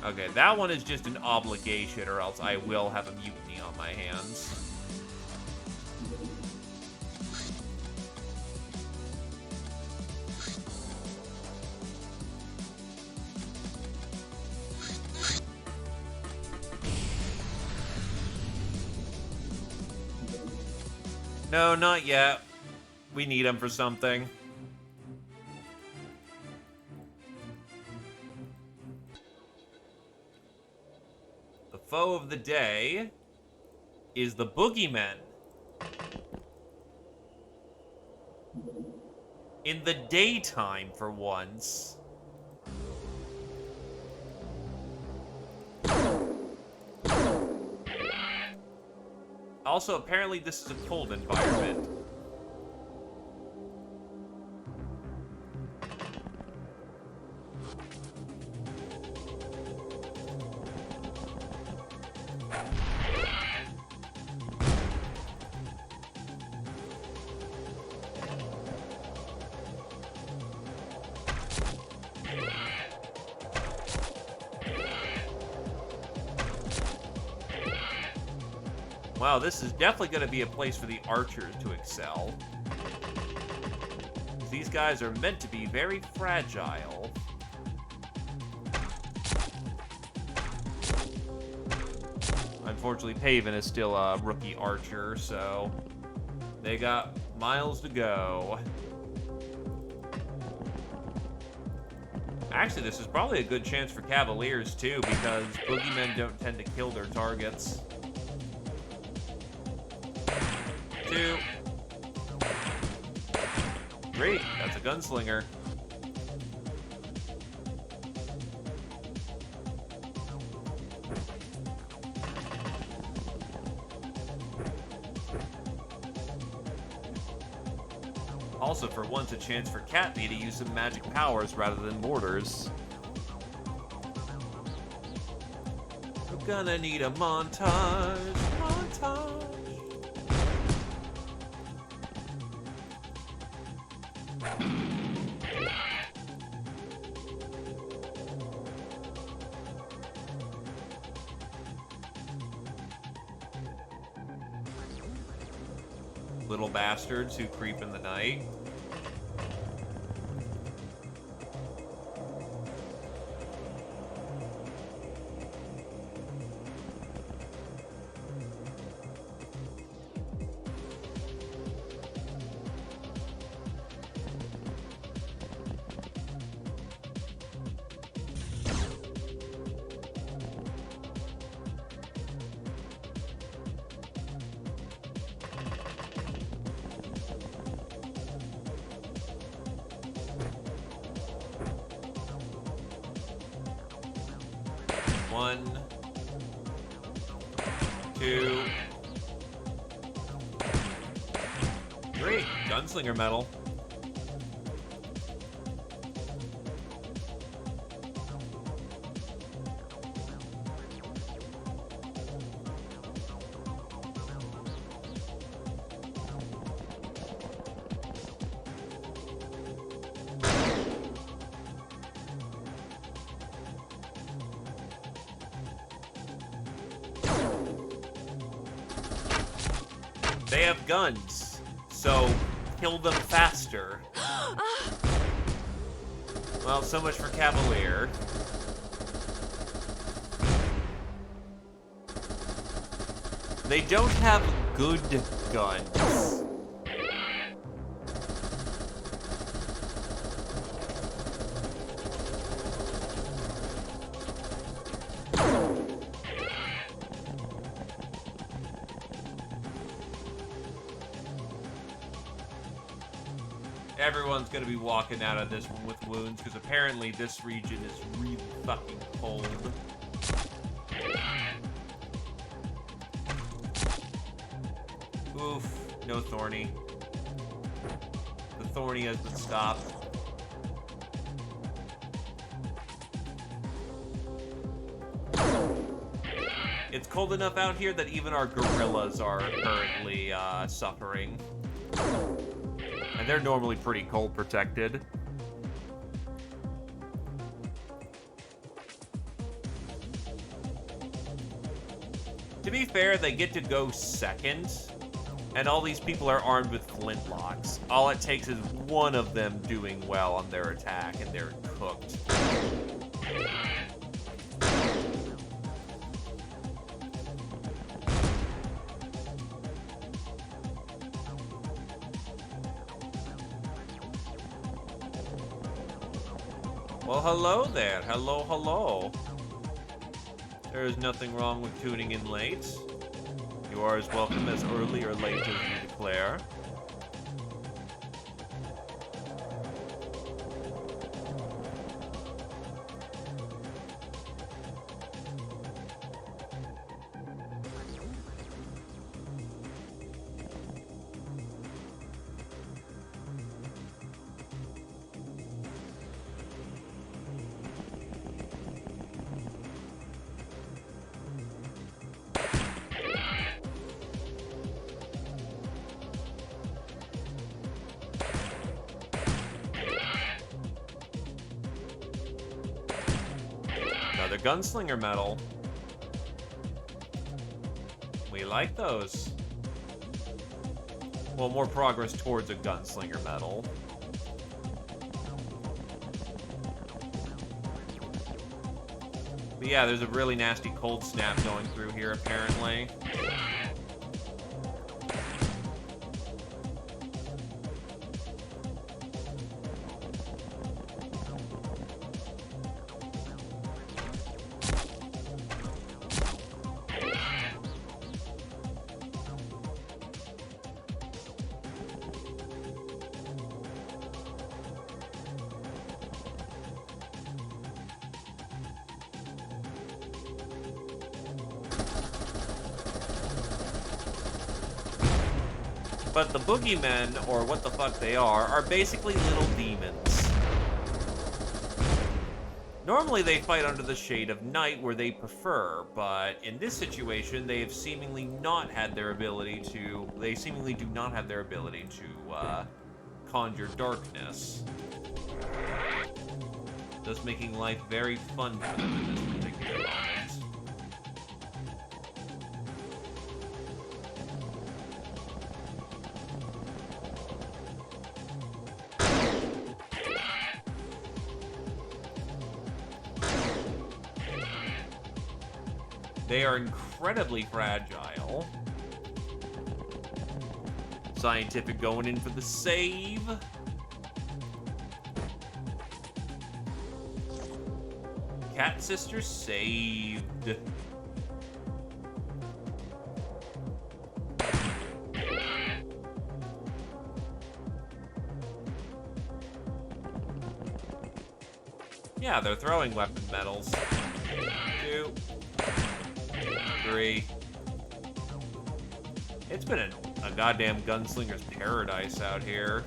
Okay, that one is just an obligation, or else I will have a mutiny on my hands. No, not yet. We need him for something. Foe of the day is the boogeyman. In the daytime, for once. Also, apparently this is a cold environment. Wow, this is definitely going to be a place for the archers to excel. These guys are meant to be very fragile. Unfortunately, Paven is still a rookie archer, so they got miles to go. Actually, this is probably a good chance for Cavaliers, too, because boogeymen don't tend to kill their targets. 2. 3. That's a gunslinger. Also, for once, a chance for Katney to use some magic powers rather than mortars. We're gonna need a montage. Montage. Little bastards who creep in the night. 1, 2, 3. Gunslinger medal. They have guns, so kill them faster. Well, so much for Cavalier. They don't have good guns. Everyone's gonna be walking out of this one with wounds, because apparently this region is really fucking cold. Oof, no Thorny. The Thorny has been stopped. It's cold enough out here that even our gorillas are currently suffering. And they're normally pretty cold protected. To be fair, they get to go second, and all these people are armed with flintlocks. All it takes is one of them doing well on their attack, and they're cooked. Well, hello there. Hello, hello. There is nothing wrong with tuning in late. You are as welcome as early or late as you declare. Another gunslinger medal. We like those. Well, more progress towards a gunslinger medal. But yeah, there's a really nasty cold snap going through here, apparently. But the boogeymen, or what the fuck they are basically little demons. Normally they fight under the shade of night where they prefer, but in this situation they have seemingly not had their ability to... They seemingly do not have their ability to, conjure darkness. Thus making life very fun for them in this particular moment. They are incredibly fragile. Scientific going in for the save. Cat Sister saved. Yeah, they're throwing weapon medals. 2, 3. It's been a goddamn gunslinger's paradise out here.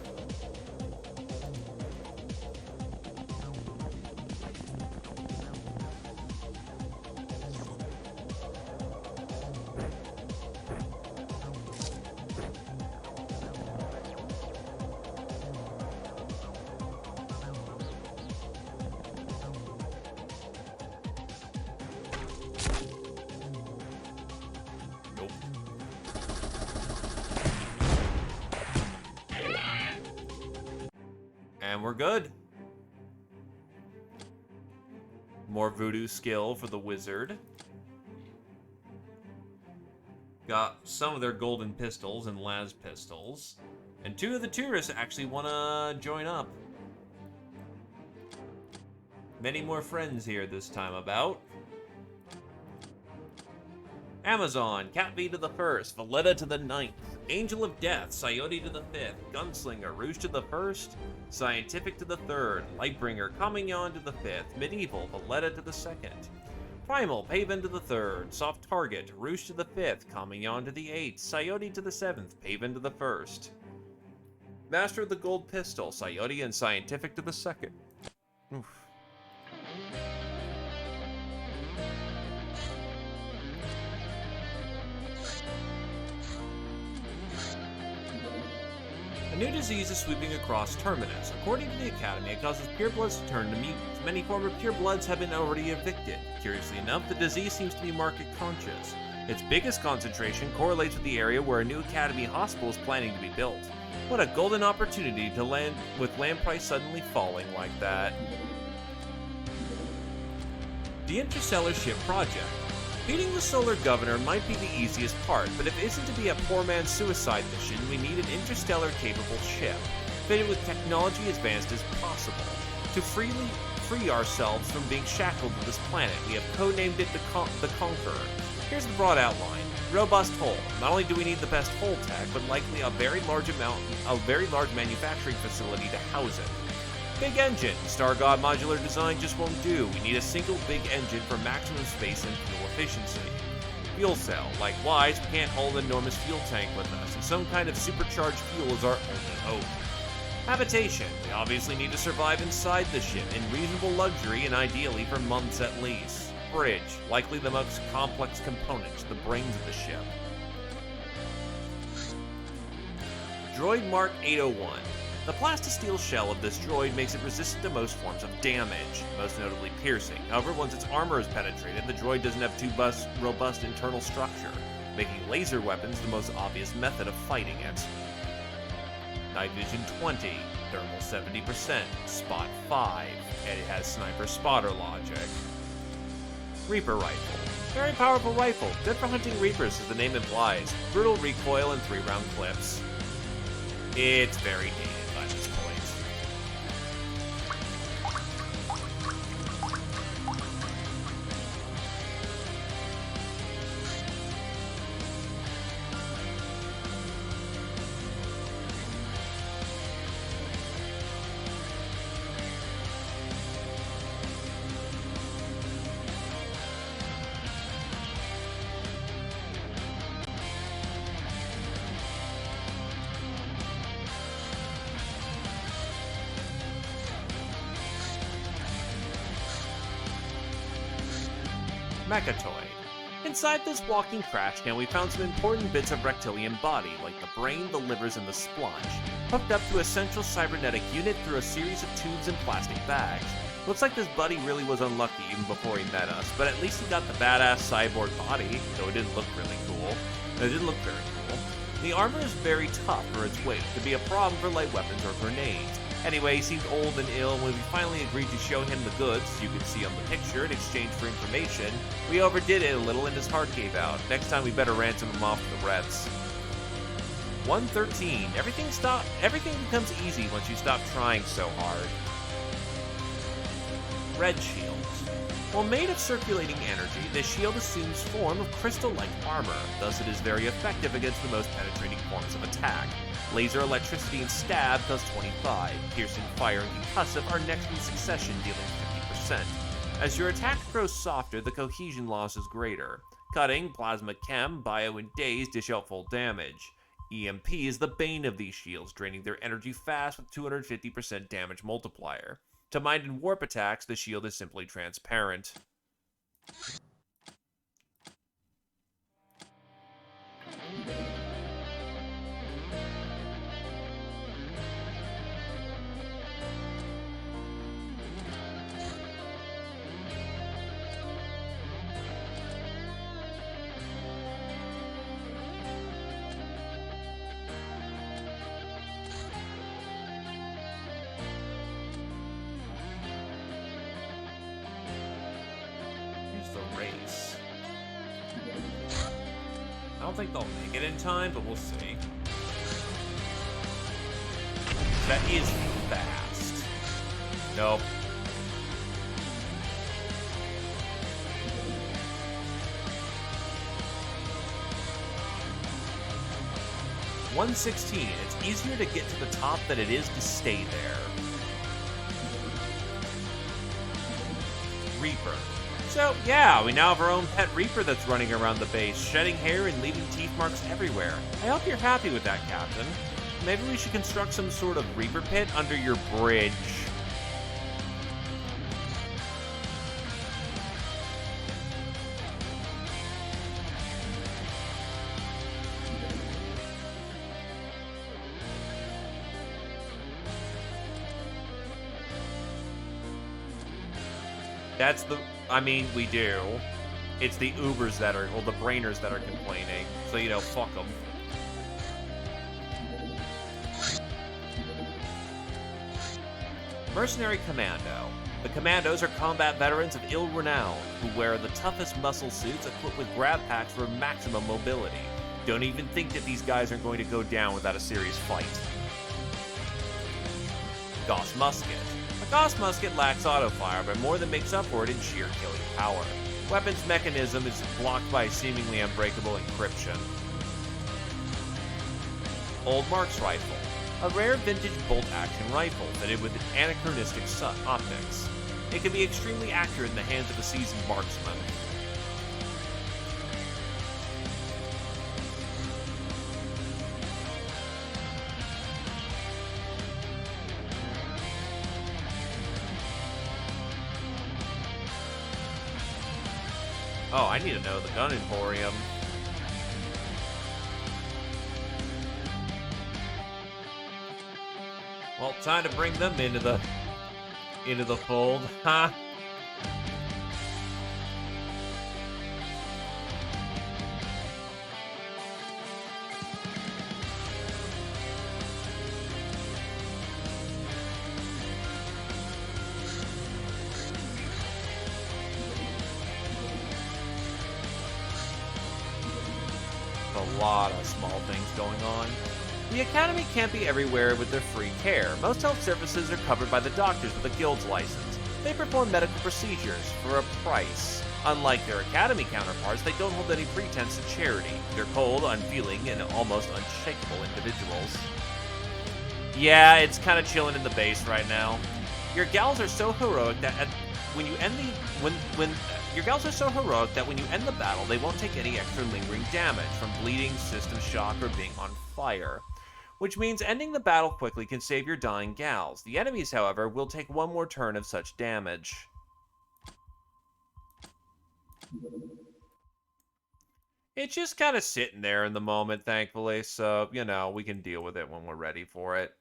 And we're good. More voodoo skill for the wizard. Got some of their golden pistols and las pistols. And 2 of the tourists actually want to join up. Many more friends here this time about. Amazon, Cat V to the 1st, Valletta to the 9th, Angel of Death, Coyote to the 5th, Gunslinger, Rouge to the 1st, Scientific to the 3rd, Lightbringer, Comignon to the 5th, Medieval, Valletta to the 2nd, Primal, Paven to the 3rd, Soft Target, Rouge to the 5th, Comignon to the 8th, Coyote to the 7th, Paven to the 1st, Master of the Gold Pistol, Coyote and Scientific to the 2nd. Oof. A new disease is sweeping across Terminus. According to the Academy, it causes purebloods to turn to mutants. Many former purebloods have been already evicted. Curiously enough, the disease seems to be market conscious. Its biggest concentration correlates with the area where a new Academy hospital is planning to be built. What a golden opportunity to land with land price suddenly falling like that. The Interstellar Ship Project. Beating the Solar Governor might be the easiest part, but if it isn't to be a poor man's suicide mission, we need an interstellar-capable ship, fitted with technology as advanced as possible. To freely free ourselves from being shackled to this planet, we have codenamed it the Conqueror. Here's the broad outline. Robust hull. Not only do we need the best hull tech, but likely a very large manufacturing facility to house it. Big engine. Star God modular design just won't do. We need a single big engine for maximum space and fuel efficiency. Fuel cell. Likewise, we can't hold an enormous fuel tank with us, and some kind of supercharged fuel is our only hope. Habitation. We obviously need to survive inside the ship in reasonable luxury and ideally for months at least. Bridge. Likely the most complex component, the brains of the ship. Droid Mark 801. The plastisteel shell of this droid makes it resistant to most forms of damage, most notably piercing. However, once its armor is penetrated, the droid doesn't have too robust internal structure, making laser weapons the most obvious method of fighting it. Night Vision 20, Thermal 70%, Spot 5, and it has sniper spotter logic. Reaper Rifle. Very powerful rifle, good for hunting Reapers as the name implies. Brutal recoil and 3-round clips. It's very dated by this point. Mechatoid. Inside this walking trash can, we found some important bits of reptilian body, like the brain, the livers, and the splunge, hooked up to a central cybernetic unit through a series of tubes and plastic bags. Looks like this buddy really was unlucky even before he met us, but at least he got the badass cyborg body, though it didn't look really cool. It didn't look very cool. The armor is very tough for its weight, could be a problem for light weapons or grenades. Anyway, he seemed old and ill, and when we finally agreed to show him the goods, as you can see on the picture, in exchange for information, we overdid it a little and his heart gave out. Next time we better ransom him off to the Reds. 113. Everything becomes easy once you stop trying so hard. Red Shield. While made of circulating energy, this shield assumes form of crystal-like armor, thus it is very effective against the most penetrating forms of attack. Laser, electricity, and stab does 25. Piercing, fire, and concussive are next in succession, dealing 50%. As your attack grows softer, the cohesion loss is greater. Cutting, Plasma Chem, Bio, and Daze dish out full damage. EMP is the bane of these shields, draining their energy fast with 250% damage multiplier. To Mind and Warp attacks, the shield is simply transparent. I don't think they'll make it in time, but we'll see. That is fast. Nope. $116. It's easier to get to the top than it is to stay there. Reaper. So, yeah, we now have our own pet Reaper that's running around the base, shedding hair and leaving teeth marks everywhere. I hope you're happy with that, Captain. Maybe we should construct some sort of Reaper pit under your bridge. That's the... I mean, we do. It's the Ubers that are... Well, the Brainers that are complaining. So, you know, fuck them. Mercenary Commando. The Commandos are combat veterans of ill renown who wear the toughest muscle suits equipped with grab packs for maximum mobility. Don't even think that these guys are going to go down without a serious fight. Gauss Musket. A Gauss Musket lacks auto-fire, but more than makes up for it in sheer killing power. Weapons mechanism is blocked by seemingly unbreakable encryption. Old Marks Rifle. A rare vintage bolt-action rifle fitted with anachronistic optics. It can be extremely accurate in the hands of a seasoned marksman. Oh, I need to know the Gun Emporium. Well, time to bring them into the fold, huh? A lot of small things going on. The Academy can't be everywhere with their free care. Most health services are covered by the doctors with a guild's license. They perform medical procedures for a price. Unlike their Academy counterparts, they don't hold any pretense of charity. They're cold, unfeeling, and almost unshakable individuals. Yeah, it's kind of chilling in the base right now. Your gals are so heroic that when you end the battle, they won't take any extra lingering damage from bleeding, system shock, or being on fire. Which means ending the battle quickly can save your dying gals. The enemies, however, will take one more turn of such damage. It's just kind of sitting there in the moment, thankfully, so, you know, we can deal with it when we're ready for it.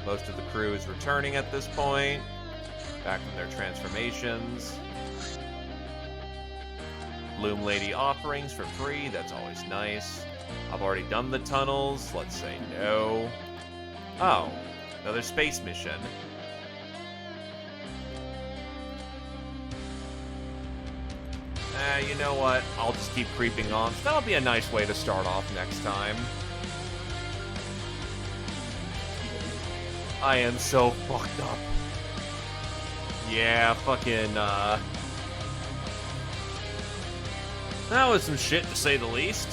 Most of the crew is returning at this point, back from their transformations. Bloom Lady offerings for free, that's always nice. I've already done the tunnels, let's say no. Oh, another space mission. You know what, I'll just keep creeping on. That'll be a nice way to start off next time. I am so fucked up. Yeah, fucking, That was some shit, to say the least.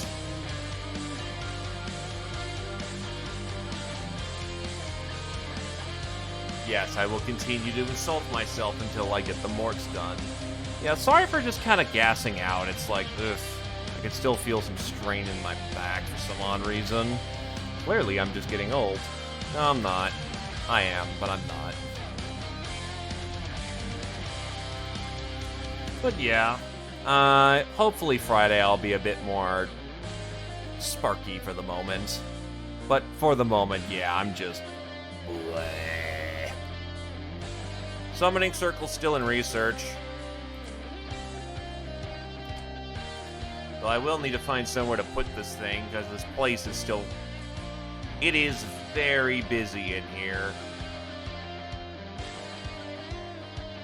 Yes, I will continue to insult myself until I get the morts done. Yeah, sorry for just kind of gassing out. It's like, ugh, I can still feel some strain in my back for some odd reason. Clearly, I'm just getting old. No, I'm not. I am, but I'm not. But yeah, hopefully Friday I'll be a bit more sparky for the moment. But for the moment, yeah, I'm just bleh. Summoning Circle's still in research. Though I will need to find somewhere to put this thing, because this place is still... It is very busy in here.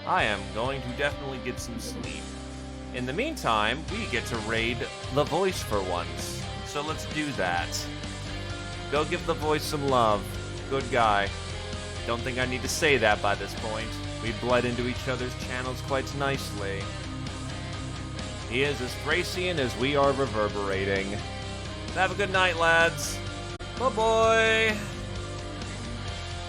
I am going to definitely get some sleep. In the meantime, we get to raid the voice for once. So let's do that. Go give the voice some love. Good guy. Don't think I need to say that by this point. We bled into each other's channels quite nicely. He is as Thracian as we are reverberating. Have a good night, lads. Bye-bye.